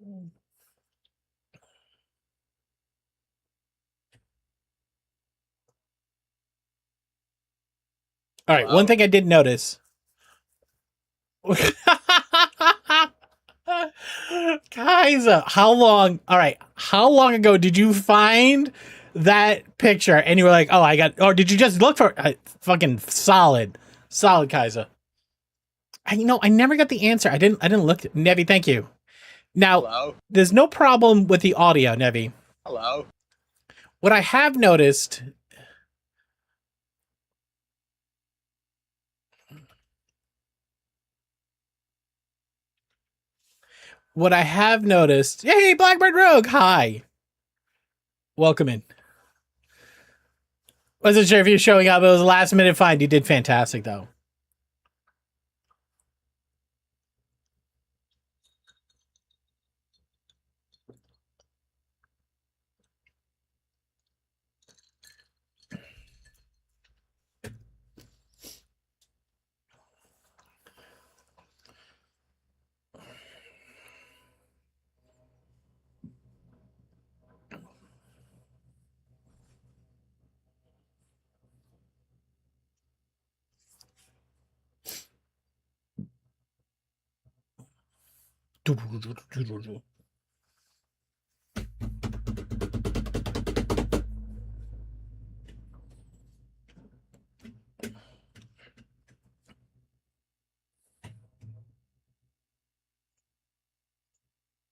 All right, one Hello? thing I did notice. Kaiser, how long? All right, how long ago did you find that picture? And you were like, "Oh, I got," or did you just look for? Fucking solid, solid Kaiser. I never got the answer. I didn't look. Nevi, thank you. Now, Hello? there's no problem with the audio, Nevi. Hello? What I have noticed. What I have noticed. Hey, Blackbird Rogue. Hi, welcome in. Wasn't sure if you're showing up. It was a last minute find. You did fantastic, though.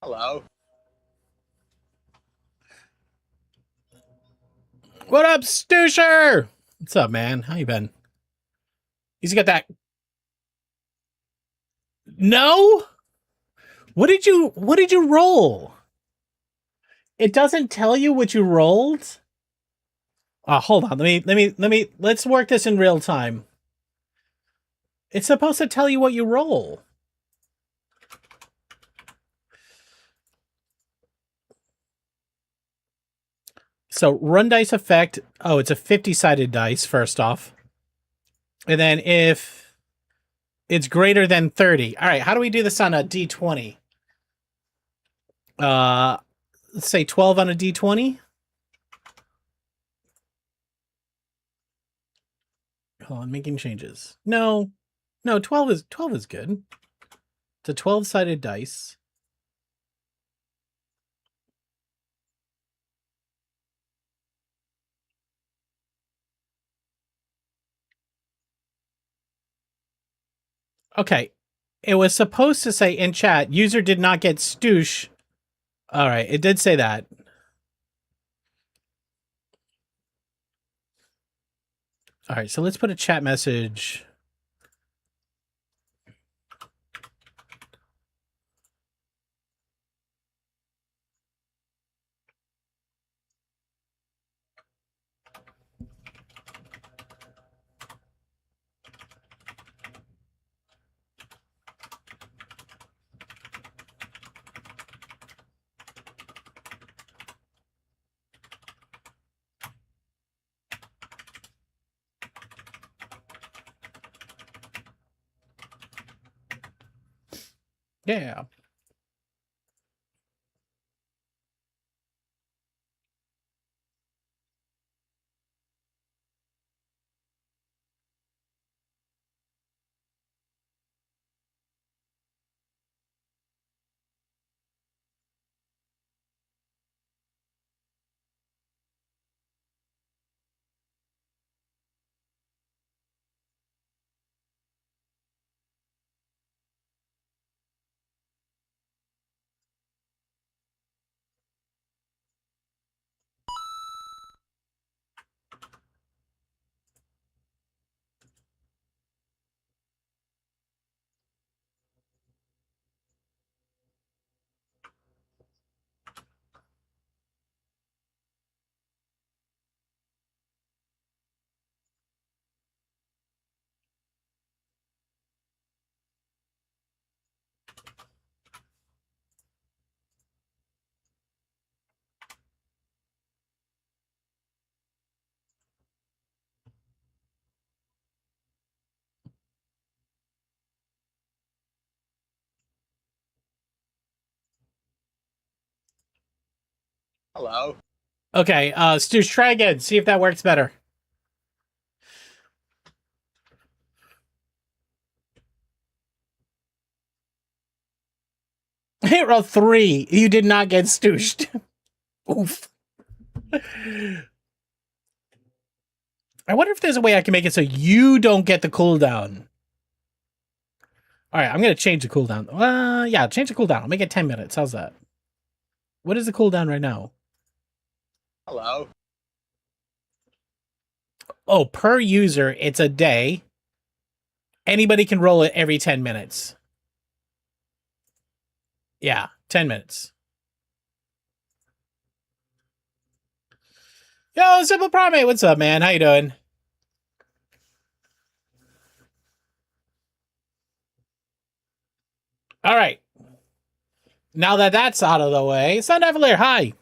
Hello? What up, Stoosher? What's up, man? How you been? He's got that. No. What did you roll? It doesn't tell you what you rolled. Oh, hold on. Let's work this in real time. It's supposed to tell you what you roll. So run dice effect. Oh, it's a 50-sided dice, first off. And then if it's greater than 30. All right, how do we do this on a D20? Let's say 12 on a D20. Hold on, making changes. No. No, 12 is good. It's a 12-sided dice. Okay. It was supposed to say in chat, user did not get stoosh. All right, it did say that. All right, so let's put a chat message. Yeah. Hello. Okay, Stoosh, try again. See if that works better. Hit roll 3. You did not get stooshed. Oof. I wonder if there's a way I can make it so you don't get the cooldown. All right, I'm going to change the cooldown. Yeah, change the cooldown. I'll make it 10 minutes. How's that? What is the cooldown right now? Hello. Oh, per user, it's a day. Anybody can roll it every 10 minutes. Yeah, 10 minutes. Yo, Simple Primate, what's up, man? How you doing? All right. Now that that's out of the way, Sun Evalier, hi.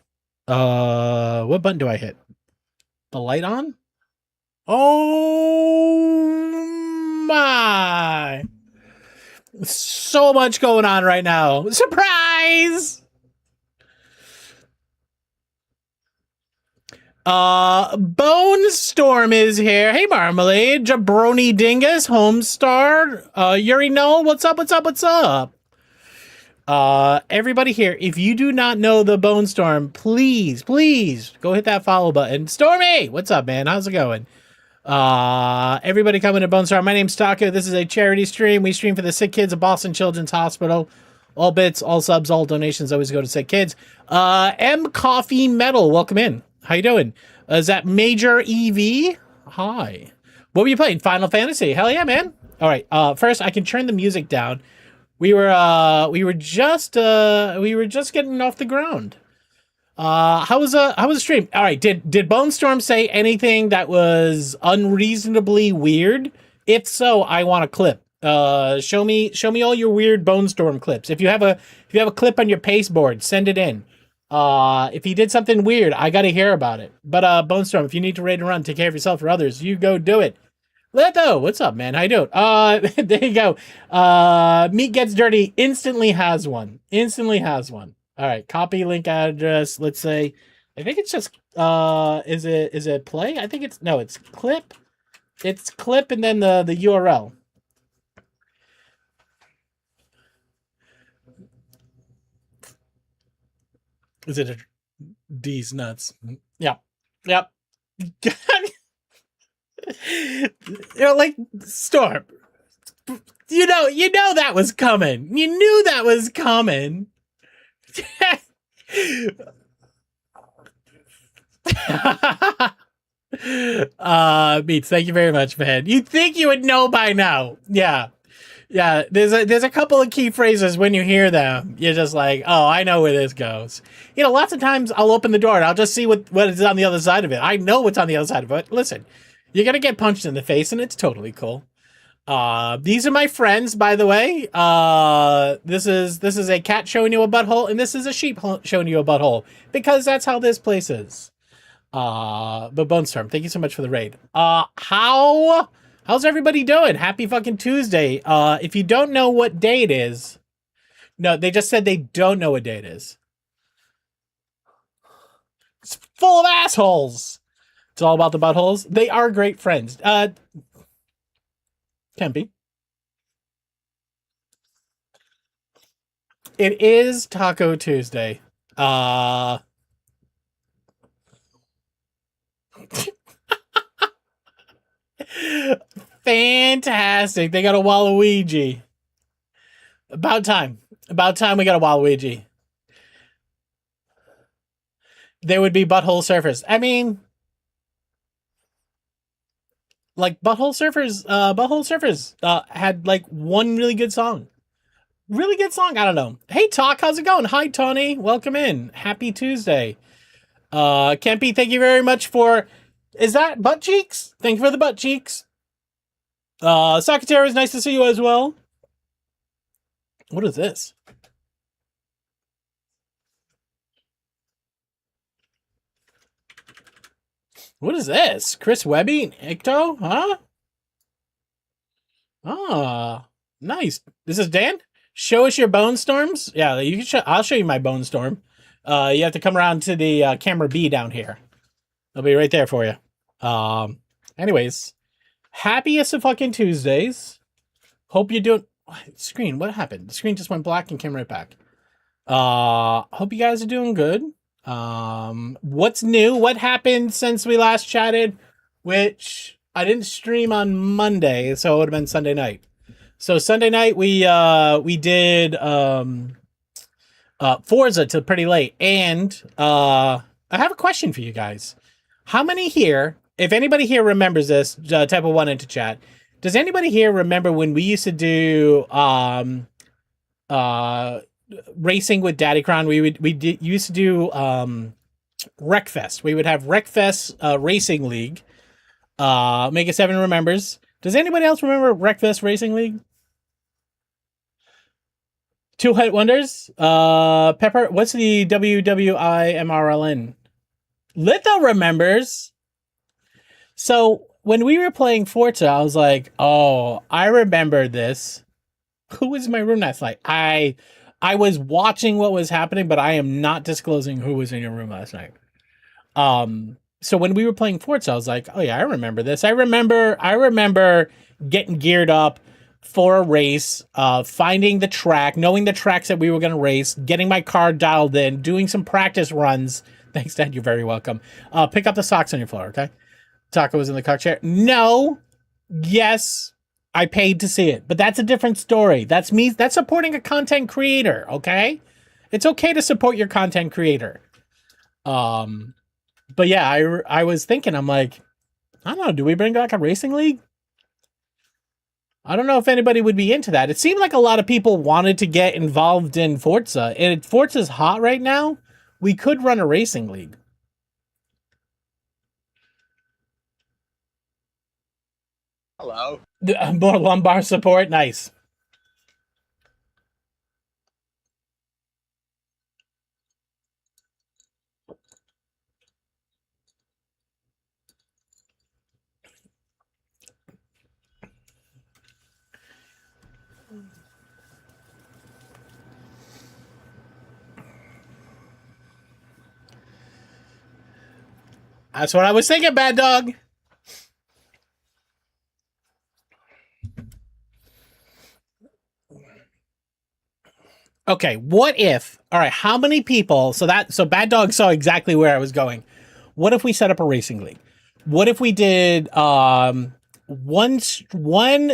What button do I hit? The light on? Oh my. So much going on right now. Surprise! Bone Storm is here. Hey, Marmalade, Jabroni Dingus, Homestar, Yuri Noel, what's up, what's up, what's up? Everybody here, if you do not know the Bone Storm, please go hit that follow button. Stormy, what's up, man? How's it going? Everybody coming to Bone Storm. My name's Taco. This is a charity stream. We stream for the sick kids of Boston Children's Hospital. All bits, all subs, all donations always go to sick kids. M Coffee Metal, welcome in. How you doing? Is that Major EV? Hi. What were you playing? Final Fantasy. Hell yeah, man. All right. First, I can turn the music down. We were just getting off the ground. How was the stream? All right. Did Bone Storm say anything that was unreasonably weird? If so, I want a clip. Show me all your weird Bone Storm clips. If you have a clip on your pasteboard, send it in. If he did something weird, I gotta hear about it. But Bone Storm, if you need to raid and run, take care of yourself or others, you go do it. Leto, what's up, man? How you doing? There you go. Meat Gets Dirty instantly has one. All right, copy link address. Let's say, I think it's just is it play? I think it's clip. It's clip and then the URL. Is it D's nuts? Yep. You're like Storm. You know that was coming. You knew that was coming. Beats, thank you very much, man. You'd think you would know by now. Yeah. There's a couple of key phrases when you hear them. You're just like, oh, I know where this goes. Lots of times I'll open the door and I'll just see what is on the other side of it. I know what's on the other side of it. Listen, you're gonna get punched in the face, and it's totally cool. These are my friends, by the way. This is a cat showing you a butthole, and this is a sheep showing you a butthole, because that's how this place is. But Bone Storm, thank you so much for the raid. How's everybody doing? Happy fucking Tuesday. If you don't know what day it is, no, they just said they don't know what day it is. It's full of assholes. It's all about the buttholes. They are great friends. Kempy. It is Taco Tuesday. Fantastic. They got a Waluigi. About time we got a Waluigi. There would be Butthole Surfers. I mean, like Butthole Surfers had like one really good song. I don't know. Hey Talk, how's it going? Hi Tony, welcome in. Happy Tuesday. Kempy, thank you very much for, is that butt cheeks? Thank you for the butt cheeks. Sakatera, is nice to see you as well. What is this? What is this? Chris Webby? Icto? Huh? Ah, nice. This is Dan? Show us your bone storms? Yeah, you can I'll show you my bone storm. You have to come around to the camera B down here. I'll be right there for you. Anyways, happiest of fucking Tuesdays. Hope you're doing. Screen, what happened? The screen just went black and came right back. Hope you guys are doing good. What's new? What happened since we last chatted? Which I didn't stream on Monday, so it would have been Sunday night. So Sunday night we did Forza till pretty late, and I have a question for you guys. How many here, if anybody here remembers this, type of one into chat. Does anybody here remember when we used to do racing with Daddycron? We used to do Wreckfest. We would have Wreckfest Racing League. Mega 7 remembers. Does anybody else remember Wreckfest Racing League? Two Hit Wonders. Pepper, what's the WWIMRLN? Litho remembers. So when we were playing Forza, I was like, oh, I remember this. Who was in my room last night? I was watching what was happening, but I am not disclosing who was in your room last night. So when we were playing Forza, I was like, oh yeah, I remember this. I remember getting geared up for a race, finding the track, knowing the tracks that we were going to race, getting my car dialed in, doing some practice runs. Thanks, Dad. You're very welcome. Pick up the socks on your floor, okay? Taco was in the cock chair. No. Yes. I paid to see it, but that's a different story. That's me. That's supporting a content creator, okay? It's okay to support your content creator. But yeah, I was thinking, I'm like, I don't know, do we bring back a racing league? I don't know if anybody would be into that. It seemed like a lot of people wanted to get involved in Forza, and Forza's hot right now. We could run a racing league. Hello. More lumbar support, nice. That's what I was thinking, Bad Dog. Okay, what if, all right, how many people, so Bad Dog saw exactly where I was going. What if we set up a racing league? What if we did one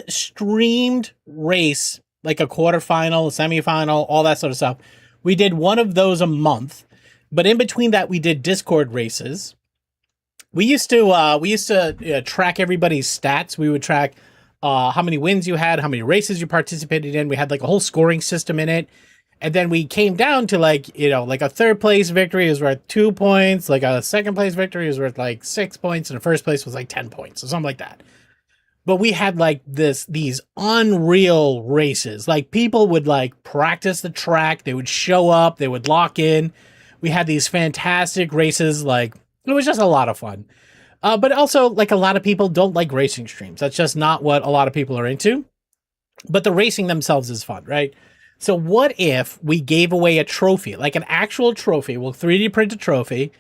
streamed race, like a quarterfinal, semifinal, all that sort of stuff? We did one of those a month, but in between that, we did Discord races. We used to track everybody's stats. We would track how many wins you had, how many races you participated in. We had like a whole scoring system in it. And then we came down to like a third place victory is worth 2 points, like a second place victory is worth like 6 points, and a first place was like 10 points or something like that. But we had like these unreal races. Like people would like practice the track, they would show up, they would lock in. We had these fantastic races, like it was just a lot of fun. But also, like a lot of people don't like racing streams. That's just not what a lot of people are into. But the racing themselves is fun, right? So what if we gave away a trophy, like an actual trophy? We'll 3D print a trophy,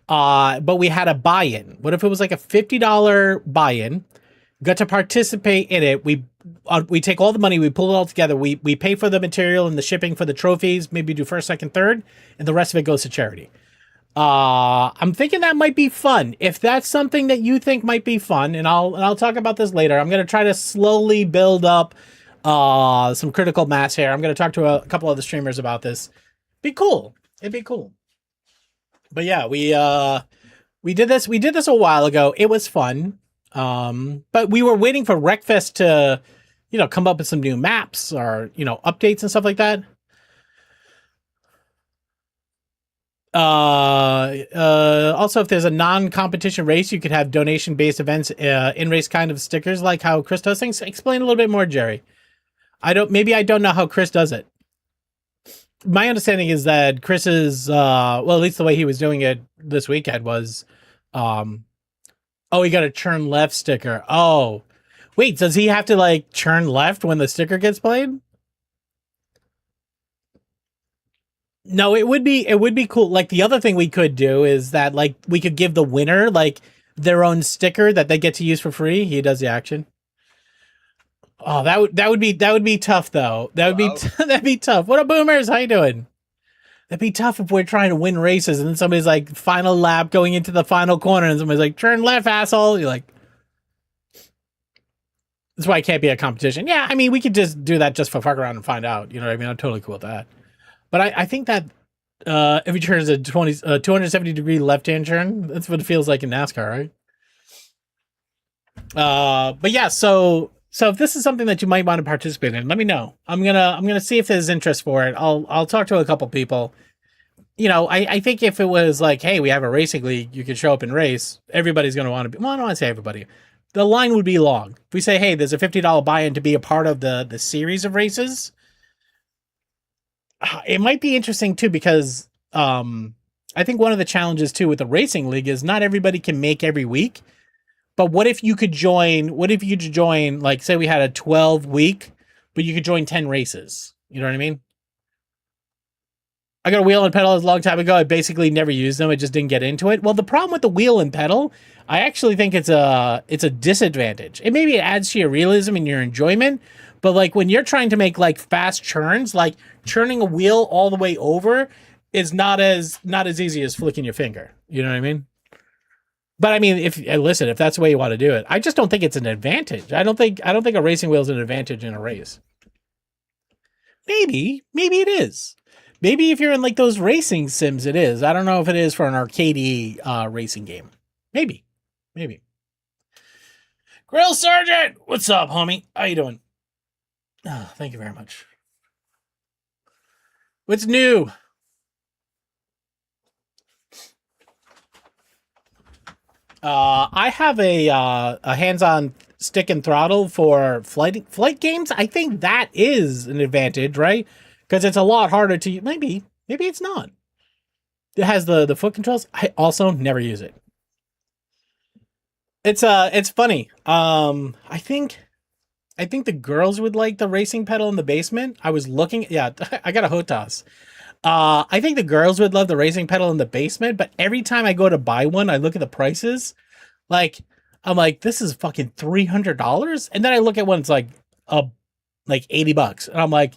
but we had a buy-in. What if it was like a $50 buy-in? Got to participate in it. We take all the money, we pull it all together. We pay for the material and the shipping for the trophies. Maybe do first, second, third, and the rest of it goes to charity. I'm thinking that might be fun. If that's something that you think might be fun, and I'll talk about this later. I'm gonna try to slowly build up some critical mass here. I'm gonna talk to a couple of the streamers about this. Be cool. It'd be cool. But yeah, we did this a while ago. It was fun. But we were waiting for Wreckfest to, come up with some new maps or, updates and stuff like that. Also, if there's a non-competition race, you could have donation-based events, in-race kind of stickers, like how Chris does things. Explain a little bit more, Jerry. I don't know how Chris does it. My understanding is that Chris's, at least the way he was doing it this weekend was, he got a churn left sticker. Oh, wait, does he have to like churn left when the sticker gets played? No, it would be cool. Like the other thing we could do is that like we could give the winner like their own sticker that they get to use for free. He does the action. Oh, that would be tough though. That would be Hello. that'd be tough. What up, boomers? How you doing? That'd be tough if we're trying to win races and then somebody's like final lap going into the final corner and somebody's like turn left, asshole. You're like, that's why it can't be a competition. Yeah, I mean we could just do that just for fuck around and find out. You know what I mean? I'm totally cool with that. But I think that every turn is a 270-degree left-hand turn. That's what it feels like in NASCAR, right? But yeah, so if this is something that you might want to participate in, let me know. I'm gonna see if there's interest for it. I'll talk to a couple people. I think if it was like, hey, we have a racing league, you can show up and race. Everybody's gonna want to be. Well, I don't want to say everybody. The line would be long. If we say, hey, there's a $50 buy-in to be a part of the series of races, it might be interesting too because I think one of the challenges too with the racing league is not everybody can make every week. But what if you could join? What if you could join? Like, say we had a 12 week, but you could join 10 races. You know what I mean? I got a wheel and pedal a long time ago. I basically never used them. I just didn't get into it. Well, the problem with the wheel and pedal, I actually think it's a disadvantage. It maybe it adds to your realism and your enjoyment, but like when you're trying to make like fast churns, like turning a wheel all the way over is not as easy as flicking your finger. You know what I mean? But I mean, if listen, if that's the way you want to do it, I just don't think it's an advantage. I don't think a racing wheel is an advantage in a race. Maybe it is. Maybe if you're in like those racing sims, it is. I don't know if it is for an arcade racing game. Maybe, maybe. Grill Sergeant, what's up, homie? How you doing? Oh, thank you very much. What's new? I have a hands-on stick and throttle for flight games. I think that is an advantage, right? Because it's a lot harder to maybe it's not. It has the foot controls. I also never use it. It's funny. I think the girls would like the racing pedal in the basement. I was looking. Yeah, I got a Hotas. I think the girls would love the racing pedal in the basement, but every time I go to buy one, I look at the prices. Like, I'm like, this is fucking $300, and then I look at one, it's like $80, and I'm like,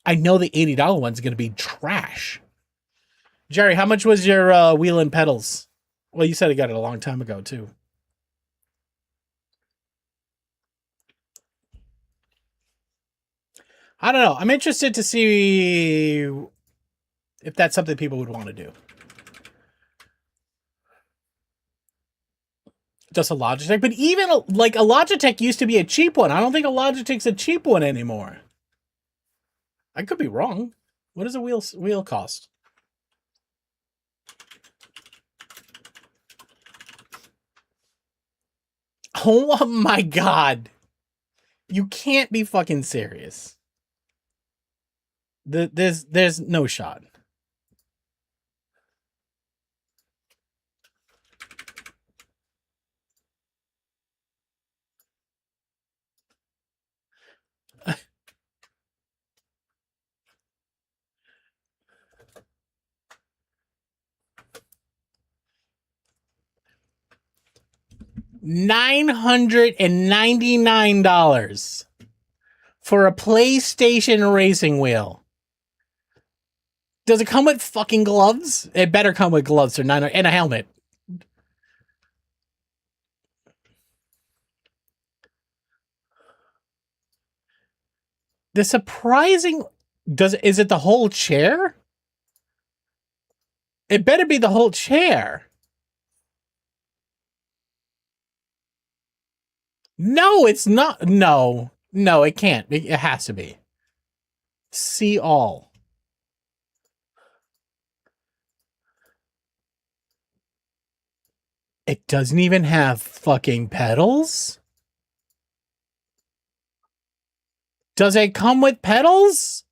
I know the $80 one's gonna be trash. Jerry, how much was your wheel and pedals? Well, you said you got it a long time ago too. I don't know. I'm interested to see if that's something people would want to do. Just a Logitech, but even like a Logitech used to be a cheap one. I don't think a Logitech's a cheap one anymore. I could be wrong. What does a wheel cost? Oh my god. You can't be fucking serious. There's no shot. $999 for a PlayStation racing wheel. Does it come with fucking gloves? It better come with gloves for 900 and a helmet. The surprising does is it the whole chair? It better be the whole chair. No, it's not. No, no, it can't. It has to be. See all. It doesn't even have fucking pedals? Does it come with pedals?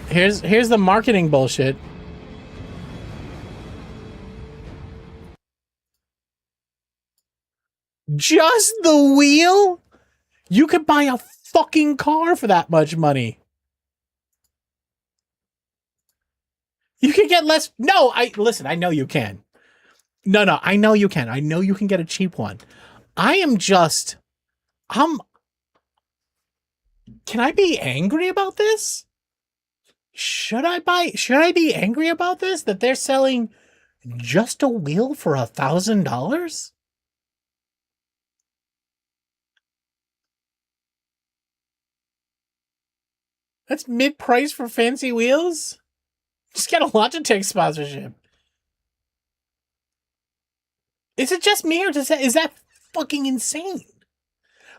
Here's the marketing bullshit. Just the wheel? You could buy a fucking car for that much money. You can get less. No, listen. I know you can. No, no. I know you can. I know you can get a cheap one. I am just. I'm. Can I be angry about this? Should I buy? Should I be angry about this? That they're selling just a wheel for $1,000? That's mid-price for fancy wheels. Just get a Logitech sponsorship. Is it just me, or is that fucking insane?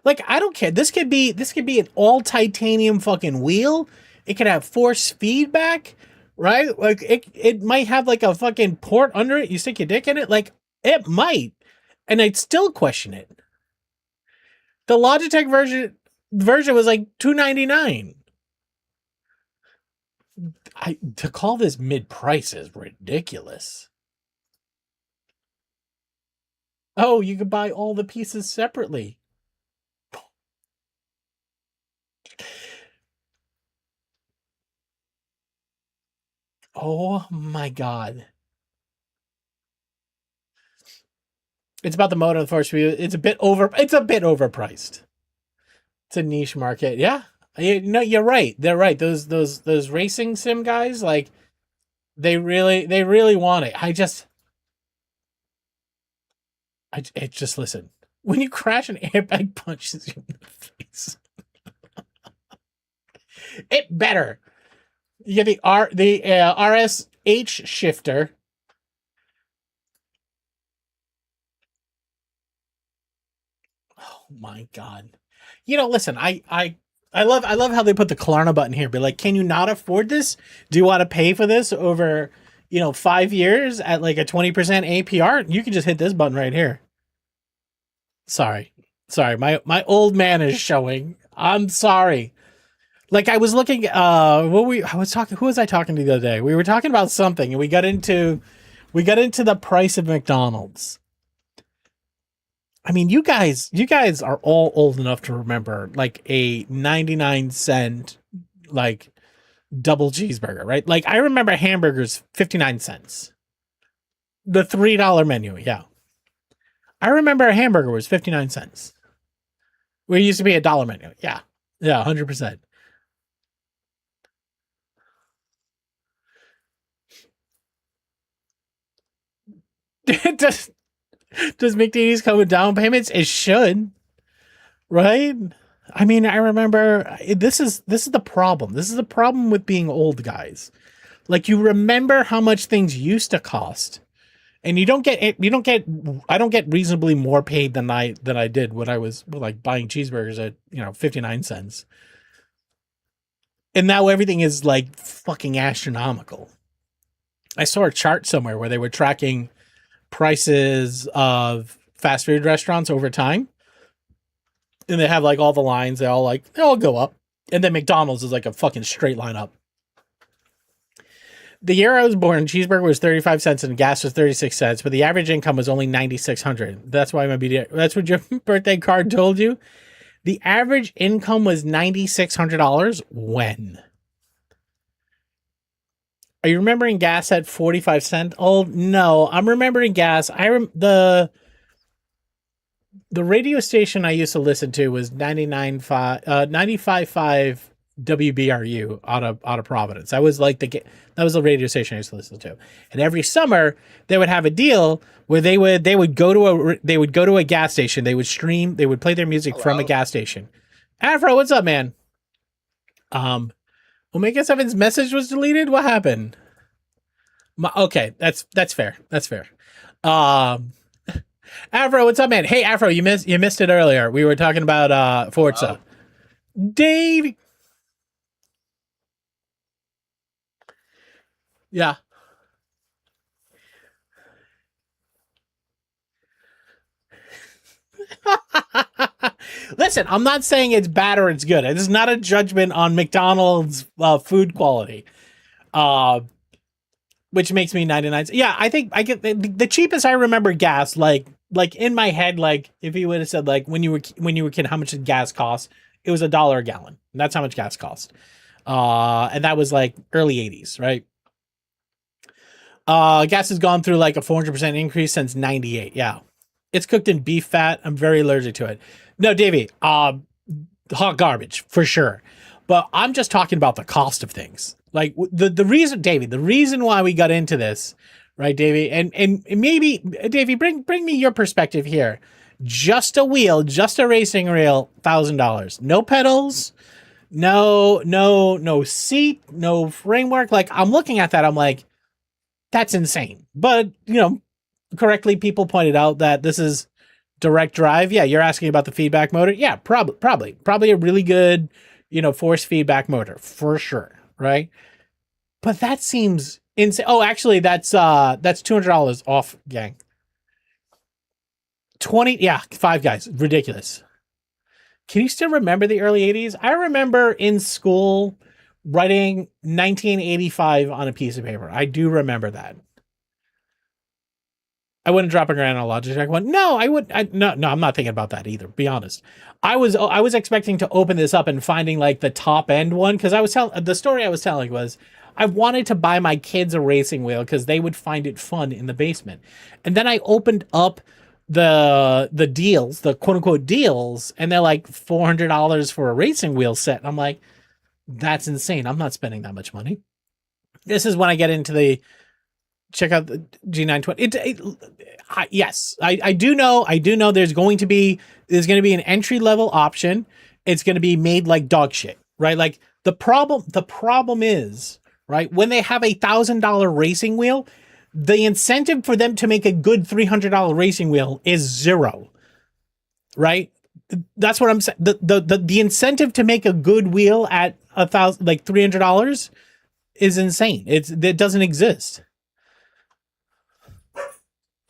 Like, I don't care. This could be an all titanium fucking wheel. It could have force feedback, right? Like it might have like a fucking port under it. You stick your dick in it, like it might, and I'd still question it. The Logitech version was like $299. To call this mid price is ridiculous. Oh, you could buy all the pieces separately. Oh my god. It's about the motor and the force field. It's a bit overpriced. It's a niche market. Yeah. No, you're right. They're right. Those racing sim guys, like they really want it. It just listen. When you crash, an airbag punches you in the face. It better. You get the RSH shifter. Oh my god. Listen, I love how they put the Klarna button here. But like, can you not afford this? Do you want to pay for this over, 5 years at like a 20% APR? You can just hit this button right here. Sorry. My old man is showing. I'm sorry. Like I was looking I was talking who was I talking to the other day? We were talking about something and we got into the price of McDonald's. I mean, you guys are all old enough to remember like a 99-cent like double cheeseburger, right? Like I remember hamburgers 59 cents. The $3 menu, yeah. I remember a hamburger was 59 cents. We used to be a dollar menu. Yeah. Yeah, 100%. does does McDonald's come with down payments? It should, right? I mean, I remember this is the problem. This is the problem with being old, guys. Like you remember how much things used to cost, and I don't get reasonably more paid than I did when I was like buying cheeseburgers at 59 cents. And now everything is like fucking astronomical. I saw a chart somewhere where they were tracking prices of fast food restaurants over time. And they have like all the lines, they all go up. And then McDonald's is like a fucking straight line up. The year I was born, cheeseburger was 35 cents and gas was 36 cents, but the average income was only 9,600. That's what your birthday card told you. The average income was $9,600 when? Are you remembering gas at 45 cents? Oh no, I'm remembering gas. The radio station I used to listen to was 95.5 WBRU out of Providence. That was the radio station I used to listen to. And every summer they would have a deal where they would go to a gas station. They would play their music from a gas station. Afro, what's up, man? Omega 7's message was deleted. What happened? Okay, that's fair. That's fair. Afro, what's up, man? Hey, Afro, you missed it earlier. We were talking about Forza. Dave. Yeah. Listen, I'm not saying it's bad or it's good. It is not a judgment on McDonald's food quality. Which makes me 99. Yeah, I think I get the cheapest I remember gas, like in my head, like if you would have said like when you were a kid, how much did gas cost? It was $1 a gallon. And that's how much gas cost. And that was like early 80s, right? Gas has gone through like a 400% increase since 98. Yeah. It's cooked in beef fat. I'm very allergic to it. No, Davey, hot garbage for sure. But I'm just talking about the cost of things. Like the reason, Davey, the reason why we got into this, right, Davey, and maybe Davey, bring me your perspective here. Just a wheel, just a racing reel, $1,000. No pedals, no seat, no framework. Like I'm looking at that, I'm like, that's insane. But correctly, people pointed out that this is direct drive. Yeah, you're asking about the feedback motor. Yeah, probably a really good, force feedback motor for sure, right? But that seems insane. Oh, actually, that's $200 off, gang. 20, yeah, Five Guys, ridiculous. Can you still remember the early 80s? I remember in school writing 1985 on a piece of paper. I do remember that. I wouldn't drop a grand on a Logitech one. No, I would. No, I'm not thinking about that either. Be honest. I was expecting to open this up and finding like the top end one because the story I was telling was I wanted to buy my kids a racing wheel because they would find it fun in the basement, and then I opened up the deals, the quote unquote deals, and they're like $400 for a racing wheel set. And I'm like, that's insane. I'm not spending that much money. This is when I get into the check out the G920. Yes, I do know there's going to be an entry level option. It's going to be made like dog shit, right? Like the problem is, right, when they have $1,000 racing wheel, the incentive for them to make a good $300 racing wheel is zero, right? That's what I'm saying. The incentive to make a good wheel at $300 is insane. It doesn't exist.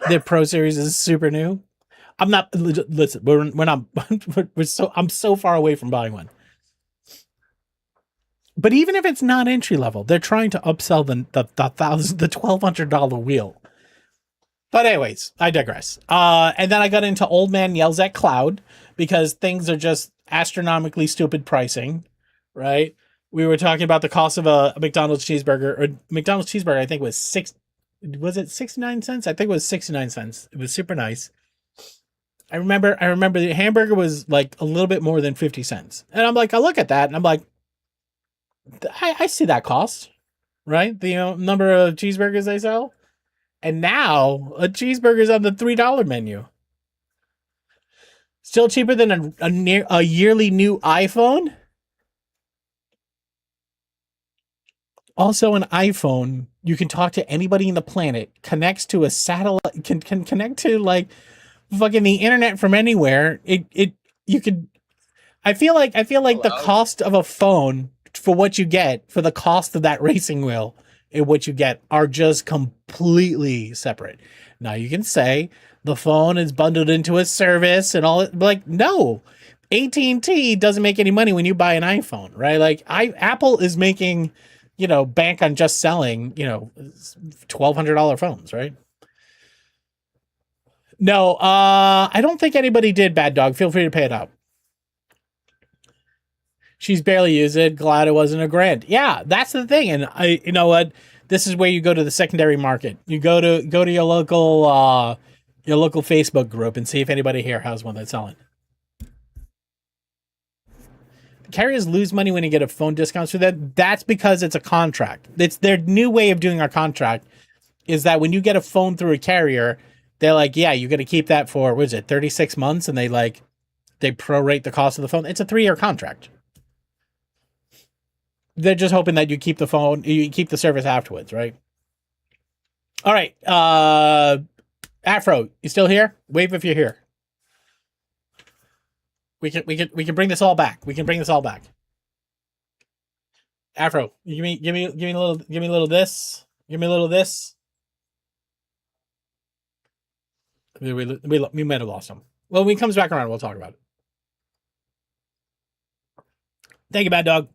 The Pro Series is super new. I'm not. Listen, we're not. I'm so far away from buying one. But even if it's not entry level, they're trying to upsell the $1,200 wheel. But anyways, I digress. And then I got into Old Man Yells at Cloud because things are just astronomically stupid pricing, right? We were talking about the cost of a McDonald's cheeseburger, or McDonald's cheeseburger. I think was it 69 cents? I think it was 69 cents. It was super nice. I remember the hamburger was like a little bit more than 50 cents. And I'm like, I look at that and I'm like, I see that cost, right? The number of cheeseburgers they sell. And now a cheeseburger's on the $3 menu. Still cheaper than a yearly new iPhone. Also, an iPhone, you can talk to anybody in the planet, connects to a satellite, can connect to like fucking the internet from anywhere. You could. I feel like Hello? the cost of a phone for what you get for the cost of that racing wheel and what you get are just completely separate. Now you can say the phone is bundled into a service and all. Like no, AT&T doesn't make any money when you buy an iPhone, right? Like Apple is making, bank on just selling, $1,200 phones, right? No, I don't think anybody did, Bad Dog. Feel free to pay it up. She's barely used it. Glad it wasn't a grand. Yeah, that's the thing. And you know what? This is where you go to the secondary market. You go to your local Facebook group and see if anybody here has one that's selling. Carriers lose money when you get a phone discounts for that. That's because it's a contract. It's their new way of doing our contract is that when you get a phone through a carrier, they're like, yeah, you're going to keep that for, 36 months? And they prorate the cost of the phone. It's a 3-year contract. They're just hoping that you keep the phone, you keep the service afterwards, right? All right. Afro, you still here? Wave if you're here. We can bring this all back. We can bring this all back. Afro, give me a little this. Give me a little this. We might have lost him. Well, when he comes back around, we'll talk about it. Thank you, Bad Dog.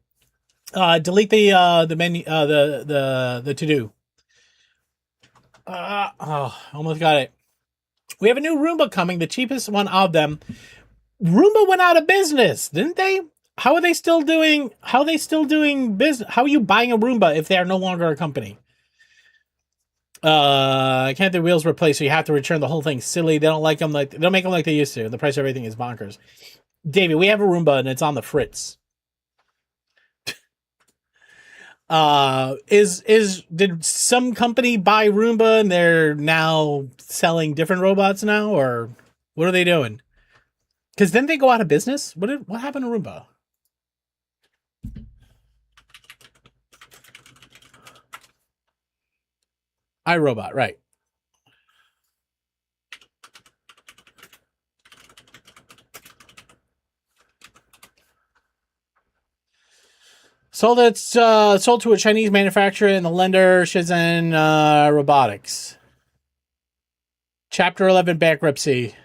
Delete the menu, the to do. Almost got it. We have a new Roomba coming, the cheapest one of them. Roomba went out of business, didn't they? How are they still doing business? How are you buying a Roomba if they are no longer a company? Can't the wheels replace? So you have to return the whole thing. Silly. They don't like them like they don't make them like they used to. The price of everything is bonkers. Davey, we have a Roomba and it's on the fritz. Is did some company buy Roomba and they're now selling different robots now, or what are they doing? Because then they go out of business. What happened to Roomba? iRobot, right? Sold to a Chinese manufacturer and the lender Shenzhen Robotics. Chapter 11 bankruptcy.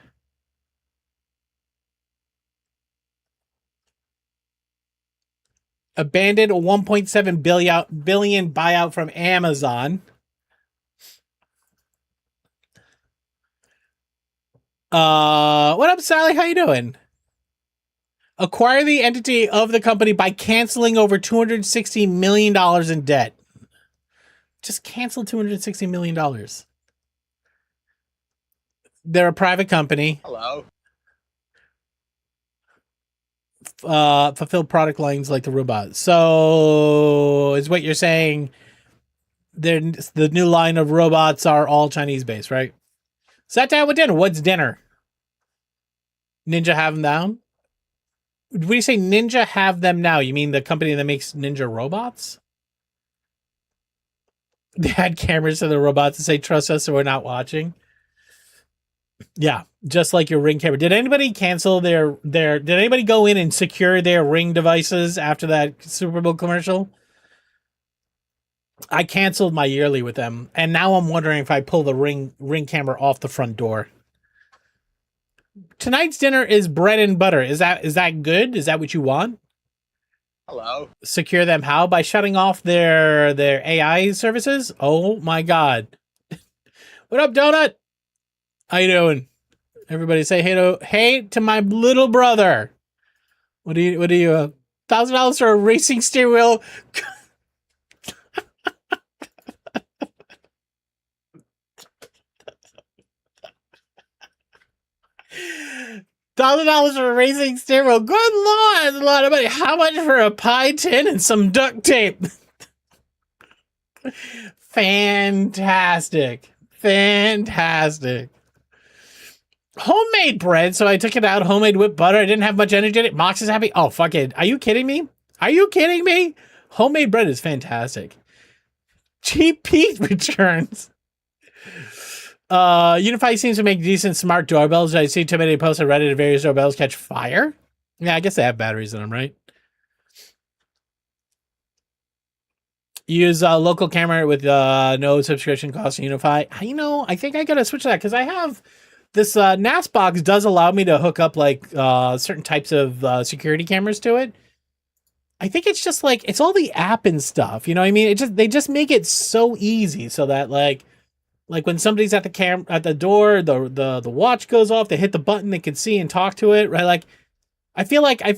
Abandoned a 1.7 billion buyout from Amazon. What up, Sally? How you doing? Acquire the entity of the company by canceling over $260 million in debt. Just cancel $260 million. They're a private company. Hello. Fulfill product lines like the robot. So is what you're saying the new line of robots are all Chinese based, right? Sat down with dinner. What's dinner? Ninja have them down? When you say Ninja have them now, you mean the company that makes Ninja robots? They had cameras to the robots to say, trust us so we're not watching. Yeah, just like your Ring camera. Did anybody cancel did anybody go in and secure their Ring devices after that Super Bowl commercial? I canceled my yearly with them, and now I'm wondering if I pull the Ring camera off the front door. Tonight's dinner is bread and butter. Is that good? Is that what you want? Hello. Secure them how? By shutting off their AI services? Oh my god. What up, Donut? How you doing? Everybody say hey to my little brother. What do you $1,000 for a racing steering wheel? $1,000 for a racing steering wheel. Good lord, that's a lot of money. How much for a pie tin and some duct tape? Fantastic. Homemade bread, so I took it out. Homemade whipped butter. I didn't have much energy in it. Mox is happy. Oh, fuck it. Are you kidding me? Homemade bread is fantastic. Cheap Pete returns. Unify seems to make decent smart doorbells. I see too many posts on Reddit of various doorbells catch fire. Yeah, I guess they have batteries in them, right? Use a local camera with no subscription cost to Unify. I think I gotta switch that because I have this NAS box does allow me to hook up like certain types of security cameras to it. I think it's just like it's all the app and stuff. You know what I mean? They just make it so easy so that like when somebody's at the door, the watch goes off, they hit the button, they can see and talk to it, right? Like I feel like I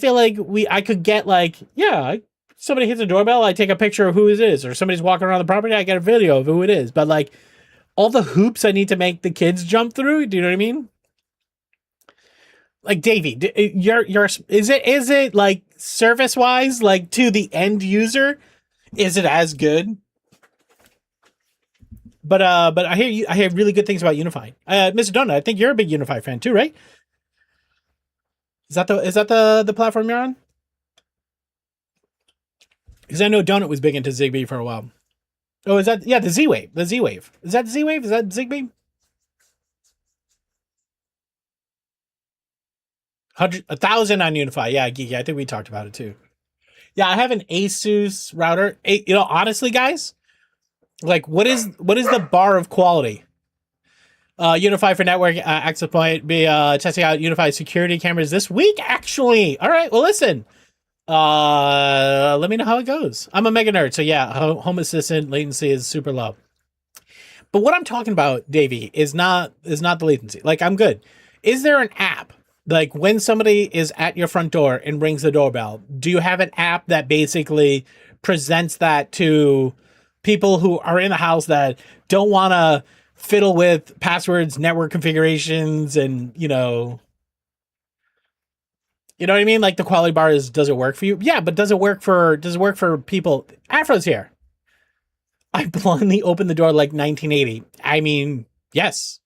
could get like, yeah, somebody hits the doorbell, I take a picture of who it is, or somebody's walking around the property, I get a video of who it is. But like all the hoops I need to make the kids jump through, do you know what I mean? Like Davey, is it like service wise, like to the end user, is it as good? But I hear really good things about Unify. Mr. Donut, I think you're a big Unify fan too, right? Is that the platform you're on? Because I know Donut was big into Zigbee for a while. Oh, is that the Z-Wave? The Z-Wave. Is that Z-Wave? Is that Zigbee? 1,000 on Unify. Yeah, Geeky. I think we talked about it too. Yeah, I have an Asus router. Honestly, guys, like what is the bar of quality? Unify for network access point. Be testing out Unify security cameras this week. Actually, all right. Well, listen. Let me know how it goes. I'm a mega nerd, so yeah, Home Assistant latency is super low. But what I'm talking about, Davey, is not the latency. Like I'm good. Is there an app? Like when somebody is at your front door and rings the doorbell, do you have an app that basically presents that to people who are in the house that don't want to fiddle with passwords, network configurations, and you know what I mean? Like the quality bar is, does it work for you? Yeah, but does it work for people? Afro's here. I blindly opened the door like 1980. I mean, yes.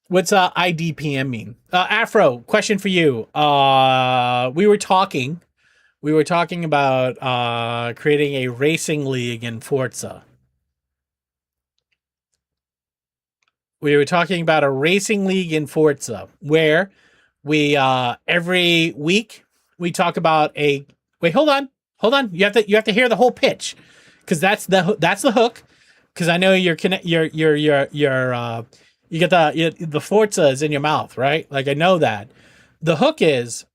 What's IDPM mean? Afro, question for you. We were talking about creating a racing league in Forza. We were talking about a racing league in Forza where we every week we talk about a wait, hold on. You have to hear the whole pitch because that's the hook. Because I know you get the Forzas in your mouth, right? Like I know that. The hook is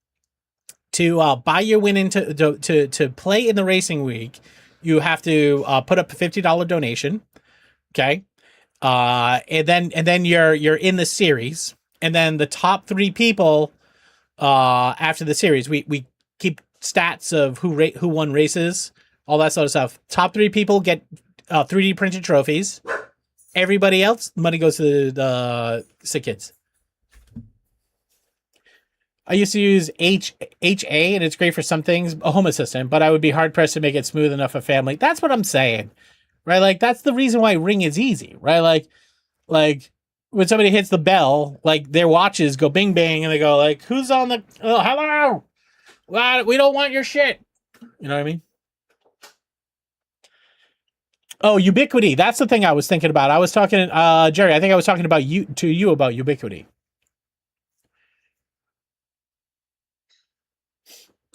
to buy your win into to play in the racing league. You have to put up a $50 donation, okay? And then you're in the series, and then the top 3 people after the series, we keep stats of who won races, all that sort of stuff. Top 3 people get 3D printed trophies. Everybody else, money goes to the sick kids. I used to use HA, and it's great for some things, a Home Assistant, but I would be hard pressed to make it smooth enough for family. That's what I'm saying, right? Like that's the reason why Ring is easy, right? Like when somebody hits the bell, like their watches go bing bang, and they go like, "Who's on the? Oh, hello! Well, we don't want your shit." You know what I mean? Oh, Ubiquiti. That's the thing I was thinking about. I was talking, Jerry. I think I was talking about you about Ubiquiti.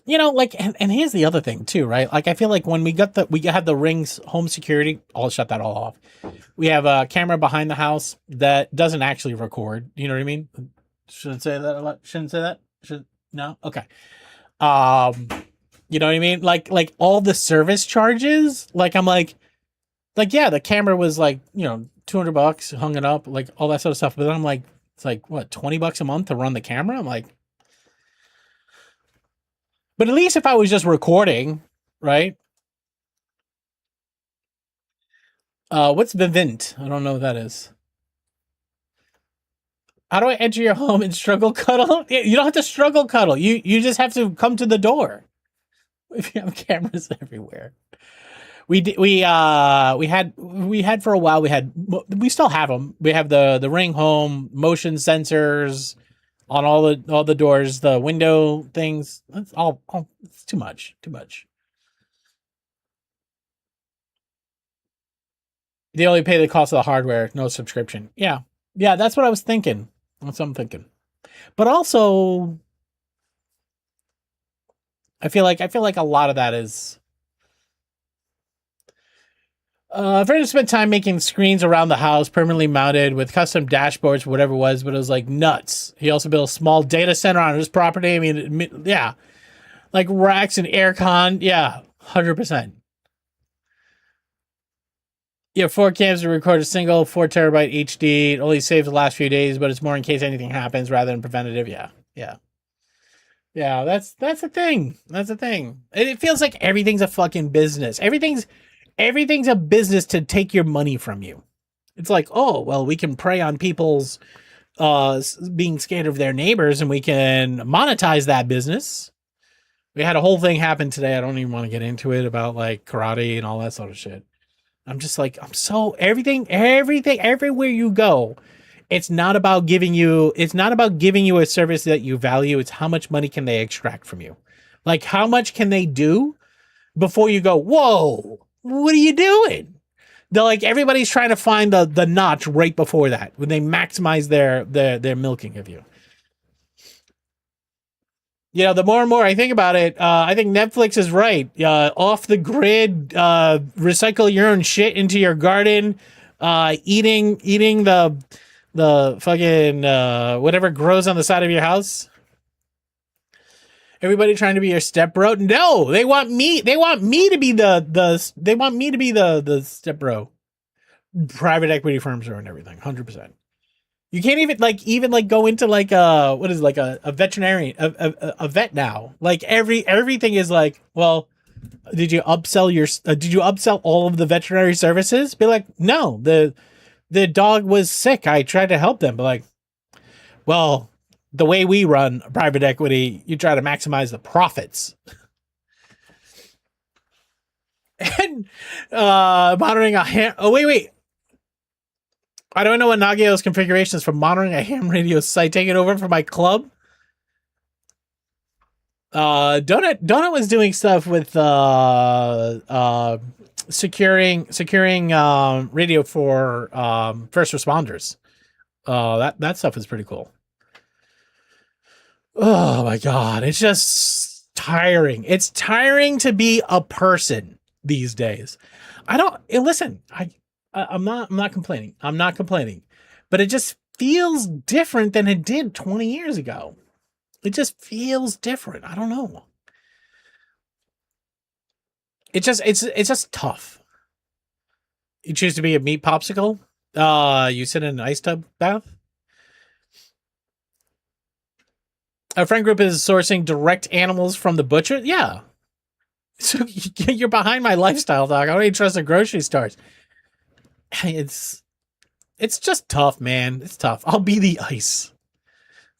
Like, and here's the other thing too, right? Like, I feel like when we have the Ring's home security, I'll shut that all off. We have a camera behind the house that doesn't actually record. You know what I mean? Shouldn't say that a lot. Shouldn't say that. No. Okay. You know what I mean? Like all the service charges. Like I'm like, yeah, the camera was like, $200, hung it up, like all that sort of stuff. But then I'm like, it's like what, $20 a month to run the camera? I'm like. But at least if I was just recording, right? What's Vivint? I don't know what that is. How do I enter your home and struggle cuddle? You don't have to struggle cuddle. You just have to come to the door. If you have cameras everywhere. We had for a while. We still have them. We have the Ring Home motion sensors on all the doors, the window things. That's all it's too much. They only pay the cost of the hardware, no subscription. Yeah, that's what I was thinking. That's what I'm thinking. But also, I feel like a lot of that is. A friend spent time making screens around the house, permanently mounted with custom dashboards, whatever it was, but it was like nuts. He also built a small data center on his property. I mean, yeah, like racks and aircon. Yeah, 100%. Yeah, 4 cams to record a single 4 terabyte HD. It only saves the last few days, but it's more in case anything happens rather than preventative. Yeah. That's the thing. It feels like everything's a fucking business. Everything's a business to take your money from you. It's like, oh, well, we can prey on people's being scared of their neighbors, and we can monetize that business. We had a whole thing happen today. I don't even want to get into it about like karate and all that sort of shit. I'm just like, everything, everywhere you go. It's not about giving you a service that you value. It's how much money can they extract from you? Like, how much can they do before you go, whoa, what are you doing? They're like, everybody's trying to find the notch right before that when they maximize their milking of you. The more and more I think about it, I think Netflix is right. Off the grid, recycle your own shit into your garden, eating the fucking whatever grows on the side of your house. Everybody trying to be your stepbro. No, they want me to be the stepbro. Private equity firms are and everything. 100%. You can't even go into like what is it, like a veterinarian, a vet now. Like everything is like, well, Did you upsell did you upsell all of the veterinary services? Be like, no, the dog was sick. I tried to help them. But like, well, the way we run private equity, you try to maximize the profits. And monitoring a ham. Oh, wait. I don't know what Nagio's configuration is for monitoring a ham radio site taking over for my club. Donut was doing stuff with securing radio for first responders. That stuff is pretty cool. Oh my god, it's just tiring. It's tiring to be a person these days. I don't listen. I'm not complaining. I'm not complaining, but it just feels different than it did 20 years ago. It just feels different. I don't know. It's just tough. You choose to be a meat popsicle. You sit in an ice tub bath. A friend group is sourcing direct animals from the butcher. Yeah. So you're behind my lifestyle, dog. I don't even trust the grocery stores. It's just tough, man. It's tough. I'll be the ice.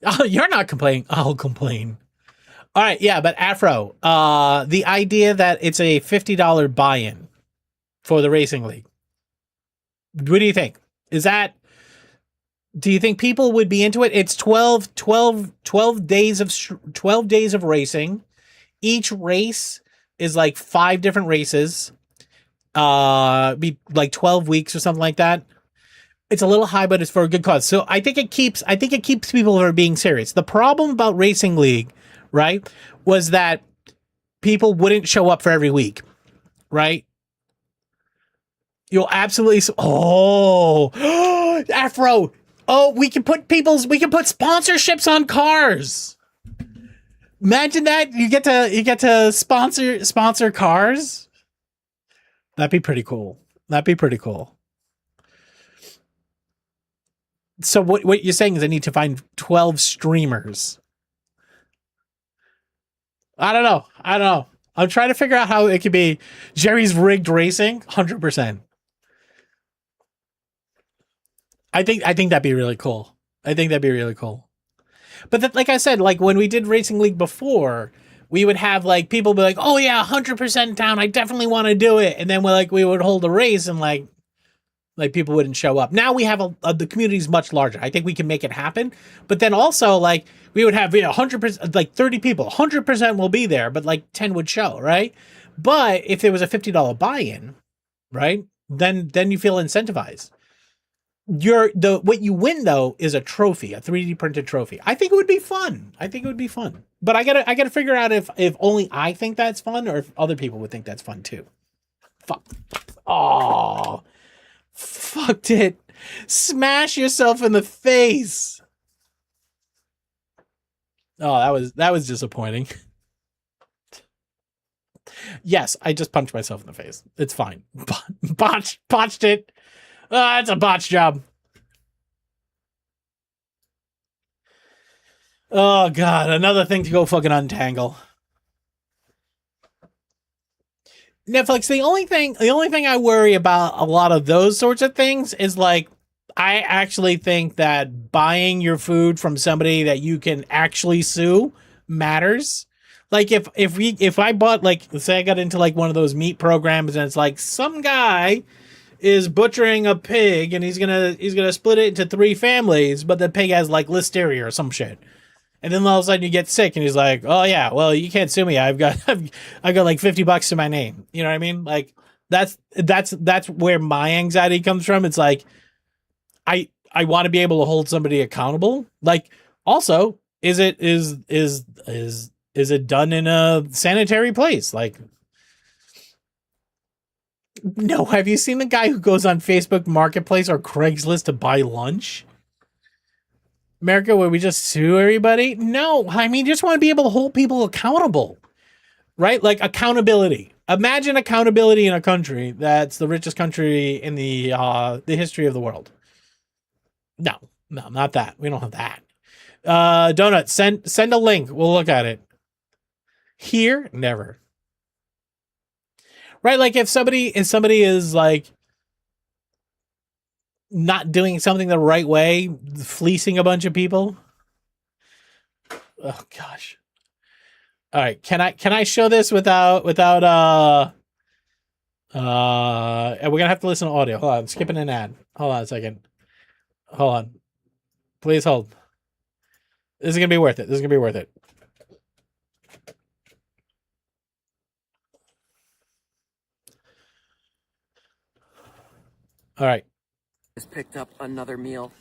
Oh, you're not complaining. I'll complain. All right, yeah, but Afro, the idea that it's a $50 buy-in for the racing league. What do you think? Do you think people would be into it? It's 12 days of racing. Each race is like 5 different races. Be like 12 weeks or something like that. It's a little high, but it's for a good cause. So I think it keeps people from being serious. The problem about Racing League, right, was that people wouldn't show up for every week, right? You'll absolutely Afro. Oh, we can put sponsorships on cars. Imagine that you get to sponsor cars. That'd be pretty cool. So what you're saying is I need to find 12 streamers. I don't know. I'm trying to figure out how it could be Jerry's Rigged Racing, 100%. I think that'd be really cool. But like I said, like when we did Racing League before, we would have like people be like, "Oh yeah, 100% down. I definitely want to do it." And then we would hold a race and like people wouldn't show up. Now we have the community's much larger. I think we can make it happen. But then also like we would have 100%, like 30 people, 100% will be there, but like 10 would show, right? But if there was a $50 buy-in, right, then you feel incentivized. What you win though is a trophy, a 3D printed trophy. I think it would be fun. But I gotta figure out if only I think that's fun or if other people would think that's fun too. Fuck. Oh. Fucked it. Smash yourself in the face. Oh, that was disappointing. Yes, I just punched myself in the face. It's fine. Botched it. It's a botch job. Oh god, another thing to go fucking untangle. Netflix, the only thing I worry about a lot of those sorts of things is like I actually think that buying your food from somebody that you can actually sue matters. Like if I bought, like, let's say I got into like one of those meat programs and it's like some guy is butchering a pig and he's gonna split it into 3 families, but the pig has like listeria or some shit. And then all of a sudden you get sick and he's like, "Oh yeah, well you can't sue me. I've got like $50 to my name." You know what I mean? Like that's where my anxiety comes from. It's like I want to be able to hold somebody accountable. Like also, is it done in a sanitary place? Like, no, have you seen the guy who goes on Facebook Marketplace or Craigslist to buy lunch? America, where we just sue everybody? No, I mean, you just want to be able to hold people accountable, right? Like accountability. Imagine accountability in a country that's the richest country in the history of the world. No, not that. We don't have that. Donut, send a link. We'll look at it. Here, never. right? Like if somebody is like not doing something the right way, fleecing a bunch of people. Oh gosh. All right, can I show this without we're gonna have to listen to audio. Hold on, I'm skipping an ad. Hold on a second. Hold on. Please hold. This is gonna be worth it. This is gonna be worth it. All right. Just picked up another meal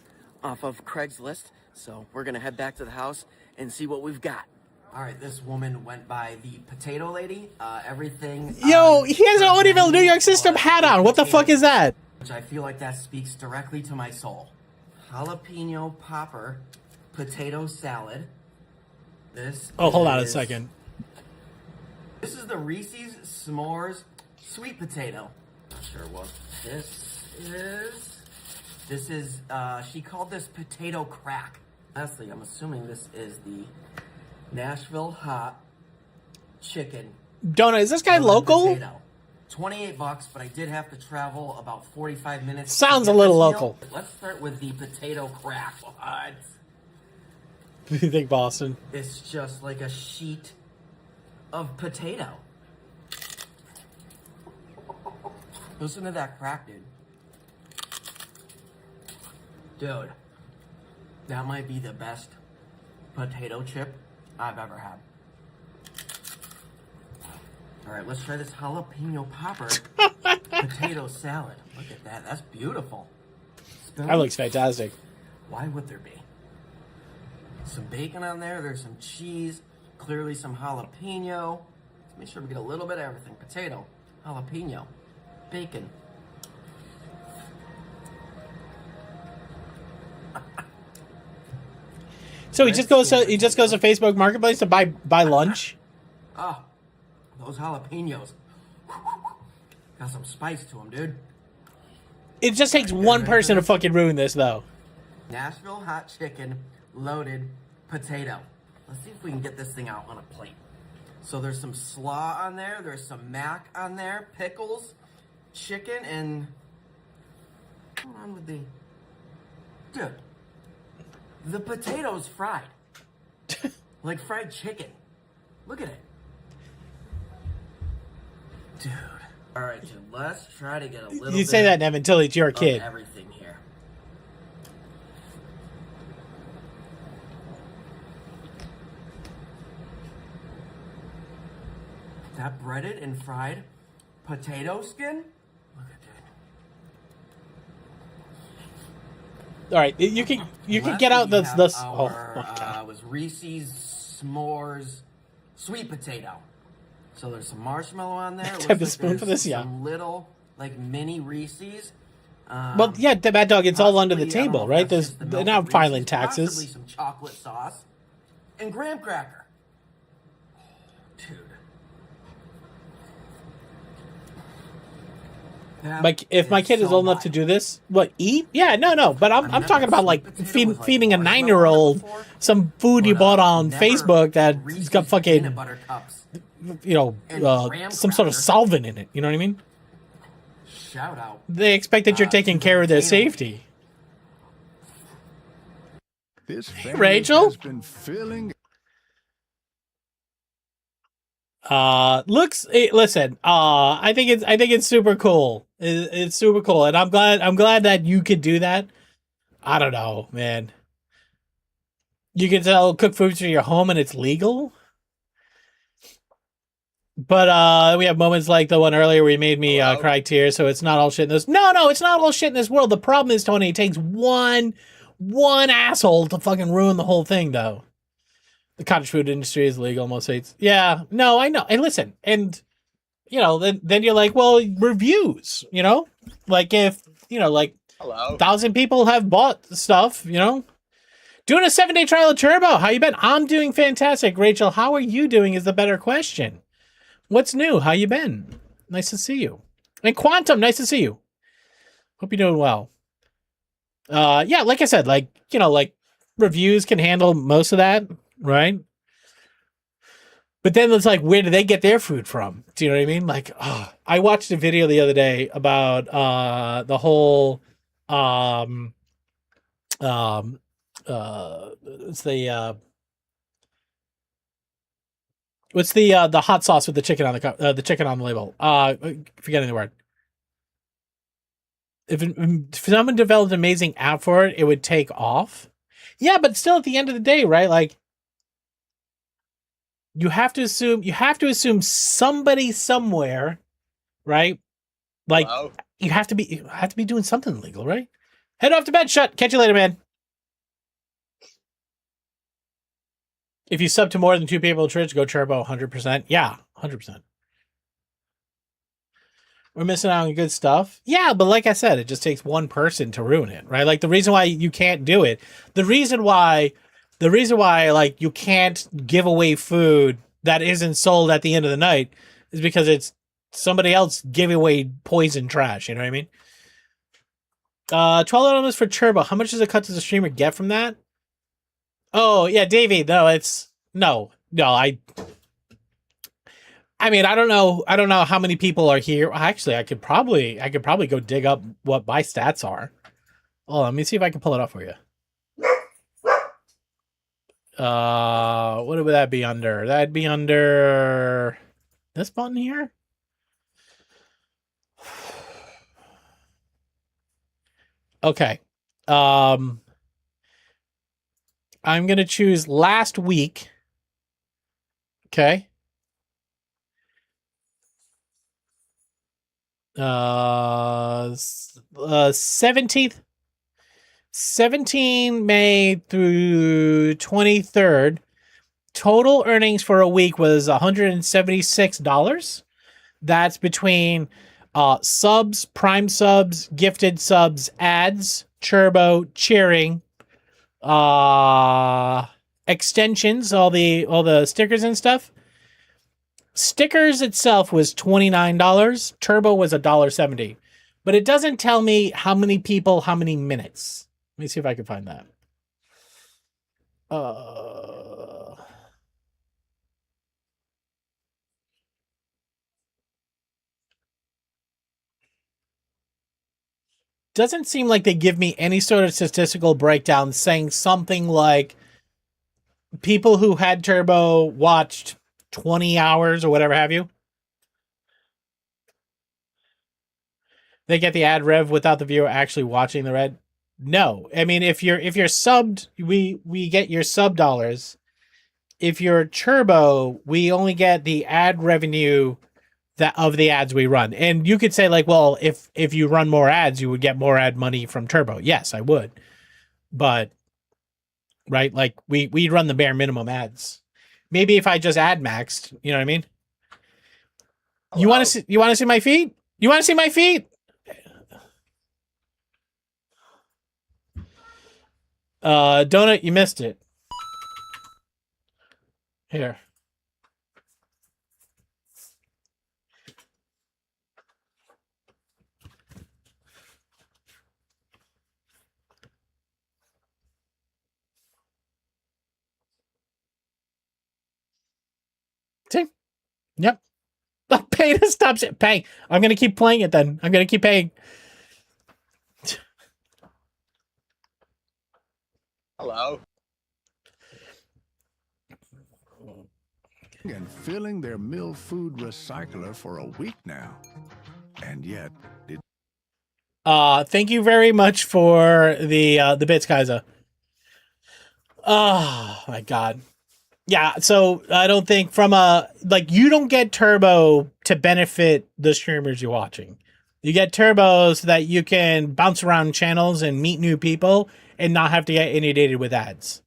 off of Craigslist, so we're gonna head back to the house and see what we've got. All right, this woman went by the potato lady. Everything. Yo, he has an Odinville New York System hat on. What the fuck is that? Which I feel like that speaks directly to my soul. Jalapeno popper, potato salad. This. Oh, hold on a second. This is the Reese's S'mores sweet potato. Not sure what this is. This is. She called this potato crack. Lastly, I'm assuming this is the Nashville hot chicken. Donut, is this guy local? Potato. $28, but I did have to travel about 45 minutes. Sounds a little local. Let's start with the potato crack. What? Do you think Boston? It's just like a sheet of potato. Listen to that crack, dude. Dude, that might be the best potato chip I've ever had. All right, let's try this jalapeno popper potato salad. Look at that. That's beautiful. That looks fantastic. Why would there be? Some bacon on there. There's some cheese. Clearly some jalapeno. Let's make sure we get a little bit of everything. Potato, jalapeno, bacon. So he just goes to Facebook Marketplace to buy lunch. Oh, those jalapenos. Got some spice to them, dude. It just takes one person to fucking ruin this, though. Nashville hot chicken, loaded potato. Let's see if we can get this thing out on a plate. So there's some slaw on there. There's some mac on there, pickles, chicken, and what's going on with the dude? The potato's fried, like fried chicken. Look at it, dude. All right, dude. Let's try to get a little. You say that, Nev, until it's your of kid. everything here. That breaded and fried potato skin. Look at that. All right, you can get out the oh my God. Was Reese's S'mores sweet potato. So there's some marshmallow on there. Have the spoon for this, yeah. Some little like mini Reese's. Well, yeah, the Mad Dog. It's all under the Possibly, I don't table, know if right? that's There's just the they're milk not of filing Reese's, possibly taxes. some chocolate sauce and graham cracker. Dude. That Like, if my kid is so old enough to wild. do this, what, eat? Yeah, no. But I'm never talking about like sweet potato with, like, feeding a marshmallow 9-year-old before. some food you But, bought on never Facebook that's Reese's got peanut fucking butter cups. And graham some sort of cracker. solvent in it. You know what I mean? Shout out. They expect that you're taking to the care of their potato. safety. This family Rachel? has been filling Listen, I think it's super cool. It's super cool, and I'm glad that you could do that. I don't know, man. You can cook foods for your home and it's legal. But we have moments like the one earlier where you made me cry tears. So it's not all shit in this. No, it's not all shit in this world. The problem is, Tony, it takes one asshole to fucking ruin the whole thing, though. The cottage food industry is legal in most states. Yeah, no, I know. And listen, and then you're like, well, reviews. Like if like Hello. 1,000 people have bought stuff. Doing a 7-day trial of Turbo. How you been? I'm doing fantastic. Rachel, how are you doing? Is the better question. What's new? How you been? Nice to see you. And Quantum, nice to see you. Hope you're doing well. Yeah, like I said, like reviews can handle most of that, right? But then it's like, where do they get their food from? Do you know what I mean? Like, oh, I watched a video the other day about the whole it's what's the hot sauce with the chicken on the chicken on the label? Forgetting the word. If someone developed an amazing app for it, it would take off. Yeah, but still, at the end of the day, right? Like, you have to assume somebody somewhere, right? Like, Hello? you have to be doing something illegal, right? Head off to bed. Shut. Catch you later, man. If you sub to more than 2 people in Twitch, go turbo 100%. Yeah, 100%. We're missing out on good stuff. Yeah, but like I said, it just takes one person to ruin it, right? Like, the reason why you can't do it, the reason why like you can't give away food that isn't sold at the end of the night is because it's somebody else giving away poison trash. You know what I mean? $12 for Turbo. How much does it cut to the streamer get from that? Oh yeah, Davey. No, I mean, I don't know how many people are here. Actually, I could probably go dig up what my stats are. Oh, let me see if I can pull it up for you. What would that be under? That'd be under this button here. Okay. I'm gonna choose last week. Okay. 17 May through 23rd. Total earnings for a week was $176. That's between subs, prime subs, gifted subs, ads, turbo, cheering, extensions, all the stickers and stuff. Stickers itself was $29. Turbo was $1.70. But it doesn't tell me how many people, how many minutes. Let me see if I can find that. Doesn't seem like they give me any sort of statistical breakdown saying something like people who had Turbo watched 20 hours or whatever have you. They get the ad rev without the viewer actually watching the red. No, I mean, if you're subbed, we get your sub dollars. If you're Turbo, we only get the ad revenue that of the ads we run. And you could say like, well, if you run more ads, you would get more ad money from Turbo. Yes, I would. But right, like we run the bare minimum ads. Maybe if I just ad maxed, you know what I mean? Hello? You want to see my feet? You want to see my feet? Donut, you missed it. Here. See? Yep. Pay to stop it. Pay. I'm gonna keep playing it then. I'm gonna keep paying. Hello. And filling their mill food recycler for a week now. And yet, thank you very much for the bits, Kaiser. Oh my god. Yeah, so I don't think from you don't get Turbo to benefit the streamers you're watching. You get Turbo so that you can bounce around channels and meet new people and not have to get inundated with ads.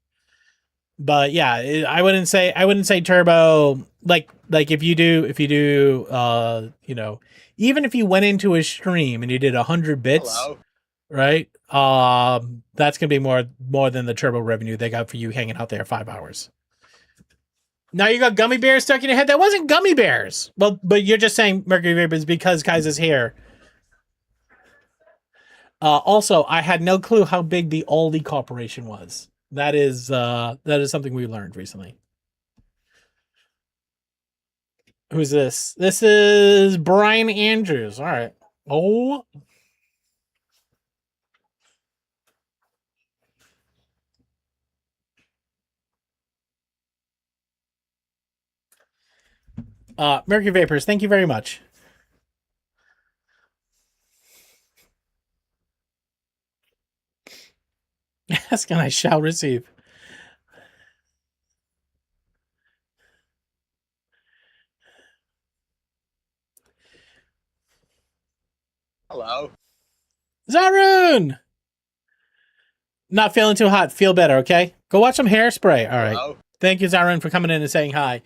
But yeah, I wouldn't say Turbo like if you do even if you went into a stream and you did 100 bits, Hello? right? That's gonna be more than the Turbo revenue they got for you hanging out there 5 hours. Now you got gummy bears stuck in your head. That wasn't gummy bears. Well, but you're just saying Mercury Vapors because Kai's here. Also, I had no clue how big the Aldi Corporation was. That is something we learned recently. Who's this? This is Brian Andrews. All right. Oh. Mercury Vapors, thank you very much. Ask and I shall receive. Hello. Zarun! Not feeling too hot. Feel better, okay? Go watch some Hairspray. All right. Hello. Thank you, Zarun, for coming in and saying hi.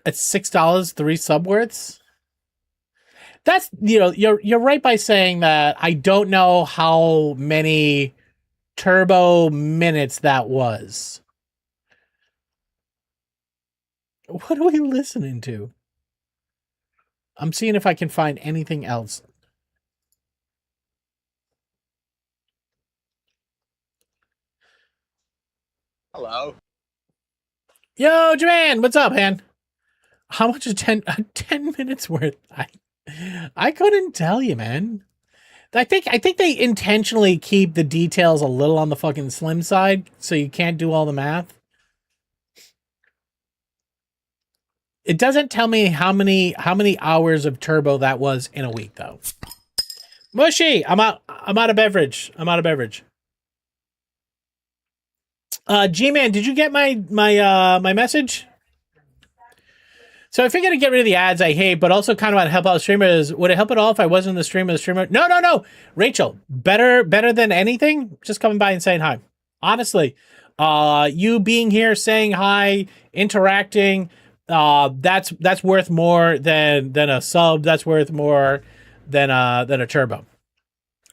It's $6, 3 subworths. That's, you know, you're right by saying that. I don't know how many turbo minutes that was. What are we listening to? I'm seeing if I can find anything else. Hello. Yo, Joanne, what's up, man? How much is 10 minutes worth? I couldn't tell you, man. I think they intentionally keep the details a little on the fucking slim side, so you can't do all the math. It doesn't tell me how many hours of turbo that was in a week, though. Mushy, I'm out of beverage. G-Man, did you get my message? So if you're gonna get rid of the ads I hate, but also kind of want to help out streamers, would it help at all if I wasn't in the stream of the streamer? No. Rachel, better than anything, just coming by and saying hi. Honestly, you being here, saying hi, interacting, that's worth more than a sub. That's worth more than a turbo.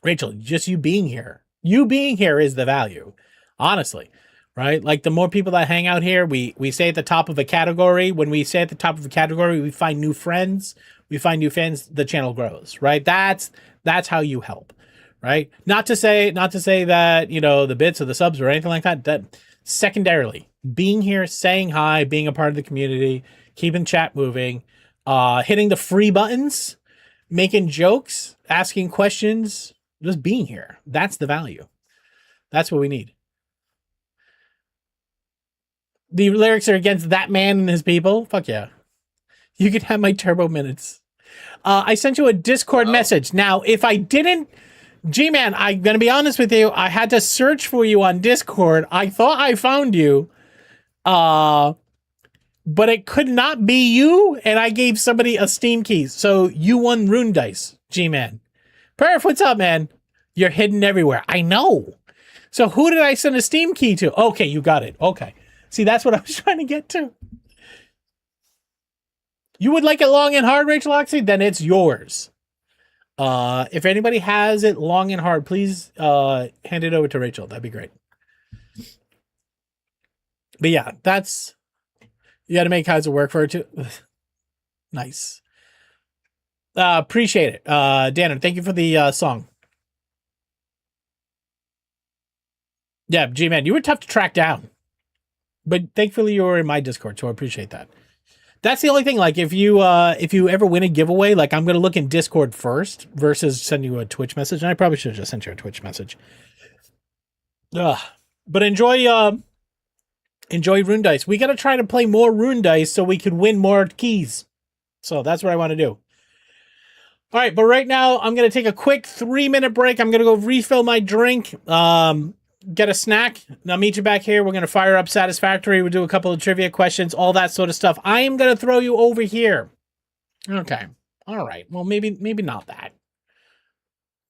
Rachel, just you being here is the value. Honestly. Right? Like the more people that hang out here, we stay at the top of a category. When we stay at the top of a category, we find new friends. We find new fans, the channel grows, right? That's how you help, right? Not to say that, you know, the bits or the subs or anything like that. That secondarily, being here, saying hi, being a part of the community, keeping chat moving, hitting the free buttons, making jokes, asking questions, just being here. That's the value. That's what we need. The lyrics are against that man and his people. Fuck yeah. You can have my turbo minutes. I sent you a Discord message. Now, if I didn't, G-Man, I'm going to be honest with you. I had to search for you on Discord. I thought I found you. But it could not be you. And I gave somebody a Steam key. So you won Rune Dice, G-Man. Perf, what's up, man? You're hidden everywhere. I know. So who did I send a Steam key to? Okay, you got it. Okay. See, that's what I was trying to get to. You would like it long and hard, Rachel Oxley? Then it's yours. If anybody has it long and hard, please hand it over to Rachel. That'd be great. But yeah, that's... You got to make Kaiser work for it too. Nice. Appreciate it. Danner, thank you for the song. Yeah, G-Man, you were tough to track down. But thankfully you were in my Discord, so I appreciate that. That's the only thing. Like if you ever win a giveaway, like I'm gonna look in Discord first versus send you a Twitch message. And I probably should have just sent you a Twitch message. But enjoy Rune Dice. We gotta try to play more Rune Dice so we can win more keys. So that's what I want to do. All right, but right now I'm gonna take a quick 3-minute break. I'm gonna go refill my drink. Get a snack, and I'll meet you back here. We're going to fire up Satisfactory. We'll do a couple of trivia questions, all that sort of stuff. I am going to throw you over here. Okay. All right. Well, maybe not that.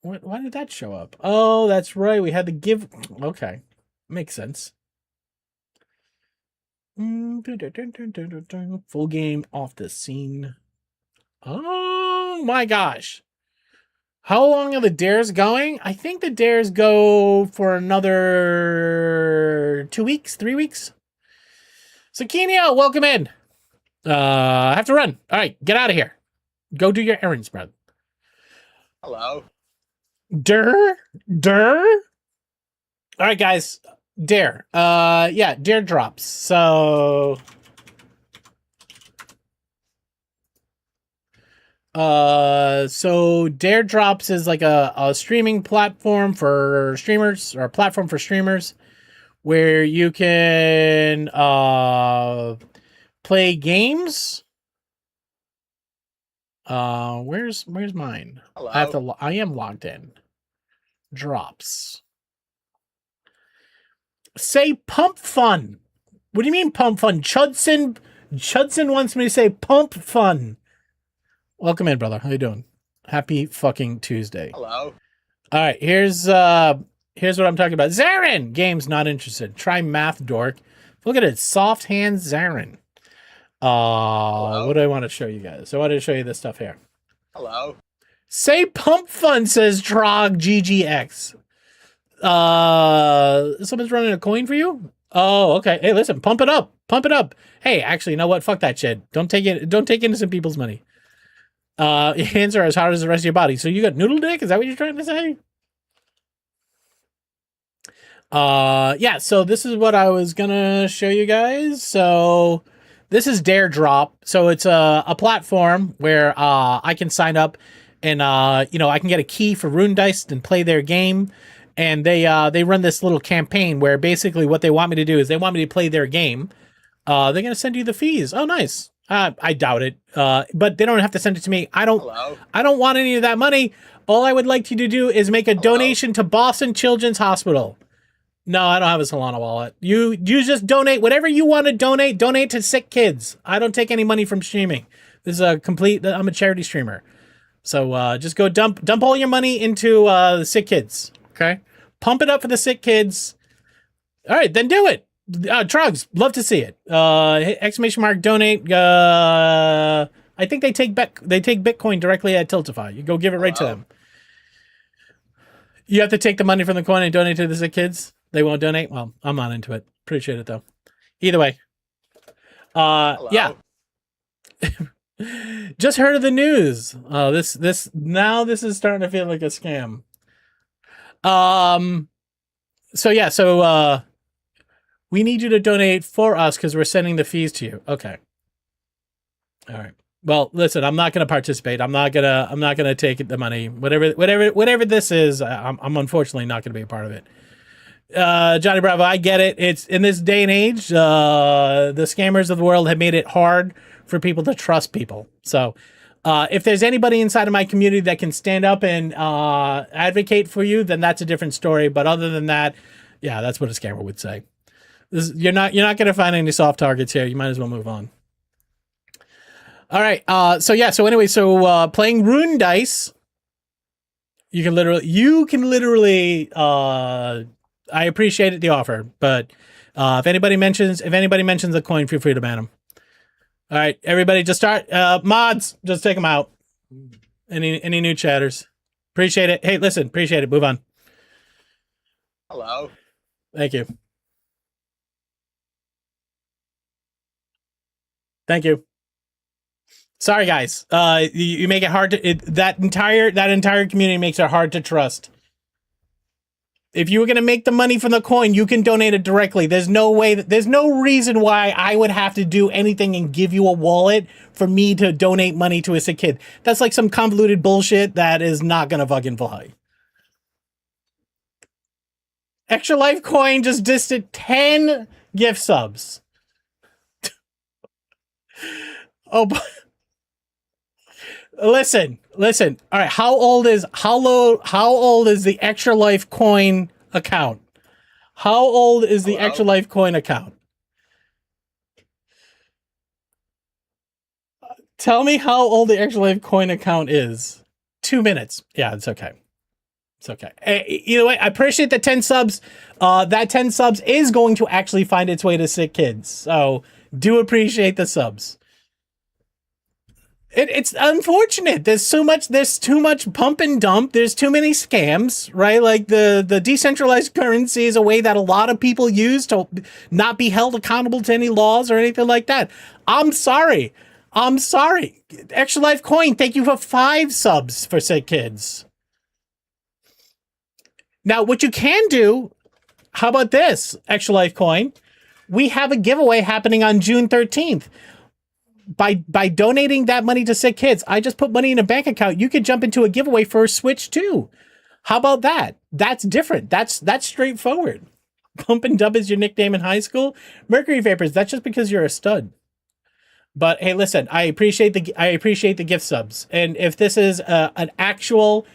Why did that show up? Oh, that's right. We had the give. Okay. Makes sense. Full game off the scene. Oh, my gosh. How long are the dares going? I think the dares go for another 2 weeks, 3 weeks. Zucchini, welcome in. I have to run. All right, get out of here. Go do your errands, bro. Hello. Durr. All right, guys. Dare. Yeah, Dare drops. So Dare Drops is like a streaming platform for streamers, or a platform for streamers, where you can play games. Where's mine? Hello. I am logged in. Drops. Say Pump Fun. What do you mean Pump Fun? Chudson wants me to say Pump Fun. Welcome in, brother. How you doing? Happy fucking Tuesday. Hello. All right, here's what I'm talking about. Zarin! Games not interested. Try Math Dork. Look at it. Soft hands Zarin. What do I want to show you guys? I want to show you this stuff here. Hello. Say Pump Fun, says Trog GGX. Someone's running a coin for you? Oh, okay. Hey, listen, pump it up. Pump it up. Hey, actually, you know what? Fuck that shit. Don't take innocent people's money. Your hands are as hard as the rest of your body. So you got noodle dick? Is that what you're trying to say? Yeah, so this is what I was gonna show you guys. So this is Dare Drop. So it's a platform where I can sign up and I can get a key for Rune Dice and play their game. And they run this little campaign where basically what they want me to do is they want me to play their game. They're gonna send you the fees. Oh, nice. I doubt it. But they don't have to send it to me. I don't want any of that money. All I would like you to do is make a donation to Boston Children's Hospital. No, I don't have a Solana wallet. You just donate whatever you want to donate. Donate to sick kids. I don't take any money from streaming. This is I'm a charity streamer. So just go dump all your money into the sick kids. Okay? Pump it up for the sick kids. All right, then do it. Trugs, love to see it. Exclamation mark donate. I think they take Bitcoin directly at Tiltify. You go give it right to them. You have to take the money from the coin and donate to the sick kids. They won't donate. Well, I'm not into it. Appreciate it though. Either way. Yeah. Just heard of the news. This is starting to feel like a scam. So we need you to donate for us because we're sending the fees to you. Okay. All right. Well, listen, I'm not going to participate. I'm not going to take the money. Whatever this is, I'm unfortunately not going to be a part of it. Johnny Bravo, I get it. It's in this day and age, the scammers of the world have made it hard for people to trust people. So, if there's anybody inside of my community that can stand up and advocate for you, then that's a different story. But other than that, yeah, that's what a scammer would say. You're not going to find any soft targets here. You might as well move on. All right. So playing Rune Dice, you can literally. I appreciate the offer, but if anybody mentions the coin, feel free to ban them. All right, everybody, just start mods. Just take them out. Any new chatters? Appreciate it. Hey, listen, appreciate it. Move on. Hello. Thank you. Thank you. Sorry, guys. You make it hard to that entire community makes it hard to trust. If you were going to make the money from the coin, you can donate it directly. There's no reason why I would have to do anything and give you a wallet for me to donate money to a sick kid. That's like some convoluted bullshit that is not going to fucking fly. Extra Life Coin just disted 10 gift subs. Oh, but listen. All right, how old is the Extra Life Coin account? How old is the Extra Life Coin account? Tell me how old the Extra Life Coin account is. 2 minutes. Yeah, it's okay. It's okay. Either way, I appreciate the 10 subs. That 10 subs is going to actually find its way to sick kids. So do appreciate the subs. It's unfortunate. There's too much pump and dump. There's too many scams, right? Like the decentralized currency is a way that a lot of people use to not be held accountable to any laws or anything like that. I'm sorry. Extra Life Coin, thank you for 5 subs for sick kids. Now, what you can do How about this, Extra Life Coin? We have a giveaway happening on June 13th. By donating that money to Sick Kids, I just put money in a bank account. You could jump into a giveaway for a Switch too. How about that? That's different. That's straightforward. Pump and Dub is your nickname in high school. Mercury Vapors, that's just because you're a stud. But hey, listen, I appreciate the gift subs. And if this is an actual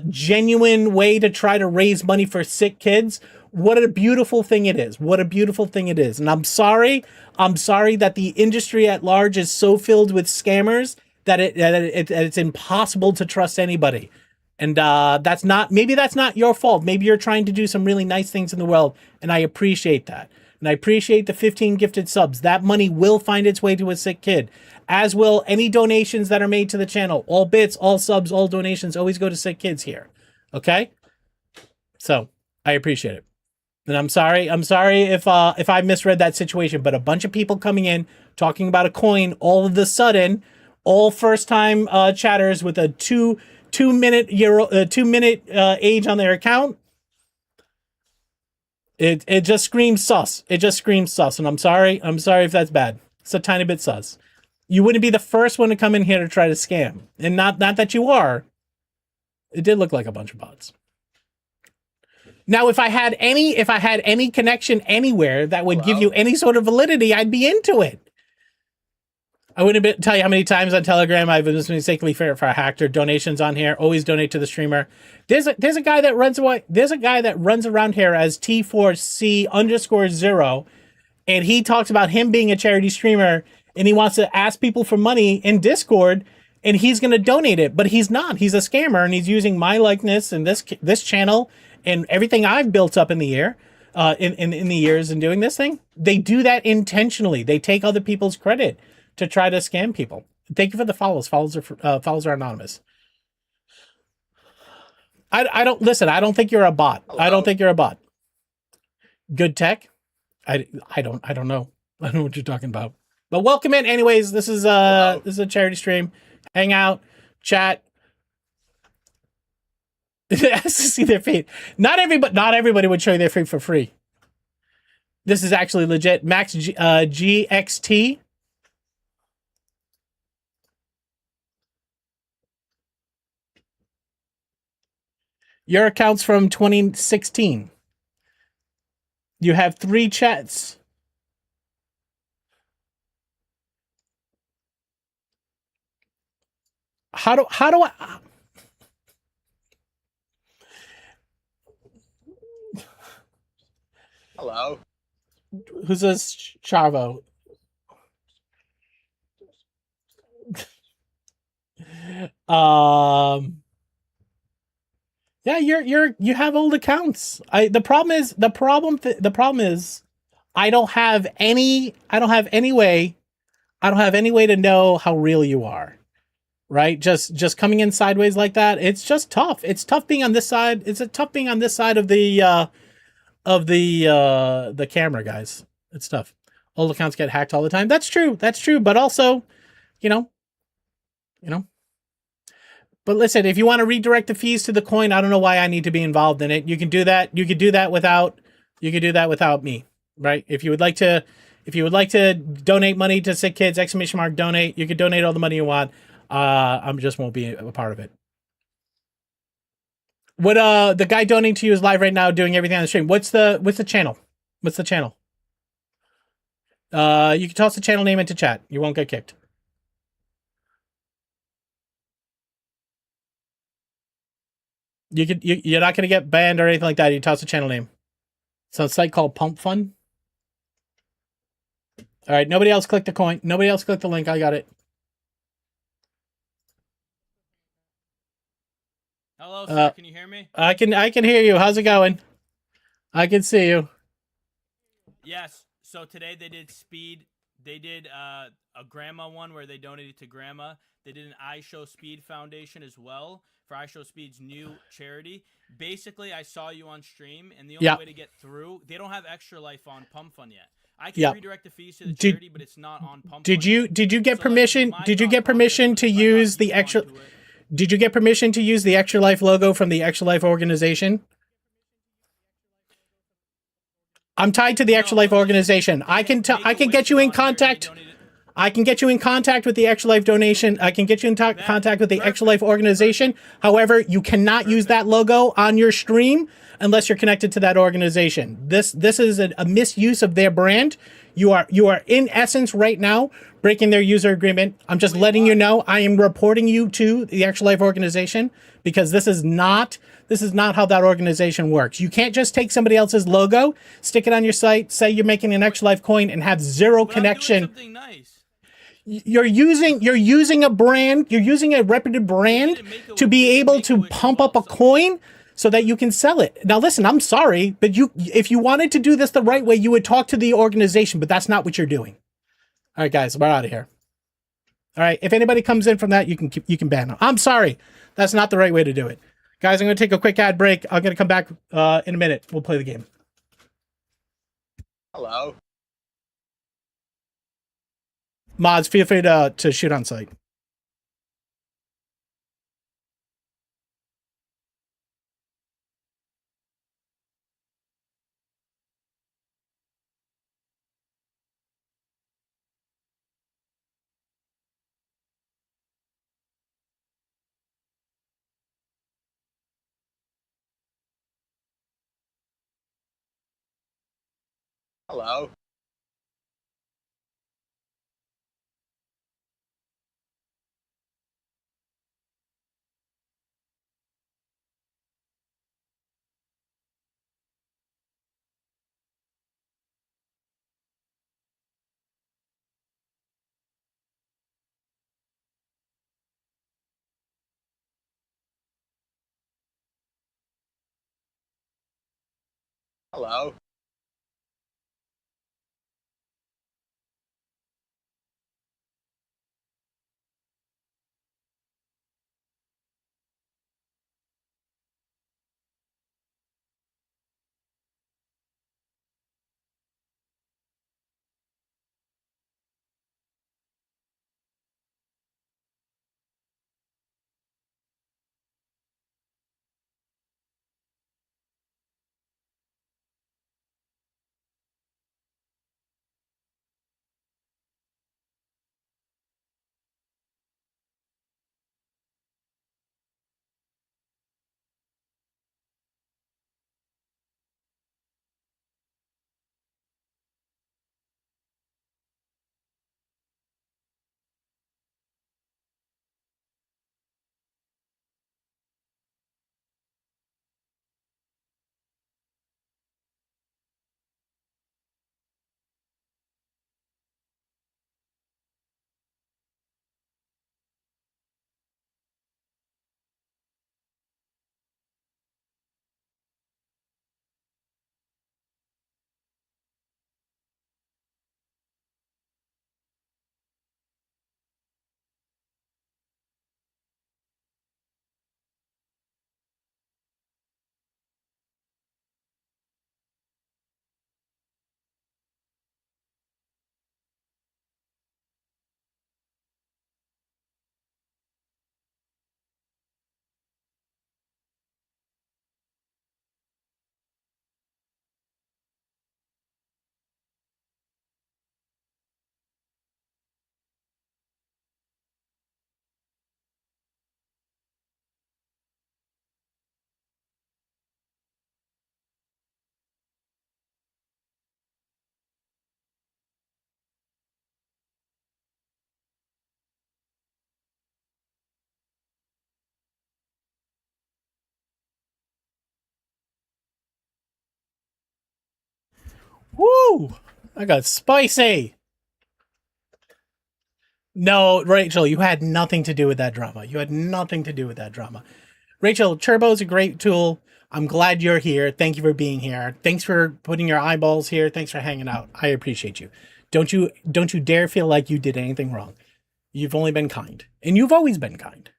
genuine way to try to raise money for sick kids, what a beautiful thing it is. What a beautiful thing it is. And I'm sorry that the industry at large is so filled with scammers that it's impossible to trust anybody. And maybe that's not your fault. Maybe you're trying to do some really nice things in the world, and I appreciate that. And I appreciate the 15 gifted subs. That money will find its way to a sick kid, as will any donations that are made to the channel. All bits, all subs, all donations always go to sick kids here. Okay? So, I appreciate it. And I'm sorry if I misread that situation, but a bunch of people coming in talking about a coin all of a sudden, all first-time chatters with a two minute age on their account. It just screams sus. It just screams sus. And I'm sorry if that's bad. It's a tiny bit sus. You wouldn't be the first one to come in here to try to scam. And not that you are. It did look like a bunch of bots. Now, if I had any connection anywhere that would give you any sort of validity, I'd be into it. I wouldn't tell you how many times on Telegram I've been mistakenly for a hacked donations on here. Always donate to the streamer. There's a guy that runs away. There's a guy that runs around here as T4C_0, and he talks about him being a charity streamer, and he wants to ask people for money in Discord, and he's going to donate it, but he's not. He's a scammer, and he's using my likeness and this channel and everything I've built up in the year, in the years in doing this thing. They do that intentionally. They take other people's credit to try to scam people. Thank you for the follows. Follows are anonymous. I don't I don't think you're a bot. Hello? I don't think you're a bot. Good tech. I don't know. I don't know what you're talking about. But welcome in anyways. This is a charity stream. Hang out, chat. To see their feet. Not everybody would show you their feet for free. This is actually legit. Max GXT. Your account's from 2016. You have 3 chats. How do I? Hello. Who's this Charvo? Yeah, you have old accounts. The problem is I don't have any way to know how real you are. Right? Just coming in sideways like that. It's just tough. It's tough being on this side. It's tough being on this side of the camera, guys. It's tough. Old accounts get hacked all the time. That's true. But also, you know. But listen, if you want to redirect the fees to the coin, I don't know why I need to be involved in it. You can do that. You could do that without me, right? If you would like to donate money to Sick Kids, !donate. You can donate all the money you want. I just won't be a part of it. What the guy donating to you is live right now doing everything on the stream. What's the channel? What's the channel? You can toss the channel name into chat. You won't get kicked. You're not gonna get banned or anything like that. You toss the channel name. So it's a site called Pump Fun. All right, nobody else click the coin. Nobody else click the link. I got it. Hello, sir. Can you hear me? I can hear you. How's it going? I can see you. Yes. So today they did speed. They did a grandma one where they donated to grandma. They did an I Show Speed Foundation as well for I Show Speed's new charity. Basically, I saw you on stream, and the only way to get through, they don't have Extra Life on Pump Fun yet. I can redirect the fees to the charity, but it's not on Pump Fun. Did you get permission? Did you get permission to use the extra? Did you get permission to use the Extra Life logo from the Extra Life organization? I'm tied to the Extra Life organization. I can get you in contact. I can get you in contact with the Extra Life donation. I can get you in contact with the Extra Life organization. However, you cannot use that logo on your stream unless you're connected to that organization. This is a misuse of their brand. You are in essence right now breaking their user agreement. I'm just letting you know. I am reporting you to the Extra Life organization because this is not how that organization works. You can't just take somebody else's logo, stick it on your site, say you're making an Extra Life coin, and have zero connection. I'm doing something nice. You're using a brand, you're using a reputed brand to be able to pump up a coin so that you can sell it. Now listen, I'm sorry, but if you wanted to do this the right way, you would talk to the organization, but that's not what you're doing. All right, guys, we're out of here. All right, if anybody comes in from that, you can ban them. I'm sorry, that's not the right way to do it. Guys, I'm going to take a quick ad break. I'm going to come back in a minute. We'll play the game. Hello. Mods, feel free to shoot on site. Hello. Hello. Woo! I got spicy. No, Rachel, you had nothing to do with that drama. You had nothing to do with that drama. Rachel, Turbo is a great tool. I'm glad you're here. Thank you for being here. Thanks for putting your eyeballs here. Thanks for hanging out. I appreciate you. Don't you dare feel like you did anything wrong. You've only been kind. And you've always been kind.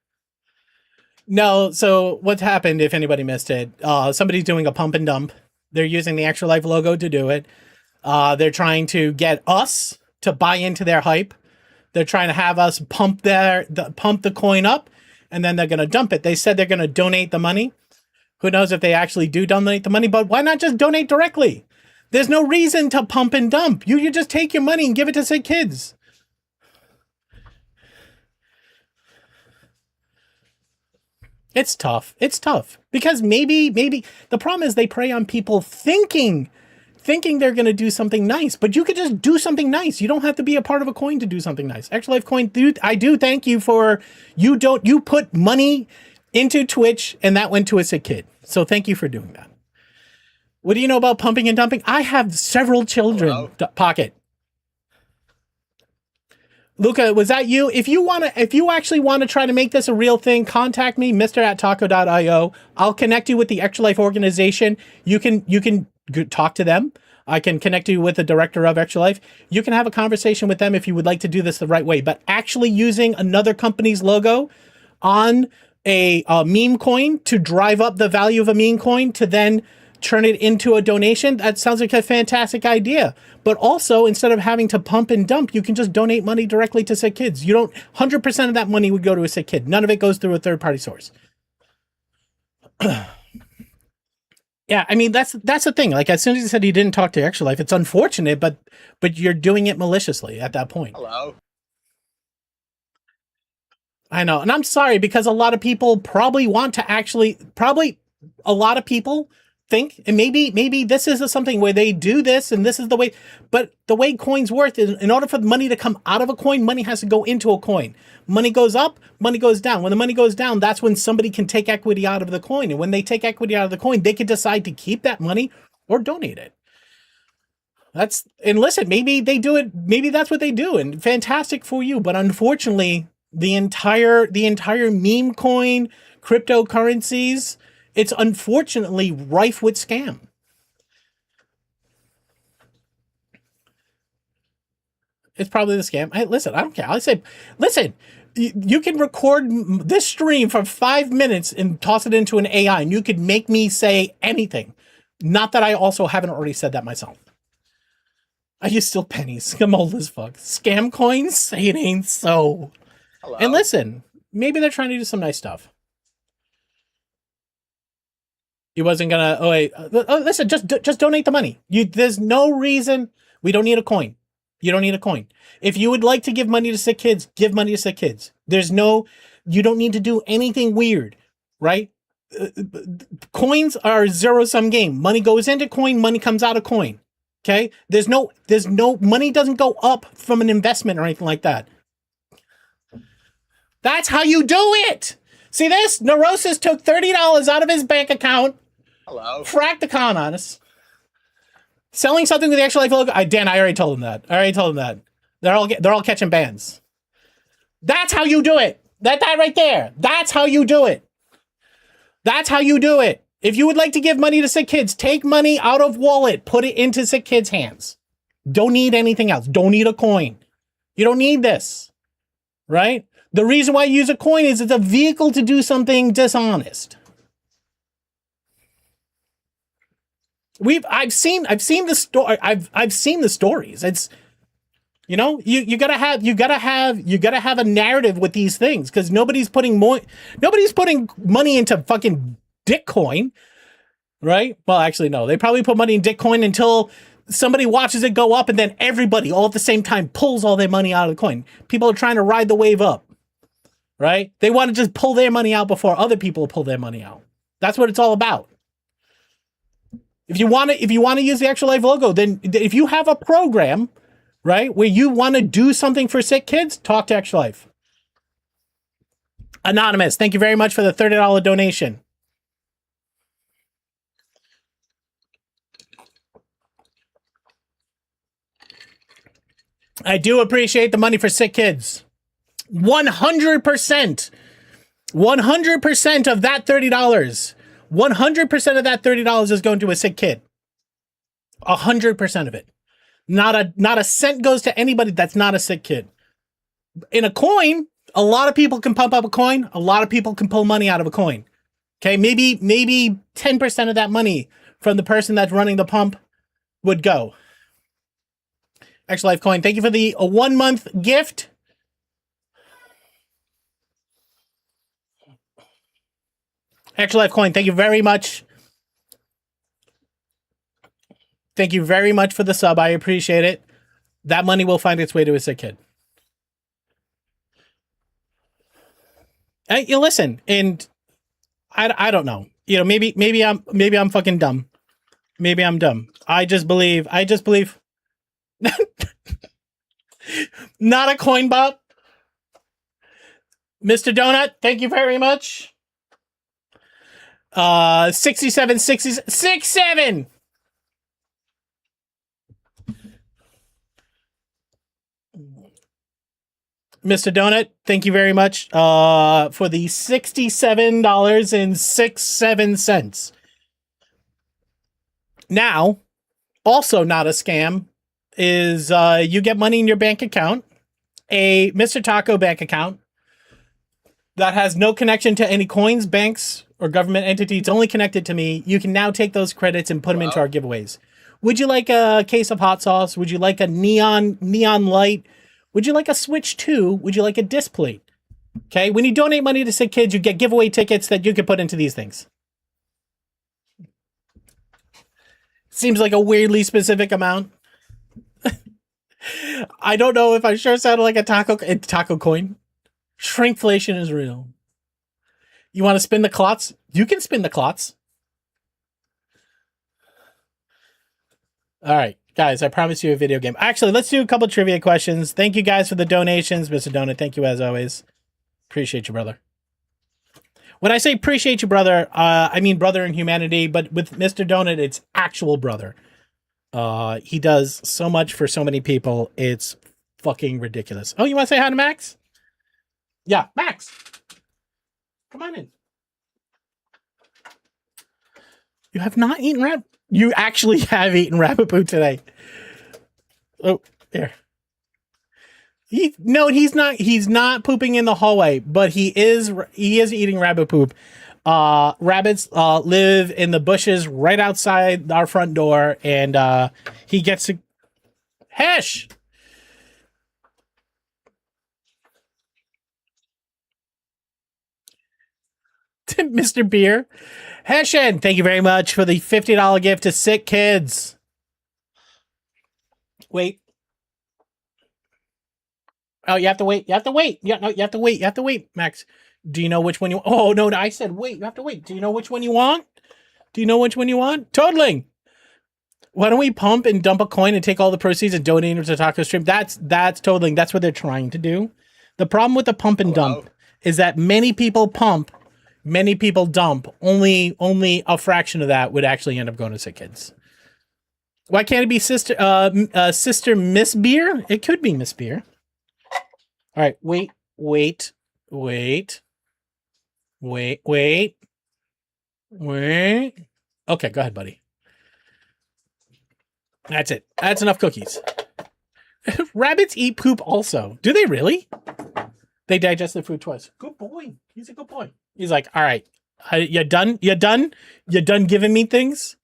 No, so what's happened, if anybody missed it, somebody's doing a pump and dump. They're using the Extra Life logo to do it. They're trying to get us to buy into their hype. They're trying to have us pump the coin up, and then they're going to dump it. They said they're going to donate the money. Who knows if they actually do donate the money, but why not just donate directly? There's no reason to pump and dump. You just take your money and give it to sick kids. It's tough. It's tough because maybe the problem is they prey on people thinking they're going to do something nice, but you could just do something nice. You don't have to be a part of a coin to do something nice. Extra Life Coin, dude, I do thank you for you put money into Twitch and that went to a sick kid. So thank you for doing that. What do you know about pumping and dumping? I have several children. Pocket. Luca, was that you? If you actually want to try to make this a real thing, contact me, mr@taco.io. I'll connect you with the Extra Life organization. You can talk to them. I can connect you with the director of Extra Life. You can have a conversation with them if you would like to do this the right way. But actually using another company's logo on a meme coin to drive up the value of a meme coin to then turn it into a donation, that sounds like a fantastic idea. But also, instead of having to pump and dump, you can just donate money directly to sick kids. You don't, 100% of that money would go to a sick kid. None of it goes through a third-party source. Yeah, I mean, that's the thing. Like, as soon as he said he didn't talk to Extra Life, it's unfortunate, but you're doing it maliciously at that point. Hello. I know, and I'm sorry, because a lot of people probably want to actually, a lot of people think, and maybe this is something where they do this and this is the way, but the way coins work is in order for the money to come out of a coin, money has to go into a coin. Money goes up, money goes down. When the money goes down, that's when somebody can take equity out of the coin. And when they take equity out of the coin, they can decide to keep that money or donate it. And listen, maybe they do it, maybe that's what they do, and fantastic for you. But unfortunately, the entire meme coin, cryptocurrencies, it's unfortunately rife with scam. It's probably the scam. Listen, I don't care. I say, listen, you can record this stream for 5 minutes and toss it into an AI, and you could make me say anything. Not that I also haven't already said that myself. I use still pennies. I'm old as fuck. Scam coins? Say it ain't so. Hello. And listen, maybe they're trying to do some nice stuff. He wasn't gonna. Oh wait, listen. Just donate the money. There's no reason. We don't need a coin. You don't need a coin. If you would like to give money to sick kids, give money to sick kids. You don't need to do anything weird, right? Coins are a zero-sum game. Money goes into coin, money comes out of coin. Okay? There's no money doesn't go up from an investment or anything like that. That's how you do it. See this? Neurosis took $30 out of his bank account. Hello. Fracked the con on us. Selling something with the Extra Life logo. Dan, I already told him that. They're all catching bans. That's how you do it. That right there. That's how you do it. That's how you do it. If you would like to give money to sick kids, take money out of wallet, put it into sick kids' hands. Don't need anything else. Don't need a coin. You don't need this. Right? The reason why you use a coin is it's a vehicle to do something dishonest. I've seen the story. I've seen the stories. It's, you gotta have a narrative with these things, because nobody's putting money into fucking Bitcoin, right? Well, actually, no. They probably put money in Bitcoin until somebody watches it go up, and then everybody all at the same time pulls all their money out of the coin. People are trying to ride the wave up, right? They want to just pull their money out before other people pull their money out. That's what it's all about. If you want to use the Extra Life logo, then if you have a program, right, where you want to do something for sick kids, talk to Extra Life. Anonymous, thank you very much for the $30 donation. I do appreciate the money for sick kids. 100%. 100% of that $30. 100% of that $30 is going to a sick kid. 100% of it. Not a cent goes to anybody that's not a sick kid. In a coin, a lot of people can pump up a coin. A lot of people can pull money out of a coin. Okay, maybe 10% of that money from the person that's running the pump would go. Extra Life Coin, thank you for the 1 month gift. Extra Life Coin, thank you very much. Thank you very much for the sub. I appreciate it. That money will find its way to a sick kid. You listen, and I don't know. You know, maybe I'm fucking dumb. Maybe I'm dumb. I just believe. Not a coin bop. Mr. Donut, thank you very much. 67. Mr. Donut, thank you very much for the $67.67. Now, also not a scam, is you get money in your bank account, a Mr. Taco bank account that has no connection to any coins, banks, or government entity. It's only connected to me. You can now take those credits and put them into our giveaways. Would you like a case of hot sauce? Would you like a neon light? Would you like a Switch 2? Would you like a disc plate? Okay, when you donate money to sick kids, you get giveaway tickets that you can put into these things. Seems like a weirdly specific amount. I don't know if I sure sounded like a taco coin. Shrinkflation is real. You want to spin the clots? You can spin the clots. All right, guys, I promise you a video game. Actually, let's do a couple trivia questions. Thank you guys for the donations, Mr. Donut. Thank you as always. Appreciate you, brother. When I say appreciate you, brother, I mean brother in humanity, but with Mr. Donut, it's actual brother. He does so much for so many people. It's fucking ridiculous. Oh, you want to say hi to Max? Yeah, Max. Come on in. You have not eaten rabbit. You actually have eaten rabbit poo today. Oh, there. He's not. He's not pooping in the hallway, but he is eating rabbit poop. Rabbits live in the bushes right outside our front door, and he gets to Hesh. Mr. Beer. Hessian, thank you very much for the $50 gift to Sick Kids. Wait. Oh, you have to wait. You have to wait. Yeah, no, you have to wait. You have to wait, Max. Do you know which one you want? Oh, no, I said wait. You have to wait. Do you know which one you want? Do you know which one you want? Toadling. Why don't we pump and dump a coin and take all the proceeds and donate them to Taco Stream? That's Toadling. That's what they're trying to do. The problem with the pump and dump is that many people pump, many people dump. Only a fraction of that would actually end up going to Sick Kids. Why can't it be Sister Miss Beer? It could be Miss Beer. All right, wait. Okay, go ahead, buddy. That's it. That's enough cookies. Rabbits eat poop also. Do they really? They digest the food twice. Good boy. He's a good boy. He's like, all right, you done? You done giving me things?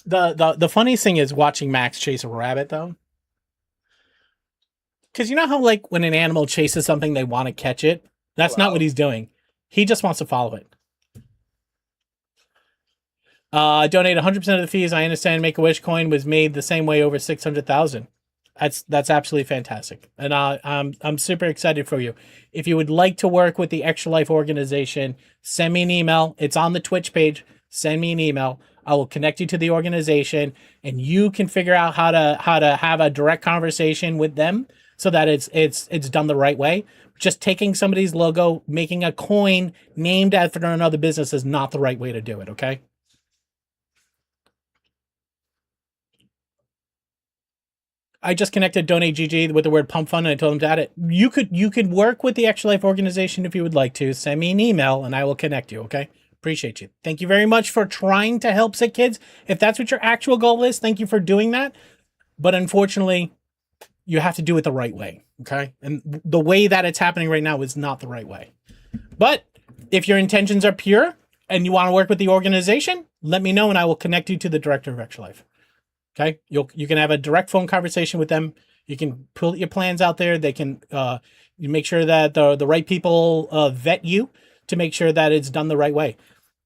The funniest thing is watching Max chase a rabbit, though. Because you know how, like, when an animal chases something, they want to catch it? That's not what he's doing. He just wants to follow it. Donate 100% of the fees. I understand Make-A-Wish coin was made the same way over 600,000. That's absolutely fantastic. And I'm super excited for you. If you would like to work with the Extra Life organization, send me an email. It's on the Twitch page. Send me an email. I will connect you to the organization, and you can figure out how to have a direct conversation with them so that it's done the right way. Just taking somebody's logo, making a coin named after another business is not the right way to do it, okay? I just connected Donate GG with the word pump fund, and I told them to add it. You could work with the Extra Life organization if you would like to. Send me an email, and I will connect you, okay? Appreciate you. Thank you very much for trying to help sick kids. If that's what your actual goal is, thank you for doing that. But unfortunately, you have to do it the right way, okay? And the way that it's happening right now is not the right way. But if your intentions are pure and you want to work with the organization, let me know and I will connect you to the director of Extra Life. Okay? You can have a direct phone conversation with them. You can put your plans out there. They can you make sure that the right people vet you to make sure that it's done the right way.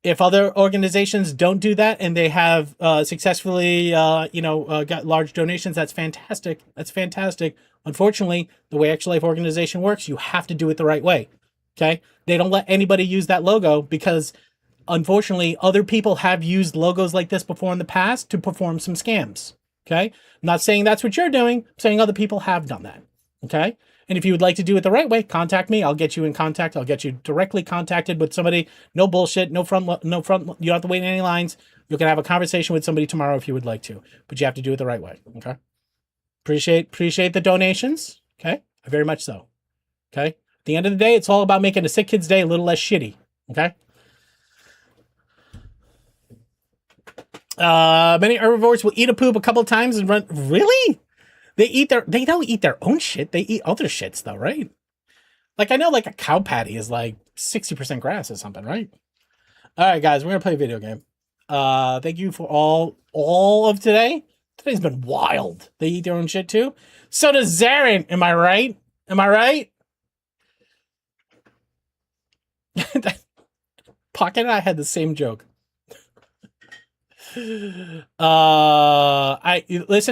If other organizations don't do that and they have successfully, got large donations, that's fantastic. That's fantastic. Unfortunately, the way Extra Life organization works, you have to do it the right way. Okay? They don't let anybody use that logo because, unfortunately, other people have used logos like this before in the past to perform some scams. Okay? I'm not saying that's what you're doing. I'm saying other people have done that. Okay? And if you would like to do it the right way, contact me. I'll get you in contact. I'll get you directly contacted with somebody. No bullshit. No front. You don't have to wait in any lines. You can have a conversation with somebody tomorrow if you would like to, but you have to do it the right way. Okay. Appreciate the donations. Okay. Very much so. Okay. At the end of the day, it's all about making a sick kid's day a little less shitty. Okay. Many herbivores will eat a poop a couple times and run. Really? They don't eat their own shit. They eat other shits though, right? Like I know like a cow patty is like 60% grass or something, right? All right, guys, we're going to play a video game. Thank you for all of today. Today's been wild. They eat their own shit too. So does Zarin. Am I right? Am I right? Pocket and I had the same joke. Listen,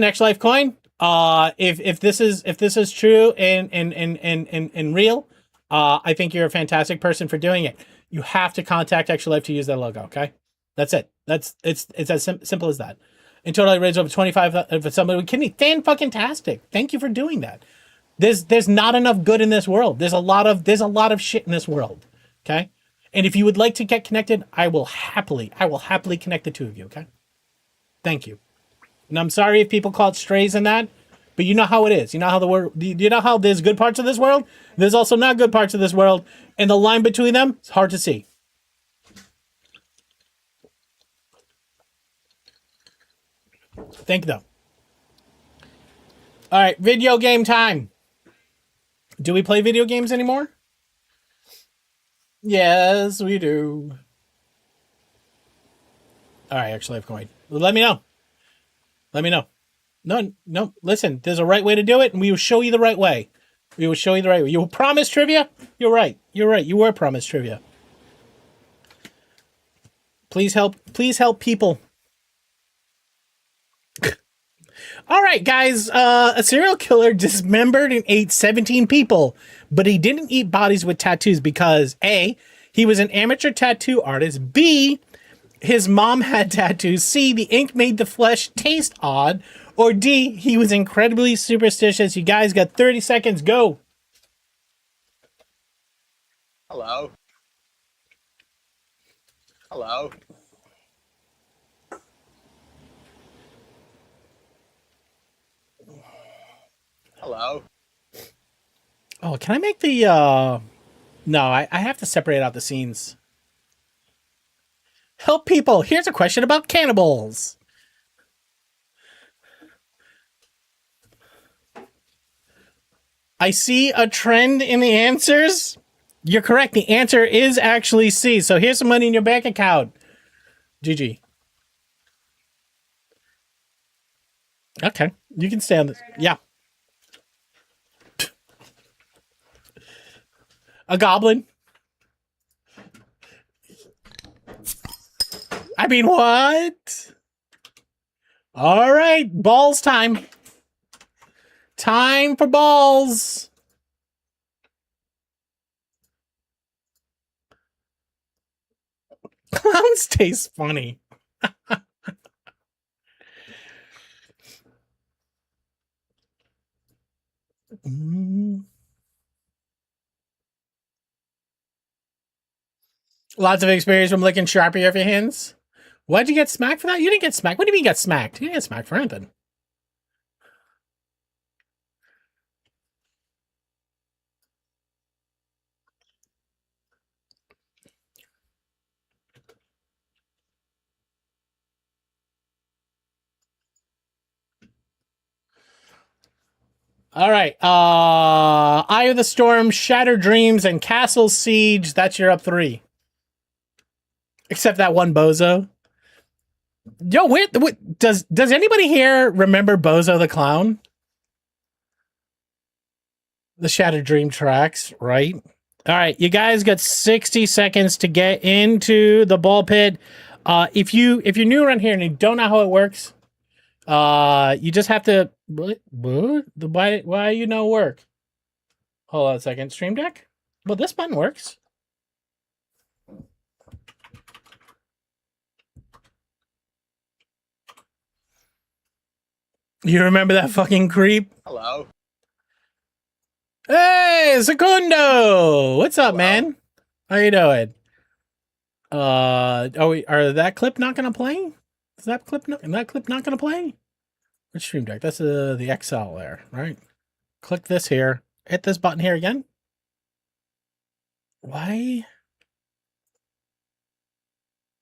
Extra Life Coin. If this is true and real, I think you're a fantastic person for doing it. You have to contact Extra Life to use that logo. Okay, that's it. It's as simple as that. In total, I raised over 25 for somebody with kidney. Fan-fucking-tastic. Thank you for doing that. There's not enough good in this world. There's a lot of shit in this world. Okay, and if you would like to get connected, I will happily connect the two of you. Okay, thank you. And I'm sorry if people call it strays in that, but you know how it is. You know how the world. You know how there's good parts of this world. There's also not good parts of this world, and the line between them is hard to see. Thank you, though. All right, video game time. Do we play video games anymore? Yes, we do. All right, actually, I'm going. Let me know. Let me know. No, listen, there's a right way to do it, and we will show you the right way. We will show you the right way. You promise trivia? You're right. You were promised trivia. Please help people. All right, guys. A serial killer dismembered and ate 17 people, but he didn't eat bodies with tattoos because A, he was an amateur tattoo artist. B, his mom had tattoos. C, the ink made the flesh taste odd. Or D, he was incredibly superstitious. You guys got 30 seconds. Go. Hello. Hello. Hello. Oh, can I make the, no, I have to separate out the scenes. Help people. Here's a question about cannibals. I see a trend in the answers. You're correct. The answer is actually C. So here's some money in your bank account. GG. Okay. You can stay on this. Yeah. A goblin. I mean, what? All right. Balls time. Time for balls. Clowns taste funny. Lots of experience from licking Sharpie off your hands. Why'd you get smacked for that? You didn't get smacked. What do you mean you got smacked? You didn't get smacked for anything. All right. Eye of the Storm, Shattered Dreams, and Castle Siege. That's your up 3. Except that one bozo. Yo, wait, does anybody here remember Bozo the Clown? The Shattered Dream tracks, right? All right, you guys got 60 seconds to get into the ball pit. If you're new around here and you don't know how it works, you just have to. What? Why you know work? Hold on a second. Stream Deck. Well, this button works. You remember that fucking creep? Hello. Hey, Secundo! What's up, Hello. man? How you doing? Are that clip not gonna play? Is that clip not gonna play? Which Stream Deck? That's the XL there, right? Click this here. Hit this button here again. Why?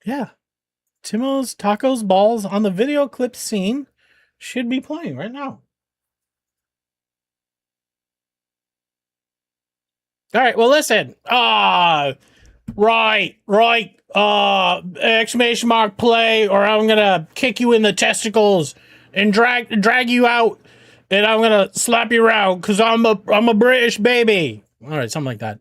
Yeah. Timo's Tacos Balls on the video clip scene should be playing right now. All right, well, listen. Right. Exclamation mark play, or I'm gonna kick you in the testicles and drag you out, and I'm gonna slap you around because I'm a British baby. All right, something like that.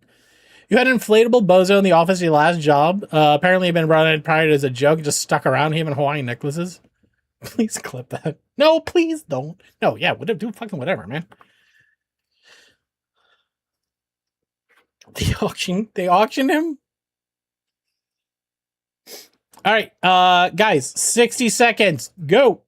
You had an inflatable bozo in the office at your last job. Apparently, you've been brought in prior as a joke, just stuck around having Hawaiian necklaces. Please clip that. No, please don't. No, yeah, do fucking whatever, man. They auctioned him? All right, guys, 60 seconds. Go.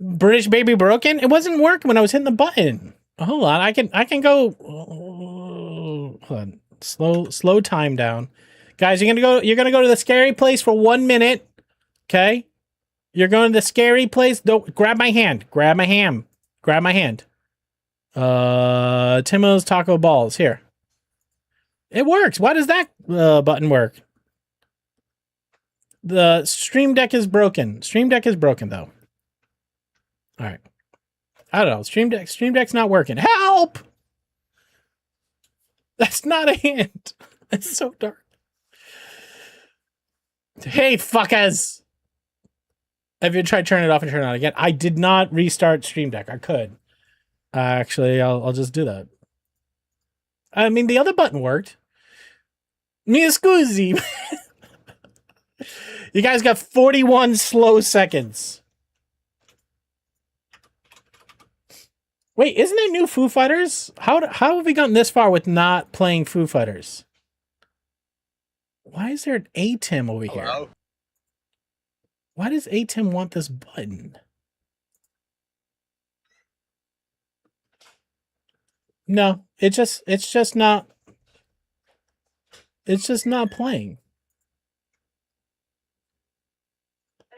British baby broken? It wasn't working when I was hitting the button. Hold on, I can go. Hold on. Slow time down. Guys, you're gonna go to the scary place for 1 minute. Okay? You're going to the scary place. Don't grab my hand. Grab my hand. Timo's Taco Balls. Here. It works. Why does that button work? The Stream Deck is broken. Stream Deck is broken, though. All right. I don't know. Stream Deck's not working. Help! That's not a hint. It's so dark. Hey, fuckers! Have you tried turning it off and turn it on again? I did not restart Stream Deck. I could. Actually, I'll just do that. I mean, the other button worked. Mi scusi. You guys got 41 slow seconds. Wait, isn't there new Foo Fighters? How have we gotten this far with not playing Foo Fighters? Why is there an A-Tim over here? Hello. Why does A-Tim want this button? No, it's just not playing.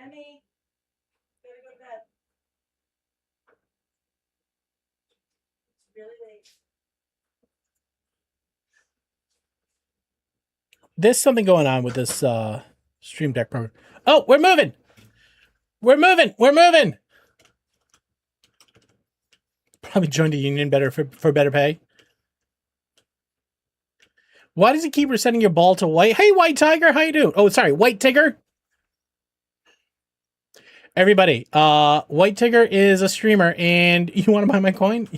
Emmy, gotta go to bed. It's really late. There's something going on with this Stream Deck program. Oh, we're moving. Probably joined a union better for better pay. Why does he keep resetting your ball to white? Hey, White Tiger, how you doing? Oh, sorry, White Tigger. Everybody, White Tigger is a streamer, and you want to buy my coin?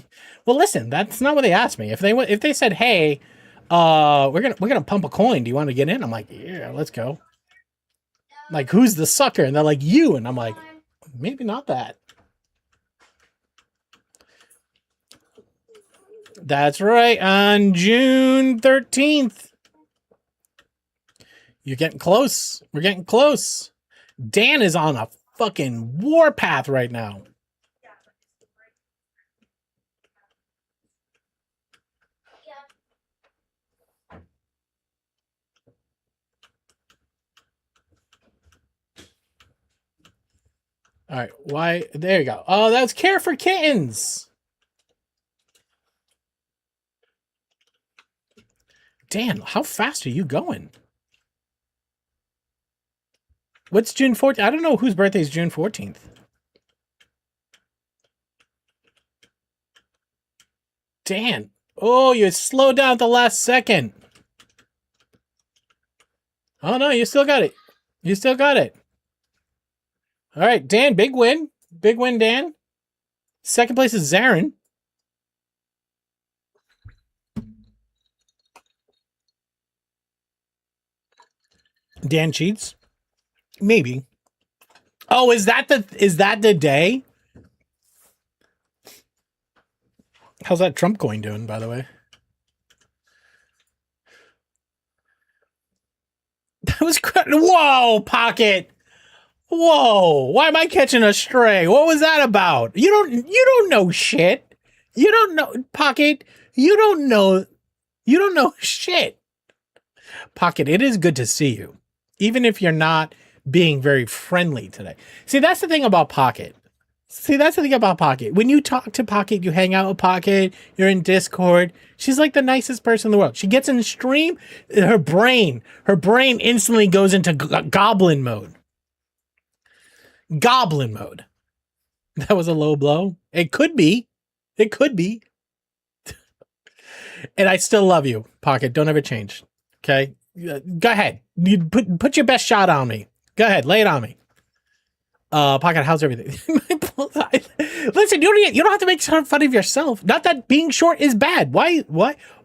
Well, listen, that's not what they asked me. If they said, hey, we're gonna pump a coin. Do you want to get in? I'm like, yeah, let's go. Like, who's the sucker? And they're like, you. And I'm like, maybe not that. That's right. On June 13th. You're getting close. We're getting close. Dan is on a fucking warpath right now. All right, why? There you go. Oh, that's Care for Kittens. Dan, how fast are you going? What's June 14th? I don't know whose birthday is June 14th. Dan. Oh, you slowed down at the last second. Oh, no, you still got it. You still got it. All right, Dan, big win. Big win, Dan. Second place is Zarin. Dan cheats? Maybe. Oh, is that the day? How's that Trump coin doing, by the way? That was whoa, Pocket. Whoa, why am I catching a stray? What was that about? You don't know shit. You don't know, Pocket. You don't know shit. Pocket, it is good to see you. Even if you're not being very friendly today. See, that's the thing about Pocket. When you talk to Pocket, you hang out with Pocket, you're in Discord, she's like the nicest person in the world. She gets in the stream, her brain instantly goes into goblin mode. Goblin mode. That was a low blow. It could be. And I still love you, Pocket. Don't ever change. Okay? Go ahead. You put your best shot on me. Go ahead. Lay it on me. Pocket, how's everything? Listen, you don't have to make fun of yourself. Not that being short is bad. Why?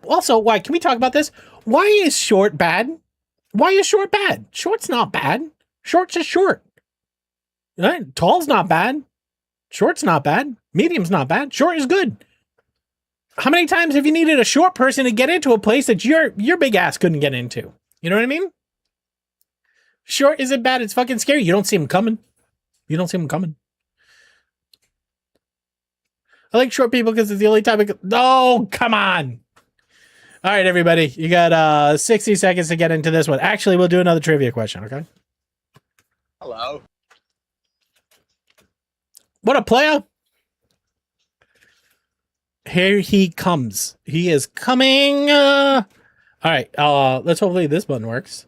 Also, why? Can we talk about this? Why is short bad? Why is short bad? Short's not bad. Short's just short. Right? Tall's not bad. Short's not bad. Medium's not bad. Short is good. How many times have you needed a short person to get into a place that your big ass couldn't get into? You know what I mean? Short isn't bad. It's fucking scary. You don't see him coming. I like short people because it's the only time oh, come on. All right, everybody. You got 60 seconds to get into this one. Actually, we'll do another trivia question, okay? Hello. What a player. Here he comes. He is coming. All right. Let's hopefully this button works.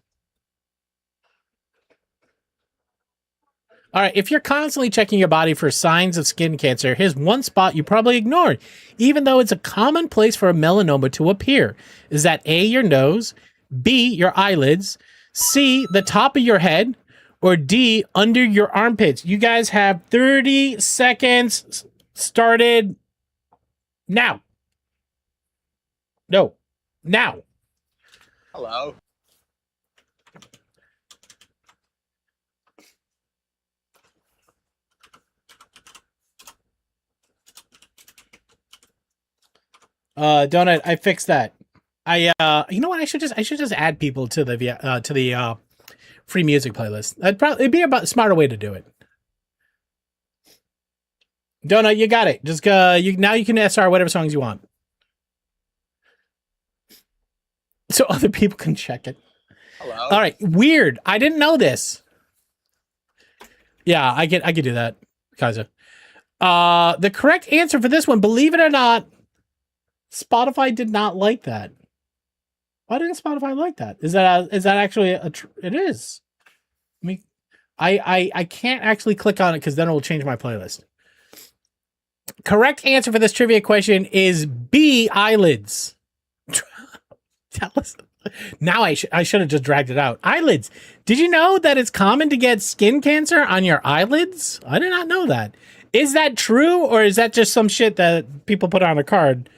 All right. If you're constantly checking your body for signs of skin cancer, here's one spot you probably ignored, even though it's a common place for a melanoma to appear. Is that A, your nose, B, your eyelids, C, the top of your head, or D, under your armpits? You guys have 30 seconds started now. No, now. Hello. Donut, I fixed that. You know what? I should just add people to the free music playlist. It'd be about a smarter way to do it. Donut, you got it. Just now you can SR whatever songs you want, so other people can check it. Hello. All right, weird. I didn't know this. Yeah, I could do that, Kaiser. The correct answer for this one, believe it or not, Spotify did not like that. Why didn't Spotify like that? Is that actually it is? I mean, I can't actually click on it because then it will change my playlist. Correct answer for this trivia question is B, eyelids. Now I should have just dragged it out. Eyelids. Did you know that it's common to get skin cancer on your eyelids? I did not know that. Is that true, or is that just some shit that people put on a card?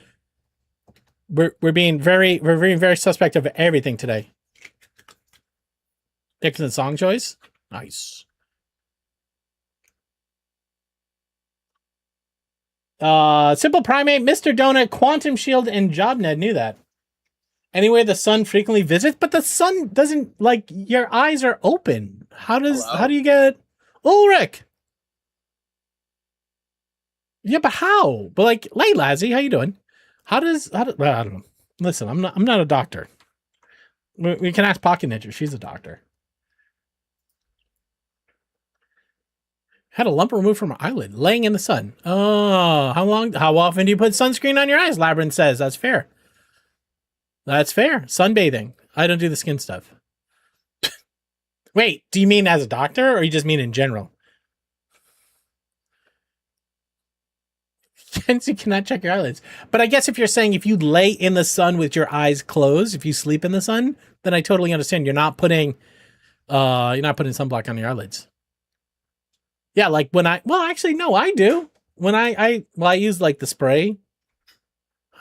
We're being very suspect of everything today. Excellent song choice. Nice. Simple Primate, Mr. Donut, Quantum Shield, and Jobned knew that. Anywhere the sun frequently visits, but the sun doesn't, like, your eyes are open. How do you get Ulrich? Yeah, but how? But like, hey Lazzy, how you doing? Well, I don't know. Listen, I'm not a doctor. We can ask Pocket Ninja. She's a doctor. Had a lump removed from her eyelid, laying in the sun. Oh, how often do you put sunscreen on your eyes? Labyrinth says that's fair. That's fair. Sunbathing. I don't do the skin stuff. Wait, do you mean as a doctor, or you just mean in general? Hence, you cannot check your eyelids. But I guess if you're saying if you lay in the sun with your eyes closed, if you sleep in the sun, then I totally understand. You're not putting sunblock on your eyelids. Yeah, like when I do. When I use like the spray.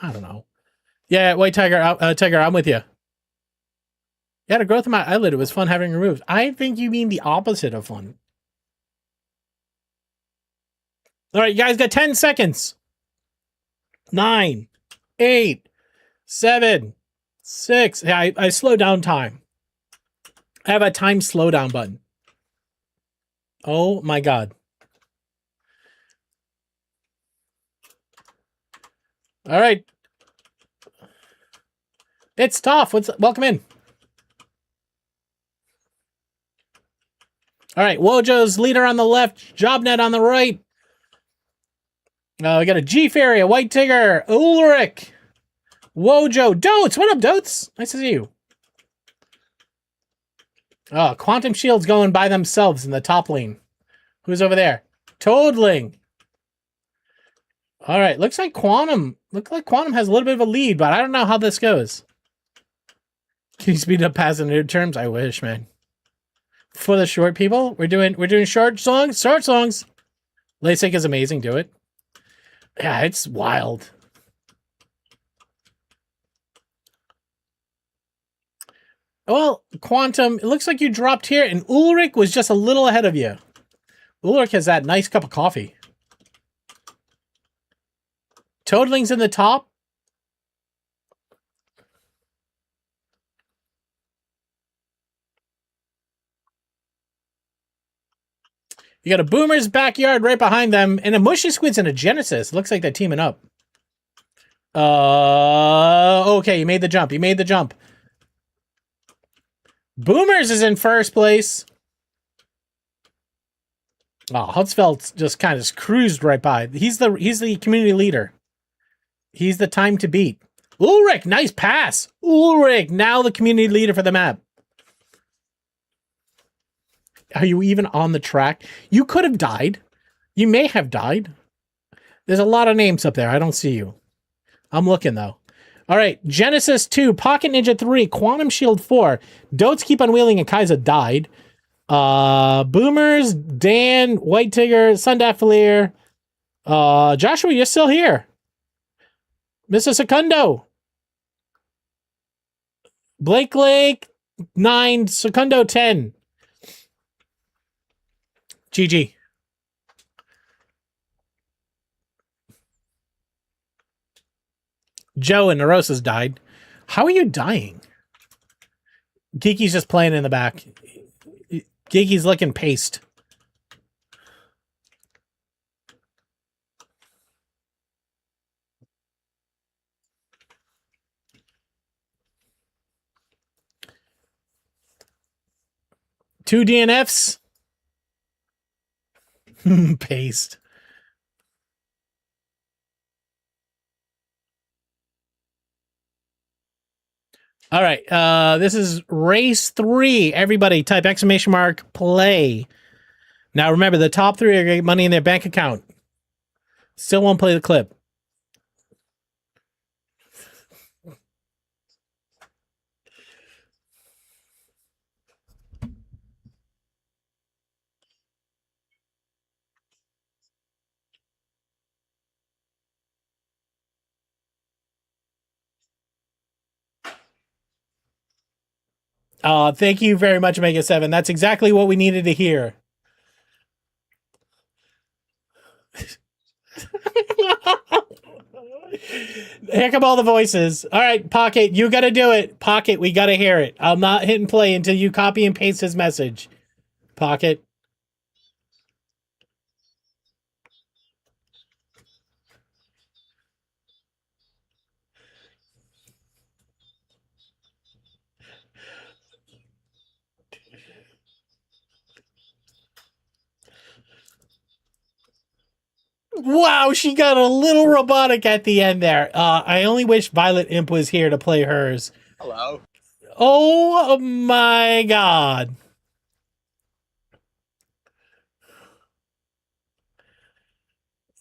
I don't know. Yeah, White Tiger, I'm with you. Yeah, the growth of my eyelid. It was fun having removed. I think you mean the opposite of fun. All right, you guys got 10 seconds. 9, 8, 7, 6. Yeah, I slow down time. I have a time slowdown button. Oh my God. All right. It's tough. Welcome in. All right, Wojo's leader on the left, Jobnet on the right. We got a G Fairy, a White Tigger, Ulrich, Wojo, Dotes. What up, Dotes? Nice to see you. Oh, Quantum Shield's going by themselves in the top lane. Who's over there? Toadling. All right, looks like Quantum has a little bit of a lead, but I don't know how this goes. Can you speed up past the new terms? I wish, man. For the short people, we're doing short songs. LASIK is amazing. Do it. Yeah, it's wild. Well, Quantum, it looks like you dropped here, and Ulrich was just a little ahead of you. Ulrich has that nice cup of coffee. Toadling's in the top. You got a Boomer's Backyard right behind them, and a Mushy Squids and a Genesis. Looks like they're teaming up. Okay, you made the jump. Boomers is in first place. Oh, Hutzfeld just kind of cruised right by. He's the community leader. He's the time to beat. Ulrich, nice pass. Ulrich, now the community leader for the map. Are you even on the track? You could have died. You may have died. There's a lot of names up there. I don't see you. I'm looking, though. All right. Genesis 2, Pocket Ninja 3, Quantum Shield 4, Dotes Keep on Wheeling, and Kaiza died. Boomers, Dan, White Tigger, Sundafalier. Joshua, you're still here. Mr. Secundo. Blake Lake, 9, Secundo 10. GG. Joe and Neurosis died. How are you dying? Geeky's just playing in the back. Geeky's looking paste. Two DNFs. Paste. All right. This is race 3. Everybody type ! Play. Now remember, the top 3 are getting money in their bank account. Still won't play the clip. Thank you very much, Omega 7. That's exactly what we needed to hear. Here come all the voices. All right, Pocket, you got to do it. Pocket, we got to hear it. I'm not hitting play until you copy and paste his message. Pocket. Wow, she got a little robotic at the end there. I only wish Violet Imp was here to play hers. Hello. Oh my God.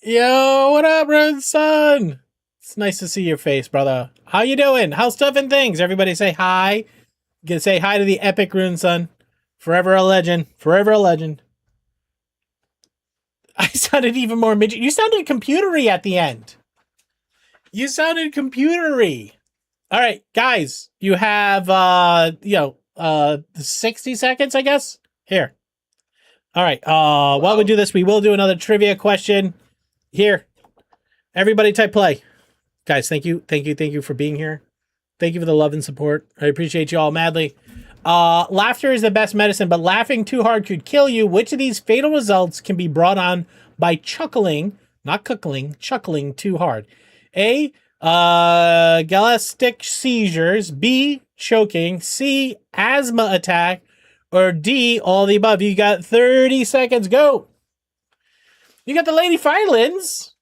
Yo, what up, Rune Son? It's nice to see your face, brother. How you doing? How's stuff and things? Everybody say hi. You can say hi to the epic Rune Son. Forever a legend. Forever a legend. I sounded even more midget. You sounded computery at the end. You sounded computery. All right, guys. You have, 60 seconds, I guess. Here. All right. While we do this, we will do another trivia question. Here. Everybody type play. Guys, thank you for being here. Thank you for the love and support. I appreciate you all madly. Laughter is the best medicine, but laughing too hard could kill you. Which of these fatal results can be brought on by chuckling, not cuckling, chuckling too hard? A, galactic seizures. B, choking. C, asthma attack. Or D, all the above. You got 30 seconds. Go. You got the Lady Firelins.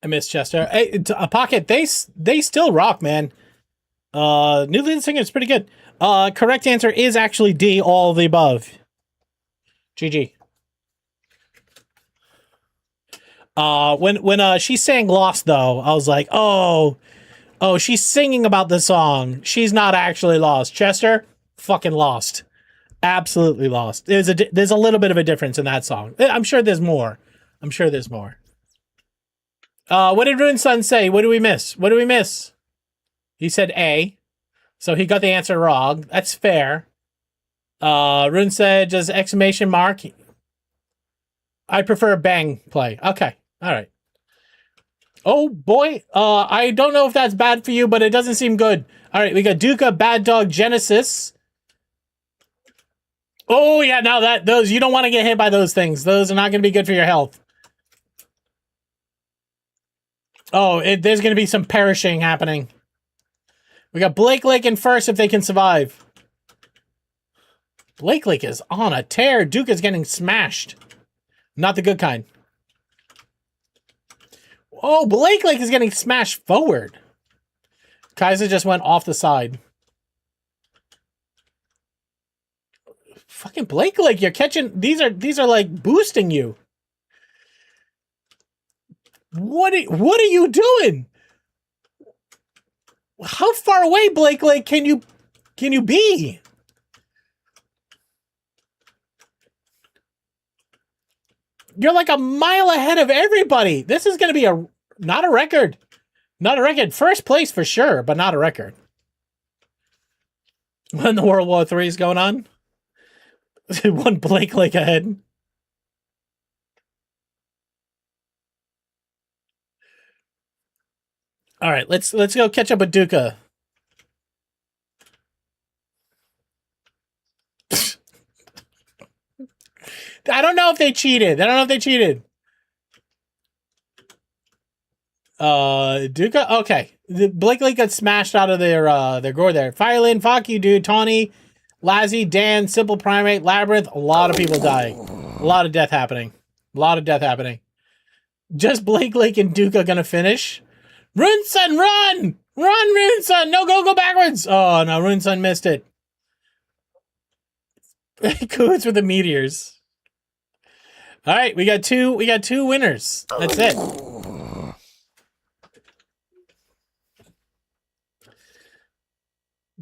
I miss Chester. Hey, a Pocket, they still rock, man. New Lead Singer is pretty good. Correct answer is actually D, all of the above. GG. When she sang Lost, though, I was like, oh, she's singing about the song. She's not actually lost. Chester, fucking lost. Absolutely lost. There's a little bit of a difference in that song. I'm sure there's more. What did Rune Sun say? What do we miss? He said A. So he got the answer wrong. That's fair. Rune said just exclamation mark. I prefer bang play. Okay. All right. Oh boy. I don't know if that's bad for you, but it doesn't seem good. All right, we got Duca, Bad Dog, Genesis. Oh yeah, now those you don't want to get hit by those things. Those are not going to be good for your health. Oh, there's going to be some perishing happening. We got Blake Lake in first if they can survive. Blake Lake is on a tear. Duke is getting smashed. Not the good kind. Oh, Blake Lake is getting smashed forward. Kaiser just went off the side. Fucking Blake Lake, you're catching... These are like boosting you. What are you doing? How far away, Blake Lake, can you be? You're like a mile ahead of everybody. This is going to be not a record. Not a record. First place for sure, but not a record. When the World War III is going on. One Blake Lake ahead. All right, let's go catch up with Duca. I don't know if they cheated. Duca? Okay. Blake Lake got smashed out of their gore there. Firelin, fuck you, dude. Tawny, Lazzy, Dan, Simple Primate, Labyrinth. A lot of people dying. A lot of death happening. Just Blake Lake and Duca gonna finish. Runsun, run! Run, Runsun! No, go backwards! Oh, no, Runsun missed it. Coots with the meteors. All right, we got two winners. That's it.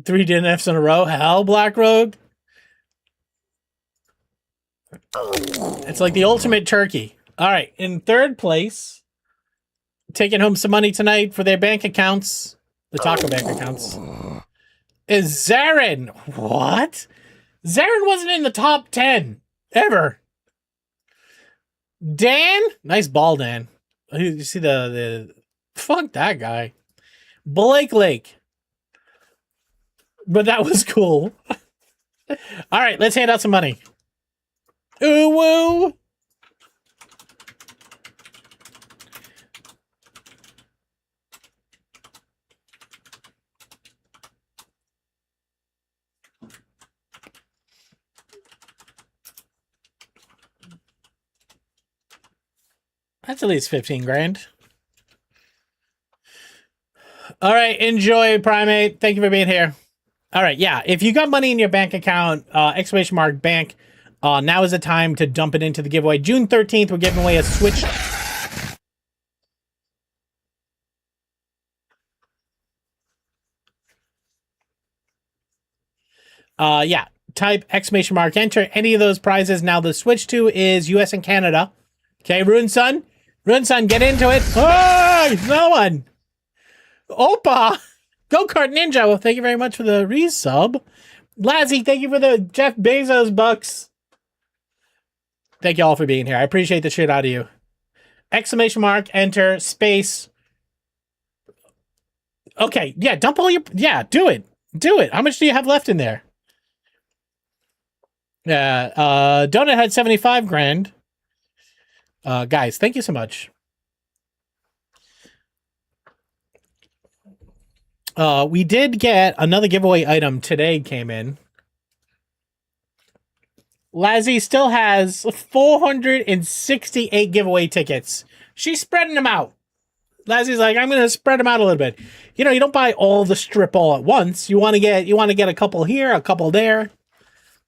Three DNFs in a row. Hell, Black Rogue. It's like the ultimate turkey. All right, in third place, taking home some money tonight for their bank accounts, the Taco Bank accounts, is Zarin. What? Zarin wasn't in the top 10 ever. Dan, nice ball, Dan. You see the fuck that guy. Blake Lake. But that was cool. All right, let's hand out some money. Ooh woo. That's at least 15 grand. All right, enjoy, Primate. Thank you for being here. All right, yeah, if you got money in your bank account, exclamation mark bank, Now is the time to dump it into the giveaway. June 13th, we're giving away a Switch. Yeah. Type exclamation mark, enter any of those prizes. Now the Switch 2 is US and Canada. Okay, Rune Sun, get into it. Oh, no one. Opa, Go-Kart Ninja. Well, thank you very much for the resub. Lazzy, thank you for the Jeff Bezos bucks. Thank you all for being here. I appreciate the shit out of you. Exclamation mark, enter, space. Okay, yeah, dump all your... Yeah, do it. Do it. How much do you have left in there? Yeah, Donut had 75 grand. Guys, thank you so much. We did get another giveaway item today came in. Lazzy still has 468 giveaway tickets. She's spreading them out. Lazzy's like, I'm going to spread them out a little bit. You know, you don't buy all the strip all at once. You want to get a couple here, a couple there.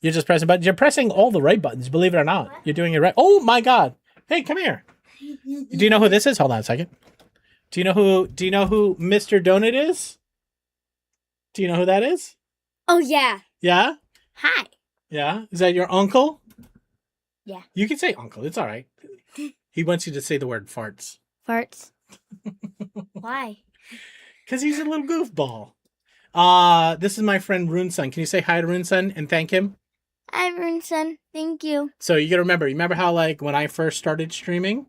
You're just pressing buttons. You're pressing all the right buttons, believe it or not. You're doing it right. Oh my God. Hey, come here. Do you know who this is? Hold on a second. Do you know who Mr. Donut is? Do you know who that is? Oh, yeah. Yeah? Hi. Yeah? Is that your uncle? Yeah. You can say uncle. It's all right. He wants you to say the word farts. Farts. Why? Because he's a little goofball. This is my friend Runesun. Can you say hi to Runesun and thank him? Hi, Runson. Thank you. So you gotta remember how like when I first started streaming,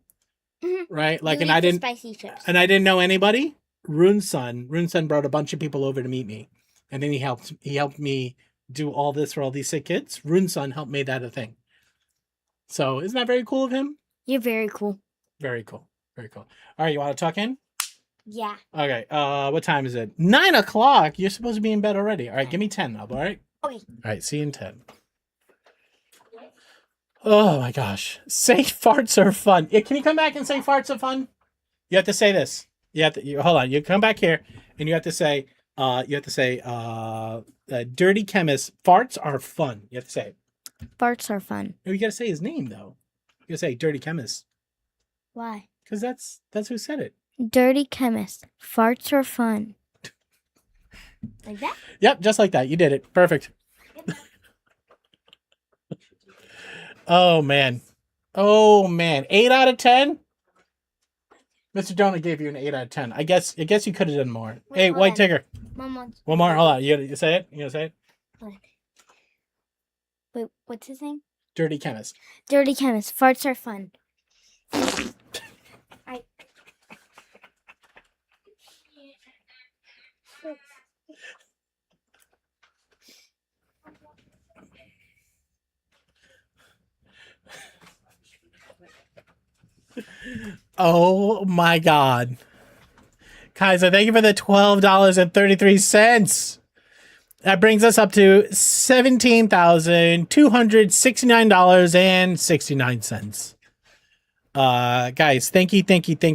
right? Like, You and eat I the didn't, spicy chips. and I didn't know anybody. Runesun brought a bunch of people over to meet me, and then he helped me do all this for all these sick kids. Runesun helped make that a thing. So isn't that very cool of him? You're very cool. Very cool. Very cool. All right, you want to tuck in? Yeah. Okay. What time is it? 9 o'clock. You're supposed to be in bed already. All right, give me 10 now. All right. Okay. All right. See you in 10. Oh my gosh. Say farts are fun. Yeah, can you come back and say farts are fun? You have to say this. Hold on. You come back here and you have to say, dirty chemist, farts are fun. You have to say it. Farts are fun. No, you got to say his name though. You got to say dirty chemist. Why? Because that's who said it. Dirty chemist. Farts are fun. Like that? Yep, just like that. You did it. Perfect. Oh man. 8 out of 10? Mr. Donut gave you an 8 out of 10. I guess you could have done more. Wait, Hey, hold White on. Tigger. Mom wants. One more. Hold on. You say it? You gonna say it? Wait, what's his name? Dirty chemist. Dirty chemist. Farts are fun. I. Oh my God. Kaiser, thank you for the $12.33. That brings us up to $17,269.69. Guys, thank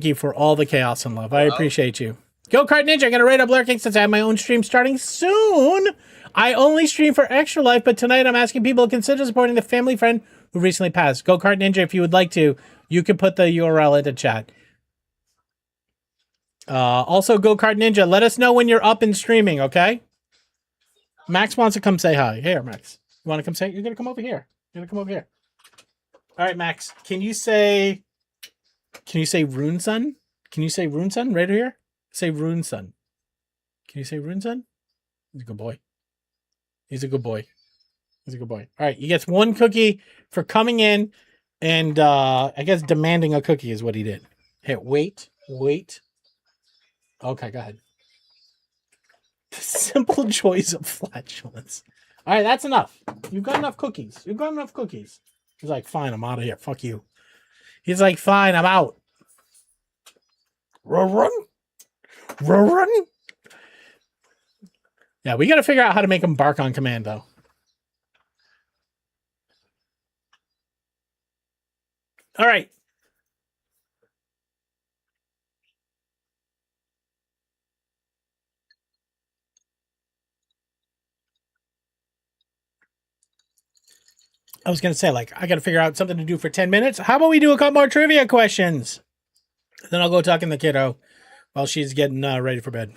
you for all the chaos and love. I appreciate you. Go-Kart Ninja, I'm going to rate up lurking since I have my own stream starting soon. I only stream for Extra Life, but tonight I'm asking people to consider supporting the family friend who recently passed. Go-Kart Ninja, if you would like to, you can put the URL into chat. Also, Go-Kart Ninja, let us know when you're up and streaming, okay? Max wants to come say hi. Here, Max. You want to come say? You're going to come over here. You're going to come over here. All right, Max. Can you say Runesun? Can you say Runesun right here? Say Runesun. Can you say Runesun? He's a good boy. He's a good boy. He's a good boy. All right, he gets one cookie for coming in and I guess demanding a cookie is what he did. Hey, wait. Okay, go ahead. The simple joys of flatulence. All right, that's enough. You've got enough cookies. He's like, fine, I'm out of here. Fuck you. He's like, fine, I'm out. Run. Yeah, we got to figure out how to make him bark on command, though. All right. I was going to say, like, I got to figure out something to do for 10 minutes. How about we do a couple more trivia questions? Then I'll go talk to the kiddo while she's getting ready for bed.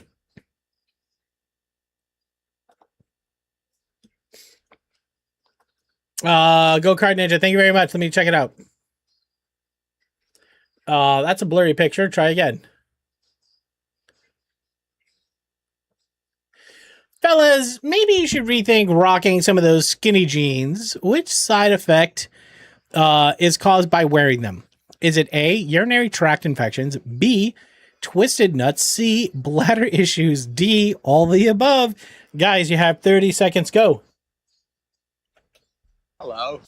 Go Kart Ninja, thank you very much. Let me check it out. That's a blurry picture. Try again. Fellas, maybe you should rethink rocking some of those skinny jeans. Which side effect is caused by wearing them? Is it A, urinary tract infections, B, twisted nuts, C, bladder issues, D, all the above? Guys, you have 30 seconds. Go. Hello.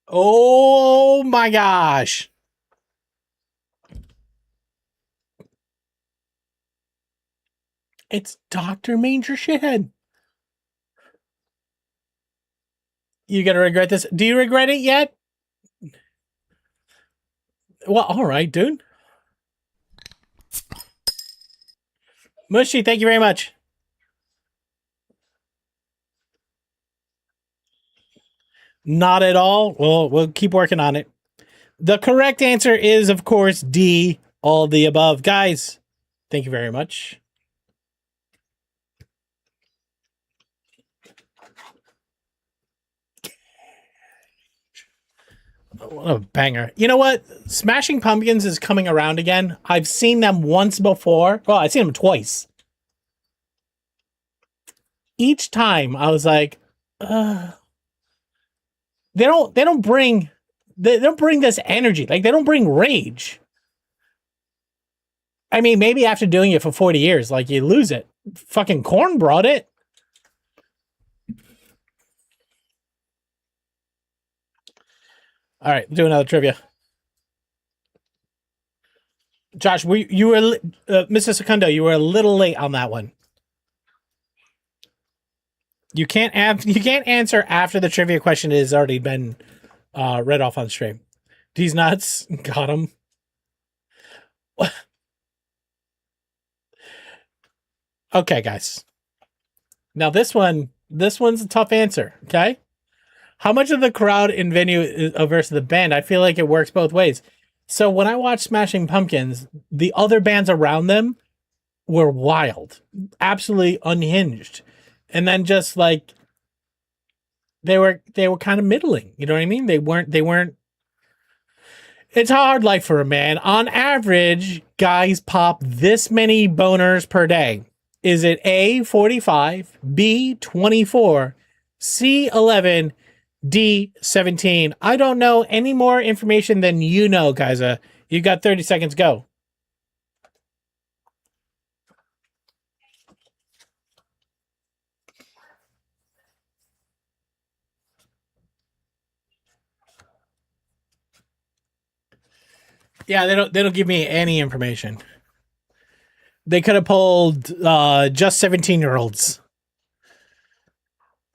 Oh my gosh. It's Dr. Manger Shithead. You gonna regret this? Do you regret it yet? Well, all right, dude. Mushy, thank you very much. Not at all. Well, we'll keep working on it. The correct answer is, of course, D, all the above. Guys, thank you very much. What a banger. You know what? Smashing Pumpkins is coming around again. I've seen them once before. Well, I've seen them twice. Each time I was like, they don't bring this energy. Like, they don't bring rage. I mean, maybe after doing it for 40 years, like, you lose it. Fucking Korn brought it. All right, do another trivia. Josh, you were Mr. Secundo, you were a little late on that one. You can't answer after the trivia question has already been read off on stream. These nuts got him. Okay, guys. Now this one's a tough answer. Okay. How much of the crowd in venue is versus the band? I feel like it works both ways. So when I watched Smashing Pumpkins, the other bands around them were wild, absolutely unhinged, and then just like they were kind of middling. You know what I mean? They weren't. It's a hard life for a man. On average, guys pop this many boners per day. Is it A, 45, B, 24, C, 11, D, 17? I don't know any more information than you know, guys. You got 30 seconds. Go. Yeah, they don't give me any information. They could have pulled just 17-year-olds.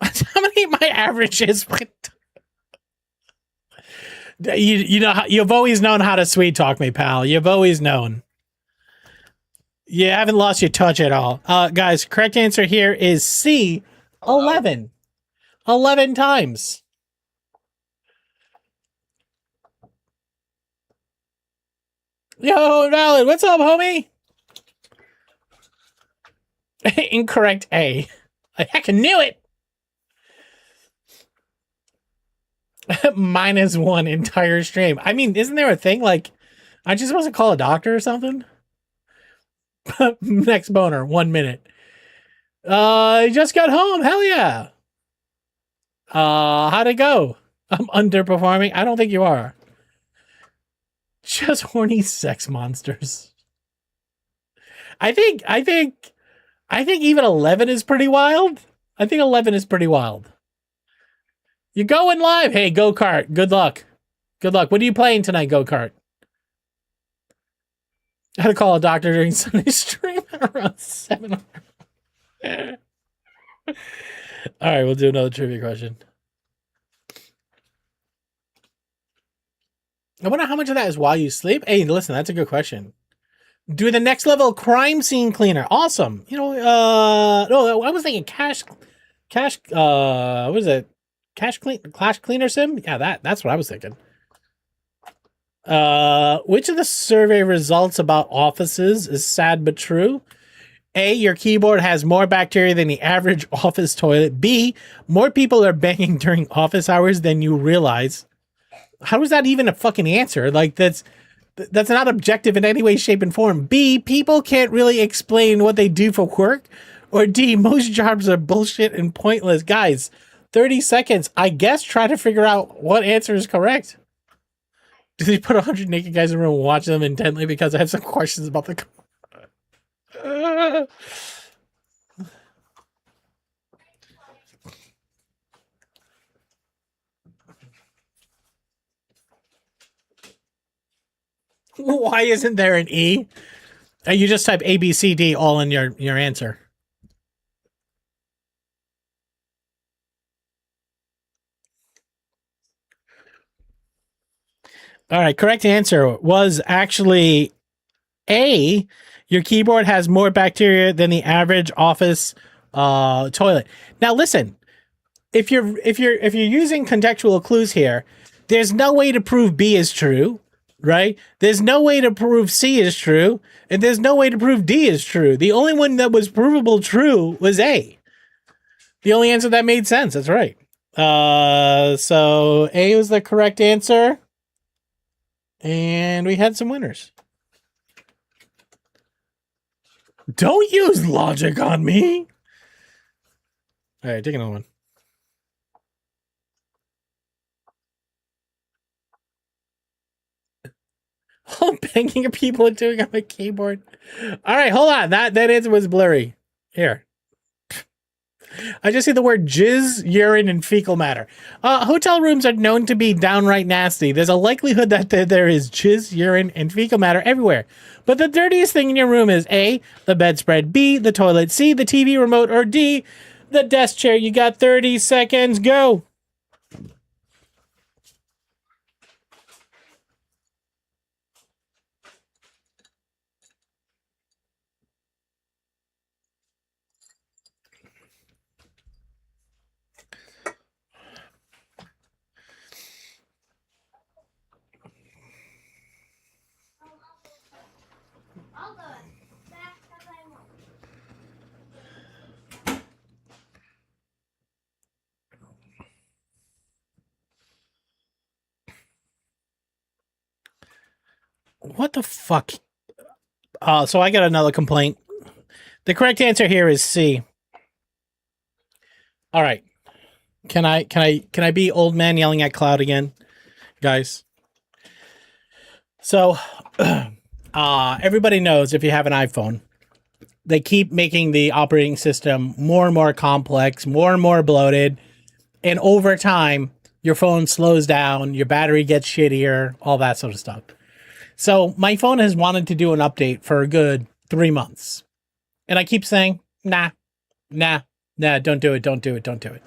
How many my average is? You know, you've always known how to sweet talk me, pal. You've always known. You haven't lost your touch at all. Guys, correct answer here is C, 11. 11 times. Yo, Invalid, what's up, homie? Incorrect A. I heckin' knew it. -1 entire stream. I mean, isn't there a thing like, aren't you supposed to call a doctor or something? Next boner, 1 minute. I just got home. Hell yeah. How'd it go? I'm underperforming. I don't think you are. Just horny sex monsters. I think even 11 is pretty wild. I think 11 is pretty wild. You're going live. Hey, go-kart. Good luck. Good luck. What are you playing tonight, go-kart? I had to call a doctor during Sunday stream around 7. All right, we'll do another trivia question. I wonder how much of that is while you sleep. Hey, listen, that's a good question. Do the next level crime scene cleaner. Awesome. You know, no, I was thinking cash, what is it? Clash Cleaner Sim? Yeah, that's what I was thinking. Which of the survey results about offices is sad but true? A, your keyboard has more bacteria than the average office toilet. B, more people are banging during office hours than you realize. How is that even a fucking answer? Like, that's not objective in any way, shape, and form. B, people can't really explain what they do for work. Or D, most jobs are bullshit and pointless. Guys, 30 seconds. I guess try to figure out what answer is correct. Do they put 100 naked guys in a room and watch them intently? Because I have some questions about the... Why isn't there an E? You just type A, B, C, D all in your answer. All right, correct answer was actually A. Your keyboard has more bacteria than the average office toilet. Now listen, if you're using contextual clues here, there's no way to prove B is true, right? There's no way to prove C is true, and there's no way to prove D is true. The only one that was provable true was A. The only answer that made sense. That's right. So A was the correct answer. And we had some winners. Don't use logic on me. All right, take another one. Oh, banging people and doing on my keyboard. All right, hold on. That answer was blurry. Here. I just see the word jizz, urine, and fecal matter. Hotel rooms are known to be downright nasty. There's a likelihood that there is jizz, urine, and fecal matter everywhere. But the dirtiest thing in your room is A, the bedspread, B, the toilet, C, the TV remote, or D, the desk chair. You got 30 seconds. Go. What the fuck? So I got another complaint. The correct answer here is C. All right. Can I be old man yelling at cloud again, guys? So, everybody knows if you have an iPhone, they keep making the operating system more and more complex, more and more bloated, and over time, your phone slows down, your battery gets shittier, all that sort of stuff. So my phone has wanted to do an update for a good 3 months. And I keep saying, nah, don't do it.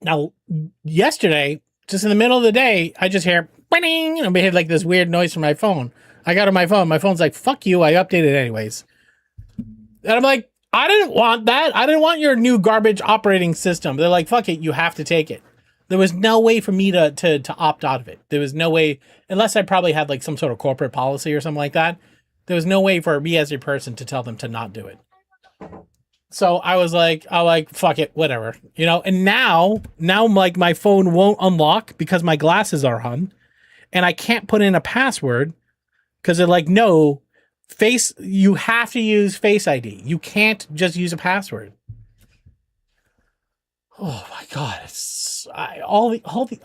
Now, yesterday, just in the middle of the day, I just hear, "Bing," and I heard like this weird noise from my phone. I got on my phone. My phone's like, fuck you, I updated anyways. And I'm like, I didn't want that. I didn't want your new garbage operating system. They're like, fuck it, you have to take it. There was no way for me to opt out of it. There was no way, unless I probably had like some sort of corporate policy or something like that. There was no way for me as a person to tell them to not do it. So I was like, fuck it, whatever, you know. And now like my phone won't unlock because my glasses are on, and I can't put in a password because they're like, no, you have to use Face ID. You can't just use a password. Oh my God.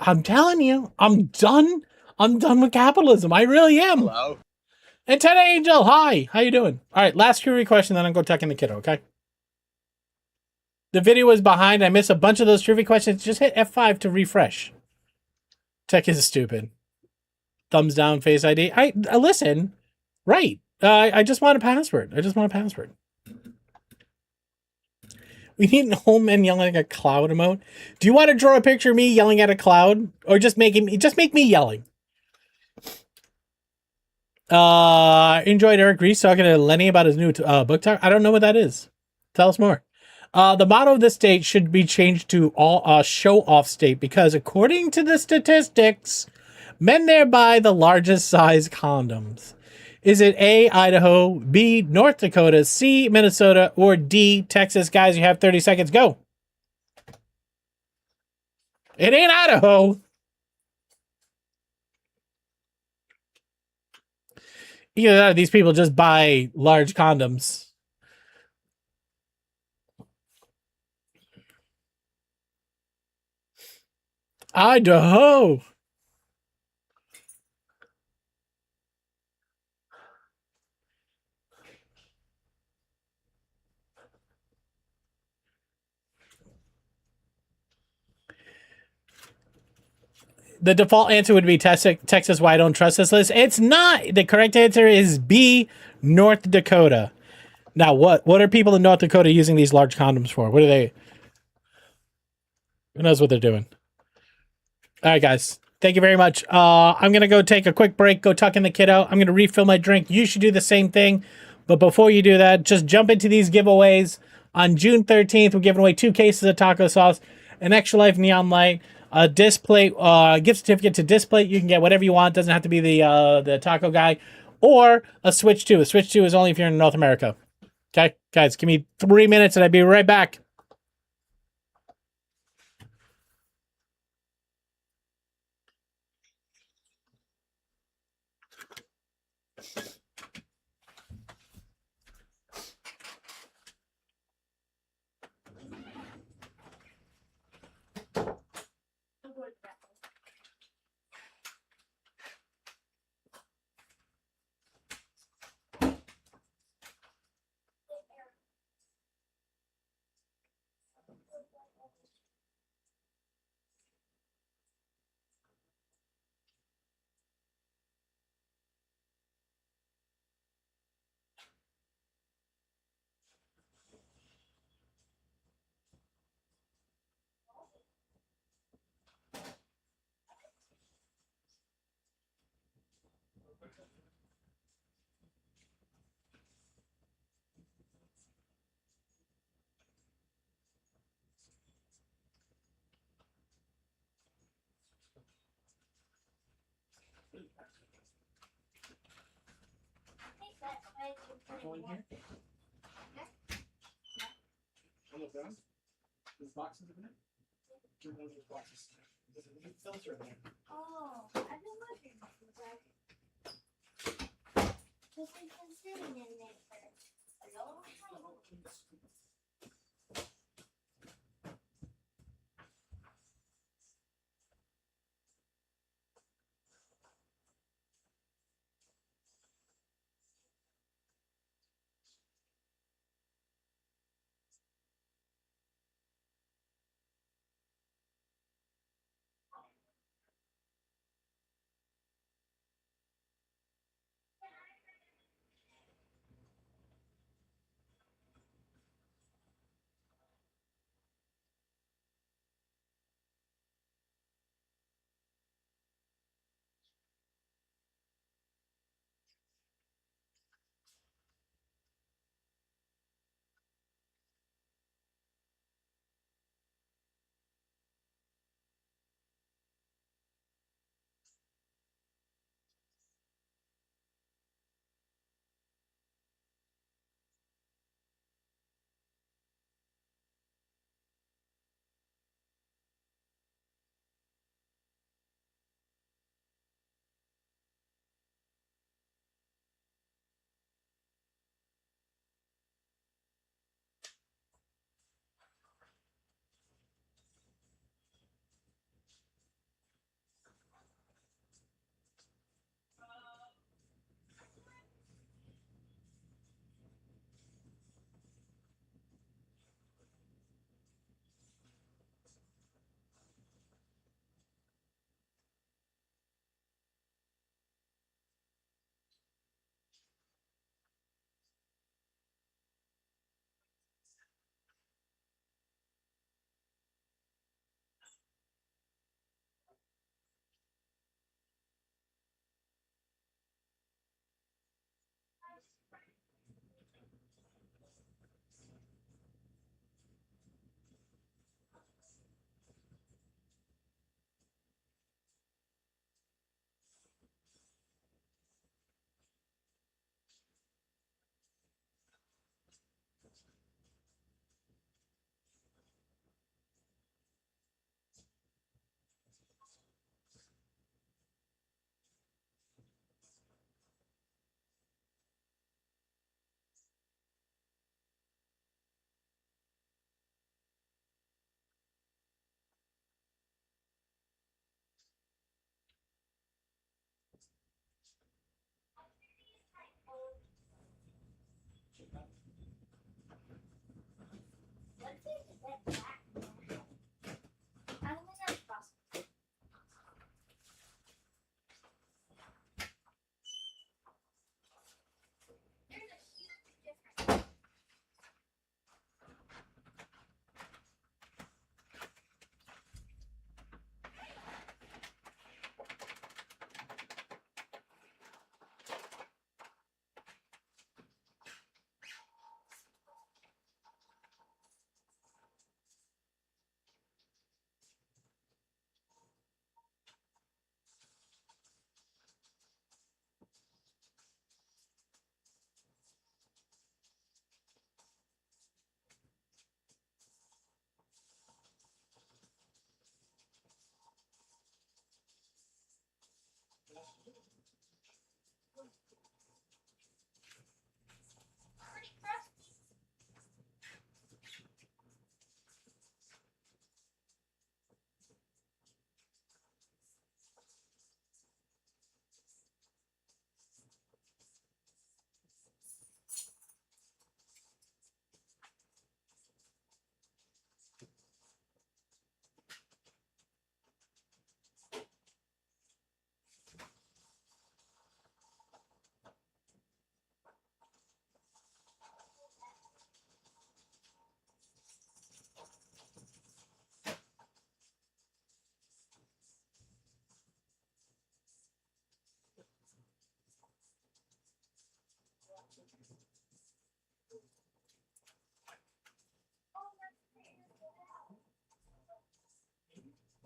I'm telling you, I'm done. I'm done with capitalism. I really am. Hello. And Ted Angel, hi. How you doing? All right, last trivia question, then I'll go tuck in the kiddo, okay? The video was behind. I missed a bunch of those trivia questions. Just hit F5 to refresh. Tech is stupid. Thumbs down, Face ID. I listen. Right. I just want a password. We need an old man yelling at a cloud emote. Do you want to draw a picture of me yelling at a cloud, or just make me yelling? Enjoyed Eric Reese talking to Lenny about his new book talk. I don't know what that is. Tell us more. The motto of the state should be changed to all show off state because according to the statistics, men there buy the largest size condoms. Is it A, Idaho, B, North Dakota, C, Minnesota, or D, Texas? Guys, you have 30 seconds. Go. It ain't Idaho. Either that or these people just buy large condoms. Idaho. The default answer would be Texas. Why I don't trust this list? It's not. The correct answer is B, North Dakota. Now, what are people in North Dakota using these large condoms for? What are they? Who knows what they're doing? All right, guys. Thank you very much. I'm going to go take a quick break, go tuck in the kiddo. I'm going to refill my drink. You should do the same thing. But before you do that, just jump into these giveaways. On June 13th, we're giving away 2 cases of taco sauce, an Extra Life Neon Light, a Displate, gift certificate to Displate. You can get whatever you want. Doesn't have to be the taco guy. Or a Switch 2. A Switch 2 is only if you're in North America. Okay? Guys, give me 3 minutes and I'll be right back. Oh, I've been wondering. Because we've been sitting in there for a long time.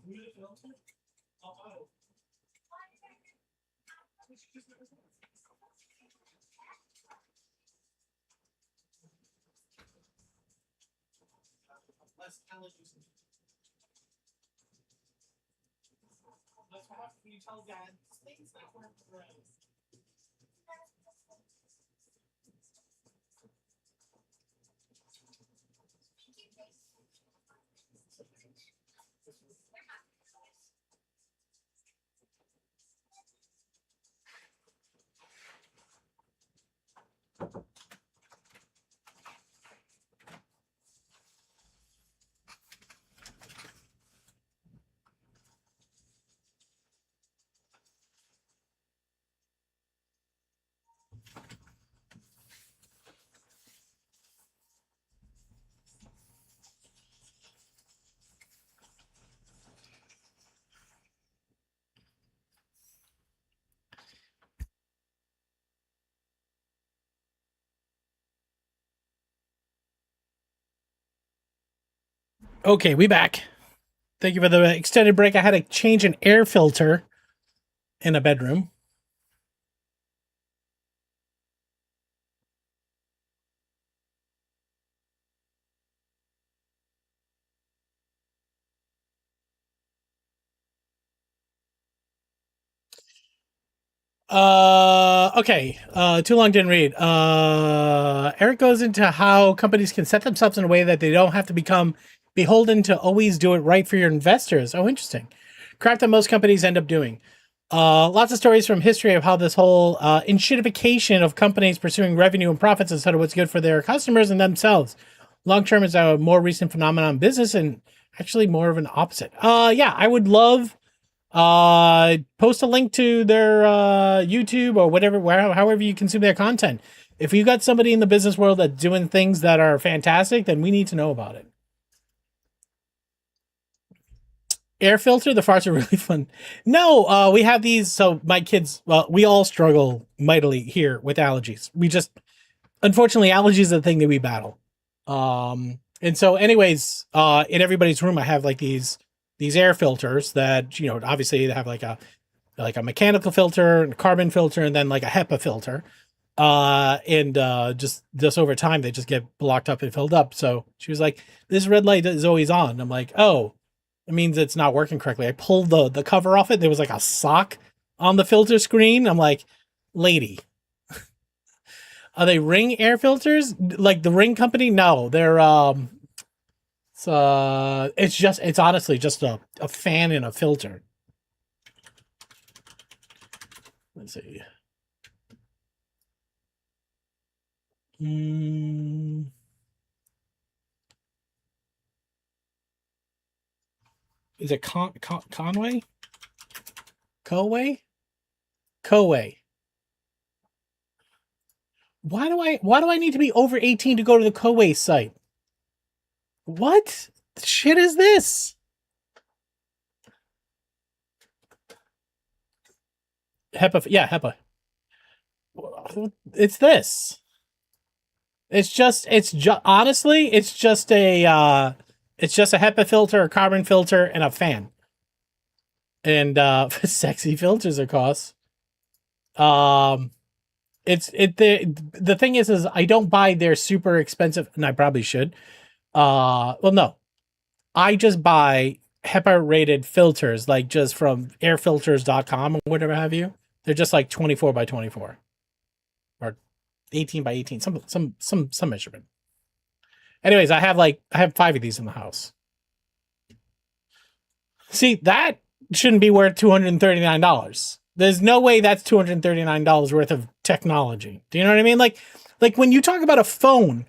Less allergies. That's what happens when you tell dad things not work for us. Okay, we back. Thank you for the extended break. I had to change an air filter in a bedroom. Okay. Too long didn't read. Eric goes into how companies can set themselves in a way that they don't have to become beholden to always do it right for your investors. Oh, interesting. Crap that most companies end up doing. Lots of stories from history of how this whole inshitification of companies pursuing revenue and profits instead of what's good for their customers and themselves. Long term is a more recent phenomenon in business and actually more of an opposite. Yeah, I would love post a link to their YouTube or whatever, however you consume their content. If you got somebody in the business world that's doing things that are fantastic, then we need to know about it. Air filter, the farts are really fun. No, we have these. So my kids, well, we all struggle mightily here with allergies. We just, unfortunately, allergies are the thing that we battle. And so anyways, in everybody's room, I have like these air filters that, you know, obviously they have like a mechanical filter and a carbon filter and then like a HEPA filter. And just over time, they just get blocked up and filled up. So she was like, this red light is always on. I'm like, oh, it means it's not working correctly. I pulled the cover off it. There was like a sock on the filter screen. I'm like, lady, are they Ring air filters? Like the Ring company? No, they're, it's honestly just a fan and a filter. Let's see. Is it Conway? Coway? Coway. Why do I need to be over 18 to go to the Coway site? What shit is this? HEPA, yeah, HEPA. It's this. Honestly, it's just a HEPA filter, a carbon filter, and a fan. And sexy filters, of course. The thing is I don't buy their super expensive, and I probably should. Well, no, I just buy HEPA rated filters, like just from airfilters.com or whatever have you. They're just like 24 by 24 or 18 by 18, some measurement. Anyways, I have 5 of these in the house. See, that shouldn't be worth $239. There's no way that's $239 worth of technology. Do you know what I mean? Like when you talk about a phone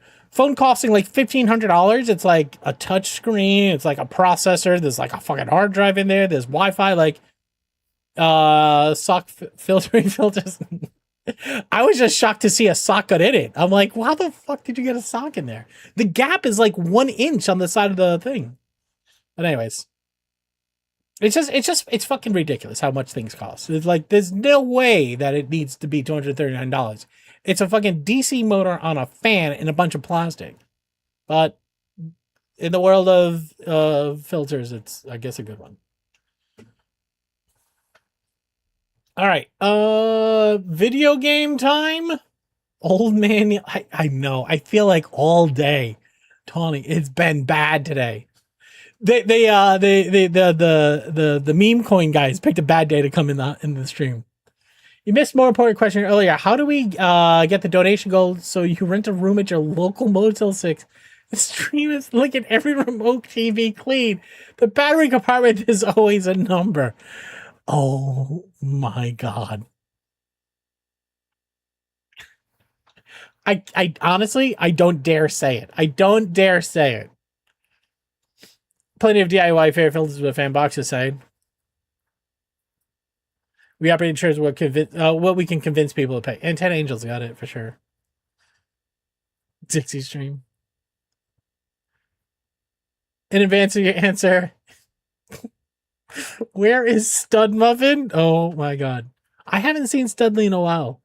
costing like $1,500, it's like a touch screen, it's like a processor, there's like a fucking hard drive in there, there's Wi-Fi, like sock filtering filters. I was just shocked to see a socket in it. I'm like, well, how the fuck did you get a sock in there? The gap is like 1 inch on the side of the thing. But anyways, it's fucking ridiculous how much things cost. It's like, there's no way that it needs to be $239. It's a fucking DC motor on a fan and a bunch of plastic. But in the world of filters, it's, I guess, a good one. All right. Video game time. Old man. I know. I feel like all day, Tawny. It's been bad today. The meme coin guys picked a bad day to come in the stream. You missed a more important question earlier. How do we get the donation goal so you can rent a room at your local Motel 6? The stream is look at every remote TV clean. The battery compartment is always a number. Oh my god. I honestly, I don't dare say it. I don't dare say it. Plenty of DIY fair filters with fan boxes side. We operate in terms of what we can convince people to pay. And 10 Angels got it for sure. Dixie stream. In advance of your answer, where is Stud Muffin? Oh my god. I haven't seen Studley in a while.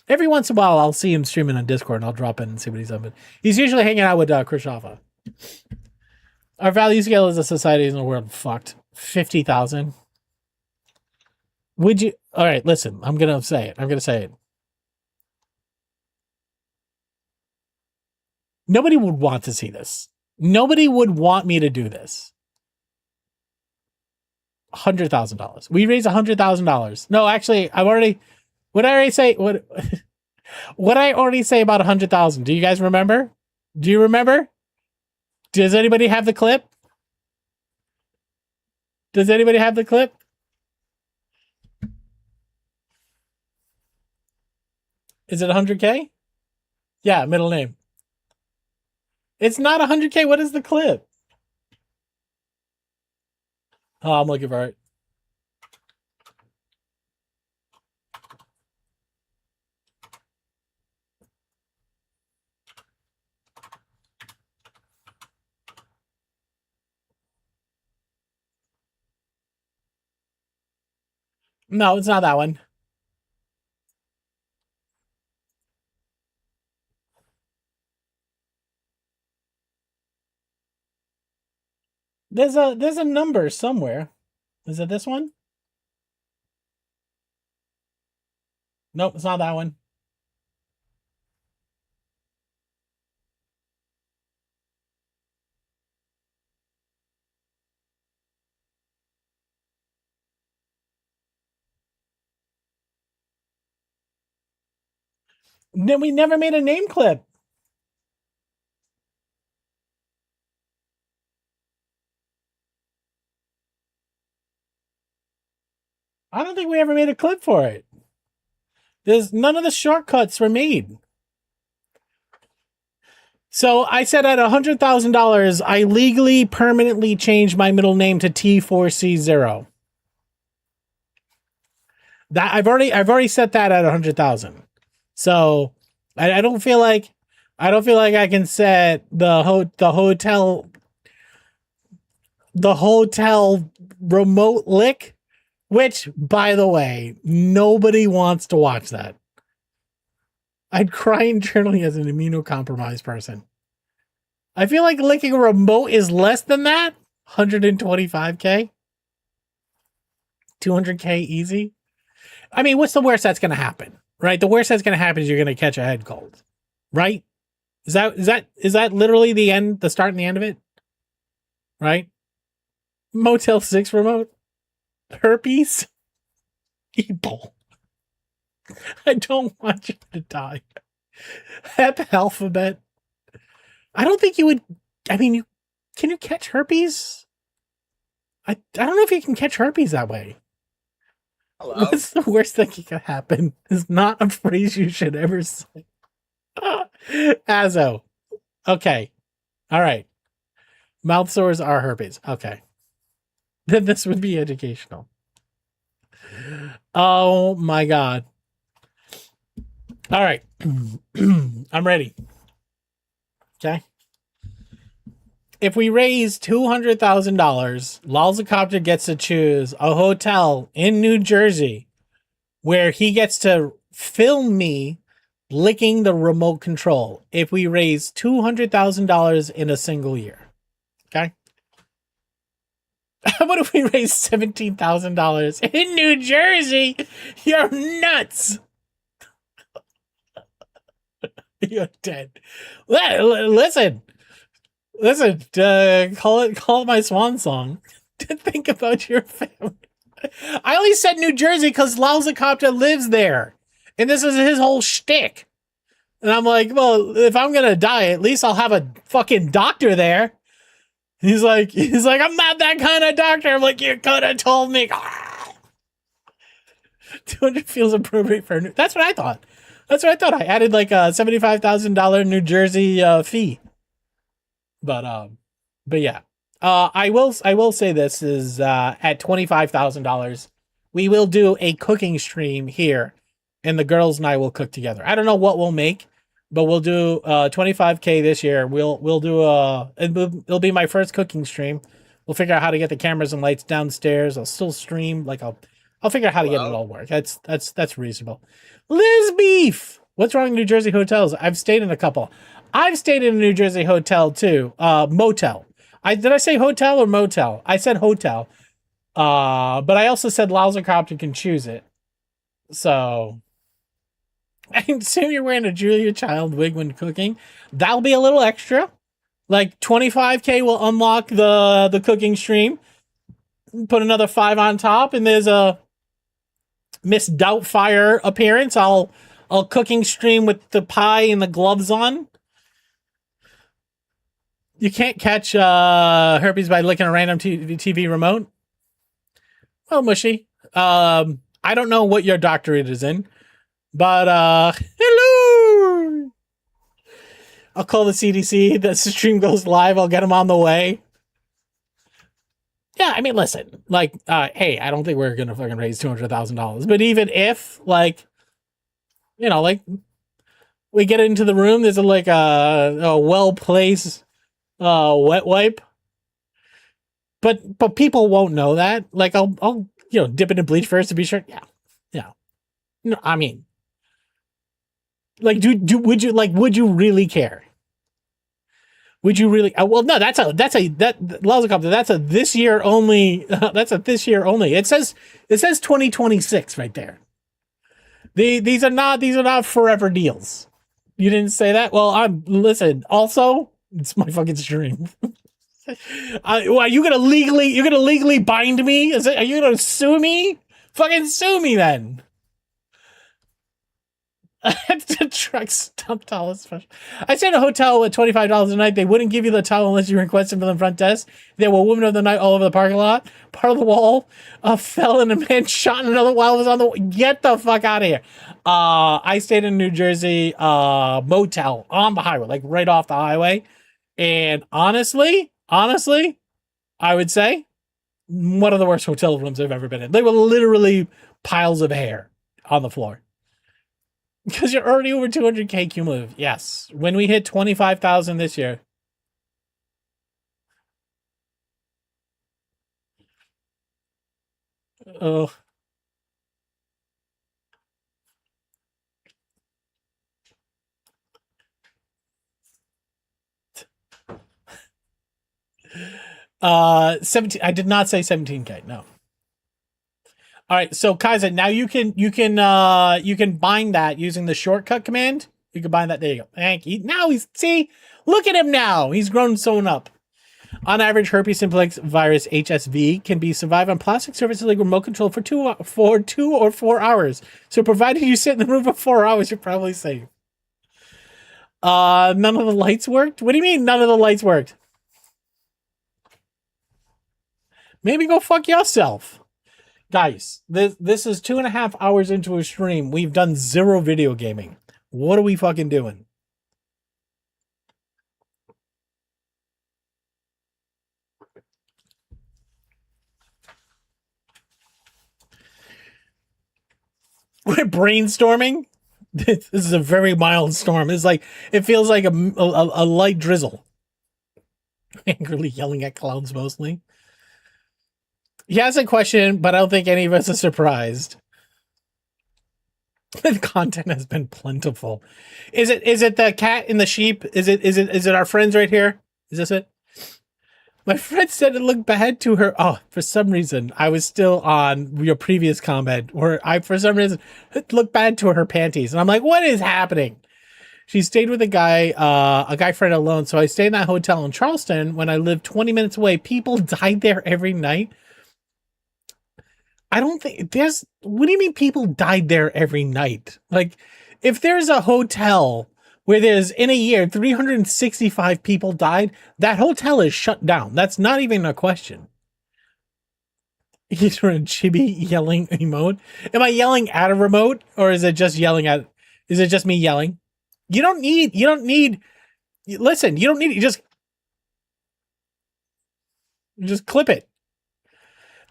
Every once in a while, I'll see him streaming on Discord and I'll drop in and see what he's up. He's usually hanging out with Chris Shaffa. Our value scale as a society in the world fucked. 50,000. Would you? All right, listen. I'm gonna say it. Nobody would want to see this. Nobody would want me to do this. $100,000. We raised $100,000. No, actually, what I already say about 100,000? Do you guys remember? Do you remember? Does anybody have the clip? Is it 100K? Yeah, middle name. It's not 100K. What is the clip? Oh, I'm looking for it. No, it's not that one. There's a number somewhere. Is it this one? Nope, it's not that one. Then we never made a name clip. I don't think we ever made a clip for it. None of the shortcuts were made. So I said at $100,000, I legally permanently changed my middle name to T4C0. That I've already set that at 100,000. So I don't feel like I can set the hotel remote lick, which, by the way, nobody wants to watch that. I'd cry internally as an immunocompromised person. I feel like licking a remote is less than that. 125K? 200K easy? I mean, what's the worst that's going to happen? Right? The worst that's going to happen is you're going to catch a head cold. Right? Is that literally the start and the end of it? Right? Motel 6 remote? Herpes? People. I don't want you to die. Hep alphabet. I don't think you would. I mean, can you catch herpes? I don't know if you can catch herpes that way. Hello. What's the worst thing that could happen? Is not a phrase you should ever say. Azo. Okay. All right. Mouth sores are herpes. Okay. Then this would be educational. Oh my god. All right. I'm ready. Okay. If we raise $200,000, Lalzacopter gets to choose a hotel in New Jersey where he gets to film me licking the remote control if we raise $200,000 in a single year. Okay? How about if we raise $17,000 in New Jersey? You're nuts. You're dead. Listen. Call it my swan song. To think about your family. I only said New Jersey because Lausacopter lives there, and this is his whole shtick. And I'm like, well, if I'm gonna die, at least I'll have a fucking doctor there. He's like, I'm not that kind of doctor. I'm like, you could have told me. 200 feels appropriate for. That's what I thought. I added like a $75,000 New Jersey fee. But yeah. I will say this is at $25,000, we will do a cooking stream here, and the girls and I will cook together. I don't know what we'll make, but we'll do 25K this year. We'll do it'll be my first cooking stream. We'll figure out how to get the cameras and lights downstairs. I'll still stream, like I'll figure out how to get it all work. That's reasonable. Liz Beef, what's wrong with New Jersey hotels? I've stayed in a couple. I've stayed in a New Jersey hotel too. Motel. Did I say hotel or motel? I said hotel. But I also said Lausacopter can choose it. So I assume you're wearing a Julia Child wig when cooking. That'll be a little extra. Like 25K will unlock the cooking stream. Put another 5 on top, and there's a Miss Doubtfire appearance. I'll cooking stream with the pie and the gloves on. You can't catch herpes by licking a random TV remote. Well, mushy. I don't know what your doctorate is in, but hello. I'll call the CDC. The stream goes live. I'll get them on the way. Yeah, I mean, listen. Like, hey, I don't think we're gonna fucking raise $200,000, but even if, like, you know, like, we get into the room, there's a well-placed wet wipe, but people won't know that. Like, I'll dip it in bleach first to be sure. Yeah. No, I mean, like, would you really care? Would you really? Well, no. That's Lausacopter. That's a this year only. That's a this year only. It says 2026 right there. These are not forever deals. You didn't say that. Well, listen. Also, it's my fucking stream. Are you gonna legally bind me? Are you gonna sue me? Fucking sue me then. The truck stop towel special. I stayed in a hotel with $25 a night. They wouldn't give you the towel unless you requested from the front desk. There were women of the night all over the parking lot. Part of the wall fell and a man shot another while it was on the wall. Get the fuck out of here. I stayed in New Jersey motel on the highway, like right off the highway. And honestly, I would say one of the worst hotel rooms I've ever been in. They were literally piles of hair on the floor. Because you're already over 200K cumulative. Yes. When we hit 25,000 this year. Oh. Uh, 17. I did not say 17K. No. All right, so Kaiser, now you can bind that using the shortcut command. You can bind that. There you go. Thank you. Now look at him now. He's grown sewn up. On average, herpes simplex virus HSV can be survived on plastic surfaces like remote control for 2 or 4 hours. So provided you sit in the room for 4 hours, you're probably safe. None of the lights worked? What do you mean none of the lights worked? Maybe go fuck yourself. Guys, this is 2.5 hours into a stream. We've done 0 video gaming. What are we fucking doing? We're brainstorming. This is a very mild storm. It feels like a light drizzle. Angrily yelling at clouds mostly. He has a question, but I don't think any of us are surprised. The content has been plentiful. Is it the cat and the sheep? Is it our friends right here? Is this it? My friend said it looked bad to her. Oh, for some reason, I was still on your previous comment where for some reason, it looked bad to her panties. And I'm like, what is happening? She stayed with a guy friend alone. So I stayed in that hotel in Charleston when I lived 20 minutes away. People died there every night. I don't think what do you mean people died there every night? Like, if there's a hotel where there's in a year 365 people died, that hotel is shut down. That's not even a question. He's from a chibi yelling emote. Am I yelling at a remote, or is it just me yelling? You don't need, listen, you don't need, you just clip it.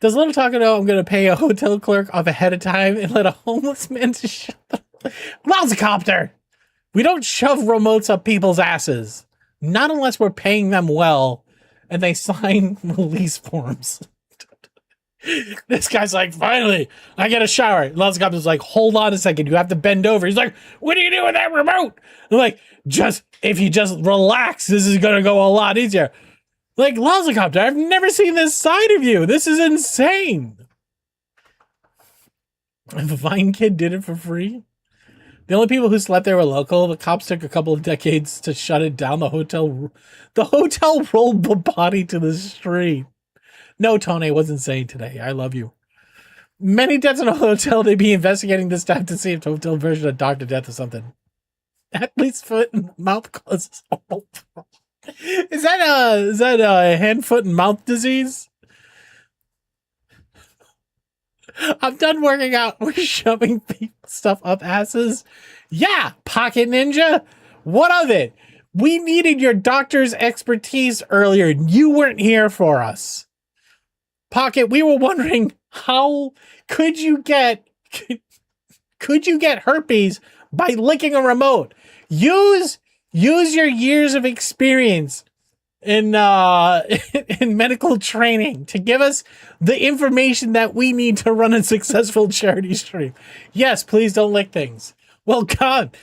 Does Little Taco know I'm going to pay a hotel clerk off ahead of time and let a homeless man to shut the Lousicopter? We don't shove remotes up people's asses. Not unless we're paying them well and they sign release forms. This guy's like, finally, I get a shower. Lousicopter's like, hold on a second. You have to bend over. He's like, what do you do with that remote? I'm like, if you just relax, this is going to go a lot easier. Like, Lousicopter, I've never seen this side of you. This is insane. If a Vine kid did it for free. The only people who slept there were local. The cops took a couple of decades to shut it down. The hotel rolled the body to the street. No, Tony, I wasn't saying today. I love you. Many deaths in a hotel. They'd be investigating this time to see if the hotel version of Dr. Death or something. At least foot and mouth causes. Is that a hand, foot, and mouth disease? I'm done working out. We're shoving stuff up asses. Yeah, Pocket Ninja. What of it? We needed your doctor's expertise earlier. You weren't here for us. Pocket, we were wondering how could you get herpes by licking a remote? Use your years of experience in medical training to give us the information that we need to run a successful charity stream. Yes, please don't lick things. Well, God,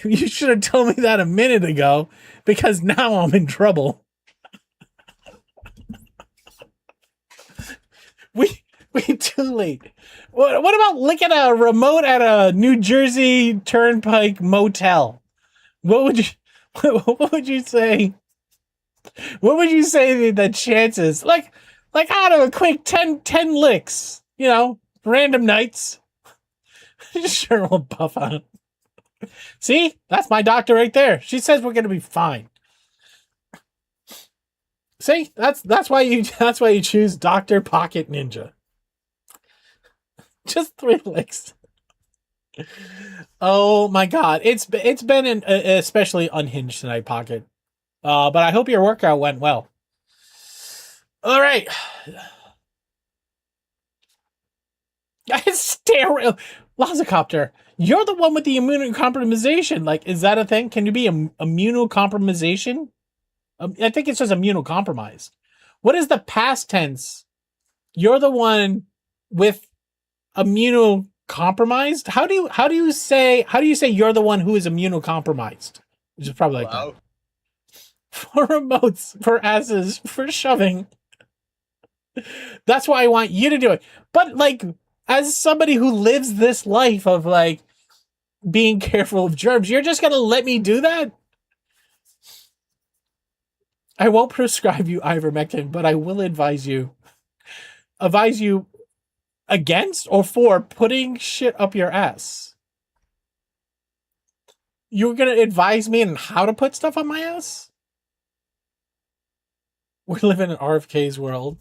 you should have told me that a minute ago, because now I'm in trouble. we too late. What about licking a remote at a New Jersey Turnpike motel? What would you say? What would you say the chances? Like out of a quick 10 licks, random nights. Sure, we'll buff on. See, that's my doctor right there. She says we're gonna be fine. See, that's why you choose Dr. Pocket Ninja. Just 3 licks. Oh my God, it's been especially unhinged tonight, Pocket. But I hope your workout went well. All right. Stereo Lousicopter, you're the one with the immunocompromisation. Like, is that a thing? Can you be immunocompromisation? I think it's just immunocompromised. What is the past tense? You're the one with immunocompromised? How do you say you're the one who is immunocompromised? Which is probably like that. For remotes, for asses, for shoving. That's why I want you to do it. But like, as somebody who lives this life of like being careful of germs, you're just gonna let me do that? I won't prescribe you ivermectin, but I will advise you against or for putting shit up your ass. You're gonna advise me on how to put stuff on my ass? We live in an RFK's world.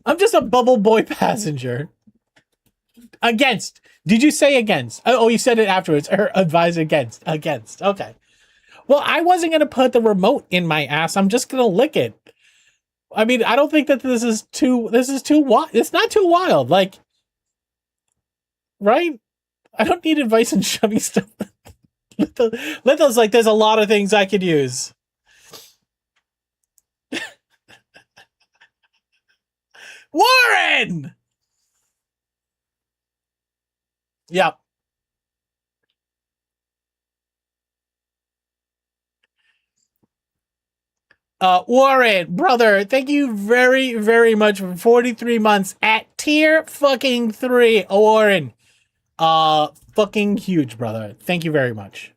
I'm just a bubble boy passenger. Against. Did you say against? Oh, you said it afterwards. Or advise against. Against. Okay. Well, I wasn't going to put the remote in my ass. I'm just going to lick it. I mean, I don't think that this is too wild. It's not too wild. Like, right? I don't need advice on shoving stuff. Let those, like, there's a lot of things I could use. Warren! Yep. Warren, brother, thank you very, very much for 43 months at tier fucking 3. Warren, fucking huge, brother. Thank you very much.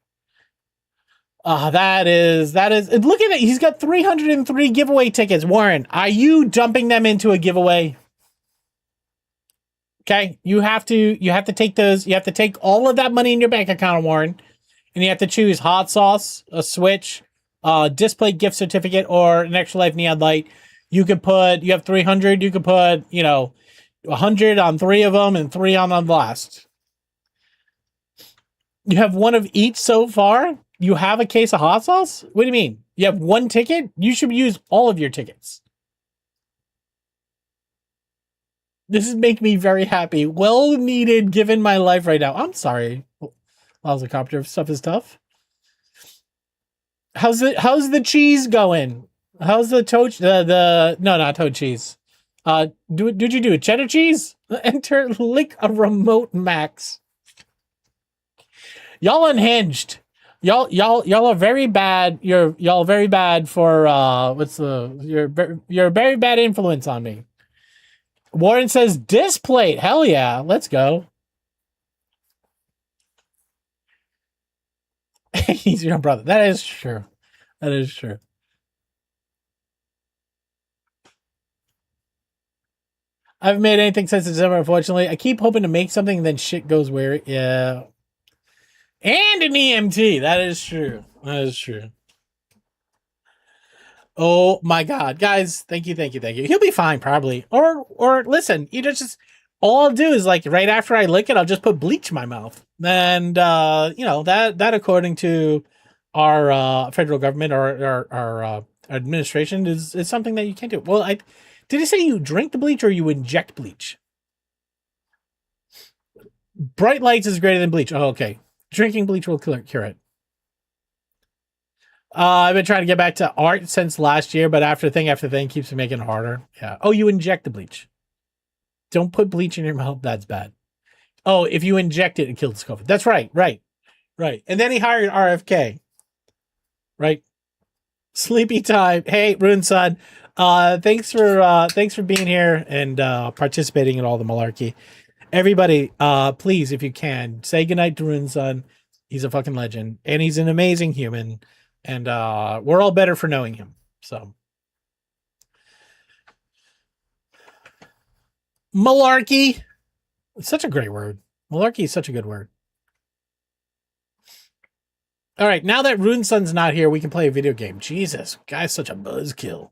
That is, and look at it. He's got 303 giveaway tickets. Warren, are you dumping them into a giveaway? Okay. You have to take those. You have to take all of that money in your bank account, Warren, and you have to choose hot sauce, a Switch, display gift certificate, or an extra life neon light. You have 300. You could put, 100 on 3 of them and 3 on the last. You have one of each so far? You have a case of hot sauce? What do you mean? You have 1 ticket? You should use all of your tickets. This is making me very happy. Well needed given my life right now. I'm sorry. Copter stuff is tough. How's the cheese going? How's the toad no, not toad cheese. Did you do a cheddar cheese? Enter lick a remote max. Y'all unhinged. Y'all are very bad. Y'all very bad for you're a very bad influence on me. Warren says displate. Hell yeah, let's go. He's your brother. That is true. That is true. I haven't made anything since December, unfortunately. I keep hoping to make something and then shit goes weird. Yeah. And an EMT. That is true. That is true. Oh my God. Guys, thank you. He'll be fine, probably. Or listen, all I'll do is right after I lick it, I'll just put bleach in my mouth. And that according to our federal government or our administration is something that you can't do. Well, did it say you drink the bleach or you inject bleach? Bright lights is greater than bleach. Oh, okay. Drinking bleach will cure it. I've been trying to get back to art since last year, but after thing keeps me making it harder. Yeah. Oh, you inject the bleach. Don't put bleach in your mouth. That's bad. Oh, if you inject it, it kills COVID. That's right. Right. And then he hired RFK. Right. Sleepy time. Hey, Rune Son. Thanks for being here and participating in all the malarkey. Everybody, please, if you can, say goodnight to Rune Son. He's a fucking legend, and he's an amazing human, and we're all better for knowing him. So, malarkey. It's such a great word. Malarkey is such a good word. All right, now that Rune Son's not here, we can play a video game. Jesus, guy's such a buzzkill.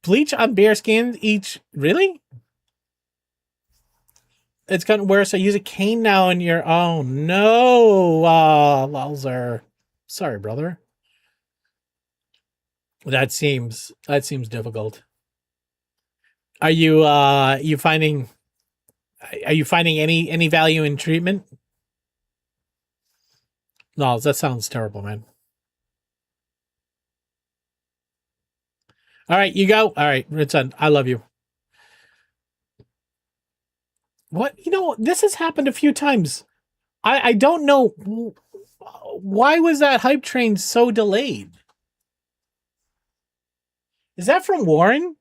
Bleach on bear skins each. Really? It's gotten worse. I use a cane now in your. Oh no, Lalzer. Sorry, brother. That seems difficult. Are you finding any value in treatment? No, that sounds terrible, man. All right, you go. All right, Ritson, I love you. What? This has happened a few times. I don't know. Why was that hype train so delayed? Is that from Warren?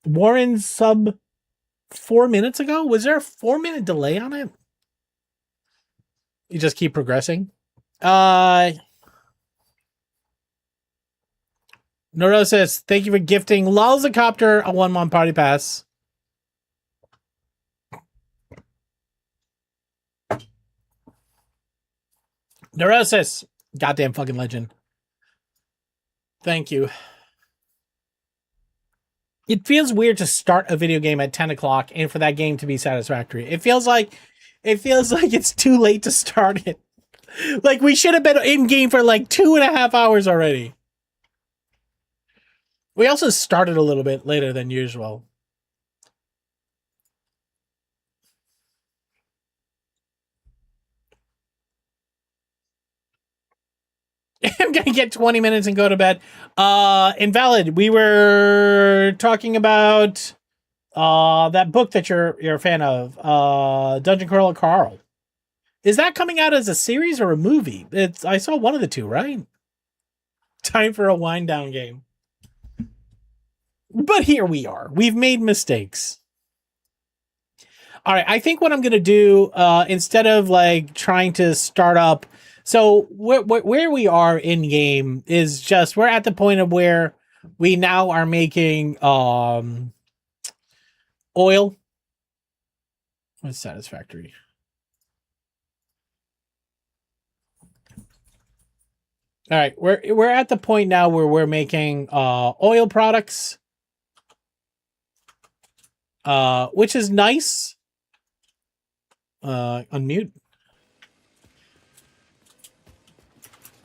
Warren's sub 4 minutes ago? Was there a 4-minute delay on it? You just keep progressing? Neurosis, thank you for gifting Lalzacopter a 1-month party pass. Neurosis, goddamn fucking legend. Thank you. It feels weird to start a video game at 10 o'clock and for that game to be satisfactory. It feels like it's too late to start it. Like we should have been in game for 2.5 hours already. We also started a little bit later than usual. I'm gonna get 20 minutes and go to bed. Invalid. We were talking about that book that you're a fan of, Dungeon Crawler Carl. Is that coming out as a series or a movie? I saw one of the two, right? Time for a wind down game. But here we are. We've made mistakes. All right, I think what I'm going to do, instead of like trying to start up, so where we are in game is just, we're at the point of where we now are making oil. What's satisfactory? All right, we're at the point now where we're making oil products, which is nice. Unmute.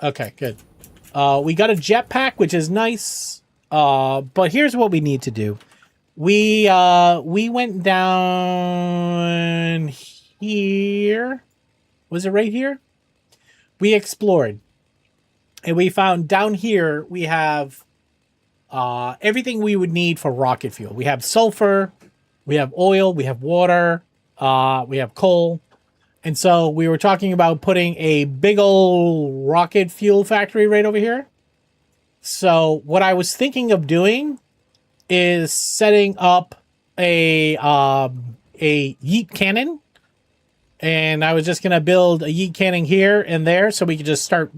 Okay, good. We got a jetpack, which is nice. But here's what we need to do. We went down here. Was it right here? We explored. And we found down here we have everything we would need for rocket fuel. We have sulfur, we have oil, we have water, we have coal. And so we were talking about putting a big old rocket fuel factory right over here. So what I was thinking of doing is setting up a yeet cannon. And I was just going to build a yeet cannon here and there so we could just start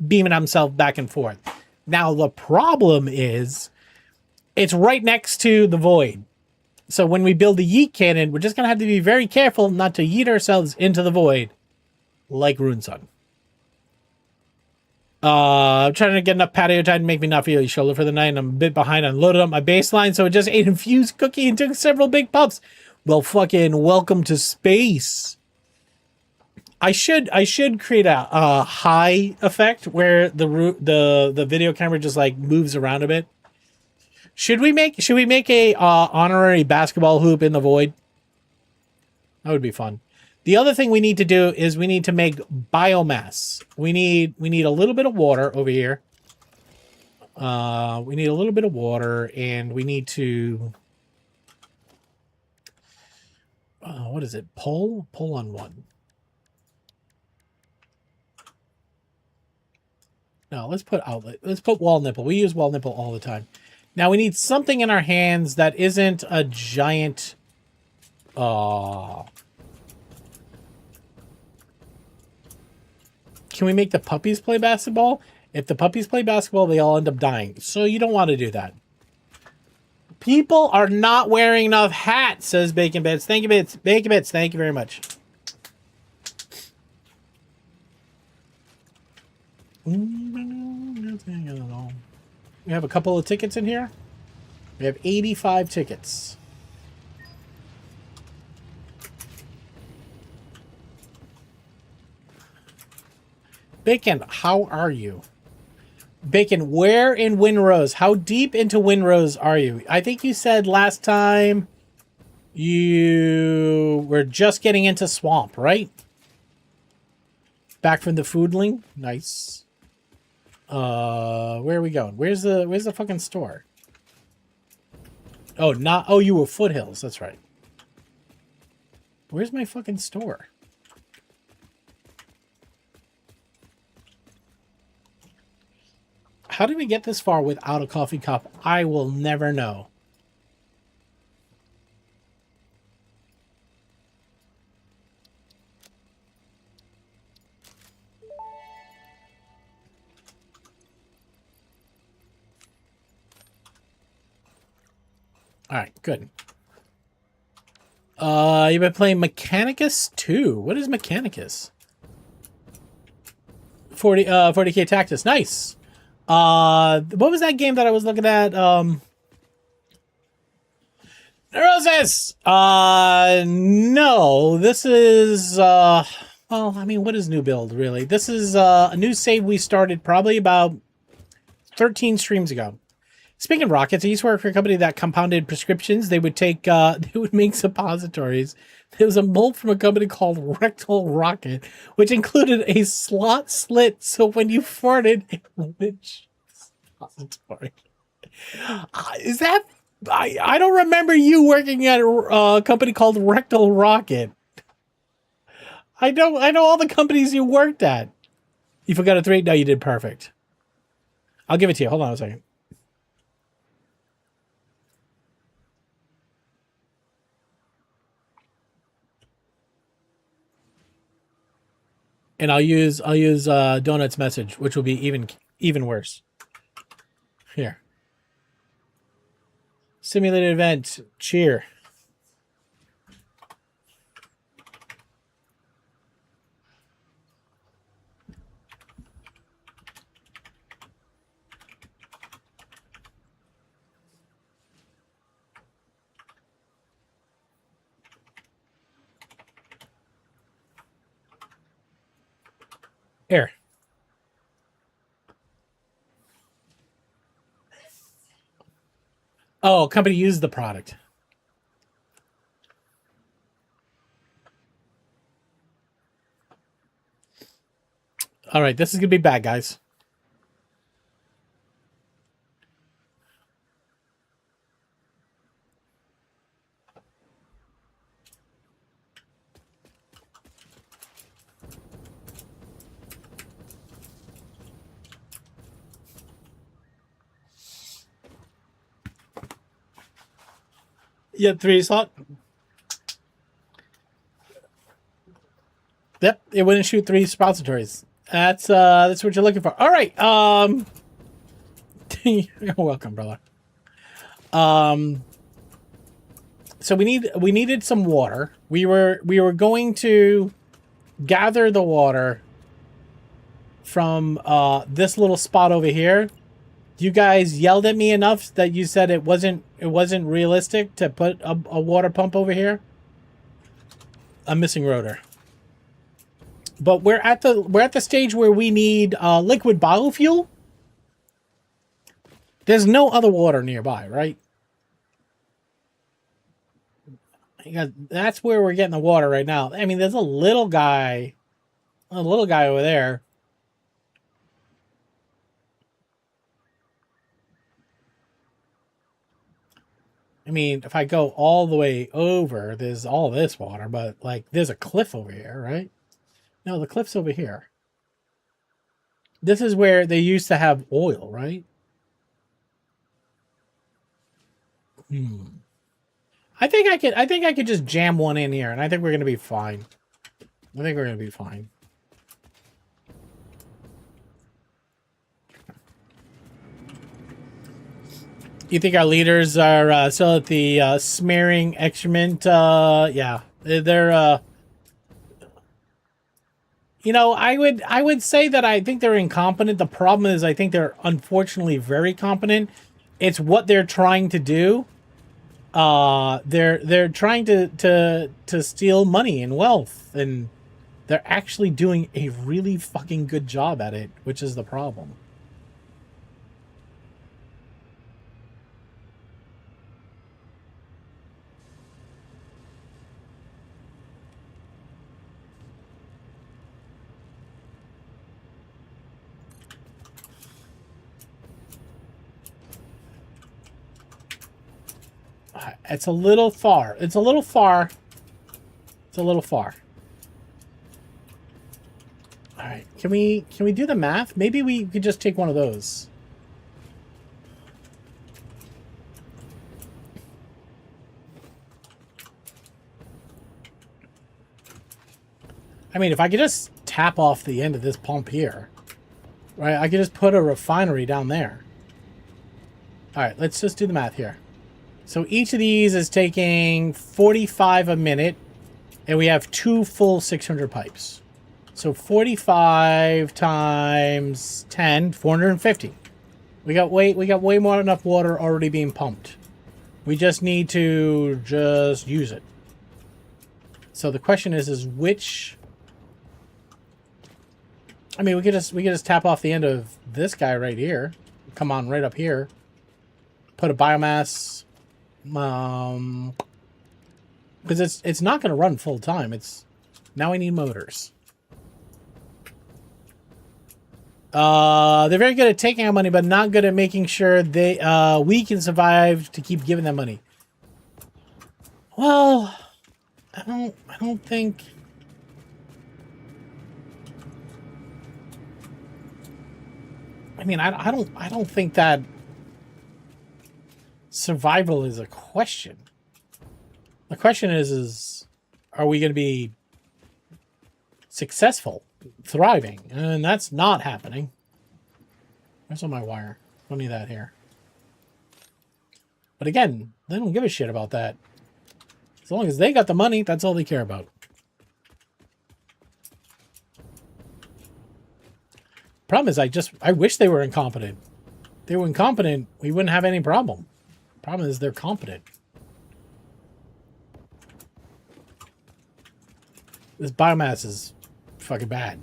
beaming himself back and forth. Now, the problem is it's right next to the void. So when we build the yeet cannon, we're just going to have to be very careful not to yeet ourselves into the void like Runeson. I'm trying to get enough patio time to make me not feel your shoulder for the night, and I'm a bit behind on loaded up my baseline, so I just ate infused cookie and took several big puffs. Well, fucking welcome to space. I should create a high effect where the video camera just like moves around a bit. Should we make a honorary basketball hoop in the void? That would be fun. The other thing we need to do is we need to make biomass. We need a little bit of water over here. We need a little bit of water, and we need to what is it? Pull on one. No, let's put outlet. Let's put wall nipple. We use wall nipple all the time. Now we need something in our hands that isn't a giant. Can we make the puppies play basketball? If the puppies play basketball, they all end up dying. So you don't want to do that. People are not wearing enough hats, says Bacon Bits. Thank you, Bits. Bacon Bits, thank you very much. We have a couple of tickets in here. We have 85 tickets. Bacon, how are you? Bacon, where in Windrose? How deep into Windrose are you? I think you said last time you were just getting into Swamp, right? Back from the foodling? Nice. Where are we going? Where's the fucking store? Oh, you were Foothills, that's right. Where's my fucking store? How did we get this far without a coffee cup? I will never know. All right, good. You've been playing Mechanicus 2. What is Mechanicus? 40K Tactus. Nice. What was that game that I was looking at? Neurosis! No, this is, well, I mean, what is new build, really? This is, a new save we started probably about 13 streams ago. Speaking of rockets, I used to work for a company that compounded prescriptions. They would take, they would make suppositories. There was a mold from a company called Rectal Rocket, which included a slot slit, so when you farted, it would suppository. Is that... I don't remember you working at a company called Rectal Rocket. I know all the companies you worked at. You forgot a 3? No, you did perfect. I'll give it to you. Hold on a second. And I'll use Donut's message, which will be even worse. Here. Simulated event. Cheer. Here. Oh, company used the product. All right, this is gonna be bad, guys. Yeah, 3 slot. Yep, it wouldn't shoot 3 suppositories. That's what you're looking for. All right. You're welcome, brother. So we needed some water. We were going to gather the water from this little spot over here. You guys yelled at me enough that you said it wasn't realistic to put a water pump over here. I'm missing rotor. But we're at the stage where we need liquid biofuel. There's no other water nearby, right? That's where we're getting the water right now. I mean, there's a little guy over there. I mean, if I go all the way over, there's all this water, but like there's a cliff over here, right? No, the cliff's over here. This is where they used to have oil, right? I think I could just jam one in here, and I think we're gonna be fine. I think we're gonna be fine. You think our leaders are still at the smearing excrement? Yeah, they're. You know, I would say that I think they're incompetent. The problem is, I think they're unfortunately very competent. It's what they're trying to do. They're trying to steal money and wealth, and they're actually doing a really fucking good job at it, which is the problem. It's a little far. It's a little far. It's a little far. All right. Can we do the math? Maybe we could just take one of those. I mean, if I could just tap off the end of this pump here, right? I could just put a refinery down there. All right, let's just do the math here. So each of these is taking 45 a minute, and we have 2 full 600 pipes. So 45 times 10, 450. We got way more enough water already being pumped. We just need to just use it. So the question is which? I mean, we could just tap off the end of this guy right here. Come on, right up here. Put a biomass. Because it's not going to run full time. It's now we need motors. They're very good at taking our money, but not good at making sure we can survive to keep giving them money. Well, I don't think. I mean, I don't think that survival is a question. The question is are we going to be successful, thriving? And that's not happening. Where's all my wire? Don't need that here. But again, they don't give a shit about that. As long as they got the money, that's all they care about. Problem is, I wish they were incompetent. If they were incompetent, we wouldn't have any problem. Problem is, they're competent. This biomass is fucking bad.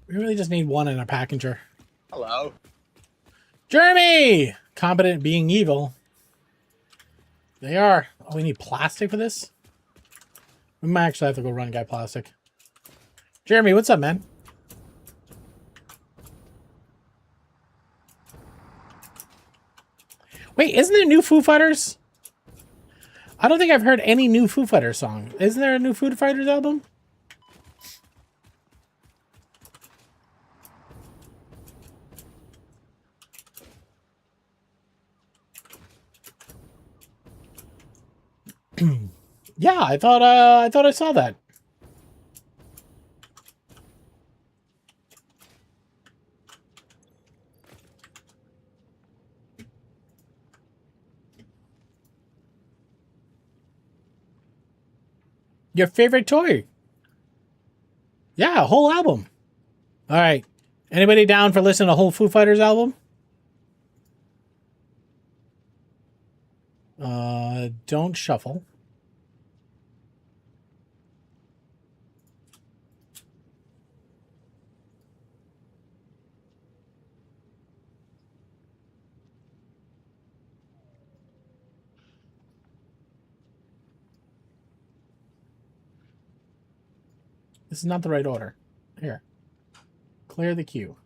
We really just need one in a packager. Hello. Jeremy! Competent being evil. They are. Oh, we need plastic for this? We might actually have to go run and get plastic. Jeremy, what's up, man? Wait, isn't there new Foo Fighters? I don't think I've heard any new Foo Fighters song. Isn't there a new Foo Fighters album? Yeah, I thought I saw that. Your favorite toy? Yeah, a whole album. All right. Anybody down for listening to a whole Foo Fighters album? Don't shuffle. This is not the right order. Here. Clear the queue.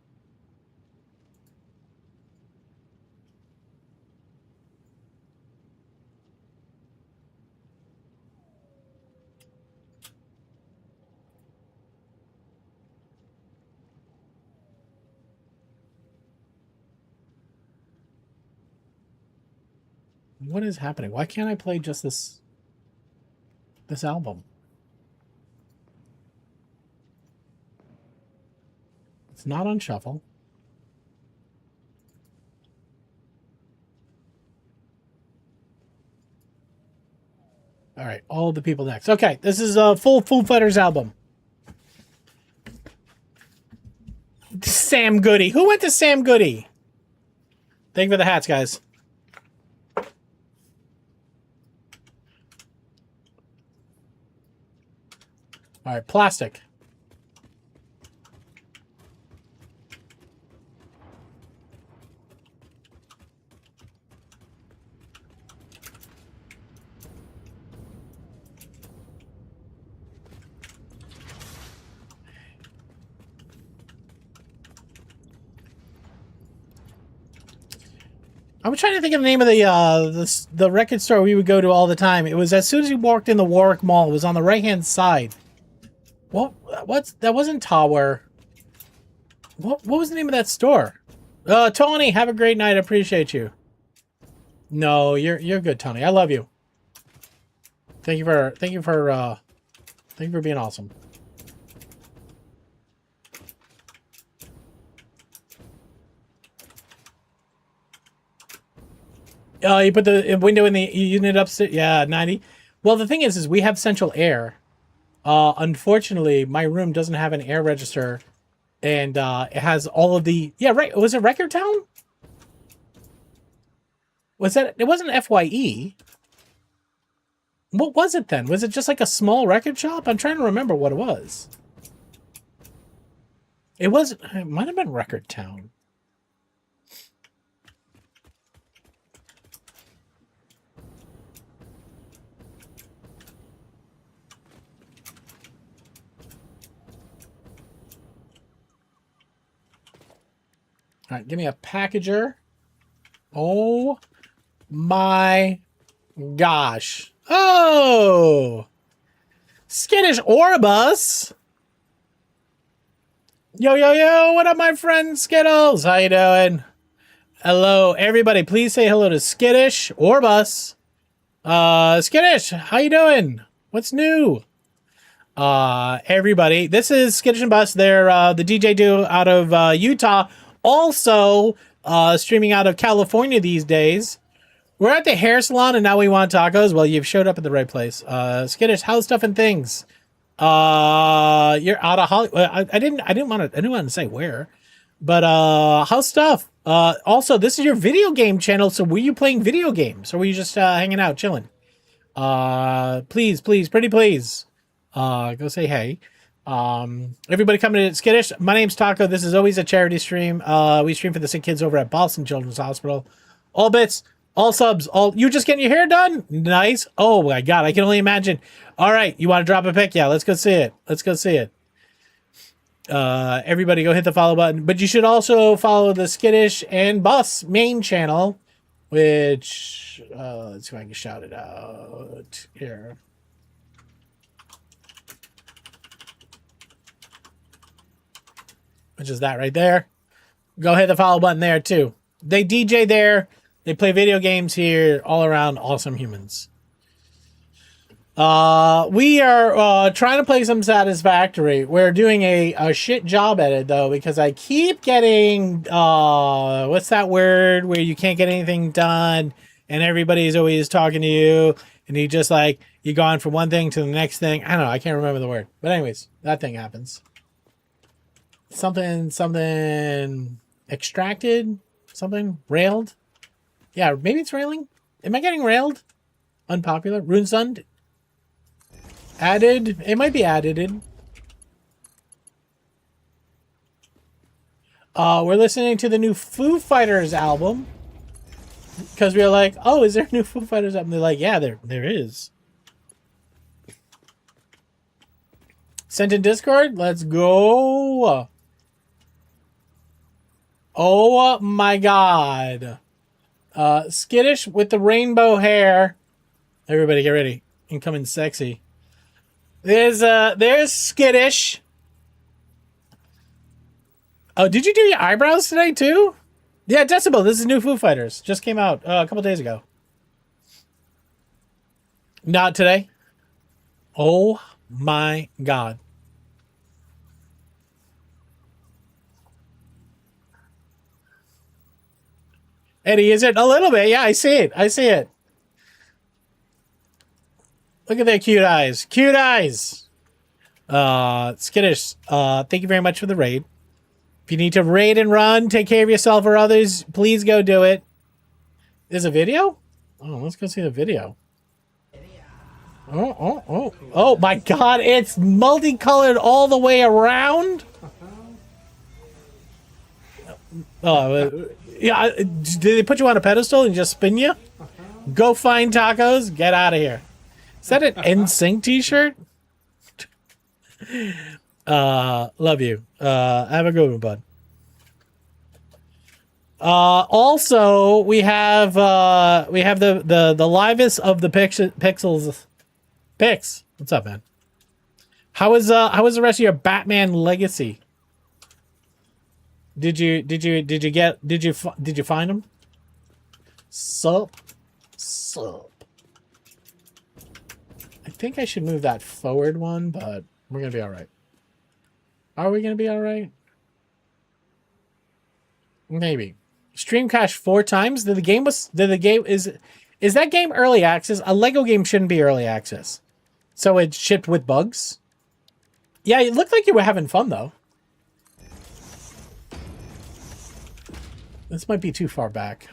What is happening? Why can't I play just this album? It's not on shuffle. All right, all of the people next. Okay, this is a full Foo Fighters album. Sam Goody. Who went to Sam Goody? Thank you for the hats, guys. All right, plastic. I was trying to think of the name of the record store we would go to all the time. It was as soon as you walked in the Warwick Mall. It was on the right-hand side. What's that? Wasn't Tower. What was the name of that store? Tony, have a great night. I appreciate you. No, you're good, Tony. I love you. Thank you for being awesome. You put the window in the unit upstairs. Yeah, 90. Well, the thing is we have central air. Unfortunately, my room doesn't have an air register, and it has all of the. Yeah, right. Was it Record Town? Was that? It wasn't FYE. What was it then? Was it just like a small record shop? I'm trying to remember what it was. It was. It might have been Record Town. All right, give me a packager. Oh my gosh. Oh! Skittish Orbus. Yo, yo, yo. What up, my friend Skittles? How you doing? Hello, everybody. Please say hello to Skittish Orbus. Skittish, how you doing? What's new? Everybody. This is Skittish and Bus. They're the DJ duo out of Utah. Also, streaming out of California these days. We're at the hair salon and now we want tacos. Well, you've showed up at the right place. Skittish, how's stuff and things? You're out of Hollywood. I didn't want to say where, but how's stuff? Also, this is your video game channel. So were you playing video games or were you just hanging out, chilling? Please, pretty please. Go say hey. Everybody coming to Skittish. My name's Taco. This is always a charity stream. We stream for the sick kids over at Boston Children's Hospital. All bits, all subs, all you just getting your hair done? Nice. Oh my god, I can only imagine. All right, you want to drop a pic? Yeah, let's go see it. Let's go see it. Everybody go hit the follow button. But you should also follow the Skittish and Bus main channel, which let's see if I can shout it out here. Which is that right there. Go hit the follow button there too. They DJ there. They play video games here. All around awesome humans. We are trying to play some Satisfactory. We're doing a shit job at it though, because I keep getting what's that word where you can't get anything done and everybody's always talking to you and you just like you're going from one thing to the next thing. I don't know, I can't remember the word. But anyways, that thing happens. Something extracted, something railed. Yeah, maybe it's railing. Am I getting railed? Unpopular. Runesund. Added. It might be added. We're listening to the new Foo Fighters album. Because we were like, oh, is there a new Foo Fighters album? They're like, yeah, there is. Sent in Discord? Let's go. Oh my god. Skittish with the rainbow hair. Everybody get ready. Incoming sexy. There's Skittish. Oh, did you do your eyebrows today too? Yeah, Decibel, this is new Foo Fighters. Just came out a couple days ago. Not today. Oh my god. Eddie, is it? A little bit. Yeah, I see it. I see it. Look at their cute eyes. Cute eyes. Skittish, thank you very much for the raid. If you need to raid and run, take care of yourself or others, please go do it. There's a video? Oh, let's go see the video. Oh my god, it's multicolored all the way around? Oh, yeah, did they put you on a pedestal and just spin you? Go find tacos, get out of here. Is that an NSYNC t-shirt? Love you. Have a good one, bud. Also, we have the livest of the pixels. Pix, what's up, man? How was the rest of your Batman legacy? Did you find him? Sup. I think I should move that forward one, but we're gonna be all right. Are we gonna be all right? Maybe. Stream crashed 4 times. Is that game early access? A Lego game shouldn't be early access. So it shipped with bugs? Yeah, it looked like you were having fun though. This might be too far back.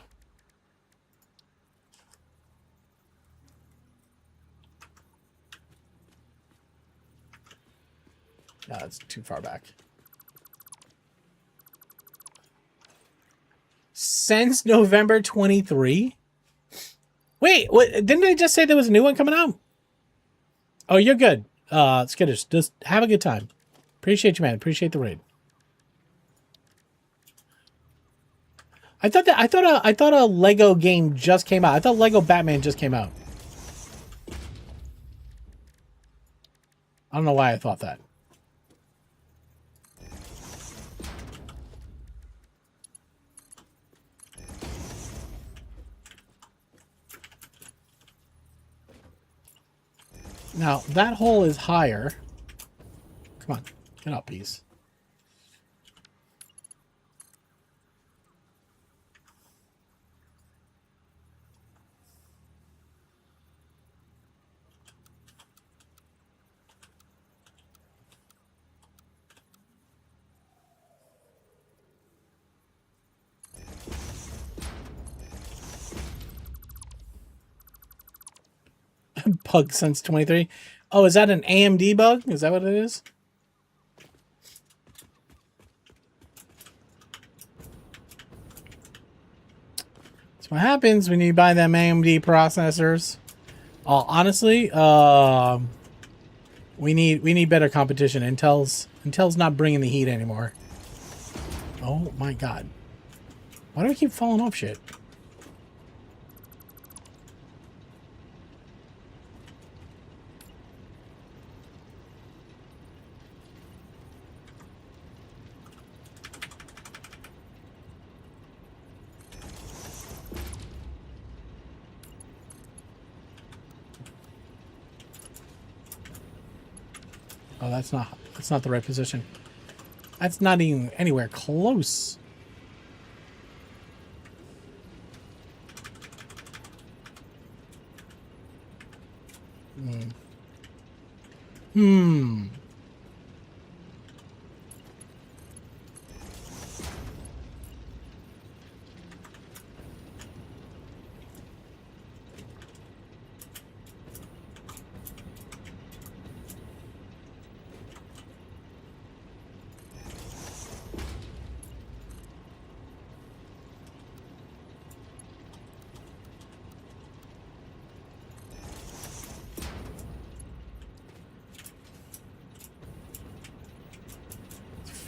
No, it's too far back. Since November 23? Wait, what? Didn't they just say there was a new one coming out? Oh, you're good. Skittish, just have a good time. Appreciate you, man. Appreciate the raid. I thought a Lego game just came out. I thought Lego Batman just came out. I don't know why I thought that. Now, that hole is higher. Come on, get up, please. Bug since 23. Oh, is that an AMD bug? Is that what it is? That's what happens when you buy them AMD processors. Honestly, we need better competition. Intel's not bringing the heat anymore. Oh my god. Why do I keep falling off shit? Oh, that's not the right position. That's not even anywhere close. Hmm.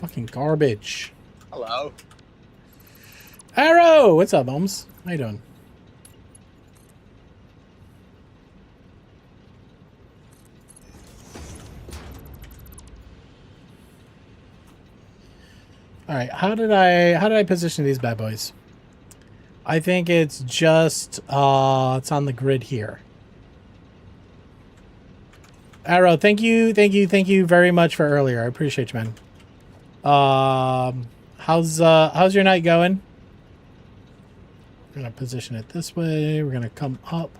Fucking garbage. Hello. Arrow! What's up, Holmes? How you doing? Alright, how did I position these bad boys? I think it's just it's on the grid here. Arrow, thank you very much for earlier. I appreciate you, man. How's your night going? We're gonna position it this way. We're gonna come up.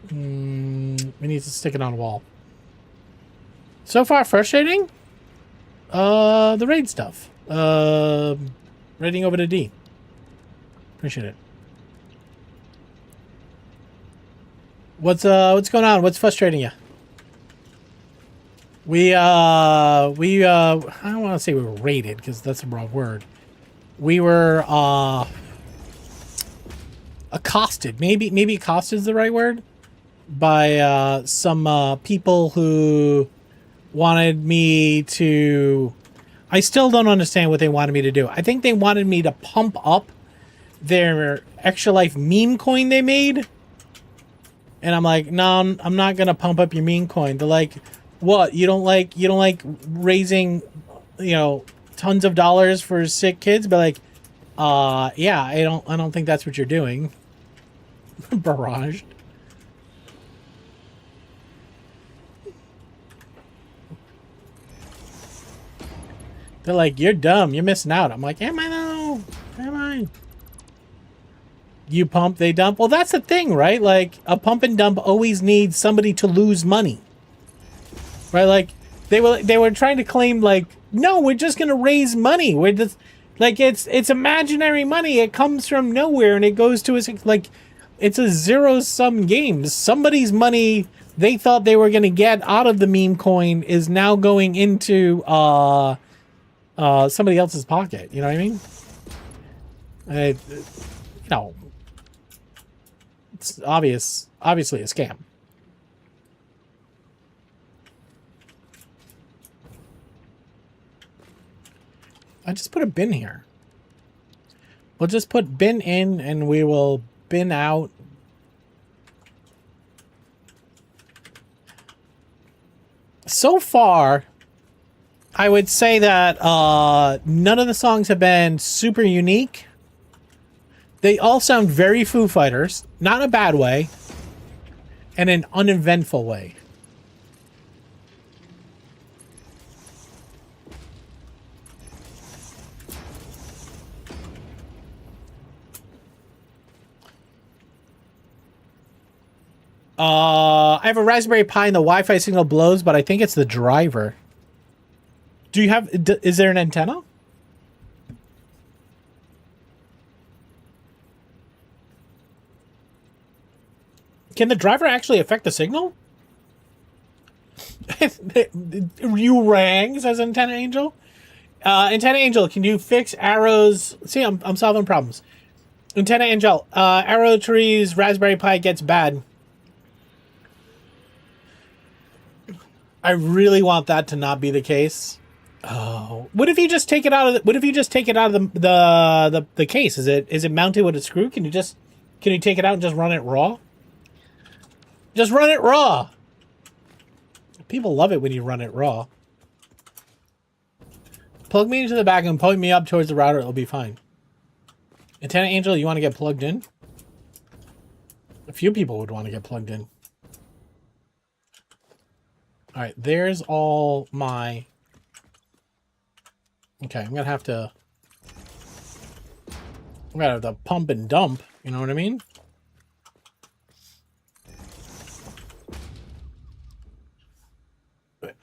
We need to stick it on a wall. So far, frustrating. The raid stuff. Raiding over to D. Appreciate it. What's going on? What's frustrating you? I don't want to say we were raided because that's the wrong word. We were accosted. Maybe accosted is the right word, by some people who wanted me to. I still don't understand what they wanted me to do. I think they wanted me to pump up their Extra Life meme coin they made, and I'm like, no, I'm not gonna pump up your meme coin. They're like, what, you don't like raising, tons of dollars for sick kids? But like, yeah, I don't think that's what you're doing. Barraged. They're like, you're dumb, you're missing out. I'm like, am I though? Am I? You pump, they dump. Well, that's the thing, right? Like, a pump and dump always needs somebody to lose money. Right, like they were trying to claim like, no, we're just gonna raise money. We're just like, it's imaginary money. It comes from nowhere and it goes to like, it's a zero-sum game. Somebody's money they thought they were gonna get out of the meme coin is now going into somebody else's pocket. You know what I mean? No, it's obviously a scam. I just put a bin here. We'll just put bin in and we will bin out. So far, I would say that none of the songs have been super unique. They all sound very Foo Fighters, not in a bad way, and in an uneventful way. I have a Raspberry Pi and the Wi-Fi signal blows, but I think it's the driver. Do you have, is there an antenna? Can the driver actually affect the signal? You rang, says Antenna Angel. Antenna Angel, can you fix Arrow's... See, I'm solving problems. Antenna Angel, Arrow Tree's Raspberry Pi gets bad. I really want that to not be the case. Oh, what if you just take it out of the case? Is it mounted with a screw? Can you take it out and just run it raw? Just run it raw. People love it when you run it raw. Plug me into the back and point me up towards the router. It'll be fine. Antenna Angel, you want to get plugged in? A few people would want to get plugged in. All right, there's all my... Okay, I'm gonna have to pump and dump, you know what I mean?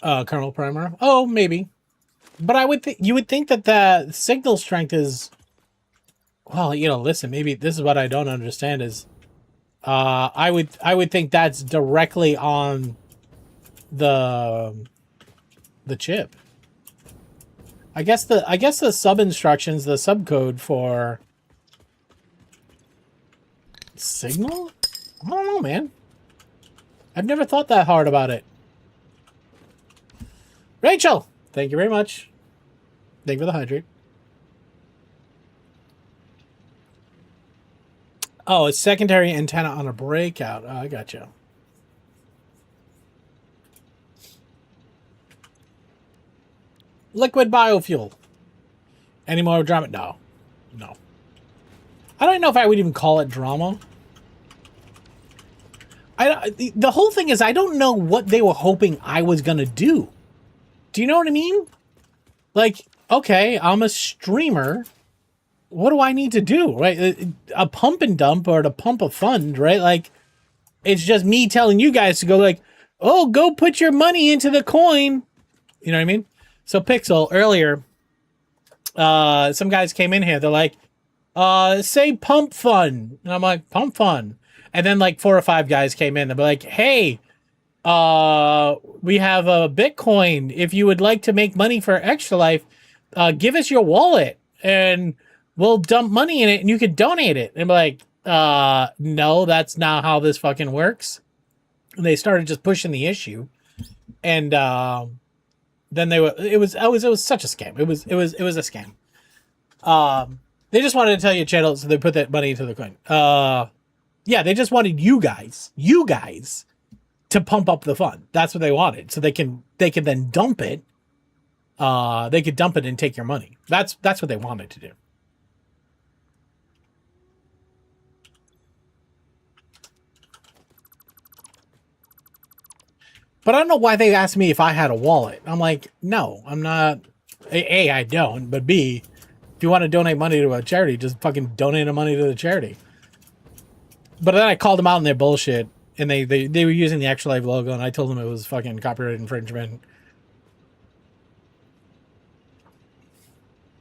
Kernel primer. Oh, maybe. But you would think that the signal strength is, well, you know, listen, maybe this is what I don't understand is I would think that's directly on the chip. I guess the sub instructions, the subcode for signal? I don't know, man. I've never thought that hard about it. Rachel, thank you very much. Thank you for the hydrate. Oh, it's secondary antenna on a breakout. Oh, I got you. Liquid biofuel. Any more drama? No. No. I don't know if I would even call it drama. The whole thing is I don't know what they were hoping I was going to do. Do you know what I mean? Like, okay, I'm a streamer. What do I need to do, right? A pump and dump or to pump a fund, right? Like, it's just me telling you guys to go like, oh, go put your money into the coin. You know what I mean? So Pixel, earlier, some guys came in here. They're like, say pump fund. And I'm like, pump fund. And then like 4 or 5 guys came in. They're like, hey, we have a Bitcoin. If you would like to make money for Extra Life, give us your wallet and we'll dump money in it and you could donate it. And I'm like, no, that's not how this fucking works. And they started just pushing the issue. And then it was such a scam. It was a scam. They just wanted to tell you channel, so they put that money into the coin. Yeah, they just wanted you guys to pump up the fund. That's what they wanted. So they can then dump it. They could dump it and take your money. That's what they wanted to do. But I don't know why they asked me if I had a wallet. I'm like, no, I'm not. A, I don't. But B, if you want to donate money to a charity, just fucking donate the money to the charity. But then I called them out on their bullshit. And they were using the Extra Life logo. And I told them it was fucking copyright infringement.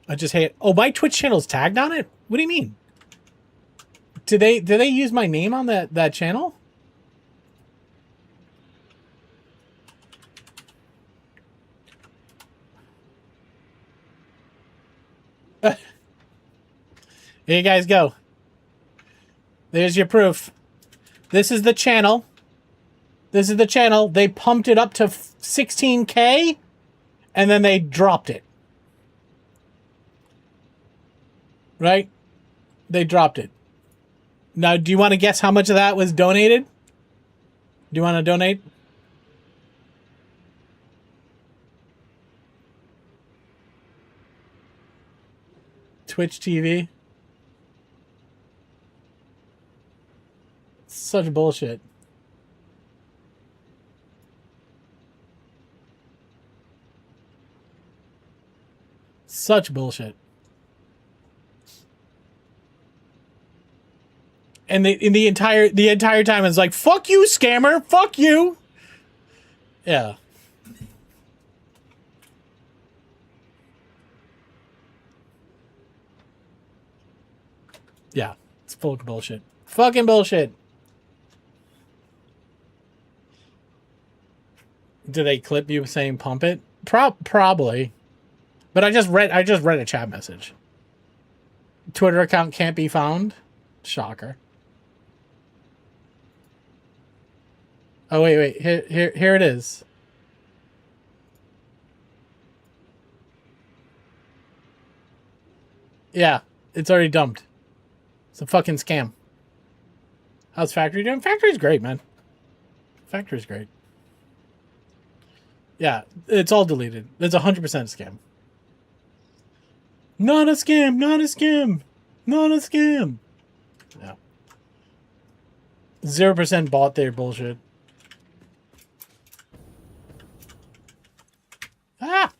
I just hate. Oh, my Twitch channel's tagged on it? What do you mean? Did they use my name on that channel? Here you guys go. There's your proof. This is the channel. This is the channel. They pumped it up to 16K and then they dropped it. right? They dropped it. Now, do you want to guess how much of that was donated? Do you want to donate? Twitch TV. Such bullshit. Such bullshit. And the entire time it's like, fuck you, scammer, fuck you. Yeah. Yeah. It's full of bullshit. Fucking bullshit. Did they clip you saying pump it? Probably. But I just read a chat message. Twitter account can't be found. Shocker. Oh wait. Here it is. Yeah, it's already dumped. It's a fucking scam. How's Factory doing? Factory's great, man. Factory's great. Yeah, it's all deleted. It's 100% scam. Not a scam, not a scam, not a scam. Yeah. 0% bought their bullshit. Ah!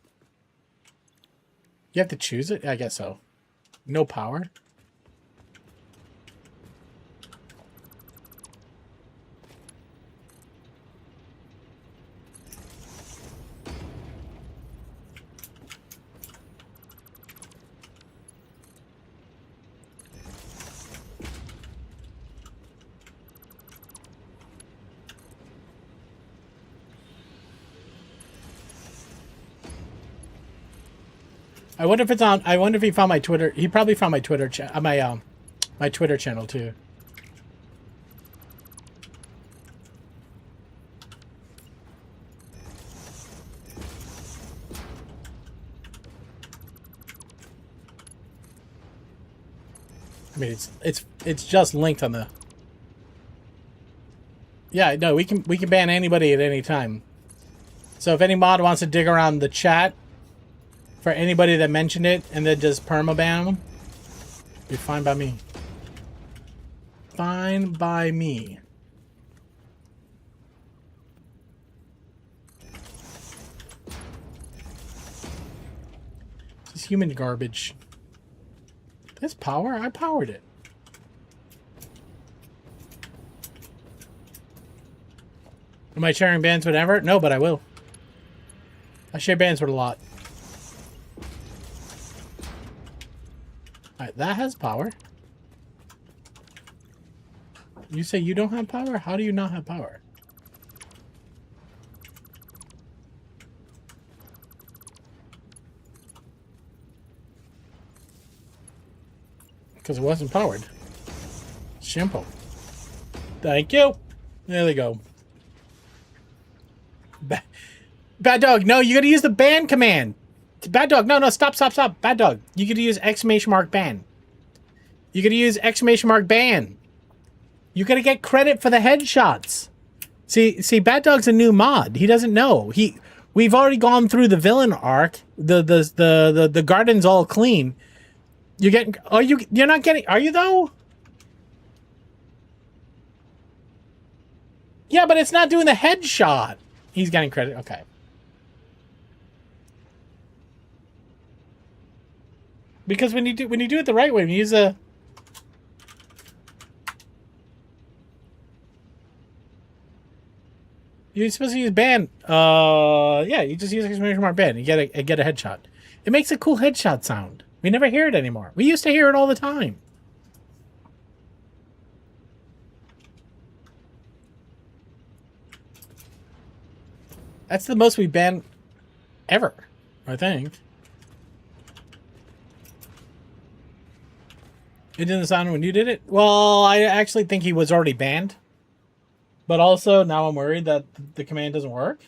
You have to choose it? I guess so. No power? I wonder if it's on. I wonder if he found my Twitter. He probably found my Twitter my Twitter channel too. I mean, it's just linked on the. Yeah, no, we can ban anybody at any time. So if any mod wants to dig around the chat for anybody that mentioned it and then just permaban them, be fine by me. Fine by me. This is human garbage. This power? I powered it. Am I sharing bands with Everett? No, but I will. I share bands with a lot. Alright, that has power. You say you don't have power? How do you not have power? Because it wasn't powered. Simple. Thank you. There we go. Bad dog, no, you gotta use the ban command. Bad dog, no, stop. Bad dog, you gotta use !ban. You gotta use !ban. You gotta get credit for the headshots. See, Bad Dog's a new mod. He doesn't know. We've already gone through the villain arc. The garden's all clean. You're not getting, are you though? Yeah, but it's not doing the headshot. He's getting credit, okay. Because when you do it the right way, when you use a you're supposed to use ban. Yeah, you just use !ban. You get a headshot. It makes a cool headshot sound. We never hear it anymore. We used to hear it all the time. That's the most we ban ever, I think. It didn't sound when you did it? Well, I actually think he was already banned. But also, now I'm worried that the command doesn't work.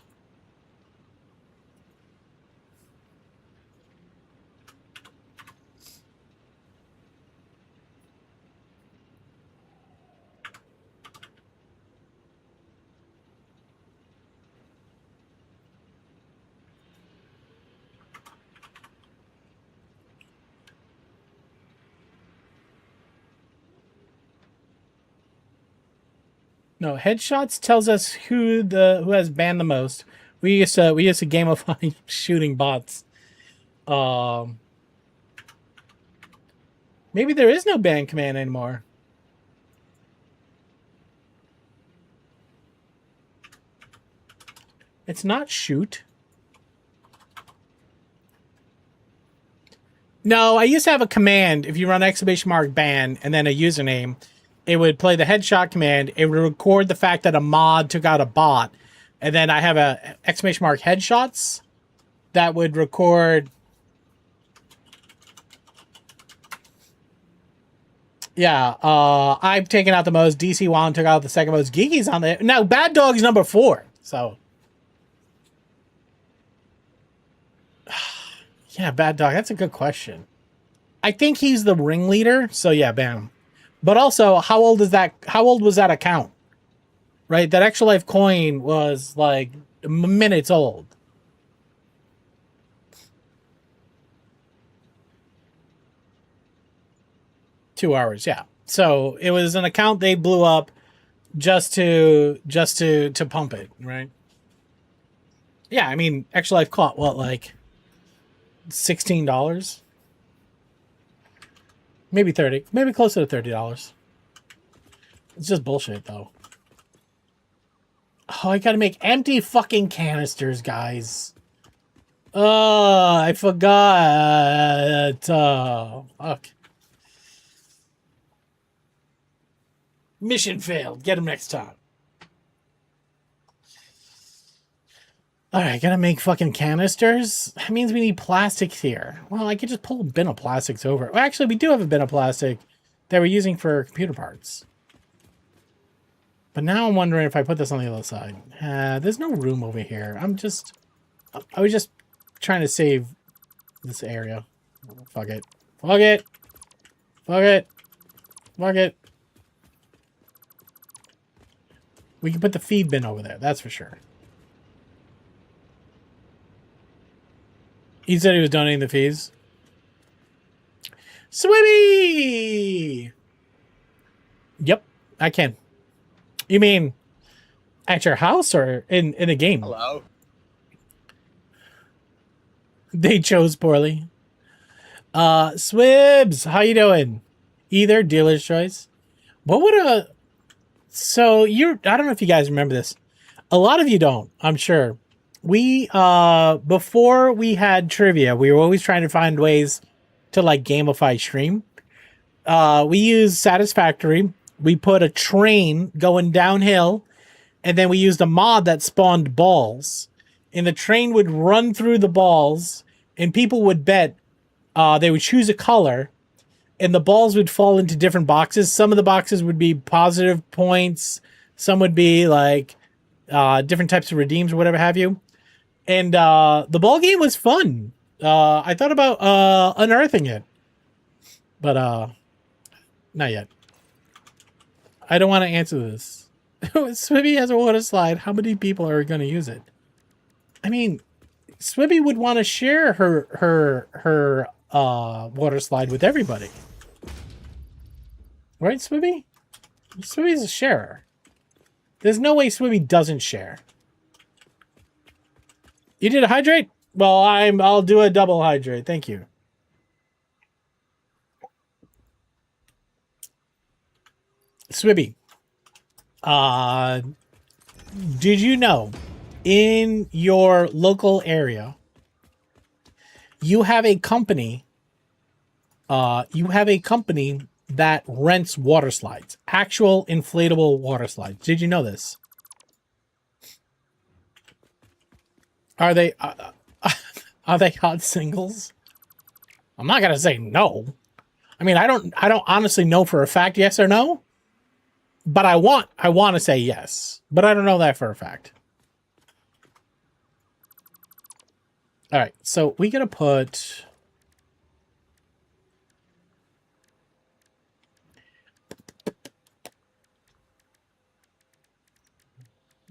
No, headshots tells us who has banned the most. We used to gamify shooting bots. Maybe there is no ban command anymore. It's not shoot. No, I used to have a command. If you run !ban and then a username, it would play the headshot command. It would record the fact that a mod took out a bot. And then I have a !headshots that would record. Yeah, I've taken out the most. DC Juan took out the second most. Geeky's on there. Now, Bad Dog's number 4. So. Yeah, Bad Dog. That's a good question. I think he's the ringleader. So yeah, bam. But also, how old was that account? Right? That Extra Life coin was like minutes old. Two hours, yeah. So it was an account they blew up just to pump it, right? Yeah, I mean, Extra Life caught what, like $16? Maybe 30, maybe closer to $30. It's just bullshit, though. Oh, I gotta make empty fucking canisters, guys. Oh, I forgot. Fuck. Mission failed. Get him next time. Alright, gotta make fucking canisters? That means we need plastics here. Well, I could just pull a bin of plastics over. Well, actually, we do have a bin of plastic that we're using for computer parts. But now I'm wondering if I put this on the other side. There's no room over here. I was just trying to save this area. Fuck it. Fuck it. Fuck it. Fuck it. We can put the feed bin over there, that's for sure. He said he was donating the fees. Swimmy! Yep, I can. You mean at your house or in a game? Hello. They chose poorly. Swibs, how you doing? Either dealer's choice. What would a... So I don't know if you guys remember this. A lot of you don't, I'm sure. We, before we had trivia, we were always trying to find ways to like gamify stream. We used Satisfactory. We put a train going downhill, and then we used a mod that spawned balls. And the train would run through the balls, and people would bet, they would choose a color, and the balls would fall into different boxes. Some of the boxes would be positive points. Some would be like different types of redeems or whatever have you. And the ball game was fun. I thought about unearthing it. But not yet. I don't want to answer this. Swibby has a water slide. How many people are going to use it? I mean, Swibby would want to share her water slide with everybody. Right, Swibby? Swibby's a sharer. There's no way Swibby doesn't share. You did a hydrate? Well, I'll do a double hydrate. Thank you. Swibby. Did you know in your local area you have a company that rents water slides, actual inflatable water slides? Did you know this? Are they hot singles? I'm not gonna say no. I mean, I don't honestly know for a fact yes or no, but I want to say yes, but I don't know that for a fact. All right, so we gotta put.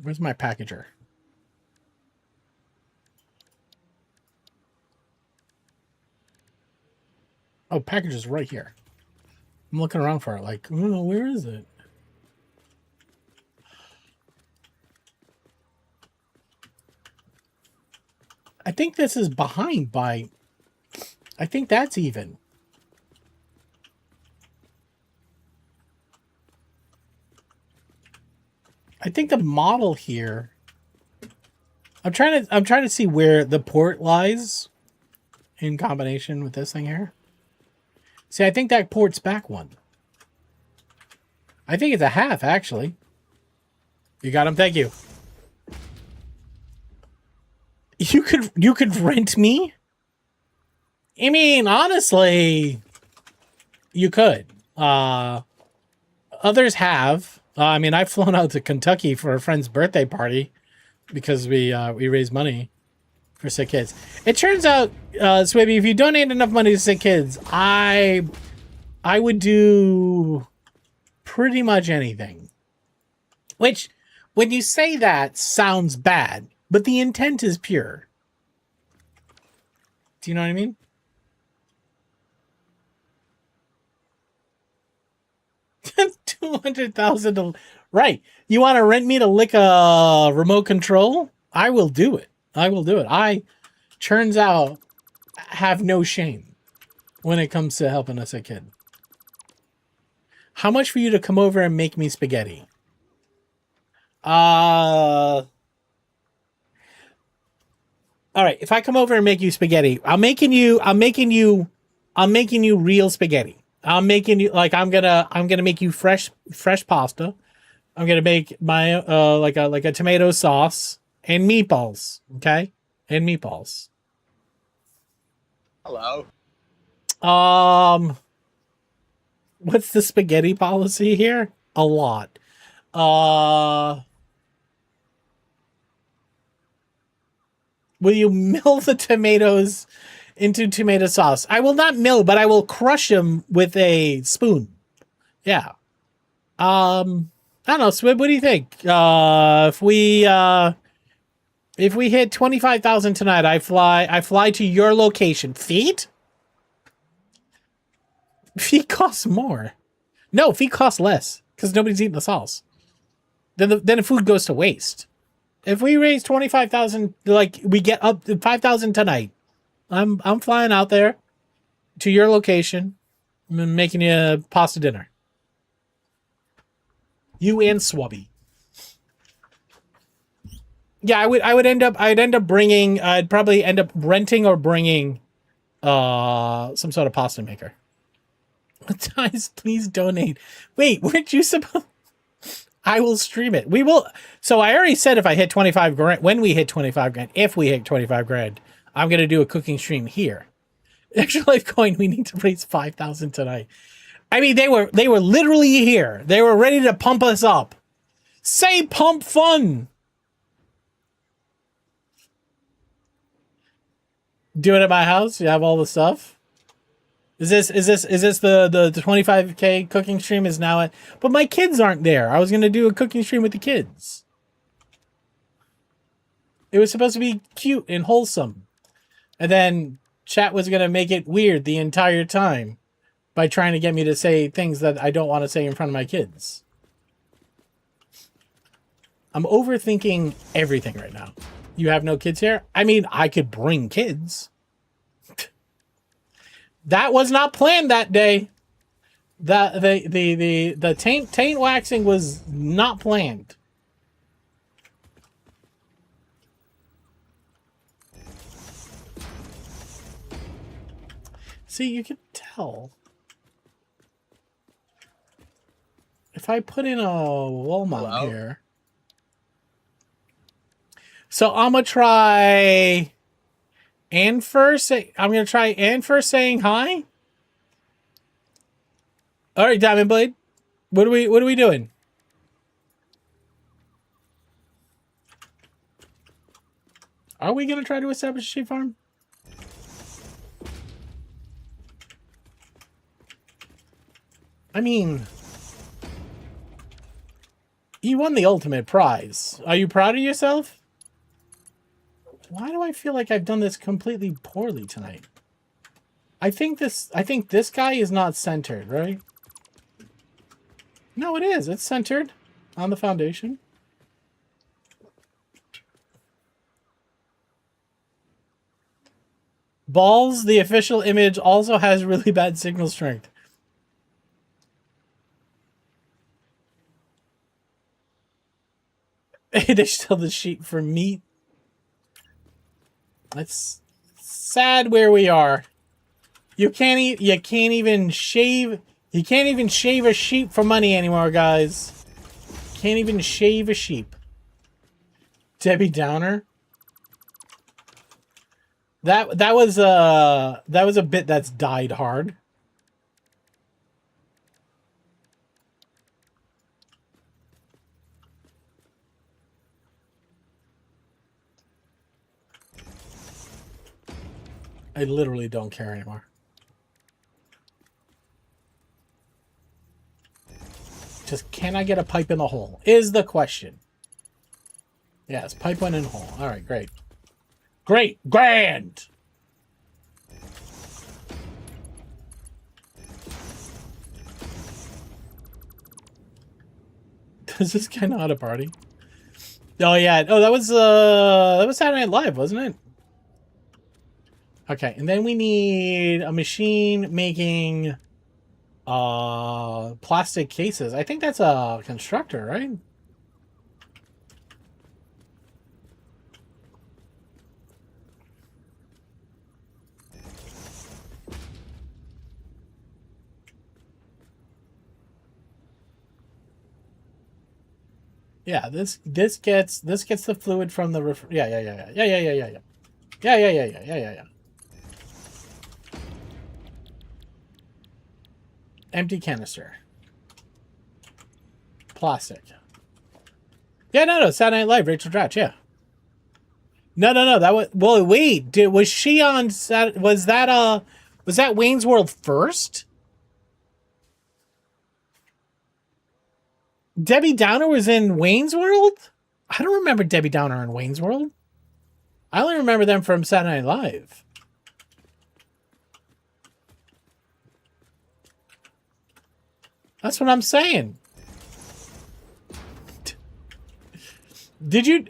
Where's my packager? Oh, package is right here. I'm looking around for it. Like, oh, where is it? I think this is behind by... I think that's even. I think the model here... I'm trying to see where the port lies in combination with this thing here. See, I think that port's back one. I think it's a half, actually. You got him, thank you. You could rent me? I mean, honestly, you could. Others have. I mean, I've flown out to Kentucky for a friend's birthday party because we raise money for sick kids. It turns out, Swibby, if you donate enough money to sick kids, I would do pretty much anything. Which, when you say that, sounds bad, but the intent is pure. Do you know what I mean? $200,000. Right. You want to rent me to lick a remote control? I will do it. I will do it. I, turns out, have no shame when it comes to helping a sick kid. How much for you to come over and make me spaghetti? All right. If I come over and make you spaghetti, I'm making you real spaghetti. I'm making you I'm gonna make you fresh pasta. I'm gonna make my like a tomato sauce and meatballs. Okay, and meatballs. Hello. What's the spaghetti policy here? A lot. Will you mill the tomatoes into tomato sauce? I will not mill, but I will crush them with a spoon. Yeah. I don't know, Swib, what do you think? If we hit 25,000 tonight, I fly to your location. Feet? Feet costs more. No, feet cost less because nobody's eating the sauce. Then the food goes to waste. If we raise 25,000, like we get up to 5,000 tonight, I'm flying out there to your location. I'm making you a pasta dinner. You and Swubby. Yeah, I'd end up bringing. I'd probably end up renting or bringing, some sort of pasta maker. Guys, please donate. Wait, weren't you supposed? I will stream it. We will. So I already said if I hit 25 grand, when we hit 25 grand, if we hit 25 grand, I'm going to do a cooking stream here. Extra Life Coin, we need to raise 5,000 tonight. I mean, they were literally here. They were ready to pump us up. Say pump fun. Do it at my house. You have all the stuff. Is this the 25K cooking stream is now at, but my kids aren't there. I was going to do a cooking stream with the kids. It was supposed to be cute and wholesome. And then chat was going to make it weird the entire time by trying to get me to say things that I don't want to say in front of my kids. I'm overthinking everything right now. You have no kids here? I mean, I could bring kids. That was not planned that day. The taint waxing was not planned. See, you can tell. If I put in a wall mount here. So I'm going to try Ann first. I'm going to try Ann first saying hi. All right, Diamond Blade. What are we doing? Are we going to try to establish a sheep farm? I mean, you won the ultimate prize. Are you proud of yourself? Why do I feel like I've done this completely poorly tonight? I think this guy is not centered, right? No, it is. It's centered on the foundation. Balls, the official image, also has really bad signal strength. They still the sheep for meat. That's sad where we are. You can't even shave a sheep for money anymore, guys. Can't even shave a sheep. Debbie Downer. That was a bit that's died hard. I literally don't care anymore. Just can I get a pipe in the hole? Is the question. Yes, pipe went in the hole. All right, great. Great. Grand. Does this guy know how to party? Oh yeah. Oh, that was Saturday Night Live, wasn't it? Okay, and then we need a machine making plastic cases. I think that's a constructor, right? Yeah, this gets the fluid from the yeah. Empty canister. Plastic. Yeah, no, Saturday Night Live, Rachel Dratch, yeah. No, that was, well, wait, was she on, was that Wayne's World first? Debbie Downer was in Wayne's World? I don't remember Debbie Downer in Wayne's World. I only remember them from Saturday Night Live. That's what I'm saying. Did you,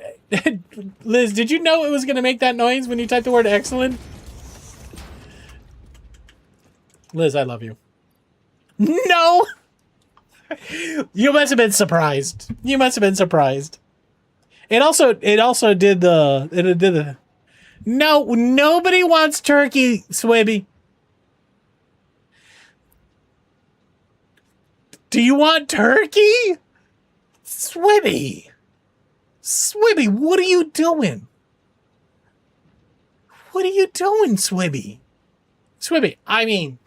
Liz, did you know it was going to make that noise when you typed the word excellent? Liz, I love you. No! You must have been surprised. You must have been surprised. It also did the, no, nobody wants turkey, Swibby. Do you want turkey? Swibby. Swibby, what are you doing? What are you doing, Swibby? Swibby, I mean,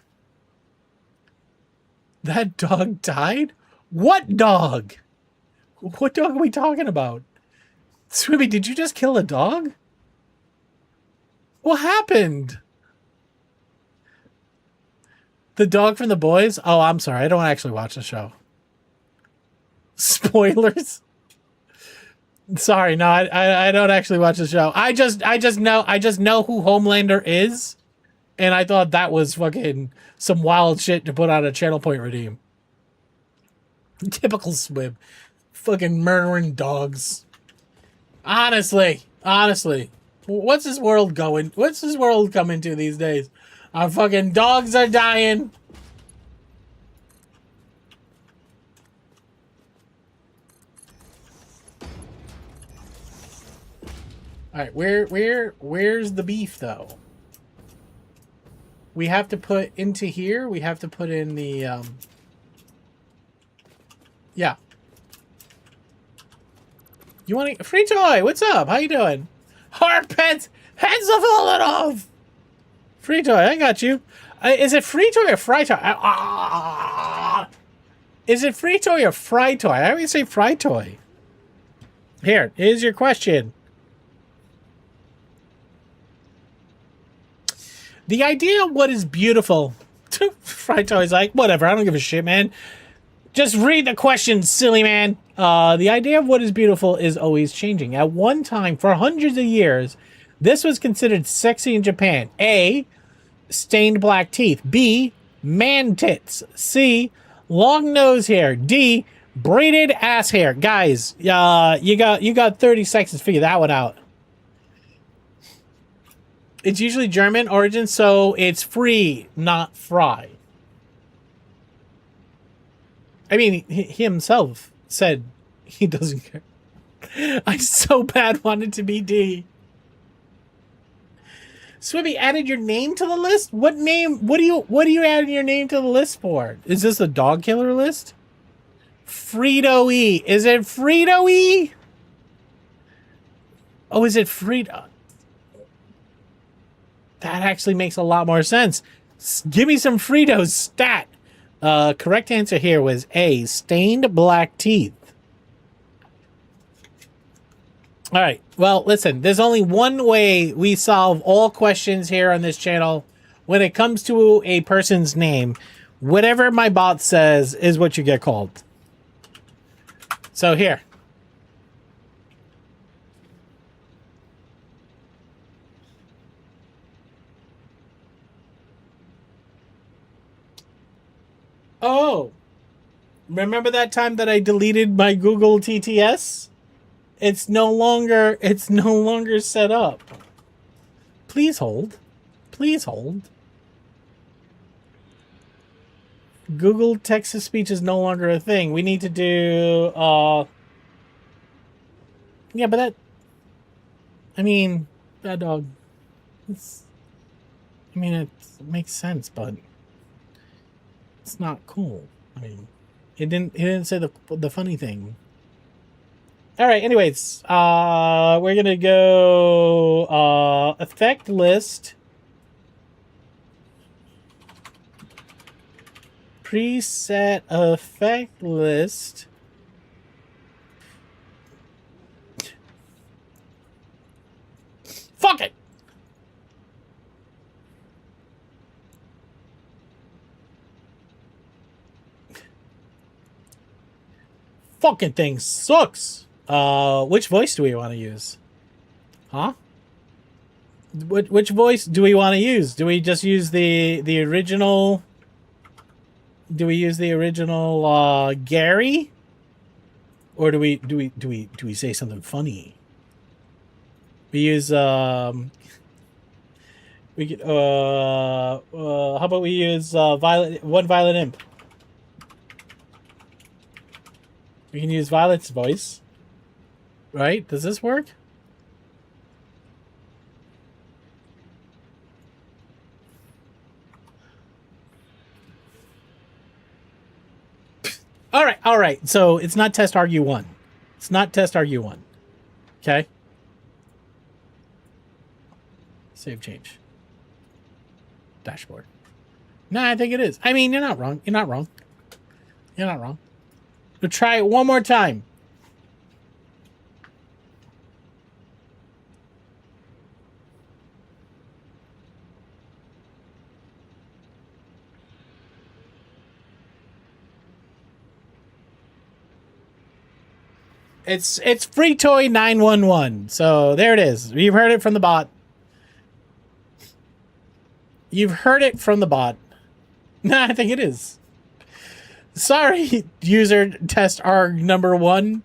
that dog died? What dog? What dog are we talking about? Swibby, did you just kill a dog? What happened? The dog from The Boys? Oh, I'm sorry. I don't actually watch the show. Spoilers? Sorry, no, I don't actually watch the show. I just know who Homelander is, and I thought that was fucking some wild shit to put on a Channel Point redeem. Typical Swib. Fucking murdering dogs. Honestly. What's this world going? What's this world coming to these days? Our fucking dogs are dying. All right, where's the beef though? We have to put into here. We have to put in the yeah. You want to Free Toy? What's up? How you doing? Our pets heads are falling off. Free Toy, I got you. Is it Free Toy or Fry Toy? Is it Free Toy or Fry Toy? I always say Fry Toy. Here's your question. The idea of what is beautiful. Fry Toy's like, whatever, I don't give a shit, man. Just read the question, silly man. The idea of what is beautiful is always changing. At one time, for hundreds of years, this was considered sexy in Japan. A, stained black teeth. B, man tits. C, long nose hair. D, braided ass hair. Guys, you got 30 seconds to figure that one out. It's usually German origin, so it's free, not fry. I mean, he himself said he doesn't care. I so bad wanted to be D. Swibby added your name to the list? What name? What are you adding your name to the list for? Is this a dog killer list? Frito E. Is it Frito E? Oh, is it Frito? That actually makes a lot more sense. Give me some Fritos stat. Correct answer here was A, stained black teeth. All right. Well, listen, there's only one way we solve all questions here on this channel when it comes to a person's name. Whatever my bot says is what you get called. So here. Oh, remember that time that I deleted my Google TTS? It's no longer set up. Please hold. Please hold. Google text to speech is no longer a thing. We need to do yeah, but that, I mean, that dog, it's, I mean, it makes sense, but it's not cool. I mean, it didn't say the funny thing. All right, anyways, we're going to go effect list. Preset effect list. Fuck it. Fucking thing sucks. Which voice do we want to use? Huh? Which voice do we want to use? Do we just use the original? Do we use the original Gary? Or do we say something funny? We use we could how about we use Violet Imp? We can use Violet's voice. Right? Does this work? All right. So it's not test argue 1. It's not test argue 1. Okay? Save change. Dashboard. No, I think it is. I mean, you're not wrong. You're not wrong. You're not wrong. We'll try it one more time. It's Free Toy 911. So there it is. You've heard it from the bot. You've heard it from the bot. Nah, I think it is. Sorry, user test arg number 1.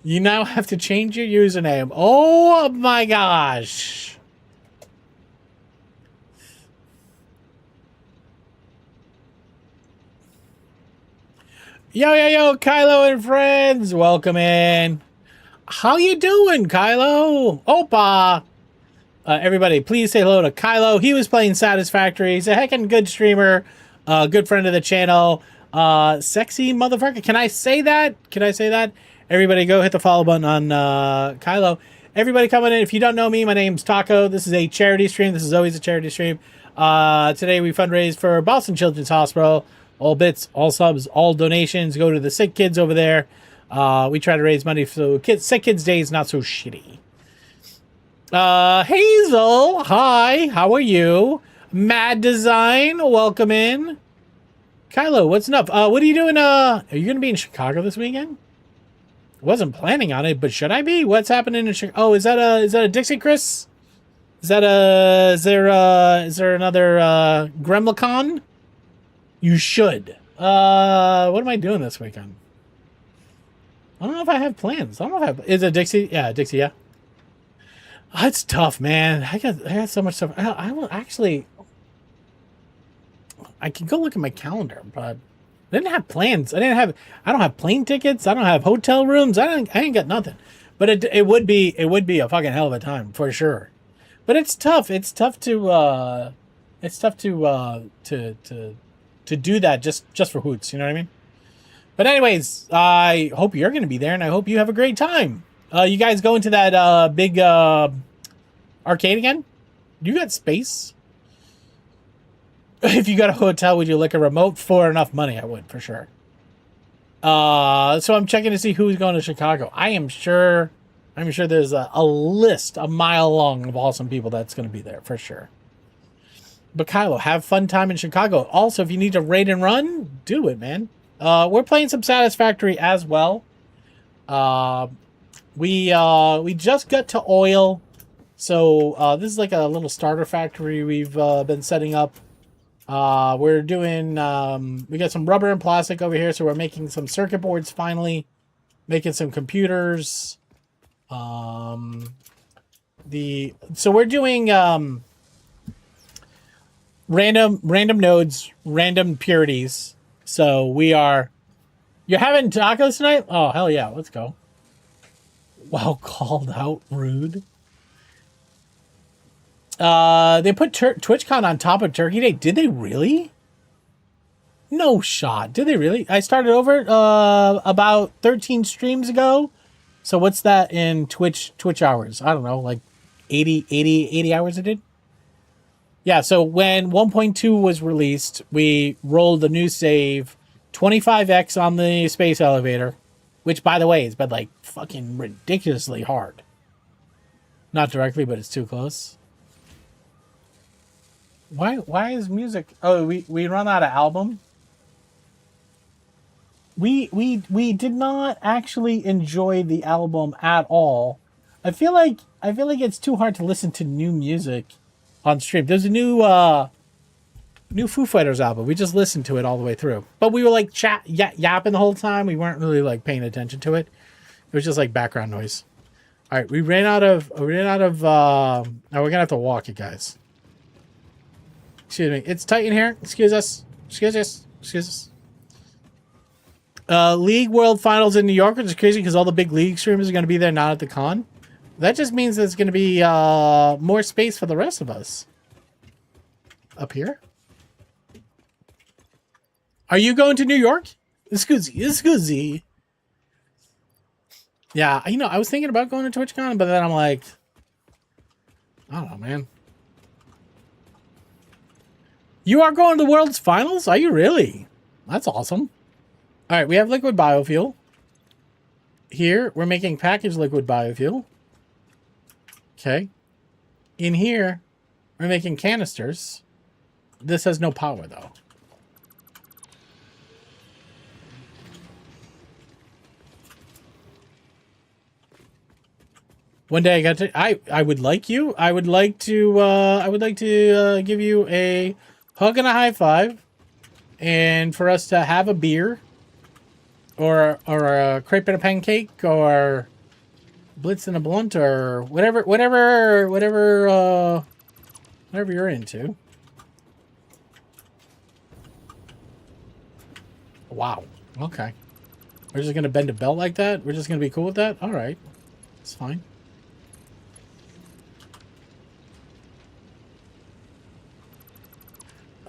You now have to change your username. Oh my gosh. Yo, yo, yo, Kylo and friends. Welcome in. How you doing, Kylo? Opa. Everybody, please say hello to Kylo. He was playing Satisfactory. He's a heckin' good streamer. Good friend of the channel. Sexy motherfucker. Can I say that? Can I say that? Everybody go hit the follow button on Kylo. Everybody coming in. If you don't know me, my name's Taco. This is a charity stream. This is always a charity stream. Today we fundraise for Boston Children's Hospital. All bits, all subs, all donations go to the sick kids over there. We try to raise money so sick kids' day is not so shitty. Hazel, hi, how are you? Mad Design, welcome in. Kylo, what's up? What are you doing? Are you gonna be in Chicago this weekend? Wasn't planning on it, but should I be? What's happening in Chicago? Oh, is that a Dixie Chris? Is there another Gremlicon? You should. What am I doing this weekend? I don't know if I have plans. I don't know if I have... Is it Dixie? Yeah, Dixie, yeah. That's tough, man. I got so much stuff. I will actually. I can go look at my calendar, but I didn't have plans. I don't have plane tickets. I don't have hotel rooms. I ain't got nothing. But it would be a fucking hell of a time for sure. But it's tough. It's tough to do that just for hoots. You know what I mean? But anyways, I hope you're going to be there, and I hope you have a great time. You guys going to that big arcade again? You got space? If you got a hotel, would you like a remote? For enough money, I would, for sure. So I'm checking to see who's going to Chicago. I'm sure there's a list a mile long of awesome people that's going to be there, for sure. But Kylo, have fun time in Chicago. Also, if you need to raid and run, do it, man. We're playing some Satisfactory as well. We just got to oil. So this is like a little starter factory we've been setting up. We're doing, we got some rubber and plastic over here, so we're making some circuit boards finally, making some computers. So we're doing, random nodes, random purities. So you're having tacos tonight? Oh, hell yeah, let's go. Wow, called out rude. They put TwitchCon on top of Turkey Day. Did they really? No shot. Did they really? I started over about 13 streams ago. So what's that in Twitch hours? I don't know, like 80 hours it did? Yeah, so when 1.2 was released, we rolled a new save, 25x on the space elevator, which, by the way, has been, like, fucking ridiculously hard. Not directly, but it's too close. Why is music... Oh, we run out of album? We did not actually enjoy the album at all. I feel like it's too hard to listen to new music on stream. There's a new Foo Fighters album. We just listened to it all the way through. But we were like yapping the whole time. We weren't really like paying attention to it. It was just like background noise. All right, we ran out of now we're going to have to walk it, guys. Excuse me. It's tight in here. Excuse us. League World Finals in New York, which is crazy because all the big league streamers are going to be there, not at the con. That just means there's going to be more space for the rest of us. Up here? Are you going to New York? Excuse. Yeah, you know, I was thinking about going to TwitchCon, but then I'm like, I don't know, man. You are going to the World's Finals? Are you really? That's awesome. All right, we have liquid biofuel. Here, we're making packaged liquid biofuel. Okay. In here, we're making canisters. This has no power, though. One day I got to... I would like you. I would like to give you a hug and a high five. And for us to have a beer. Or a crepe and a pancake. Or blitz and a blunt. Or whatever you're into. Wow. Okay. We're just going to bend a belt like that? We're just going to be cool with that? All right. It's fine.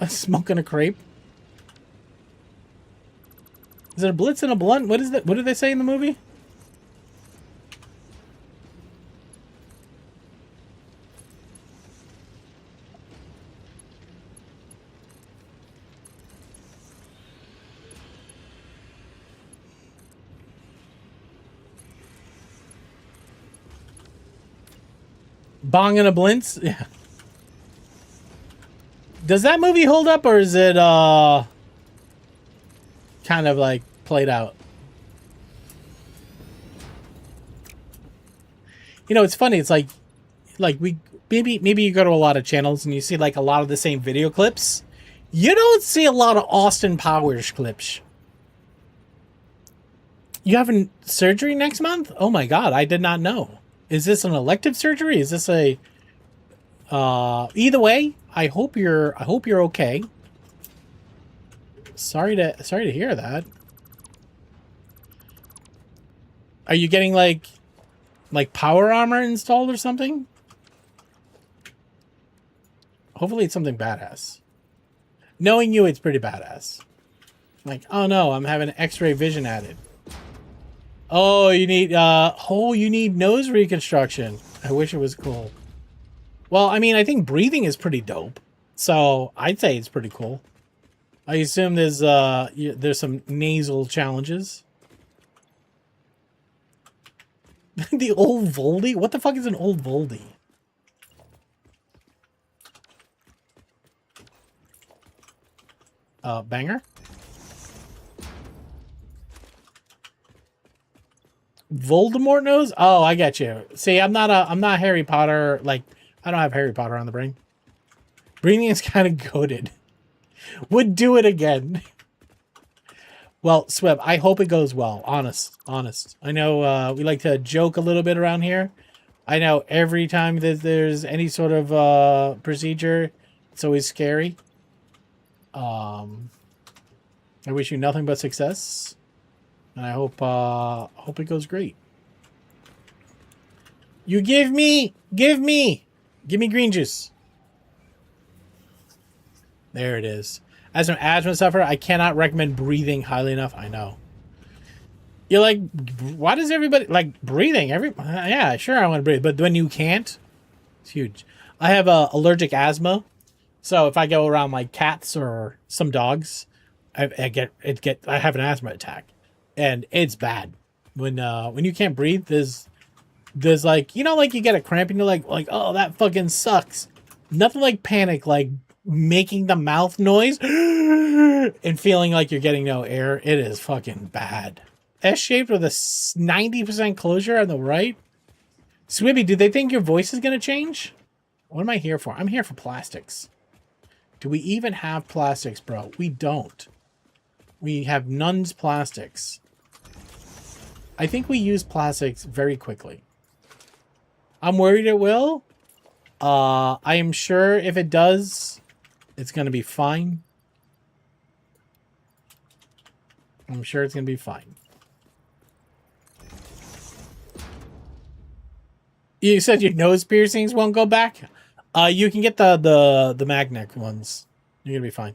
Smoking a crepe. Is it a blitz and a blunt? What is that? What did they say in the movie? Bong and a blintz? Yeah. Does that movie hold up, or is it kind of like played out? You know, it's funny. It's like we maybe you go to a lot of channels and you see like a lot of the same video clips. You don't see a lot of Austin Powers clips. You having surgery next month? Oh my God, I did not know. Is this an elective surgery? Is this a either way, I hope you're okay. Sorry to hear that. Are you getting like power armor installed or something? Hopefully it's something badass. Knowing you, it's pretty badass. Like, oh no, I'm having X-ray vision added. Oh, you need you need nose reconstruction. I wish it was cool. Well, I mean, I think breathing is pretty dope. So, I'd say it's pretty cool. I assume there's some nasal challenges. The old Voldy? What the fuck is an old Voldy? Banger? Voldemort nose? Oh, I get you. See, I'm not Harry Potter. Like, I don't have Harry Potter on the brain. Breathing is kind of goated. Would do it again. Well, Swib, I hope it goes well. Honest. I know we like to joke a little bit around here. I know every time that there's any sort of procedure, it's always scary. I wish you nothing but success. And I hope it goes great. You give me green juice. There it is. As an asthma sufferer, I cannot recommend breathing highly enough. I know. You're like, why does everybody like breathing? Yeah, sure, I want to breathe, but when you can't, it's huge. I have allergic asthma, so if I go around like cats or some dogs, I have an asthma attack, and it's bad. When you can't breathe, there's like, you know, like you get a cramp and you're like oh, that fucking sucks. Nothing like panic, like making the mouth noise and feeling like you're getting no air. It is fucking bad. S-shaped with a 90% closure on the right. Swibby, do they think your voice is going to change? What am I here for? I'm here for plastics. Do we even have plastics, bro? We don't. We have Nun's plastics. I think we use plastics very quickly. I'm worried it will. I am sure if it does, it's going to be fine. I'm sure it's going to be fine. You said your nose piercings won't go back? You can get the magnet ones. You're going to be fine.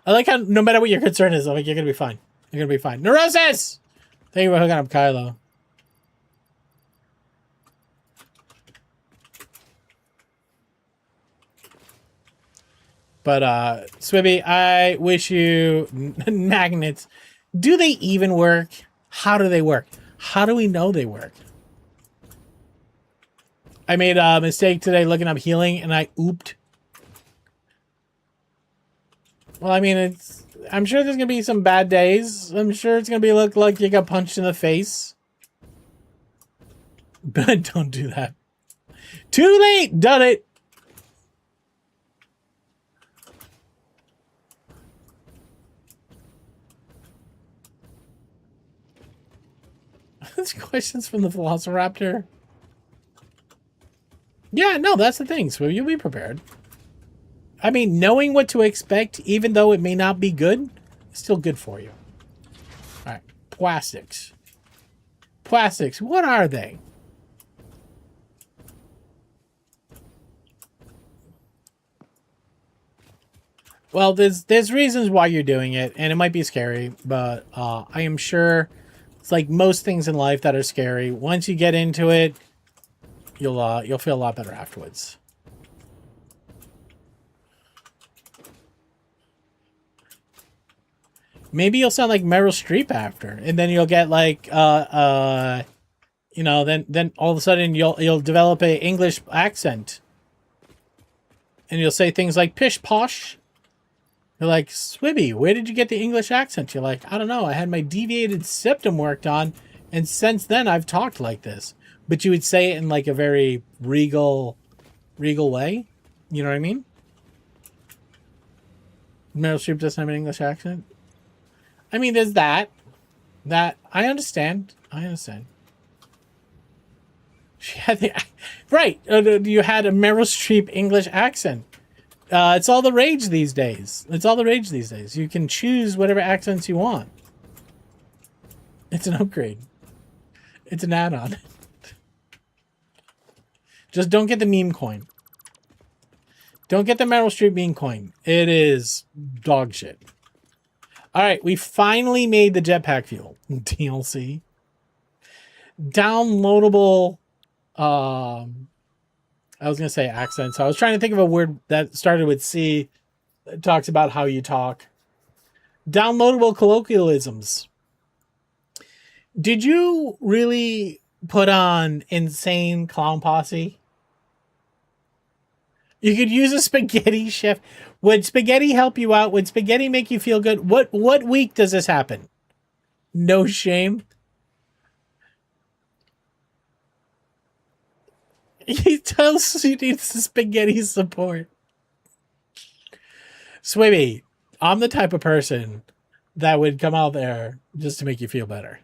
I like how no matter what your concern is, like, you're going to be fine. You're going to be fine. Neurosis! Thank you for hooking up, Kylo. But, Swibby, I wish you magnets. Do they even work? How do they work? How do we know they work? I made a mistake today looking up healing, and I ooped. Well, I mean, I'm sure there's going to be some bad days. I'm sure it's going to look like you got punched in the face. But don't do that. Too late! Done it! These questions from the Velociraptor. Yeah, no, that's the thing. So you'll be prepared. I mean, knowing what to expect, even though it may not be good, is still good for you. All right, plastics. Plastics, what are they? Well, there's reasons why you're doing it, and it might be scary, but I am sure it's like most things in life that are scary. Once you get into it, you'll feel a lot better afterwards. Maybe you'll sound like Meryl Streep after, and then you'll get like you know, then all of a sudden you'll develop a English accent, and you'll say things like pish posh. You're like, Swibby, where did you get the English accent? You're like, I don't know. I had my deviated septum worked on, and since then I've talked like this. But you would say it in like a very regal way. You know what I mean? Meryl Streep doesn't have an English accent. I mean, there's that. I understand. I understand. She had the right. You had a Meryl Streep English accent. It's all the rage these days. It's all the rage these days. You can choose whatever accents you want. It's an upgrade. It's an add-on. Just don't get the meme coin. Don't get the Meryl Streep meme coin. It is dog shit. All right, we finally made the jetpack fuel DLC. Downloadable. I was gonna say accents. I was trying to think of a word that started with C. That talks about how you talk. Downloadable colloquialisms. Did you really put on Insane Clown Posse? You could use a spaghetti chef. Would spaghetti help you out? Would spaghetti make you feel good? What week does this happen? No shame. He tells you needs spaghetti support. Swibby, I'm the type of person that would come out there just to make you feel better.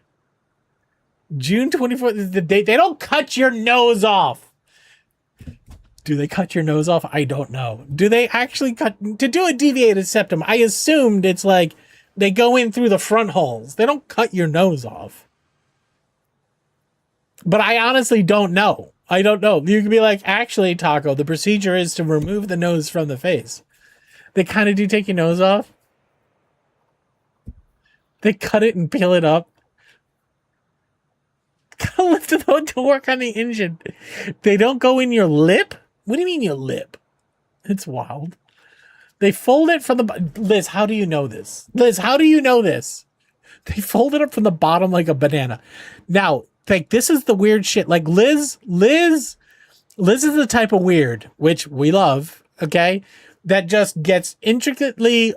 June 24th is the date. They don't cut your nose off. Do they cut your nose off? I don't know. Do they actually cut to do a deviated septum? I assumed it's like they go in through the front holes. They don't cut your nose off. But I honestly don't know. I don't know. You could be like, actually, Taco, the procedure is to remove the nose from the face. They kind of do take your nose off. They cut it and peel it up. Go lift it out to work on the engine. They don't go in your lip? What do you mean your lip? It's wild. They fold it from the... Liz, how do you know this? Liz, how do you know this? They fold it up from the bottom like a banana. Now, like, this is the weird shit. Like, Liz is the type of weird, which we love, okay? That just gets intricately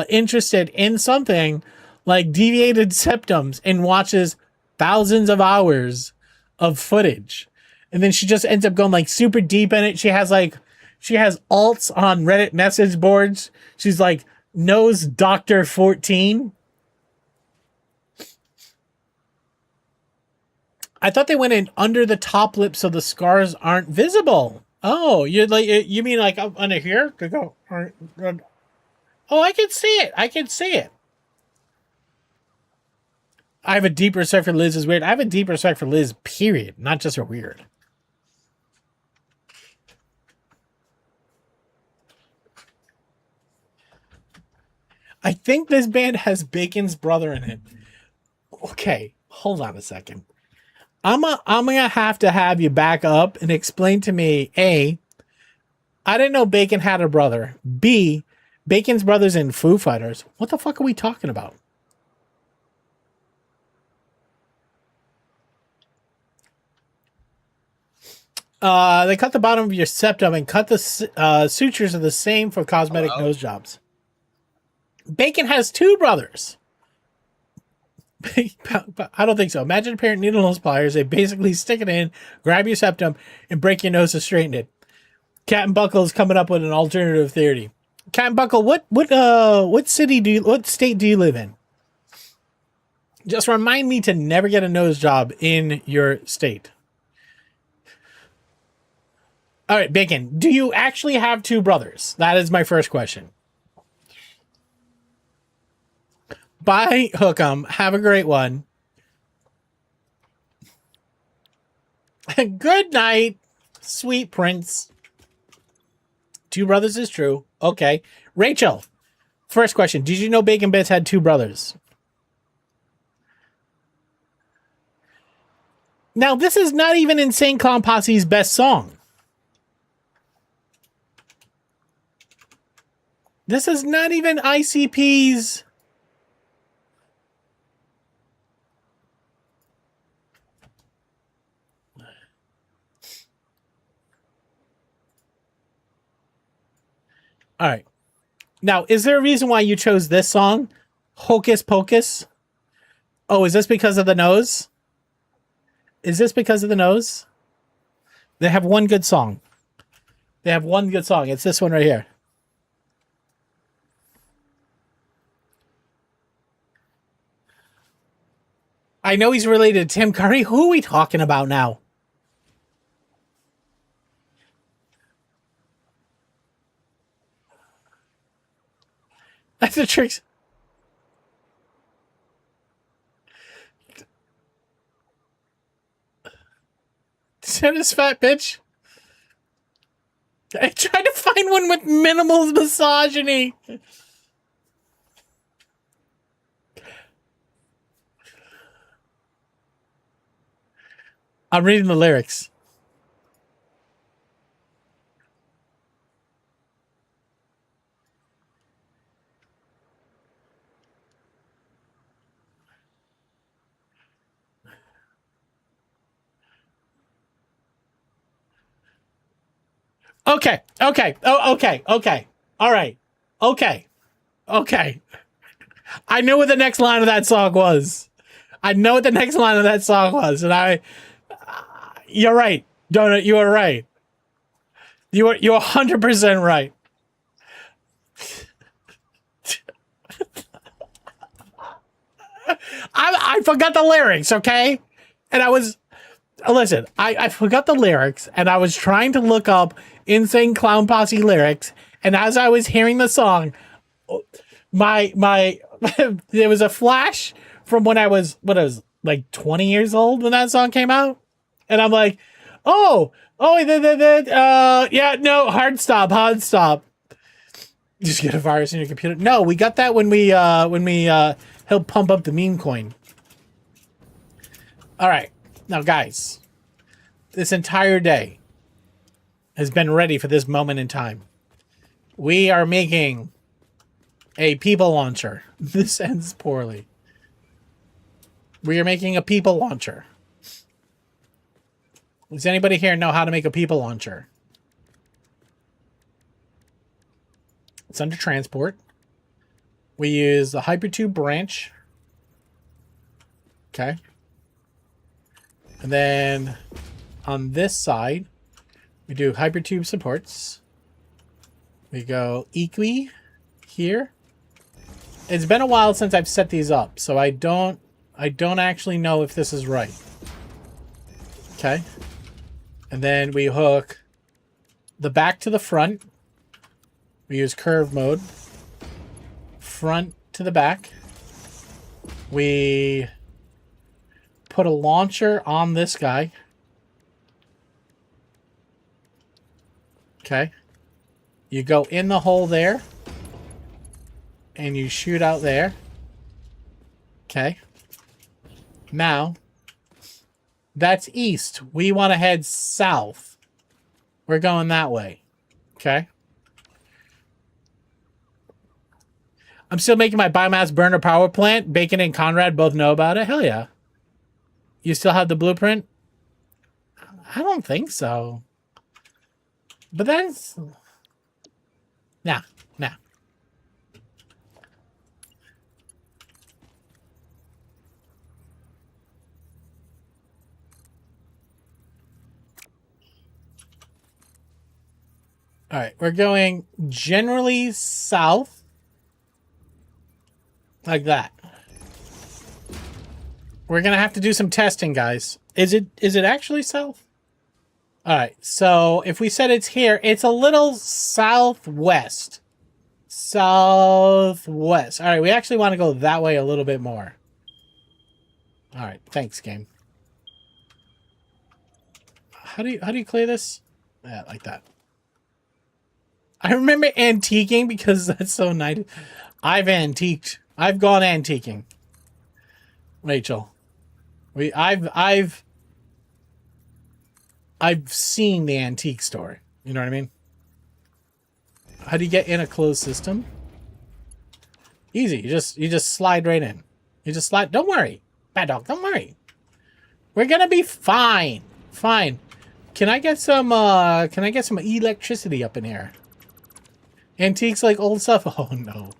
interested in something like deviated septums and watches thousands of hours of footage. And then she just ends up going like super deep in it. She has alts on Reddit message boards. She's like, nose Dr. 14. I thought they went in under the top lip so the scars aren't visible. Oh, you mean like up under here? To go. Oh, I can see it. I can see it. I have a deep respect for Liz is weird. I have a deep respect for Liz, period. Not just her weird. I think this band has Bacon's brother in it. Okay, hold on a second. I'm gonna have to have you back up and explain to me, A, I didn't know Bacon had a brother. B, Bacon's brother's in Foo Fighters. What the fuck are we talking about? They cut the bottom of your septum and cut the sutures are the same for cosmetic nose jobs. Bacon has two brothers. I don't think so. Imagine a pair of needle nose pliers. They basically stick it in, grab your septum, and break your nose to straighten it. Cat and Buckle is coming up with an alternative theory. Cat and Buckle, what state do you live in? Just remind me to never get a nose job in your state. All right, Bacon, do you actually have two brothers? That is my first question. Bye, Hook'em. Have a great one. Good night, sweet prince. Two brothers is true. Okay. Rachel, first question. Did you know Bacon Bits had two brothers? Now, this is not even Insane Clown Posse's best song. This is not even ICP's... All right. Now, is there a reason why you chose this song? Hocus Pocus? Oh, is this because of the nose? Is this because of the nose? They have one good song. They have one good song. It's this one right here. I know he's related to Tim Curry. Who are we talking about now? That's the tricks. Send this fat bitch. I tried to find one with minimal misogyny. I'm reading the lyrics. Okay. Okay. Oh, okay. Okay. All right. Okay. Okay. I knew what the next line of that song was. I know what the next line of that song was, and you're right, Donut. You are right. You're 100% right. I forgot the lyrics, okay? And I was listen. I forgot the lyrics, and I was trying to look up Insane Clown Posse lyrics, and as I was hearing the song, my there was a flash from when I was like 20 years old when that song came out, and I'm like, yeah, no, hard stop. Just get a virus in your computer. No, we got that when we helped pump up the meme coin. All right, now guys, this entire day has been ready for this moment in time. We are making a people launcher. This ends poorly. We are making a people launcher. Does anybody here know how to make a people launcher? It's under transport. We use the Hypertube branch. Okay. And then on this side, we do Hypertube supports. We go equi here. It's been a while since I've set these up, so I don't actually know if this is right. Okay. And then we hook the back to the front. We use curve mode. Front to the back. We put a launcher on this guy. Okay. You go in the hole there. And you shoot out there. Okay. Now, that's east. We want to head south. We're going that way. Okay. I'm still making my biomass burner power plant. Bacon and Conrad both know about it. Hell yeah. You still have the blueprint? I don't think so. But that's... Nah. All right, we're going generally south. Like that. We're going to have to do some testing, guys. Is it actually south? All right, so if we said it's here, it's a little southwest. Southwest. All right, we actually want to go that way a little bit more. All right, thanks, game. How do you clear this? Yeah, like that. I remember antiquing because that's so nice. I've antiqued. I've gone antiquing. Rachel. I've seen the antique store. You know what I mean? How do you get in a closed system? Easy. You just slide right in. You just slide. Don't worry. Bad dog, don't worry. We're gonna be fine. Fine. Can I get some electricity up in here? Antiques like old stuff. Oh no.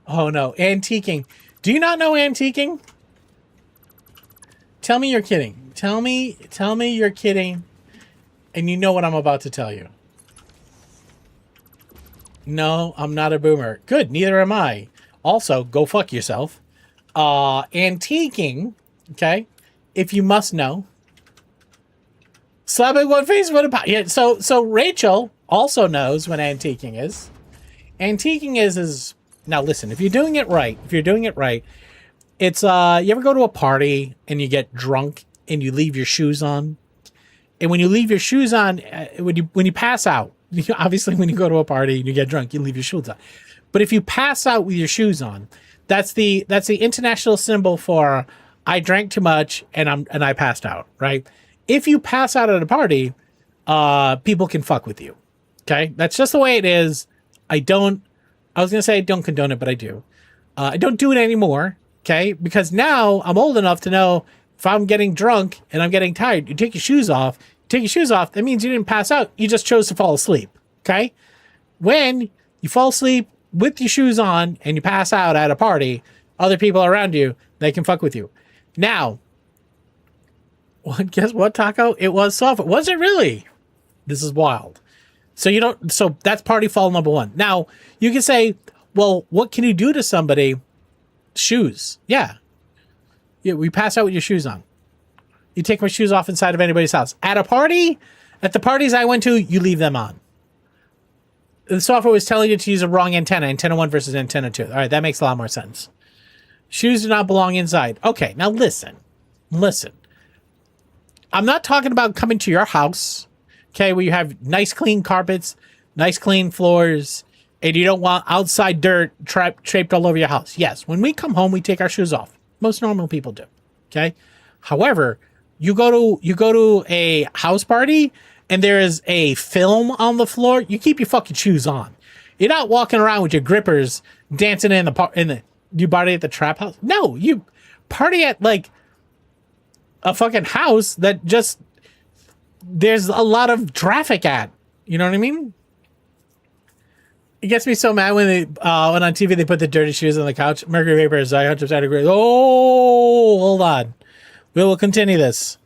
Oh no. Antiquing. Do you not know antiquing? Tell me you're kidding. Tell me you're kidding. And you know what I'm about to tell you. No, I'm not a boomer. Good, neither am I. Also, go fuck yourself. Antiquing, okay? If you must know. Slap it one face with a pot. Yeah, so Rachel also knows what antiquing is. Antiquing is Now listen, if you're doing it right, it's you ever go to a party and you get drunk and you leave your shoes on? And when you leave your shoes on, when you pass out, obviously when you go to a party and you get drunk, you leave your shoes on. But if you pass out with your shoes on, that's the international symbol for I drank too much and I passed out, right? If you pass out at a party, people can fuck with you. Okay? That's just the way it is. I was going to say I don't condone it, but I do. I don't do it anymore, okay? Because now I'm old enough to know if I'm getting drunk and I'm getting tired, you take your shoes off. That means you didn't pass out. You just chose to fall asleep, okay? When you fall asleep with your shoes on and you pass out at a party, other people around you, they can fuck with you. Now, guess what, Taco? It was soft. Was it really? This is wild. So that's party foul number one. Now, you can say, well, what can you do to somebody? Shoes. Yeah, we pass out with your shoes on. You take my shoes off inside of anybody's house. At a party, at the parties I went to, you leave them on. The software was telling you to use a wrong antenna, antenna 1 versus antenna 2. All right, that makes a lot more sense. Shoes do not belong inside. Okay, now listen. I'm not talking about coming to your house, okay, where you have nice clean carpets, nice clean floors, and you don't want outside dirt draped all over your house. Yes, when we come home, we take our shoes off. Most normal people do, okay? However, you go to a house party and there is a film on the floor, you keep your fucking shoes on. You're not walking around with your grippers dancing you party at the trap house. No, you party at like a fucking house that just there's a lot of traffic at. You know what I mean? It gets me so mad when when on TV they put the dirty shoes on the couch. Mercury Vapor is 100% agree. Oh, hold on. We will continue this.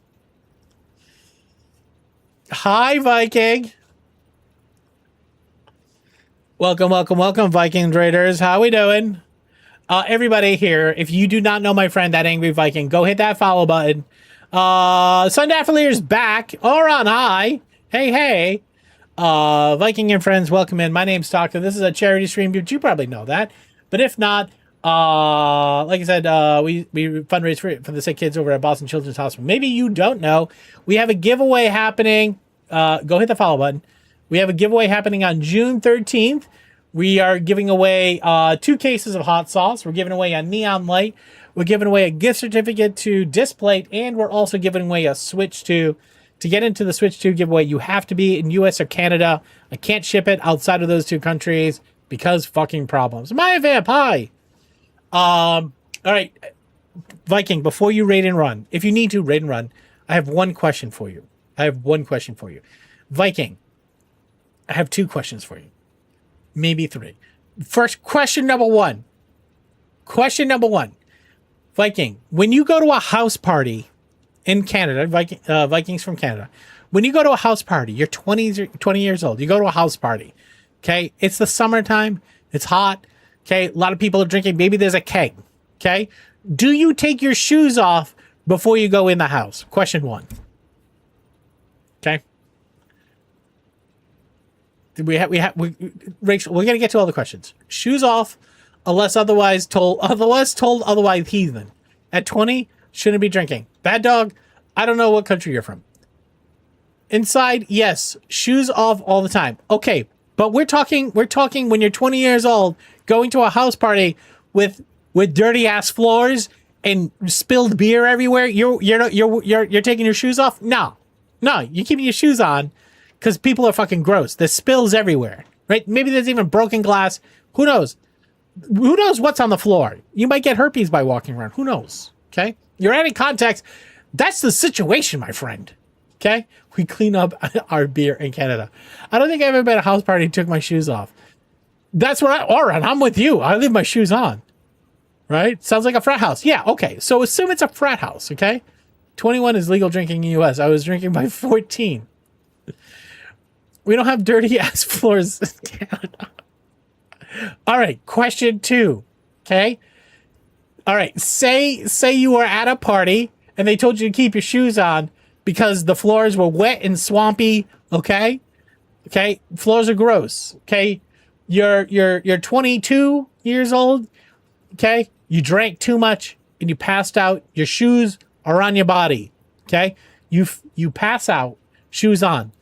Hi, Viking. Welcome, Viking traders. How we doing? Everybody here, if you do not know my friend, that Angry Viking, go hit that follow button. Sundaffalier's back. Or on high. Hey. Viking and friends, welcome in. My name's Taco. This is a charity stream. You probably know that. But if not, like I said, we fundraise for the sick kids over at Boston Children's Hospital. Maybe you don't know. We have a giveaway happening. Go hit the follow button. We have a giveaway happening on June 13th. We are giving away 2 cases of hot sauce. We're giving away a Neon Light. We're giving away a gift certificate to Displate, and we're also giving away a Switch 2. To get into the Switch 2 giveaway, you have to be in US or Canada. I can't ship it outside of those 2 countries because fucking problems. My Vamp, hi. All right, Viking, before you raid and run, if you need to raid and run, I have one question for you. Viking, I have 2 questions for you. Maybe 3. First, question number one. Viking, when you go to a house party in Canada, Vikings from Canada, when you go to a house party, you're 20 years old, you go to a house party, okay? It's the summertime, it's hot, okay? A lot of people are drinking, maybe there's a keg, okay? Do you take your shoes off before you go in the house? Question 1. Okay? Rachel, we're gonna get to all the questions. Shoes off, unless told otherwise heathen. At 20, shouldn't be drinking. Bad dog, I don't know what country you're from. Inside, yes, shoes off all the time. Okay, but we're talking when you're 20 years old, going to a house party with dirty ass floors and spilled beer everywhere. You're taking your shoes off? No, you're keeping your shoes on because people are fucking gross. There's spills everywhere, right? Maybe there's even broken glass. Who knows? Who knows what's on the floor? You might get herpes by walking around. Who knows? Okay? You're adding context. That's the situation, my friend. Okay? We clean up our beer in Canada. I don't think I've ever been at a house party and took my shoes off. That's what I'm with you. I leave my shoes on. Right? Sounds like a frat house. Yeah, okay. So assume it's a frat house, okay? 21 is legal drinking in the US. I was drinking by 14. We don't have dirty ass floors in Canada. All right, question 2. Okay? All right, say you were at a party and they told you to keep your shoes on because the floors were wet and swampy, okay? Okay? Floors are gross, okay? You're 22, years old, okay, you drank too much and you passed out. Your shoes are on your body, okay? You pass out, shoes on.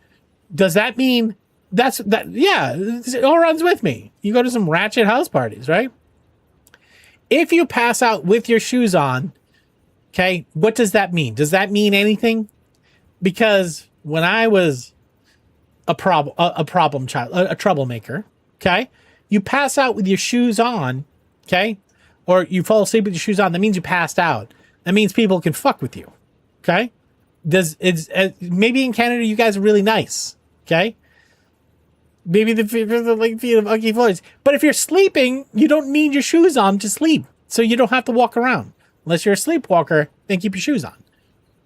Does that mean that? Yeah, it all runs with me. You go to some ratchet house parties, right? If you pass out with your shoes on, okay, what does that mean? Does that mean anything? Because when I was a problem child, a troublemaker, okay, you pass out with your shoes on, okay, or you fall asleep with your shoes on, that means you passed out. That means people can fuck with you, okay? Maybe in Canada you guys are really nice, okay? Maybe the feet of Ugly Floyds. But if you're sleeping, you don't need your shoes on to sleep, so you don't have to walk around. Unless you're a sleepwalker, then keep your shoes on.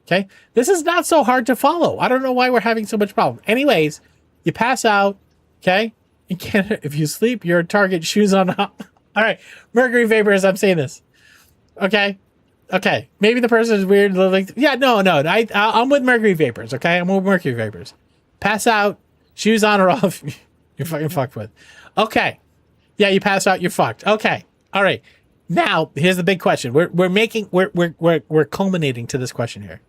Okay? This is not so hard to follow. I don't know why we're having so much problem. Anyways, you pass out, okay? In Canada, if you sleep, you're a target, shoes on. All right. Mercury vapors, I'm saying this. Okay? Okay. Maybe the person is weird. Like, yeah, no. I'm with mercury vapors, okay? I'm with mercury vapors. Pass out, shoes on or off, you're fucking fucked with. Okay. Yeah, you pass out, you're fucked. Okay. All right. Now, here's the big question. We're culminating to this question here.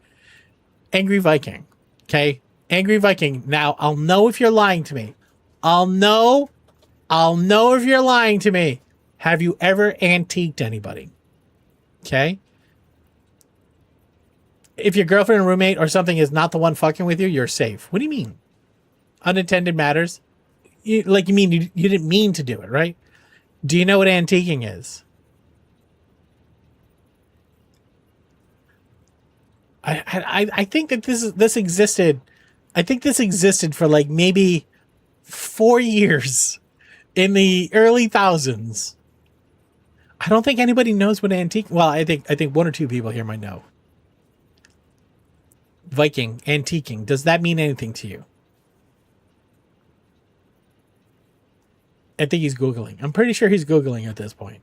Angry Viking. Okay? Angry Viking. Now, I'll know if you're lying to me. I'll know if you're lying to me. Have you ever antiqued anybody? Okay? If your girlfriend or roommate or something is not the one fucking with you, you're safe. What do you mean? Unintended matters? You didn't mean to do it, right? Do you know what antiquing is? I think that this existed. I think this existed for like maybe 4 years in the early thousands. I don't think anybody knows what antique. Well, I think one or two people here might know. Viking, antiquing. Does that mean anything to you? I think he's Googling. I'm pretty sure he's Googling at this point.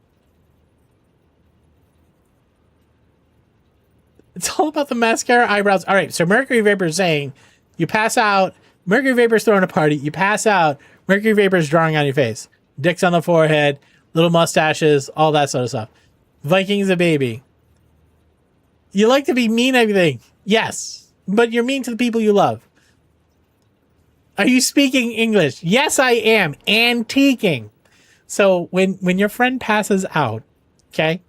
It's all about the mascara, eyebrows. All right, so Mercury Vapor is saying you pass out. Mercury Vapor's throwing a party. You pass out. Mercury Vapor's drawing on your face. Dicks on the forehead, little mustaches, all that sort of stuff. Viking's a baby. You like to be mean, everything. Yes, but you're mean to the people you love. Are you speaking English? Yes, I am. Antiquing. So when your friend passes out, okay,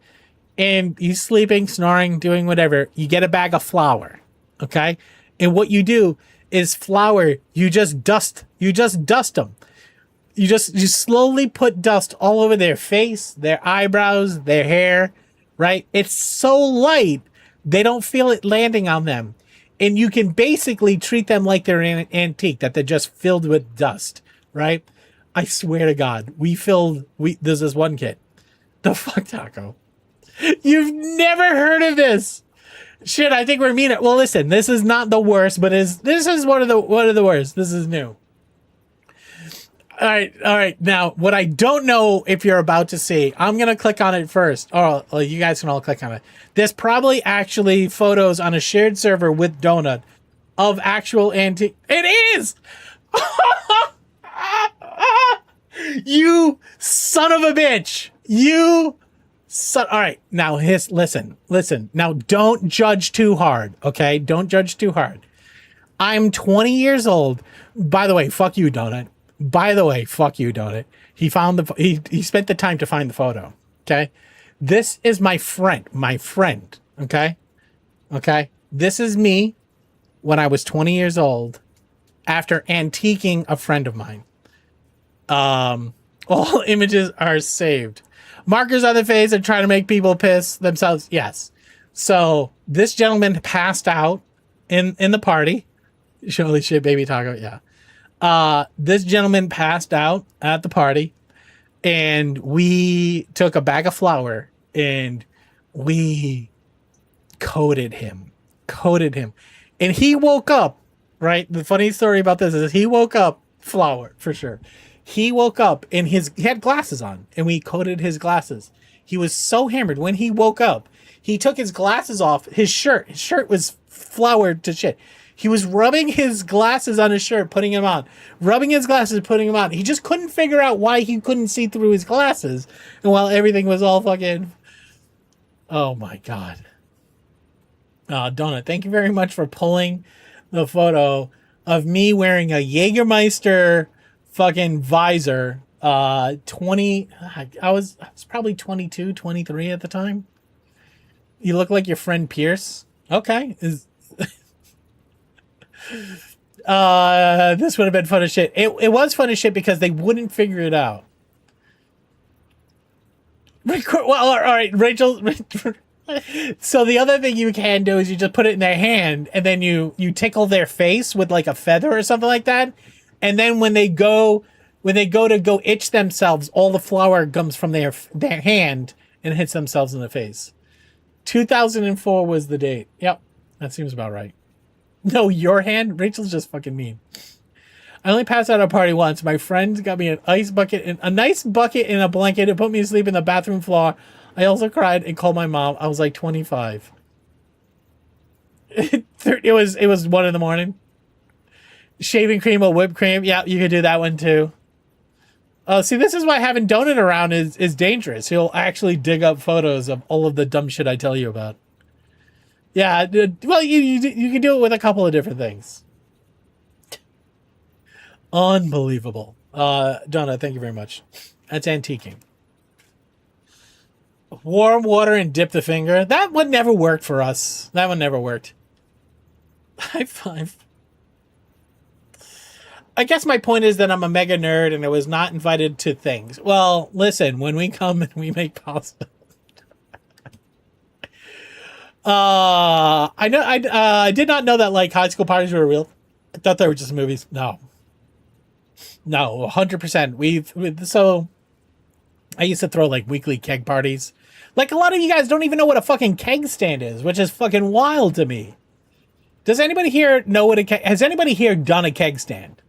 and he's sleeping, snoring, doing whatever, you get a bag of flour, okay? And what you do is flour, you just dust them. You slowly put dust all over their face, their eyebrows, their hair, right? It's so light, they don't feel it landing on them. And you can basically treat them like they're an antique, that they're just filled with dust, right? I swear to God, there's this one kid. The fuck, Taco? You've never heard of this? Shit, I think we're mean. Well, listen, this is not the worst, but this is one of the worst. This is new. All right. Now, what I don't know if you're about to see, I'm gonna click on it first. Or you guys can all click on it. There's probably actually photos on a shared server with Donut of actual antique. It is. You son of a bitch. All right, now listen. Now don't judge too hard, okay? Don't judge too hard. I'm 20 years old. By the way, fuck you, Donut. He spent the time to find the photo, okay? This is my friend, okay? Okay? This is me when I was 20 years old after antiquing a friend of mine. All images are saved. Markers on the face and trying to make people piss themselves. Yes. So this gentleman passed out in the party. Holy shit, baby Taco. Yeah. This gentleman passed out at the party, and we took a bag of flour and we coated him. And he woke up, right? The funny story about this is he woke up, flour for sure. He woke up and he had glasses on, and we coated his glasses. He was so hammered when he woke up. He took his glasses off. His shirt was floured to shit. He was rubbing his glasses on his shirt, putting him on. Rubbing his glasses, putting him on. He just couldn't figure out why he couldn't see through his glasses. And while everything was all fucking... Oh my God. Donut, thank you very much for pulling the photo of me wearing a Jägermeister fucking visor. 20... I was probably 22, 23 at the time. You look like your friend Pierce. Okay. This would have been fun as shit. It was fun as shit because they wouldn't figure it out. Well, all right, Rachel. So the other thing you can do is you just put it in their hand and then you tickle their face with like a feather or something like that. And then when they go to go itch themselves, all the flour comes from their hand and hits themselves in the face. 2004 was the date. Yep, that seems about right. No, your hand? Rachel's just fucking mean. I only passed out at a party once. My friends got me a nice bucket and a blanket and put me to sleep in the bathroom floor. I also cried and called my mom. I was like 25. It was 1 a.m. Shaving cream or whipped cream. Yeah, you could do that one too. See, this is why having Donut around is dangerous. He'll actually dig up photos of all of the dumb shit I tell you about. Yeah, well, you can do it with a couple of different things. Unbelievable. Donut, thank you very much. That's antiquing. Warm water and dip the finger. That one never worked for us. That one never worked. High five. I guess my point is that I'm a mega nerd and I was not invited to things. Well, listen, when we come and we make pasta. I did not know that like high school parties were real. I thought they were just movies. No, 100%. So I used to throw like weekly keg parties. Like a lot of you guys don't even know what a fucking keg stand is, which is fucking wild to me. Does anybody here know what has anybody here done a keg stand?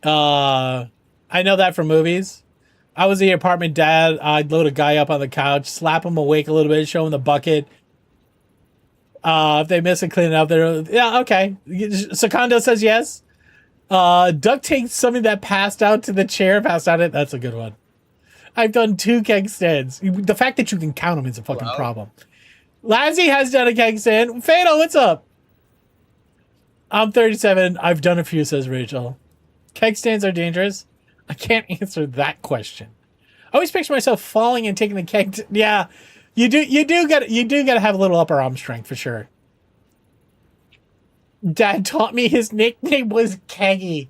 I know that from movies. I was the apartment dad. I'd load a guy up on the couch, slap him awake a little bit, show him the bucket. If they miss it, clean it up. Yeah, okay. Secondo says yes. Duct tape somebody that passed out to the chair, passed out it. That's a good one. I've done 2 keg stands. The fact that you can count them is a fucking problem. Lazzy has done a keg stand. Fado, what's up? I'm 37. I've done a few, says Rachel. Keg stands are dangerous. I can't answer that question. I always picture myself falling and taking the keg. Yeah, you do got to have a little upper arm strength for sure. Dad taught me his nickname was Keggy.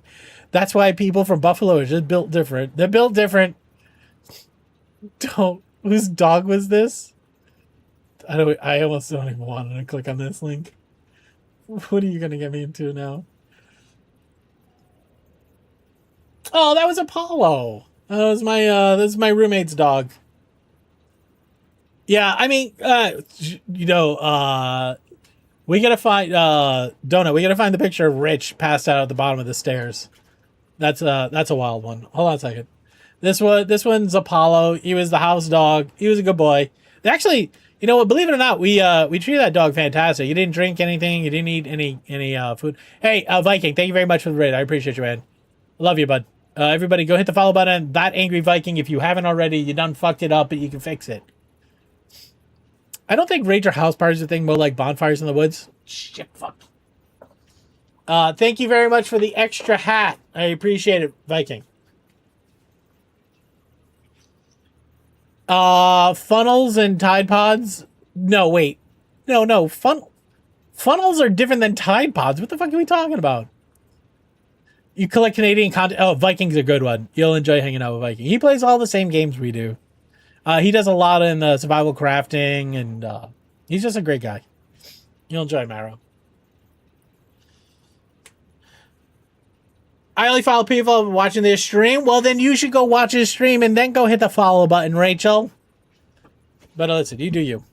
That's why people from Buffalo are just built different. They're built different. Whose dog was this? I almost don't even want to click on this link. What are you gonna get me into now? Oh, that was Apollo. That was my roommate's dog. Yeah, I mean, we gotta find Donut. We gotta find the picture of Rich passed out at the bottom of the stairs. That's a wild one. Hold on a second. This one's Apollo. He was the house dog. He was a good boy. Actually, you know what? Believe it or not, we treated that dog fantastic. You didn't drink anything. You didn't eat any food. Hey, Viking, thank you very much for the raid. I appreciate you, man. Love you, bud. Everybody, go hit the follow button. That Angry Viking, if you haven't already, you done fucked it up, but you can fix it. I don't think Ranger house parties are a thing, more like bonfires in the woods. Shit, fuck. Thank you very much for the extra hat. I appreciate it, Viking. Funnels and Tide Pods. No, wait. No. Funnels are different than Tide Pods. What the fuck are we talking about? You collect Canadian content. Oh, Viking's a good one. You'll enjoy hanging out with Viking. He plays all the same games we do. He does a lot in survival crafting, and he's just a great guy. You'll enjoy Marrow. I only follow people watching this stream. Well, then you should go watch his stream and then go hit the follow button, Rachel. But listen, you do you.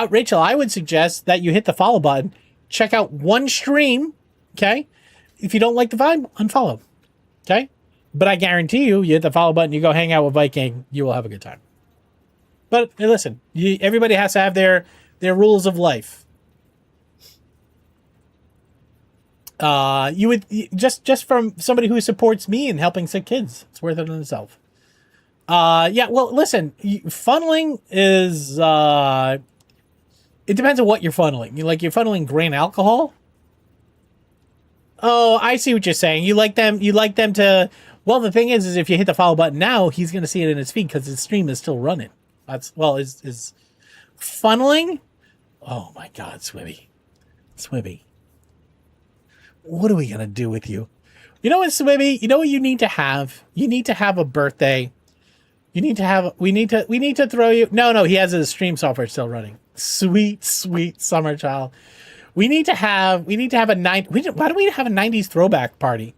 Rachel, I would suggest that you hit the follow button. Check out one stream, okay? If you don't like the vibe, unfollow, okay? But I guarantee you hit the follow button, you go hang out with Viking, you will have a good time. But hey, listen, everybody has to have their rules of life. You would just from somebody who supports me in helping sick kids. It's worth it in itself. Yeah. Well, listen, funneling is it depends on what you're funneling. You're funneling grain alcohol. Oh, I see what you're saying. You like them to. Well, the thing is if you hit the follow button now, he's going to see it in his feed because his stream is still running. That's is funneling. Oh my God, Swibby. What are we gonna do with you? You know what, Swibby? You know what you need to have? You need to have a birthday. We need to throw you. No, he has his stream software still running. Sweet summer child. We need to have a why don't we have a 90s throwback party?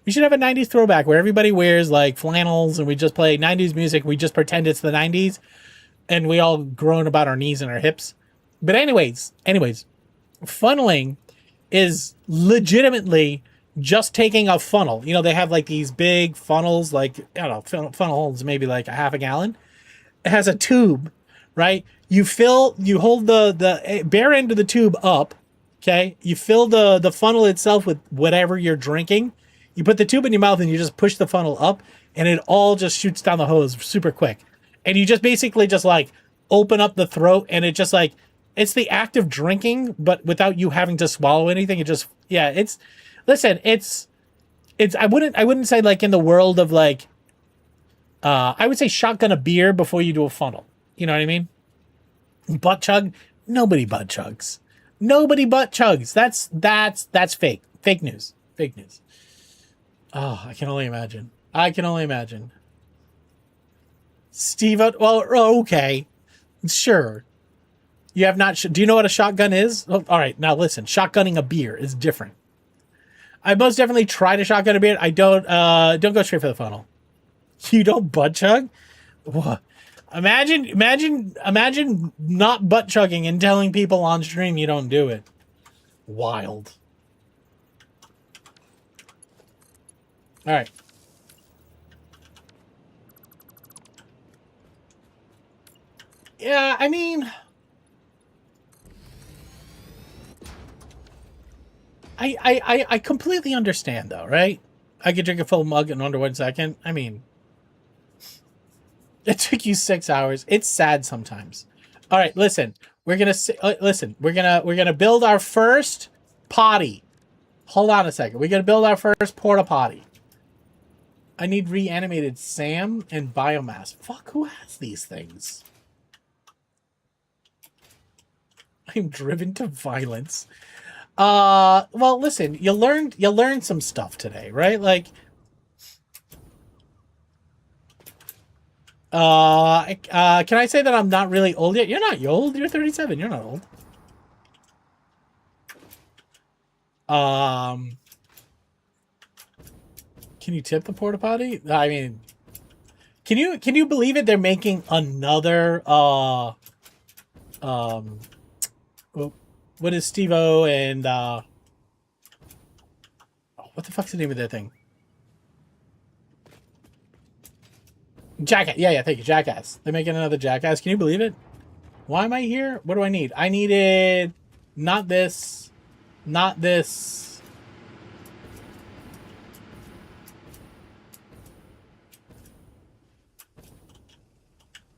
We should have a 90s throwback where everybody wears like flannels and we just play 90s music. We just pretend it's the 90s and we all groan about our knees and our hips. But anyways, funneling is legitimately just taking a funnel. You know, they have like these big funnels, like, I don't know, funnel holds maybe like a half a gallon. It has a tube, right? You hold the bare end of the tube up, okay? You fill the funnel itself with whatever you're drinking. You put the tube in your mouth and you just push the funnel up and it all just shoots down the hose super quick. And you just basically just like open up the throat and it just like, it's the act of drinking, but without you having to swallow anything. It just, yeah, it's I wouldn't say like in the world of like, I would say shotgun a beer before you do a funnel. You know what I mean? Butt chug. Nobody butt chugs. That's fake. Fake news. Oh, I can only imagine. Steve, well, okay. Sure. You have not. Do you know what a shotgun is? Oh, all right. Now listen. Shotgunning a beer is different. I most definitely tried to shotgun a beer. I don't go straight for the funnel. You don't butt chug? What? Imagine not butt chugging and telling people on stream you don't do it. Wild. All right. Yeah, I mean, I completely understand though, right? I could drink a full mug in under 1 second. I mean, it took you 6 hours. It's sad sometimes. All right, listen. We're gonna build our first potty. Hold on a second. We're gonna build our first porta potty. I need reanimated Sam and biomass. Fuck, who has these things? I'm driven to violence. Well, listen, you learned some stuff today, right? Like, can I say that I'm not really old yet? You're not old. You're 37. You're not old. Can you tip the porta potty? I mean, can you believe it? They're making another what is Steve-O and what the fuck's the name of that thing? Jackass. Yeah, thank you, Jackass. They're making another Jackass. Can you believe it? Why am I here? What do I need? I needed not this, not this.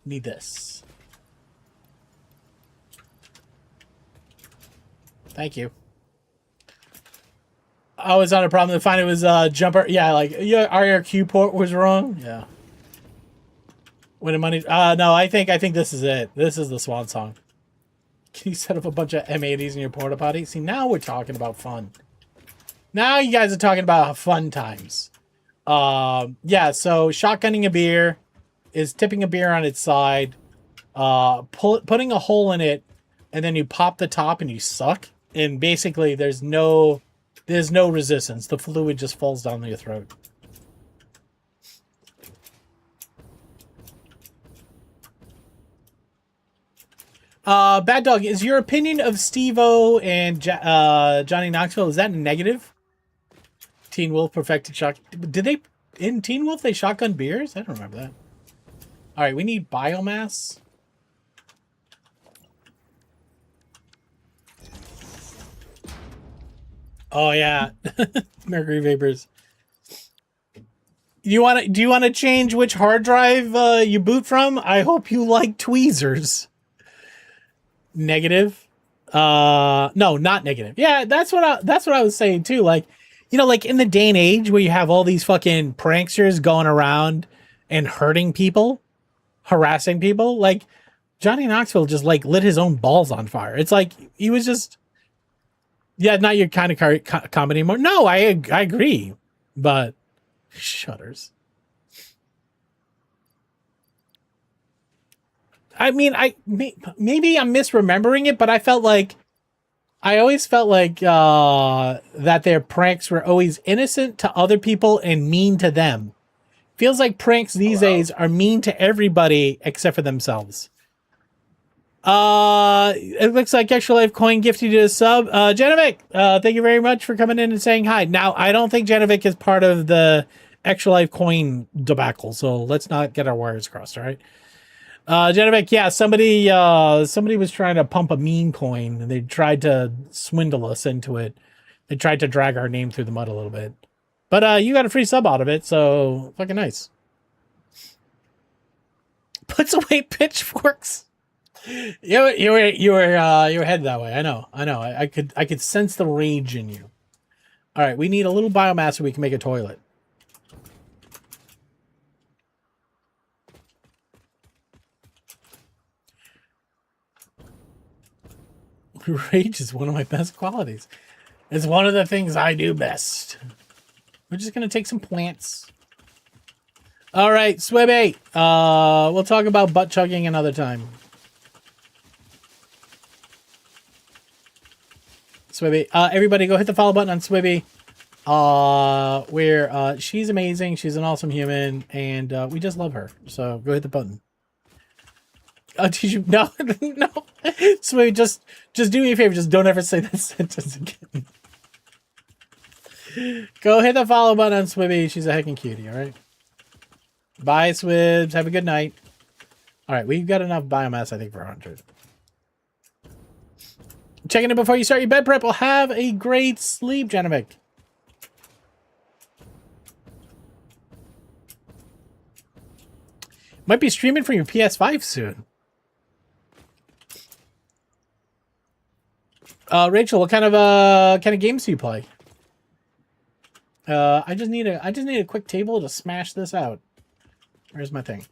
Need this. Thank you. I was on a problem to find it was jumper. Yeah, like your IRQ port was wrong. Yeah. When the money. No, I think this is it. This is the swan song. Can you set up a bunch of M80s in your porta potty? See, now we're talking about fun. Now you guys are talking about fun times. Yeah. So shotgunning a beer is tipping a beer on its side, putting a hole in it, and then you pop the top and you suck. And basically, there's no resistance. The fluid just falls down your throat. Bad Dog, is your opinion of Steve-O and Johnny Knoxville, is that negative? Teen Wolf perfected shot. Did they in Teen Wolf they shotgun beers? I don't remember that. All right, we need biomass. Oh yeah, mercury vapors. Do you want to change which hard drive you boot from? I hope you like tweezers. Negative. No, not negative. Yeah, that's what I was saying too. Like, like in the day and age where you have all these fucking pranksters going around and hurting people, harassing people, like Johnny Knoxville just like lit his own balls on fire. It's like he was just, yeah, not your kind of comedy anymore. No, I agree, but shudders. I mean, maybe I'm misremembering it, but I always felt like that their pranks were always innocent to other people and mean to them. Feels like pranks these days are mean to everybody except for themselves. It looks like Extra Life Coin gifted you a sub. Genovic, thank you very much for coming in and saying hi. Now, I don't think Genovic is part of the Extra Life Coin debacle, so let's not get our wires crossed, all right? Genovic, yeah, somebody was trying to pump a meme coin, and they tried to swindle us into it. They tried to drag our name through the mud a little bit. But you got a free sub out of it, so fucking nice. Puts away pitchforks. You were headed that way. I know. I could sense the rage in you. All right, we need a little biomass so we can make a toilet. Rage is one of my best qualities. It's one of the things I do best. We're just gonna take some plants. All right, Swibby. We'll talk about butt chugging another time. Swibby. Everybody go hit the follow button on Swibby. She's amazing. She's an awesome human, and we just love her. So go hit the button. Did you? No, no. Swibby, just do me a favor. Just don't ever say that sentence again. Go hit the follow button on Swibby. She's a heckin' cutie, all right? Bye, Swibs. Have a good night. All right, we've got enough biomass, I think, for 100. Checking in before you start your bed prep. Well, have a great sleep, Genovic. Might be streaming from your PS5 soon. Rachel, what kind of games do you play? I just need a quick table to smash this out. Where's my thing?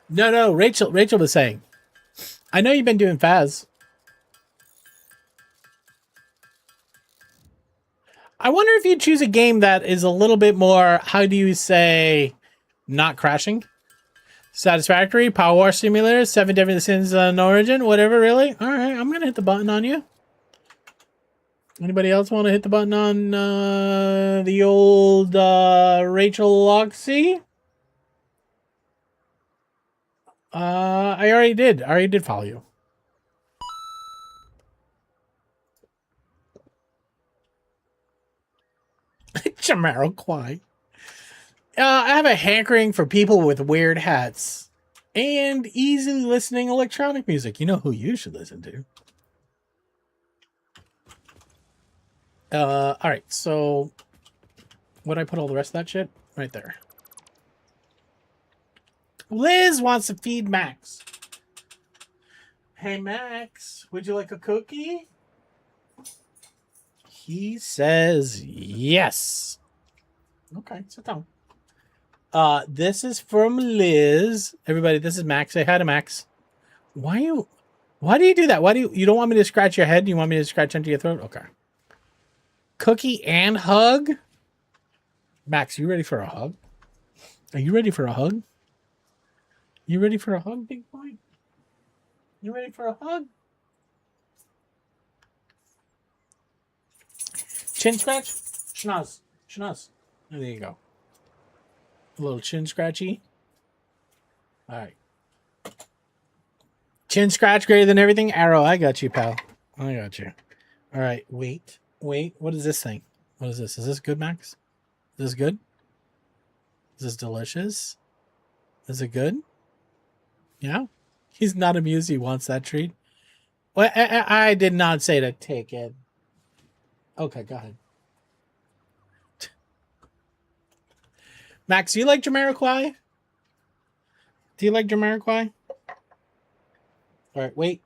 No, Rachel was saying. I know you've been doing Faz. I wonder if you choose a game that is a little bit more, how do you say, not crashing? Satisfactory, Power Wash Simulator, 7 Deadly Sins on Origin, whatever, really? All right, I'm going to hit the button on you. Anybody else want to hit the button on the old Rachel Loxy? I already did. I already did follow you. Jamiroquai. I have a hankering for people with weird hats and easily listening electronic music. You know who you should listen to. All right, so what I put all the rest of that shit? Right there. Liz wants to feed Max. Hey, Max, would you like a cookie? He says yes. Okay, sit down. This is from Liz. Everybody, this is Max. Say hi to Max. Why do you do that? Why do you don't want me to scratch your head? Do you want me to scratch into your throat? Okay. Cookie and hug? Max, you ready for a hug? Are you ready for a hug? You ready for a hug, big boy? You ready for a hug? Chin scratch? Schnoz. Schnoz. There you go. A little chin scratchy. All right. Chin scratch greater than everything? Arrow, I got you, pal. I got you. All right, wait. What is this thing? What is this? Is this good, Max? Is this good? Is this delicious? Is it good? Yeah? He's not amused. He wants that treat. Well, I did not say to take it. Okay, go ahead. Max, do you like Jamiroquai? Do you like Jamiroquai? All right, wait.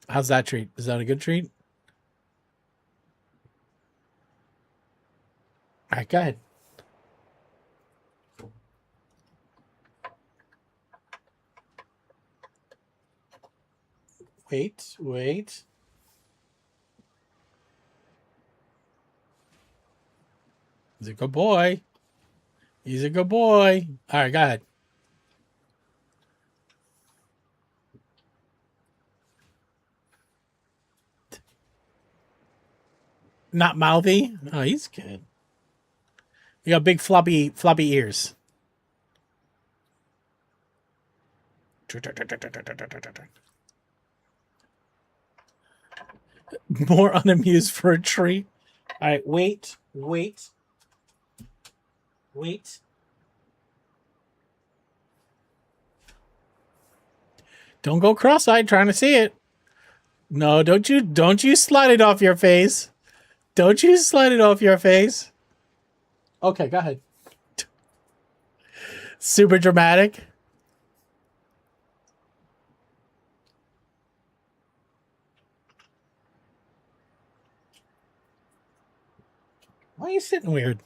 How's that treat? Is that a good treat? All right, go ahead. Wait. He's a good boy. He's a good boy. All right, go ahead. Not mouthy. Oh, he's good. You got big floppy ears. More unamused for a treat. All right, wait. Don't go cross-eyed trying to see it. No, don't you slide it off your face. Don't you slide it off your face. Okay, go ahead. Super dramatic. Why are you sitting weird?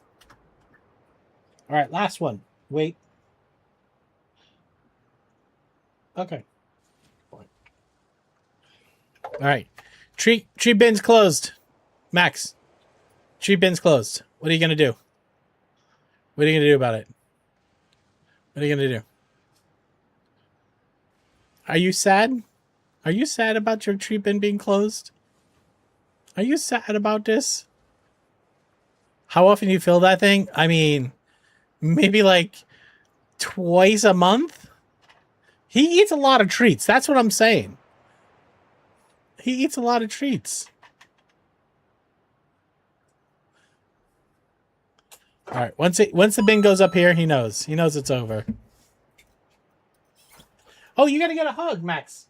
All right, last one. Wait. Okay. All right. Treat bin's closed. Max. Treat bin's closed. What are you going to do? What are you going to do about it? What are you going to do? Are you sad? Are you sad about your treat bin being closed? Are you sad about this? How often do you fill that thing? I mean, maybe like twice a month? He eats a lot of treats. That's what I'm saying. He eats a lot of treats. All right. Once the bin goes up here, he knows. He knows it's over. Oh, you got to get a hug, Max.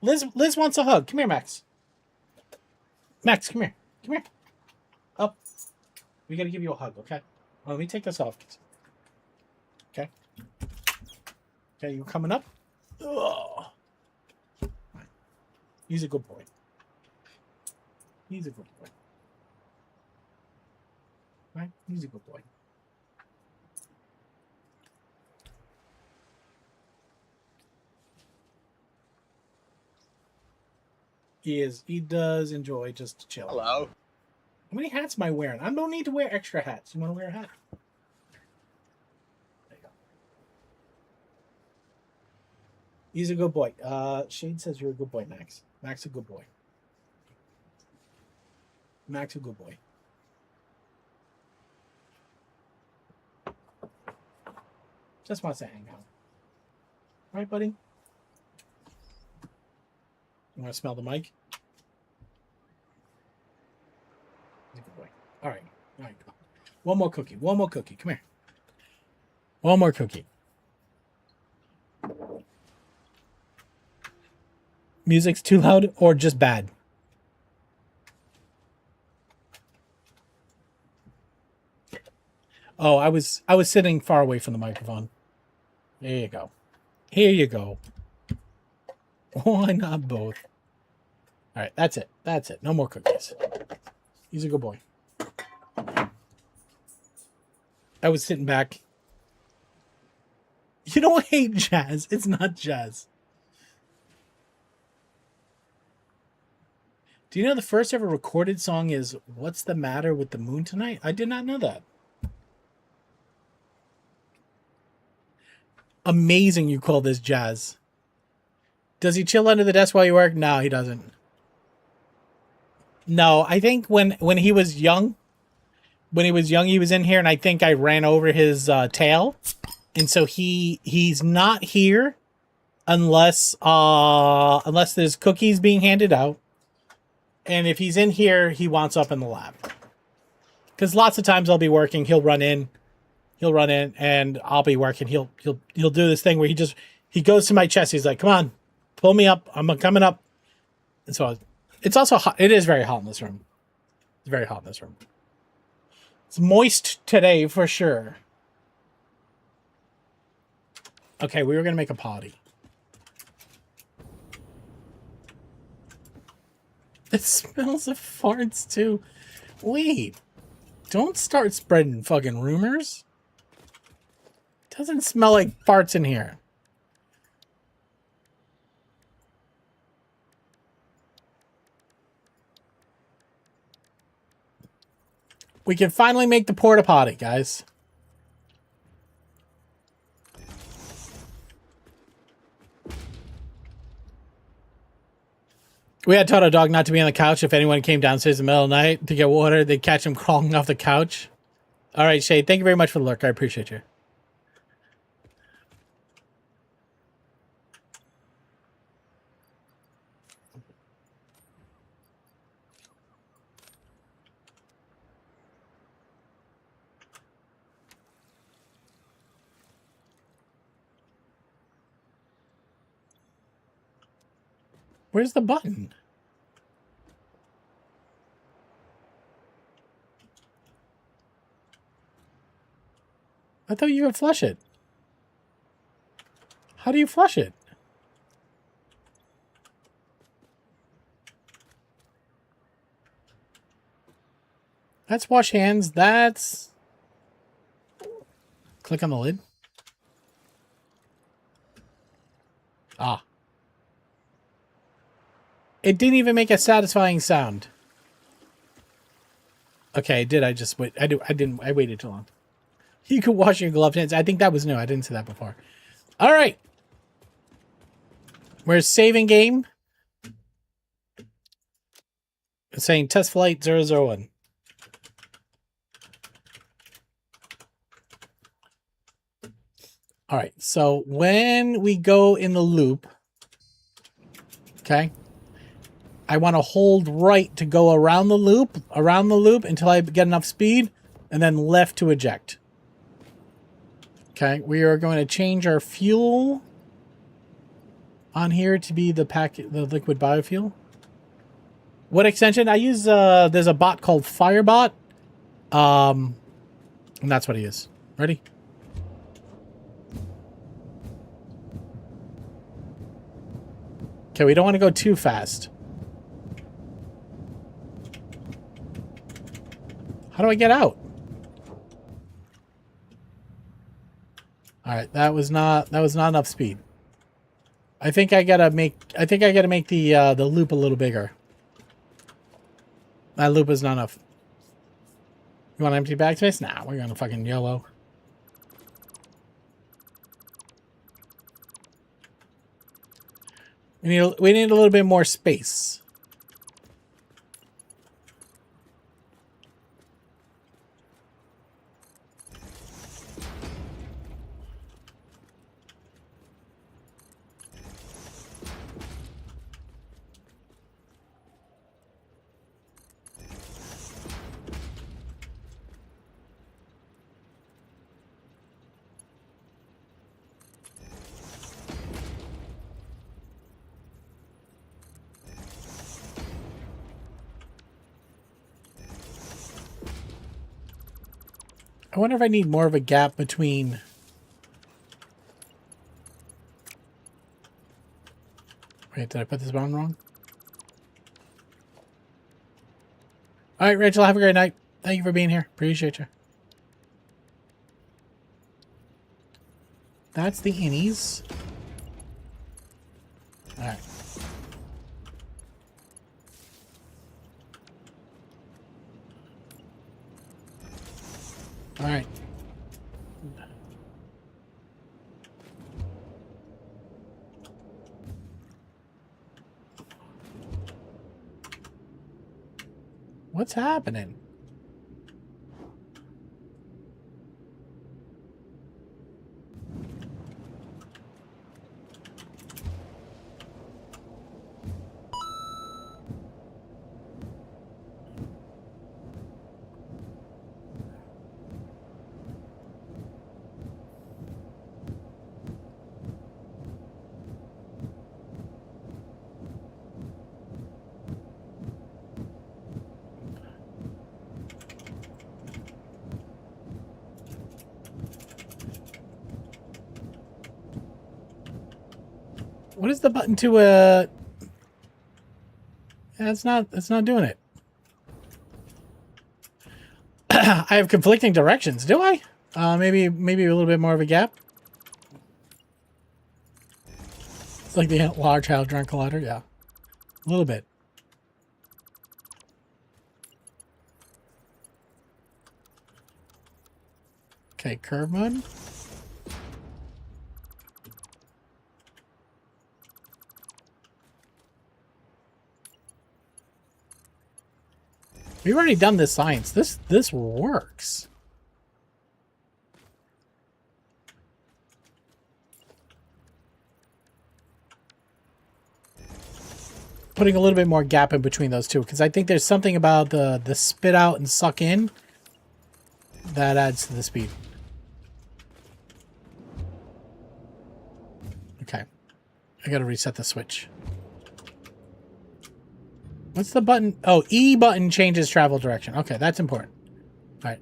Liz wants a hug. Come here, Max. Max, come here. Come here. Up. We got to give you a hug, okay? Well, let me take this off. Okay. Okay, you coming up? Ugh. He's a good boy. He's a good boy. Right? He's a good boy. He is. He does enjoy just chilling. Hello. How many hats am I wearing? I don't need to wear extra hats. You want to wear a hat? There you go. He's a good boy. Shade says you're a good boy, Max. Max a good boy. Max a good boy. Just wants to hang out. Right, buddy? You want to smell the mic? He's a good boy. All right. All right. One more cookie. One more cookie. Come here. One more cookie. Music's too loud or just bad? Oh, I was sitting far away from the microphone. There you go. Here you go. Why not both? All right, that's it. That's it. No more cookies. He's a good boy. I was sitting back. You don't hate jazz. It's not jazz. Do you know the first ever recorded song is What's the Matter with the Moon Tonight? I did not know that. Amazing you call this jazz. Does he chill under the desk while you work? No, he doesn't. No, I think when he was young, he was in here, and I think I ran over his tail, and so he's not here unless there's cookies being handed out, And if he's in here, he wants up in the lab. Because lots of times I'll be working, he'll run in, and I'll be working. He'll do this thing where he goes to my chest. He's like, "Come on, pull me up. I'm coming up." And so it's also hot. It is very hot in this room. It's very hot in this room. It's moist today for sure. Okay, we were gonna make a potty. It smells of farts too. Wait, don't start spreading fucking rumors. It doesn't smell like farts in here. We can finally make the porta potty, guys. We had taught our dog not to be on the couch. If anyone came downstairs in the middle of the night to get water, they'd catch him crawling off the couch. All right, Shade, thank you very much for the lurk. I appreciate you. Where's the button? I thought you could flush it. How do you flush it? That's wash hands. That's... Click on the lid. Ah. It didn't even make a satisfying sound. Okay, it did. I just wait. I waited too long. You could wash your gloved hands. I think that was new. I didn't see that before. All right. We're saving game. It's saying test flight 001. All right. So when we go in the loop, okay, I want to hold right to go around the loop until I get enough speed, and then left to eject. Okay, we are going to change our fuel on here to be the liquid biofuel. What extension? I use, there's a bot called Firebot. And that's what he is. Ready? Okay, we don't want to go too fast. How do I get out? All right, that was not enough speed. I think I gotta make the loop a little bigger. That loop is not enough. You want empty bag space? Nah, we're gonna fucking YOLO. We need a little bit more space. I wonder if I need more of a gap between... Wait, did I put this button wrong? Alright, Rachel, have a great night. Thank you for being here. Appreciate you. That's the innies. Alright. All right. What's happening? What is the button to yeah, it's not doing it. I have conflicting directions, do I? Maybe a little bit more of a gap. It's like the Large Hadron Collider, yeah. A little bit. Okay, curve mode. We've already done this science. This works. Putting a little bit more gap in between those two, because I think there's something about the spit out and suck in that adds to the speed. Okay. I gotta reset the switch. What's the button? Oh, E button changes travel direction. Okay, that's important. All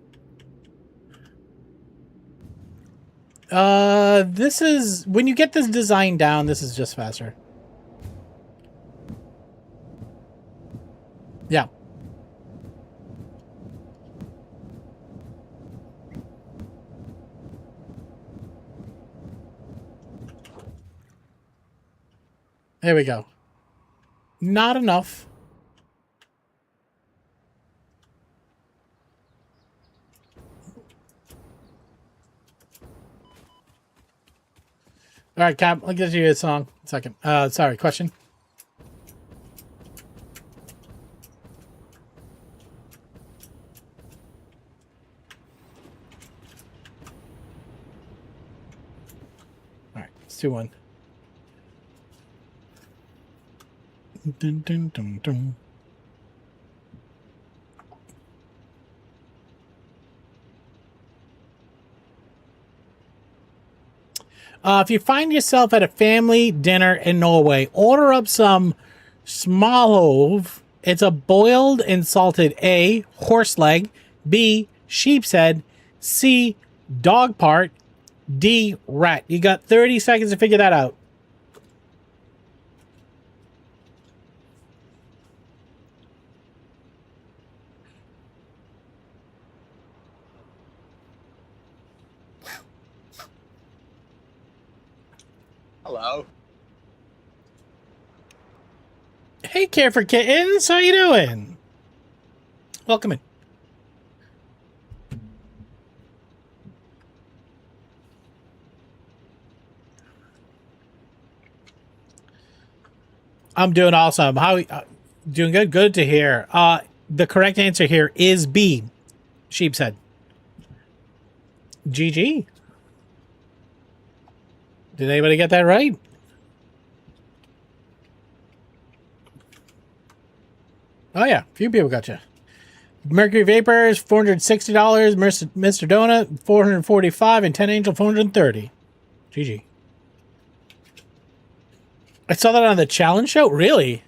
right. This is... When you get this design down, this is just faster. Yeah. There we go. Not enough. All right, Cap, I'll get you a song. Second. Sorry, question. All right, let's do one. Dun, dun, dun, dun. If you find yourself at a family dinner in Norway, order up some smalahove. It's a boiled and salted A, horse leg, B, sheep's head, C, dog part, D, rat. You got 30 seconds to figure that out. Hello. Hey, Care for Kittens, how you doing? Welcome in. I'm doing awesome. How doing good? Good to hear. The correct answer here is B, sheep's head. GG. Did anybody get that right? Oh yeah, a few people got you. Mercury Vapors, $460. Mr. Donut, $445, and 10 Angel, $430. GG. I saw that on the challenge show. Really?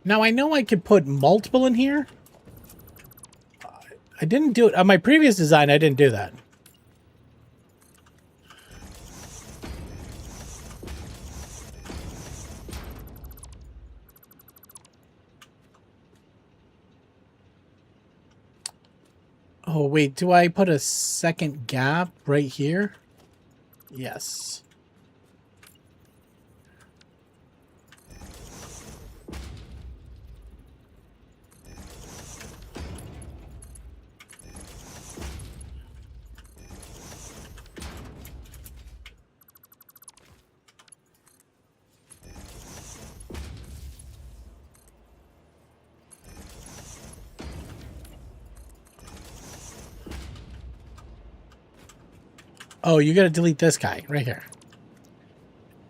Now I know I could put multiple in here. I didn't do it on my previous design. I didn't do that. Oh, wait. Do I put a second gap right here? Yes. Oh, you gotta delete this guy right here.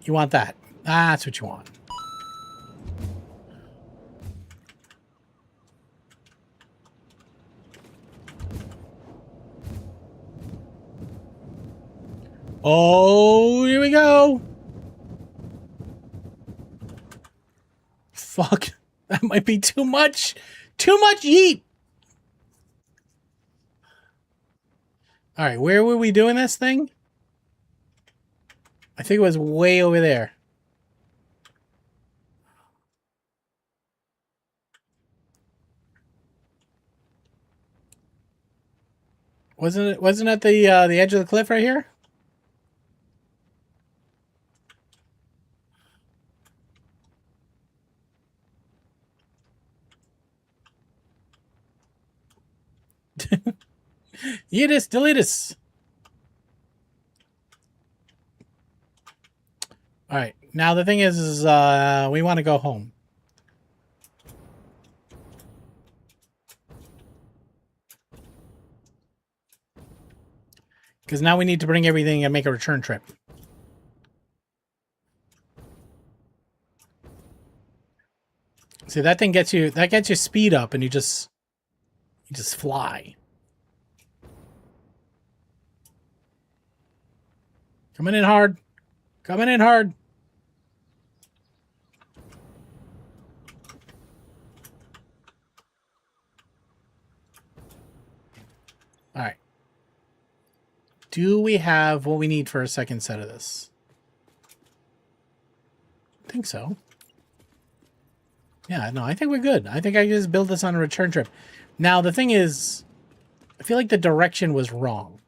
You want that. That's what you want. Oh, here we go. Fuck. That might be too much. Too much yeet. All right, where were we doing this thing? I think it was way over there. Wasn't it the edge of the cliff right here? Yeetus, deletus. All right. Now the thing is we want to go home. Because now we need to bring everything and make a return trip. See, that thing gets you speed up and you just fly. Coming in hard. Coming in hard. All right. Do we have what we need for a second set of this? I think so. Yeah, no, I think we're good. I think I can just build this on a return trip. Now, the thing is, I feel like the direction was wrong.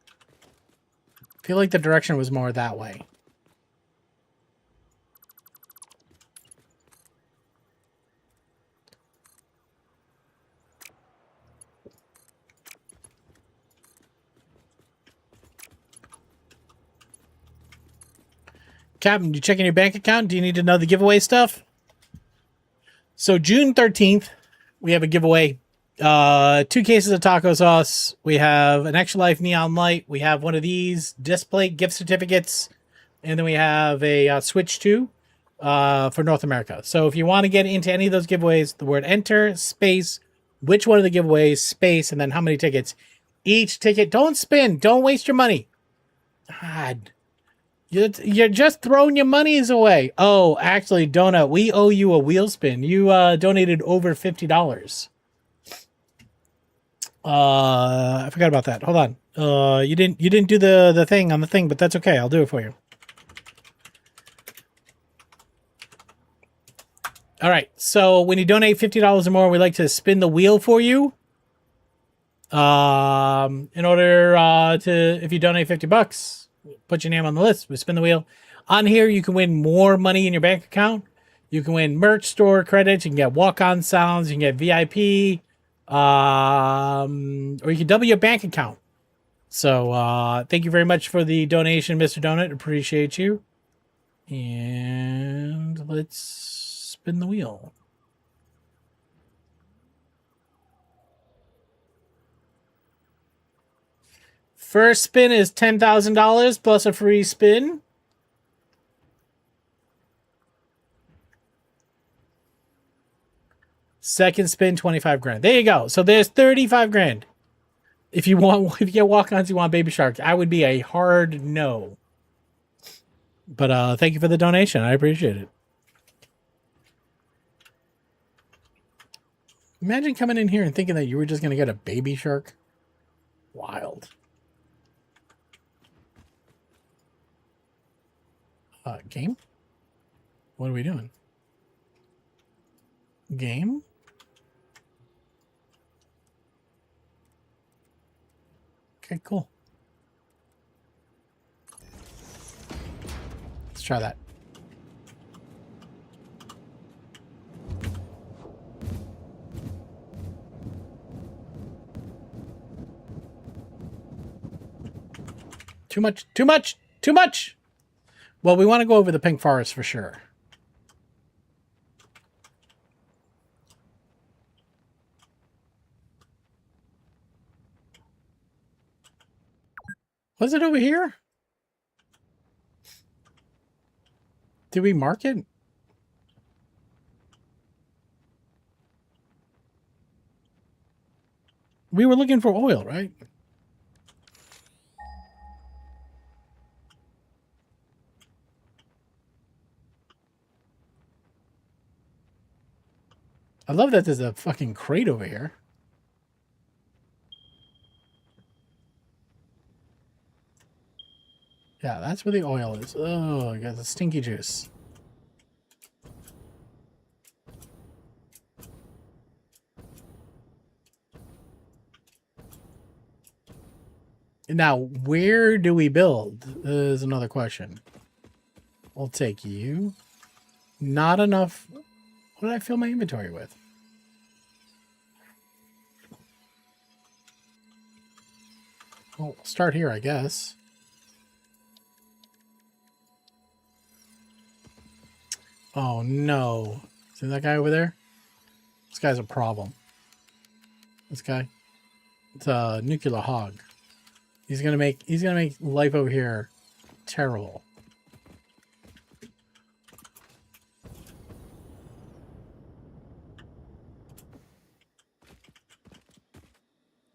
I feel like the direction was more that way. Captain, you checking your bank account? Do you need to know the giveaway stuff? So June 13th, we have a giveaway. 2 cases of taco sauce. We have an Extra Life Neon Light. We have one of these display gift certificates. And then we have a Switch 2 for North America. So if you want to get into any of those giveaways, the word enter, space, which one of the giveaways, space, and then how many tickets. Each ticket. Don't spin. Don't waste your money. God. You're just throwing your monies away. Oh, actually, Donut, we owe you a wheel spin. You donated over $50. I forgot about that. Hold on. You didn't do the thing on the thing, but that's okay. I'll do it for you. All right. So when you donate $50 or more, we like to spin the wheel for you. In order to, if you donate $50. Put your name on the list. We spin the wheel. On here, you can win more money in your bank account. You can win merch store credits. You can get walk-on sounds. You can get VIP. Or you can double your bank account. So thank you very much for the donation, Mr. Donut. Appreciate you. And let's spin the wheel. First spin is $10,000 plus a free spin. Second spin, 25 grand. There you go. So there's 35 grand. If you get walk-ons, you want Baby Shark. I would be a hard no. But thank you for the donation. I appreciate it. Imagine coming in here and thinking that you were just going to get a Baby Shark. Wild. Game? What are we doing? Game? Okay, cool. Let's try that. Too much, too much, too much! Well, we want to go over the Pink Forest for sure. Was it over here? Did we mark it? We were looking for oil, right? I love that there's a fucking crate over here. Yeah, that's where the oil is. Oh, I got the stinky juice. Now, where do we build? Is another question. We'll take you. Not enough. What did I fill my inventory with? Well, we'll start here, I guess. Oh, no. See that guy over there? This guy's a problem. This guy. It's a nuclear hog. He's gonna make life over here terrible.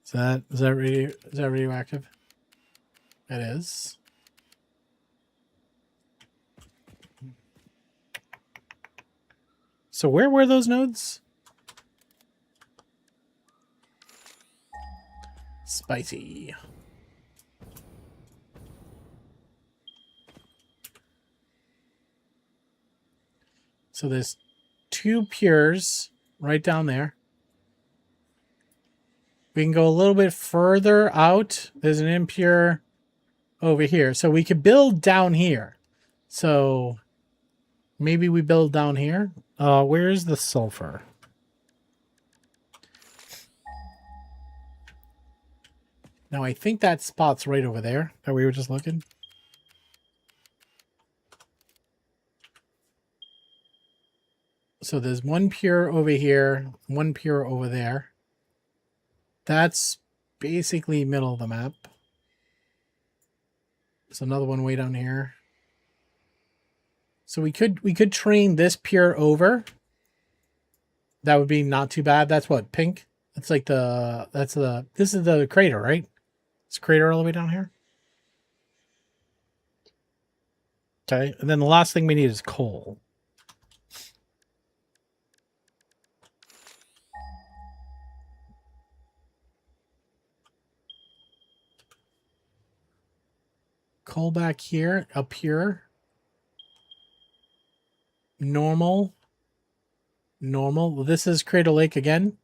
Is that radioactive? It is. So where were those nodes? Spicy. So there's 2 pures right down there. We can go a little bit further out. There's an impure over here. So we could build down here. So maybe we build down here. Where's the sulfur? Now I think that spot's right over there that we were just looking. So there's 1 pure over here, 1 pure over there. That's basically middle of the map. There's another one way down here. So we could train this pure over. That would be not too bad. That's what, pink? That's like this is the crater, right? It's crater all the way down here. Okay, and then the last thing we need is coal. Coal back here, up here. Normal. Normal. This is Crater Lake again.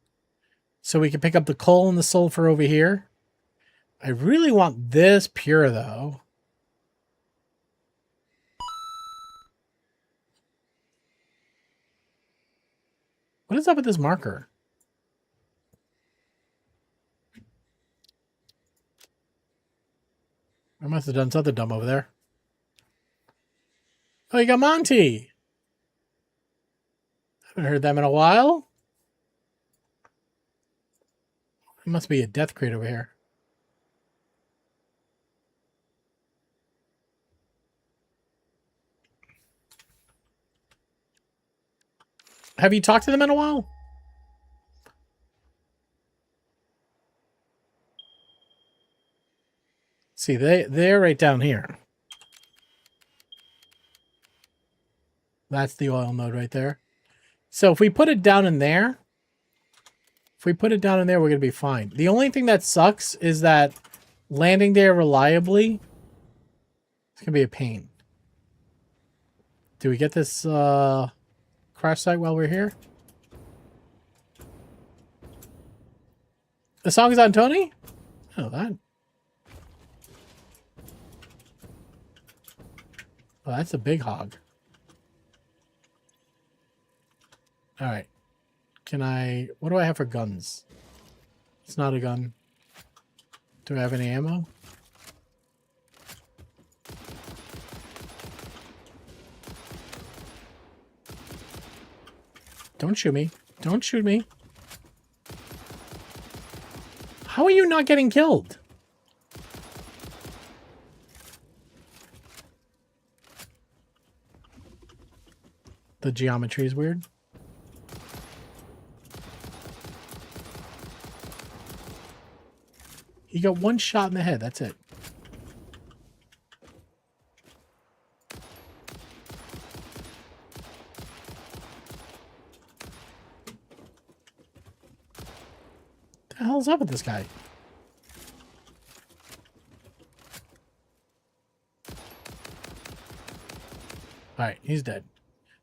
So we can pick up the coal and the sulfur over here. I really want this pure, though. What is up with this marker? I must have done something dumb over there. Oh, you got Monty. Haven't heard them in a while. It must be a death crate over here. Have you talked to them in a while? See, they're right down here. That's the oil node right there. So if we put it down in there, we're going to be fine. The only thing that sucks is that landing there reliably, it's going to be a pain. Do we get this crash site while we're here? The song is on Tony? Oh, that. Oh, that's a big hog. All right. What do I have for guns? It's not a gun. Do I have any ammo? Don't shoot me. Don't shoot me. How are you not getting killed? The geometry is weird. He got 1 shot in the head. That's it. What the hell's up with this guy? All right, he's dead.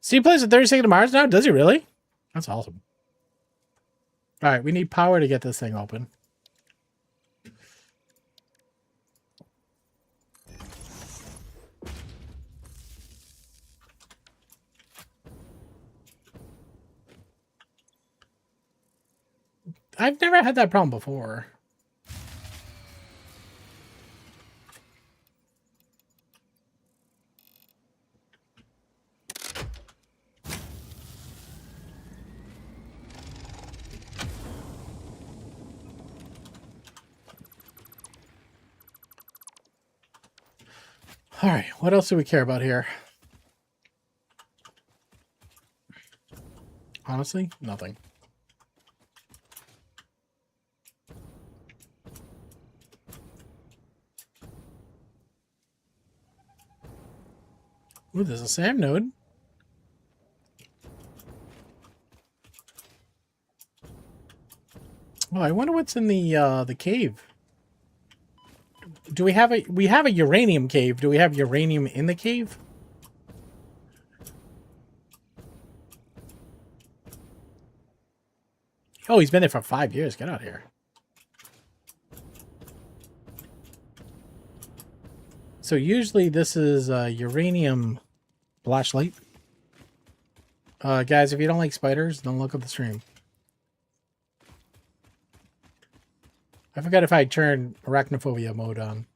Steve plays at 32nd of Mars now? Does he really? That's awesome. All right, we need power to get this thing open. I've never had that problem before. All right, what else do we care about here? Honestly, nothing. Ooh, there's a SAM node. Oh, I wonder what's in the cave. Do we have a uranium cave? Do we have uranium in the cave? Oh, he's been there for 5 years. Get out of here. So usually this is uranium flashlight. Guys, if you don't like spiders, don't look at the stream. I forgot if I turned arachnophobia mode on.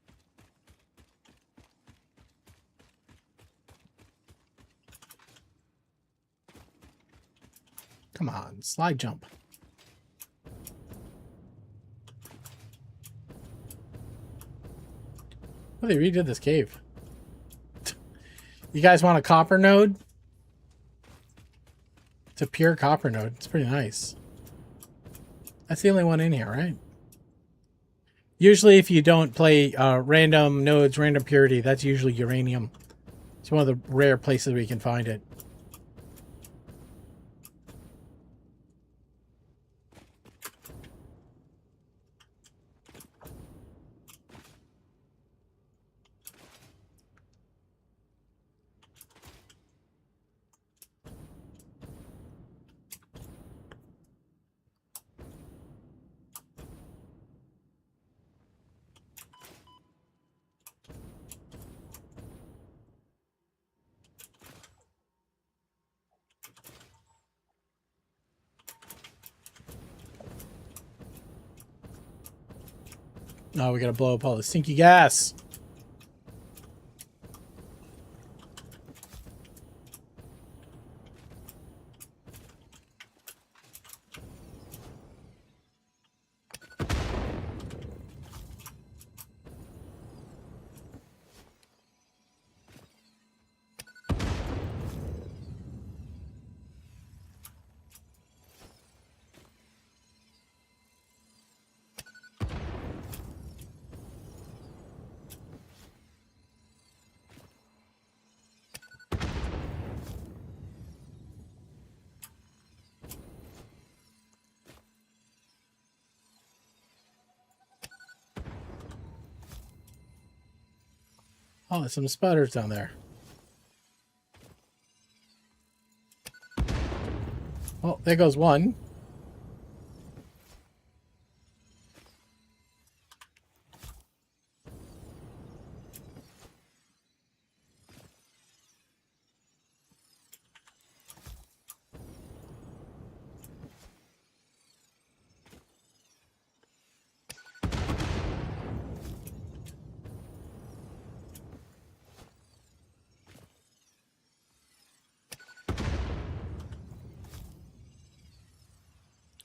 Come on, slide jump. Oh, they redid this cave. You guys want a copper node? It's a pure copper node. It's pretty nice. That's the only one in here, right? Usually if you don't play random nodes, random purity, that's usually uranium. It's one of the rare places where you can find it. Oh, we gotta blow up all the stinky gas. Oh, there's some spiders down there. Oh, there goes one.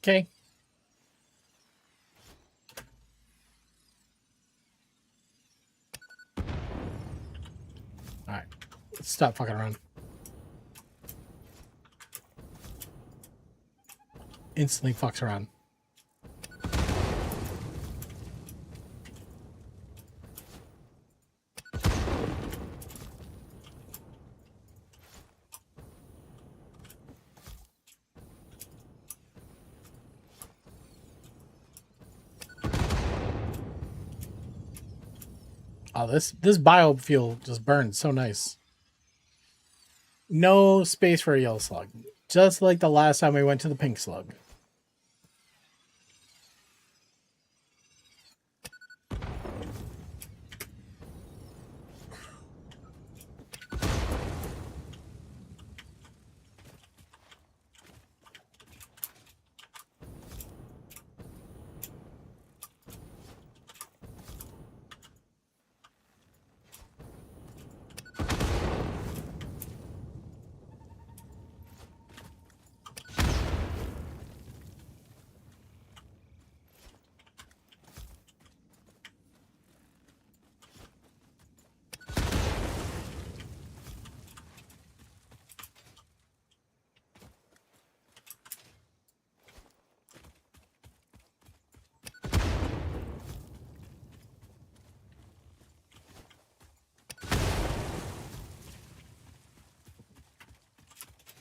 Okay. Alright. Let's stop fucking around. Instantly fucks around. Oh, this biofuel just burns so nice. No space for a yellow slug. Just like the last time we went to the pink slug.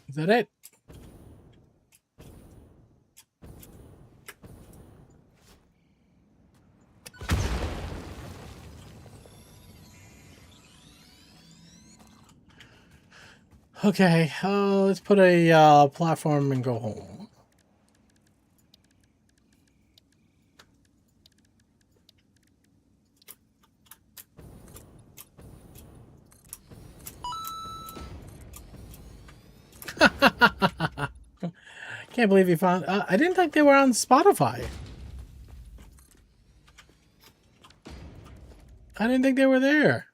Is that it? Okay, let's put a platform and go home. Can't believe you found. I didn't think they were on Spotify. I didn't think they were there.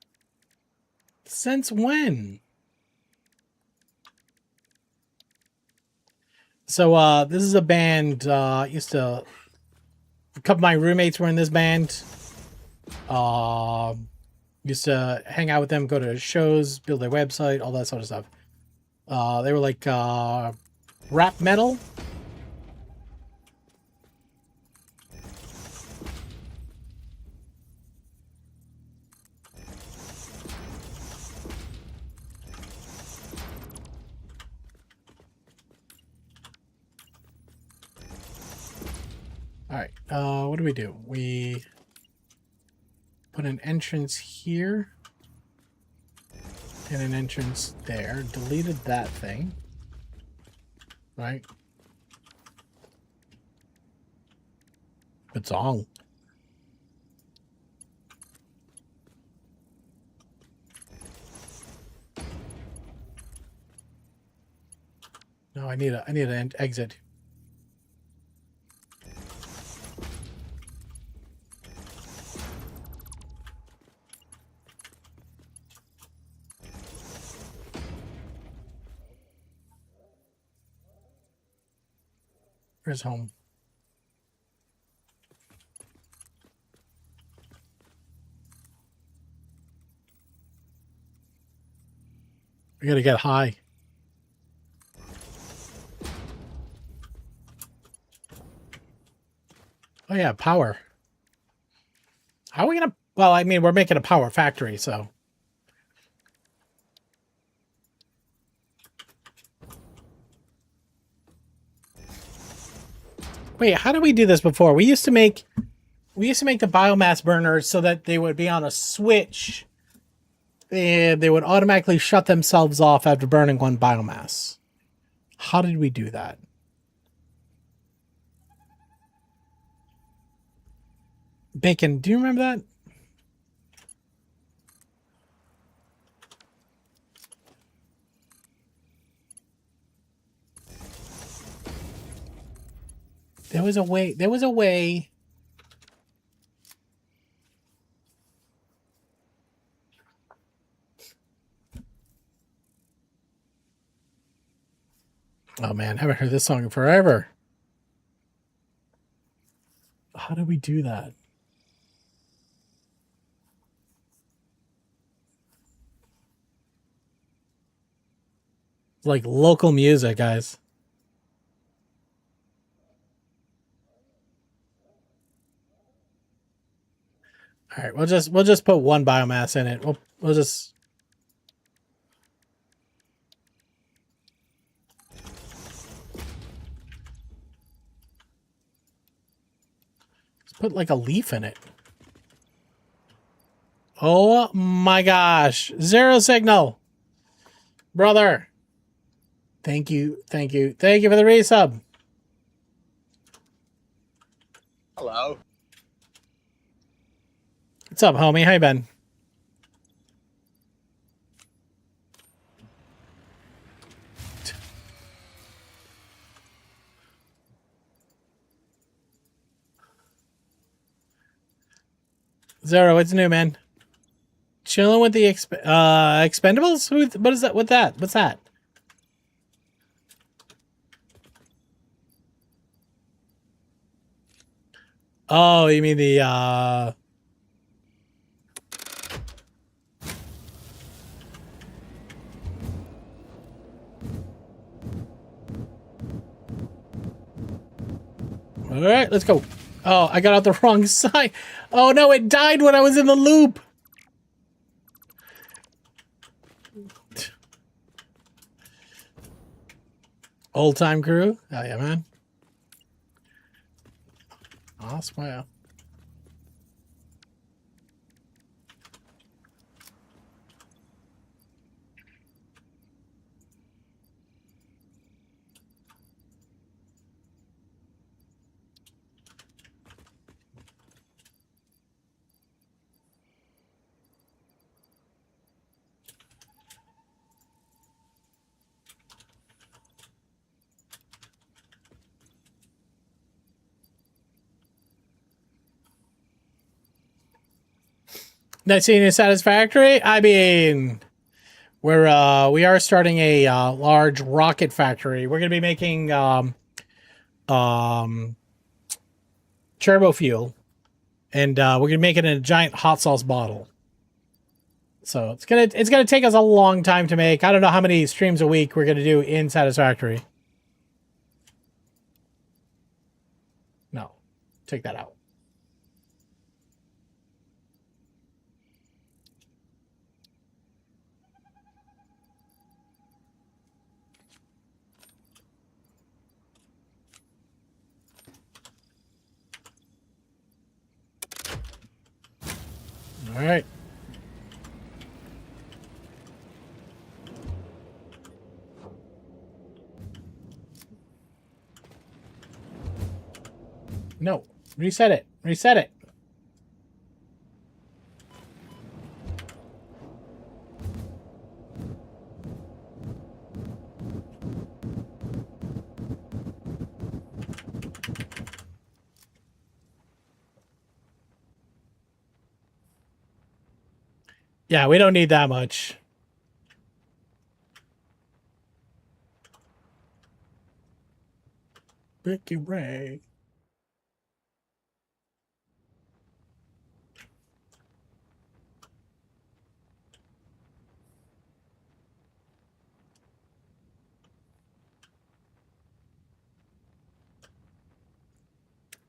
Since when? So this is a band. Used to. A couple of my roommates were in this band. Used to hang out with them, go to shows, build their website, all that sort of stuff. They were like rap metal. All right, what do? We put an entrance here and an entrance there. Deleted that thing. Right? It's on. No, I need an exit. Where's home? We gotta get high. Oh yeah, power. How are we gonna... Well, I mean, we're making a power factory, so... Wait, how did we do this before? We used to make the biomass burners so that they would be on a switch and they would automatically shut themselves off after burning one biomass. How did we do that? Bacon, do you remember that? There was a way. Oh man, haven't heard this song in forever. How do we do that? It's like local music, guys. All right, we'll just put one biomass in it. We'll just... put like a leaf in it. Oh my gosh. Zero signal. Brother. Thank you. Thank you. Thank you for the resub. Hello. What's up, homie? How you been? Zero, what's new, man? Chilling with the Expendables? What is that? What's that? Oh, you mean the All right, let's go. Oh, I got out the wrong side. Oh no, it died when I was in the loop. Old time crew. Oh yeah, man. I swear. Not seeing it satisfactory. I mean, we are starting a large rocket factory. We're gonna be making turbo fuel, and we're gonna make it in a giant hot sauce bottle. So it's gonna take us a long time to make. I don't know how many streams a week we're gonna do in Satisfactory. No, take that out. All right. No, reset it. Reset it. Yeah, we don't need that much. Ricky Ray.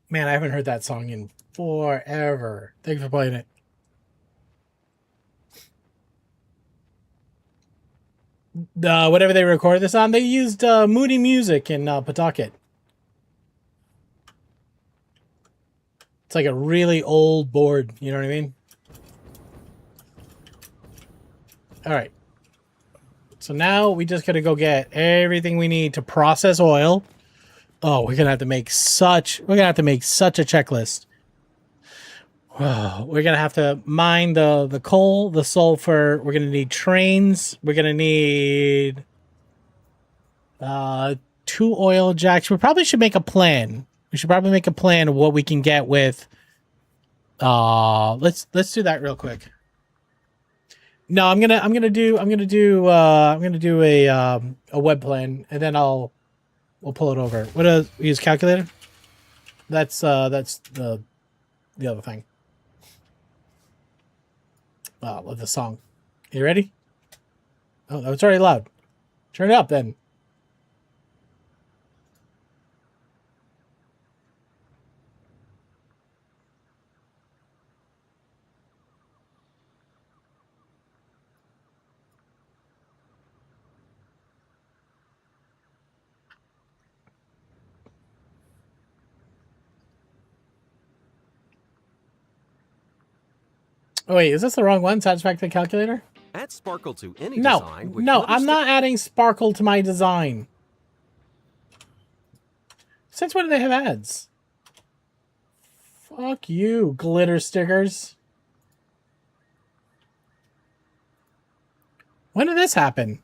Man, I haven't heard that song in forever. Thank you for playing it. Whatever they recorded this on, they used Moody Music in Pawtucket. It's like a really old board, you know what I mean? All right. So now we just gotta go get everything we need to process oil. Oh, we're gonna have to make such a checklist. We're gonna have to mine the coal, the sulfur. We're gonna need trains. We're gonna need 2 oil jacks. We probably should make a plan. We should probably make a plan of what we can get with. Let's do that real quick. No, I'm gonna do a web plan, and then we'll pull it over. What use calculator? That's the other thing. Oh, love the song. You ready? Oh, that was already loud. Turn it up then. Oh wait, is this the wrong one? Satisfactory calculator? Add sparkle to any No, design. with no, glitter I'm not adding sparkle to my design. Since when do they have ads? Fuck you, glitter stickers. When did this happen?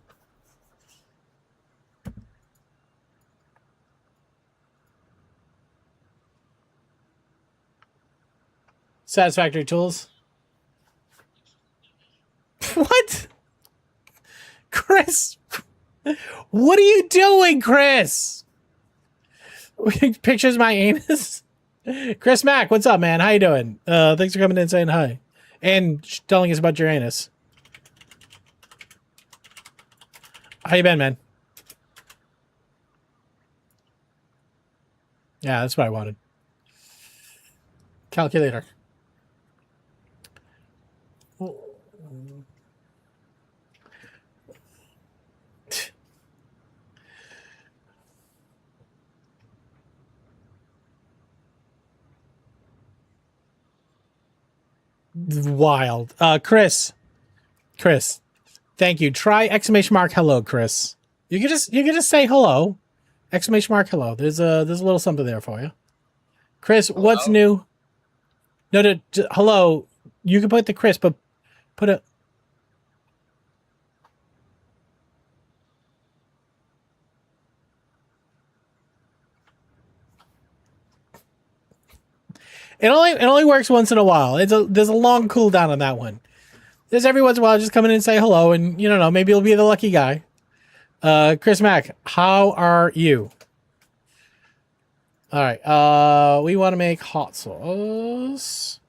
Satisfactory tools. What? Chris? What are you doing, Chris? Pictures of my anus? Chris Mack, what's up, man? How you doing? Thanks for coming in and saying hi. And telling us about your anus. How you been, man? Yeah, that's what I wanted. Calculator. Wild. Chris, thank you. Try exclamation mark hello, Chris. You can just say hello. Exclamation mark hello. There's a little something there for you. Chris, Hello? what's new? No, hello. You can put the Chris, but put a. It only works once in a while. There's a long cooldown on that one. There's every once in a while just come in and say hello, and you don't know, maybe you'll be the lucky guy. Chris Mack, how are you? All right. We want to make hot sauce.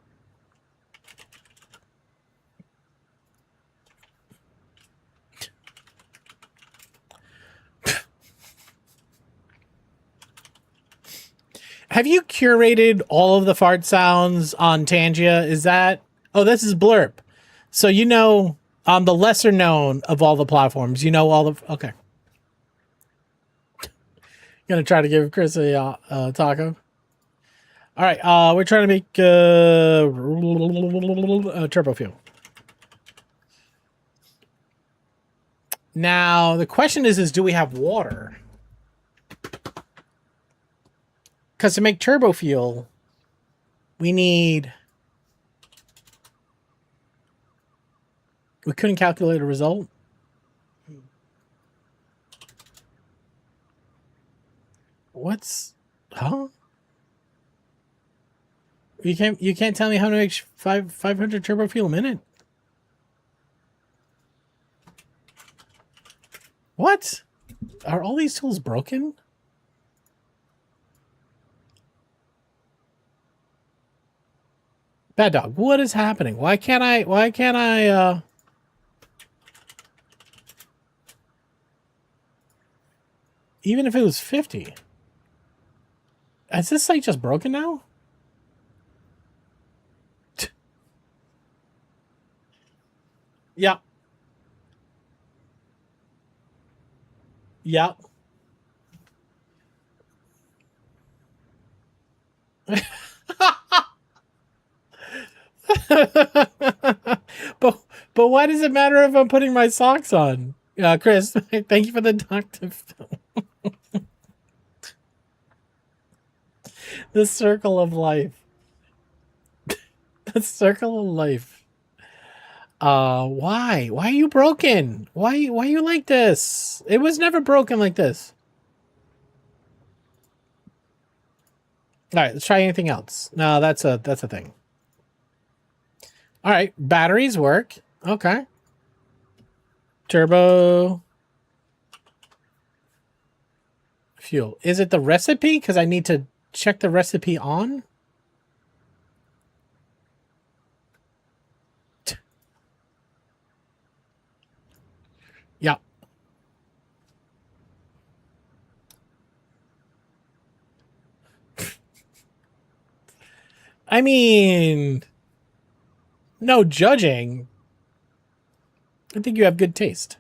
Have you curated all of the fart sounds on Tangia? Is that... Oh, this is Blurp. So you know, the lesser known of all the platforms. You know all the... Okay. Gonna try to give Chris a taco. All right, we're trying to make turbo fuel. Now, the question is do we have water? Because to make turbo fuel, we need... We couldn't calculate a result. What's... Huh? You can't tell me how to make 500 turbo fuel a minute? What? Are all these tools broken? Bad Dog, what is happening? Why can't I even if it was 50? Is this site just broken now? Yeah. Yeah. but why does it matter if I'm putting my socks on? Chris, thank you for the doctor film. The circle of life. The circle of life. Why? Why are you broken? Why are you like this? It was never broken like this. All right, let's try anything else. No, that's a thing. All right, batteries work. Okay. Turbo fuel. Is it the recipe? Because I need to check the recipe on. Yeah. I mean, no judging. I think you have good taste.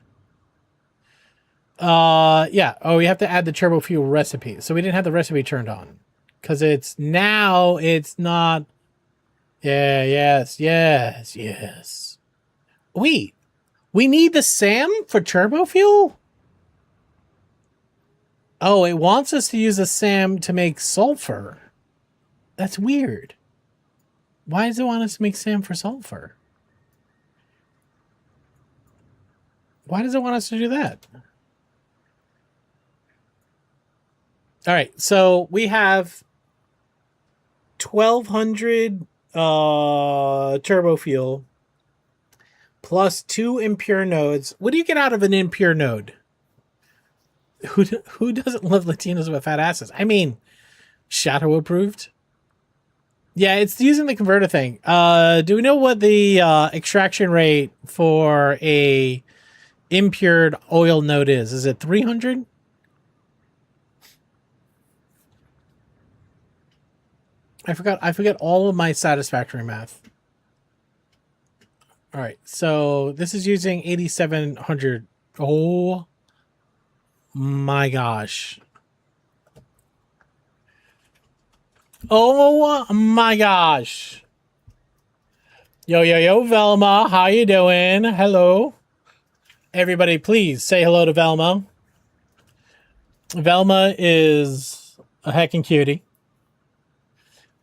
Yeah. Oh, we have to add the turbo fuel recipe. So we didn't have the recipe turned on. Because it's not. Yeah, yes. Wait. We need the SAM for turbo fuel? Oh, it wants us to use the SAM to make sulfur. That's weird. Why does it want us to make SAM for sulfur? Why does it want us to do that? All right, so we have 1,200 turbo fuel plus 2 impure nodes. What do you get out of an impure node? Who doesn't love Latinos with fat asses? I mean, Shadow approved. Yeah, it's using the converter thing. Do we know what the extraction rate for a impured oil node is? Is it 300? I forgot all of my satisfactory math. All right, so this is using 8,700. Oh my gosh. Oh my gosh. Yo, Velma, how you doing? Hello. Everybody, please say hello to Velma. Velma is a heckin' cutie.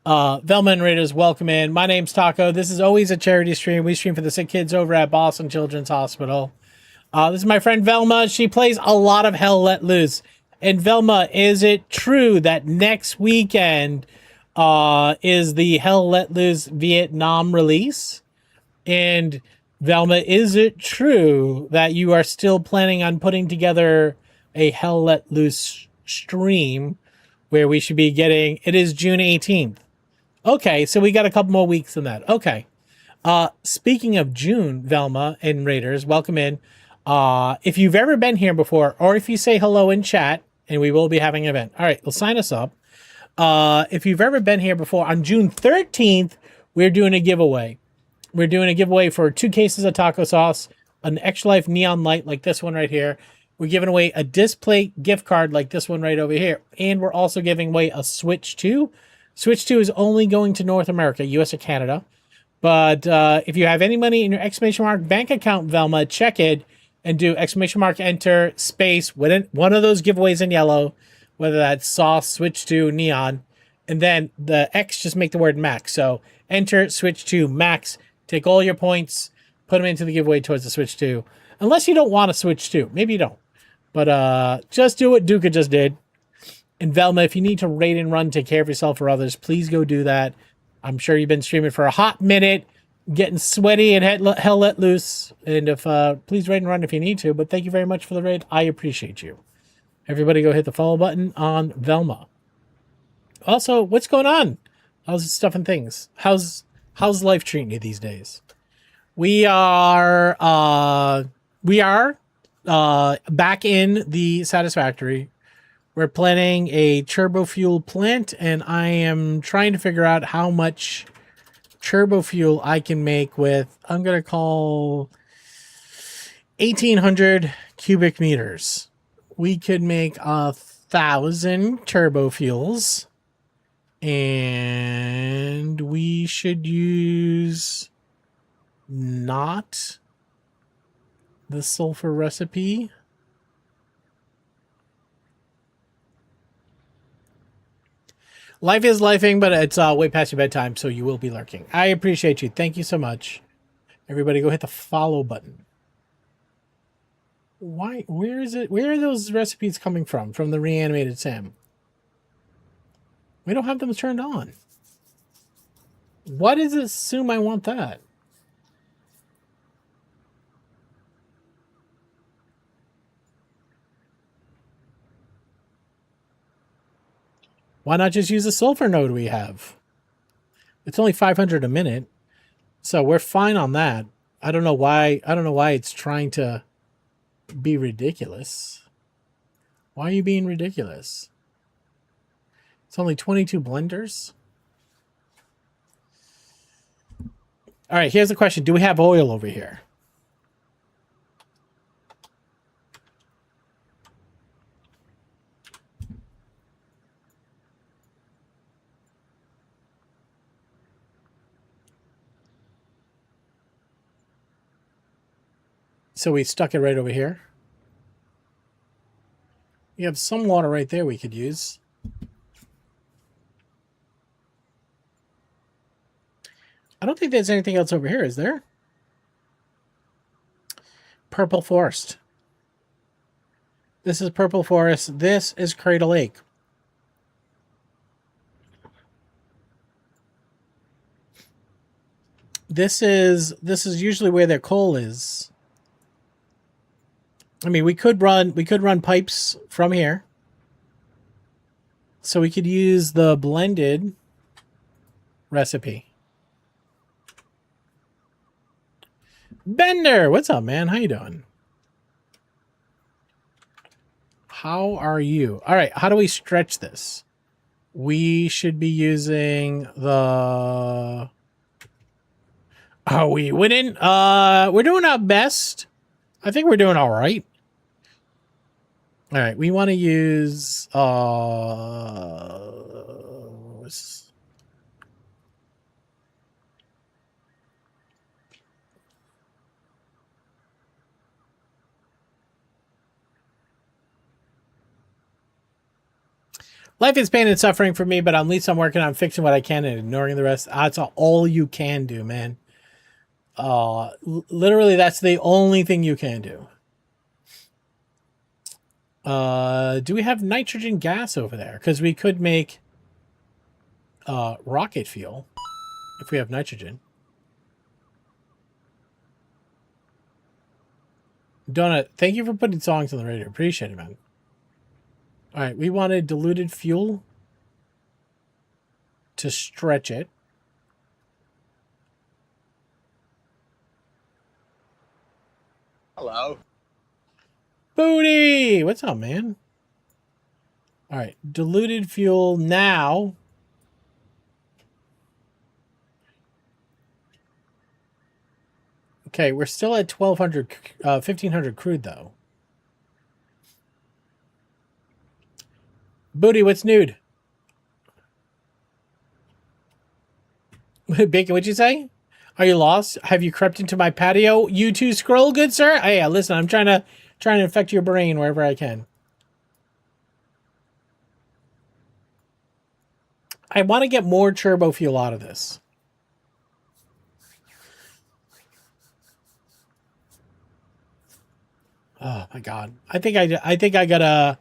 Velma and Raiders, welcome in. My name's Taco. This is always a charity stream. We stream for the sick kids over at Boston Children's Hospital. This is my friend Velma. She plays a lot of Hell Let Loose. And Velma, is it true that next weekend is the Hell Let Loose Vietnam release? And Velma, is it true that you are still planning on putting together a Hell Let Loose stream where we should be getting, it is June 18th. Okay, so we got a couple more weeks than that. Okay. Speaking of June, Velma and Raiders, welcome in. If you've ever been here before, or if you say hello in chat, and we will be having an event. All right, well, sign us up. If you've ever been here before, on June 13th, we're doing a giveaway. We're doing a giveaway for 2 cases of taco sauce, an Extra Life Neon Light like this one right here. We're giving away a Display gift card like this one right over here. And we're also giving away a Switch 2. Switch 2 is only going to North America, US or Canada. But if you have any money in your exclamation mark bank account, Velma, check it and do exclamation mark enter space one of those giveaways in yellow, whether that's sauce, Switch 2, neon, and then the X, just make the word max. So enter Switch 2 max, take all your points, put them into the giveaway towards the Switch 2. Unless you don't want a Switch 2. Maybe you don't. But just do what Duca just did. And Velma, if you need to raid and run, take care of yourself or others, please go do that. I'm sure you've been streaming for a hot minute, getting sweaty and hell let loose. And if please raid and run if you need to. But thank you very much for the raid. I appreciate you. Everybody go hit the follow button on Velma. Also, what's going on? How's stuff and things? How's life treating you these days? We are back in the Satisfactory. We're planning a turbo fuel plant, and I am trying to figure out how much turbo fuel I can make with, I'm going to call 1,800 cubic meters. We could make 1,000 turbo fuels, and we should use not the sulfur recipe. Life is lifing, but it's way past your bedtime, so you will be lurking. I appreciate you. Thank you so much. Everybody go hit the follow button. Why? Where is it? Where are those recipes coming from? From the reanimated Sam. We don't have them turned on. Why does it assume I want that? Why not just use the sulfur node we have? It's only 500 a minute, so we're fine on that. I don't know why it's trying to be ridiculous. Why are you being ridiculous? It's only 22 blenders. All right, here's the question. Do we have oil over here? So we stuck it right over here. We have some water right there we could use. I don't think there's anything else over here, is there? Purple Forest. This is Purple Forest. This is Crater Lake. This is usually where their coal is. I mean, we could run pipes from here. So we could use the blended recipe. Bender, what's up, man? How you doing? How are you? All right, how do we stretch this? We should be using the... Are we winning? We're doing our best. I think we're doing all right. All right, we want to use life is pain and suffering for me, but at least I'm working on fixing what I can and ignoring the rest. That's all you can do, man. Literally, that's the only thing you can do. Do we have nitrogen gas over there? Because we could make rocket fuel if we have nitrogen. Donut, thank you for putting songs on the radio. Appreciate it, man. All right, we wanted diluted fuel to stretch it. Hello. Booty! What's up, man? All right, diluted fuel now. Okay, we're still at 1,500 crude, though. Booty, what's nude? Bacon, what'd you say? Are you lost? Have you crept into my patio? You too scroll, good sir? Hey, yeah, listen, I'm trying to infect your brain wherever I can. I want to get more turbo fuel out of this. Oh my god. I think I gotta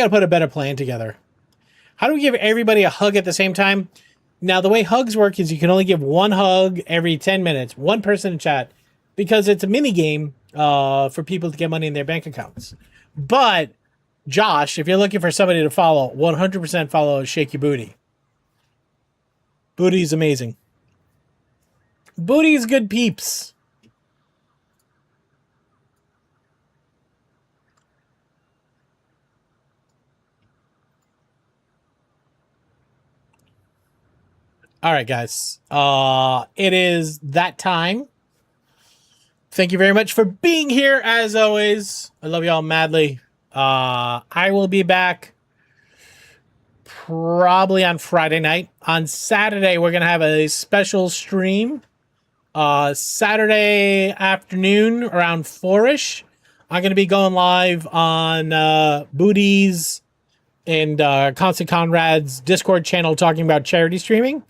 put a better plan together. How do we give everybody a hug at the same time? Now, the way hugs work is you can only give one hug every 10 minutes, one person in chat, because it's a mini game for people to get money in their bank accounts. But, Josh, if you're looking for somebody to follow, 100% follow Shake Your Booty. Booty's amazing. Booty's good peeps. All right, guys. It is that time. Thank you very much for being here, as always. I love y'all madly. I will be back probably on Friday night. On Saturday, we're going to have a special stream. Saturday afternoon, around 4-ish. I'm going to be going live on Booty's and Constant Conrad's Discord channel talking about charity streaming.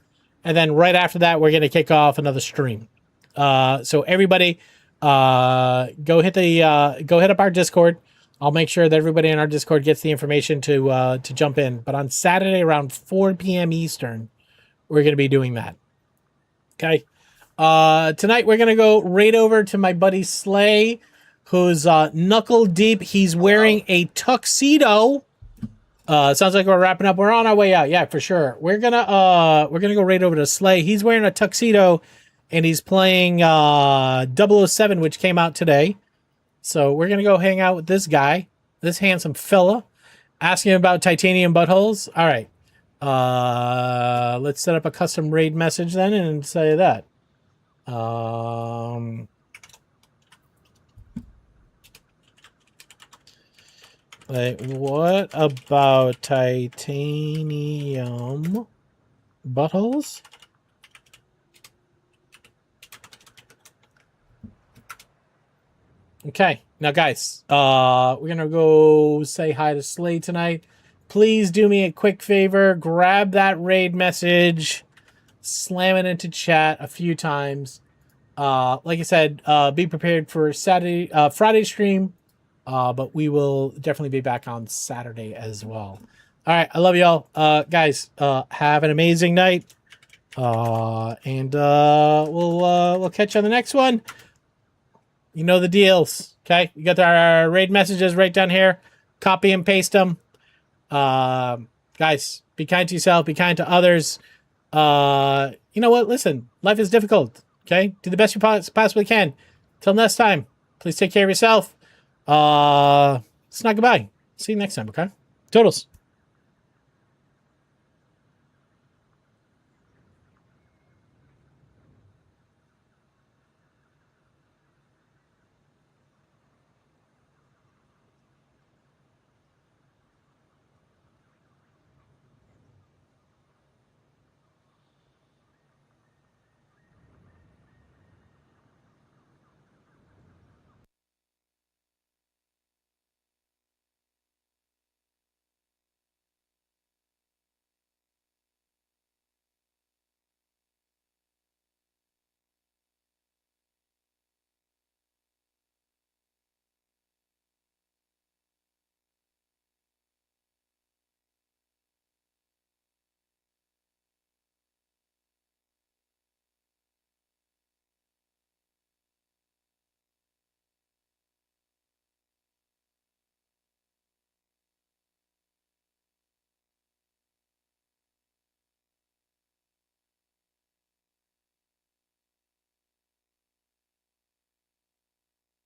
And then right after that, we're going to kick off another stream. So everybody, go hit up our Discord. I'll make sure that everybody in our Discord gets the information to jump in. But on Saturday around 4 p.m. Eastern, we're going to be doing that. Okay. Tonight we're going to go right over to my buddy Slay, who's knuckle deep. He's wearing a tuxedo. Sounds like we're wrapping up. We're on our way out. Yeah, for sure. We're gonna go right over to Slay. He's wearing a tuxedo, and he's playing 007, which came out today. So we're gonna go hang out with this guy, this handsome fella, ask him about titanium buttholes. All right. Let's set up a custom raid message then and say that. Like, what about titanium buttholes? Okay, now guys, we're gonna go say hi to Slay tonight. Please do me a quick favor, grab that raid message, slam it into chat a few times. Like I said, be prepared for Friday stream, but we will definitely be back on Saturday as well. All right, I love y'all, guys. Have an amazing night, and we'll catch you on the next one. You know the deals, okay? You got our raid messages right down here. Copy and paste them. Guys, be kind to yourself. Be kind to others. You know what? Listen, life is difficult, okay? Do the best you possibly can. Till next time, please take care of yourself. It's not goodbye. See you next time, okay? Totals.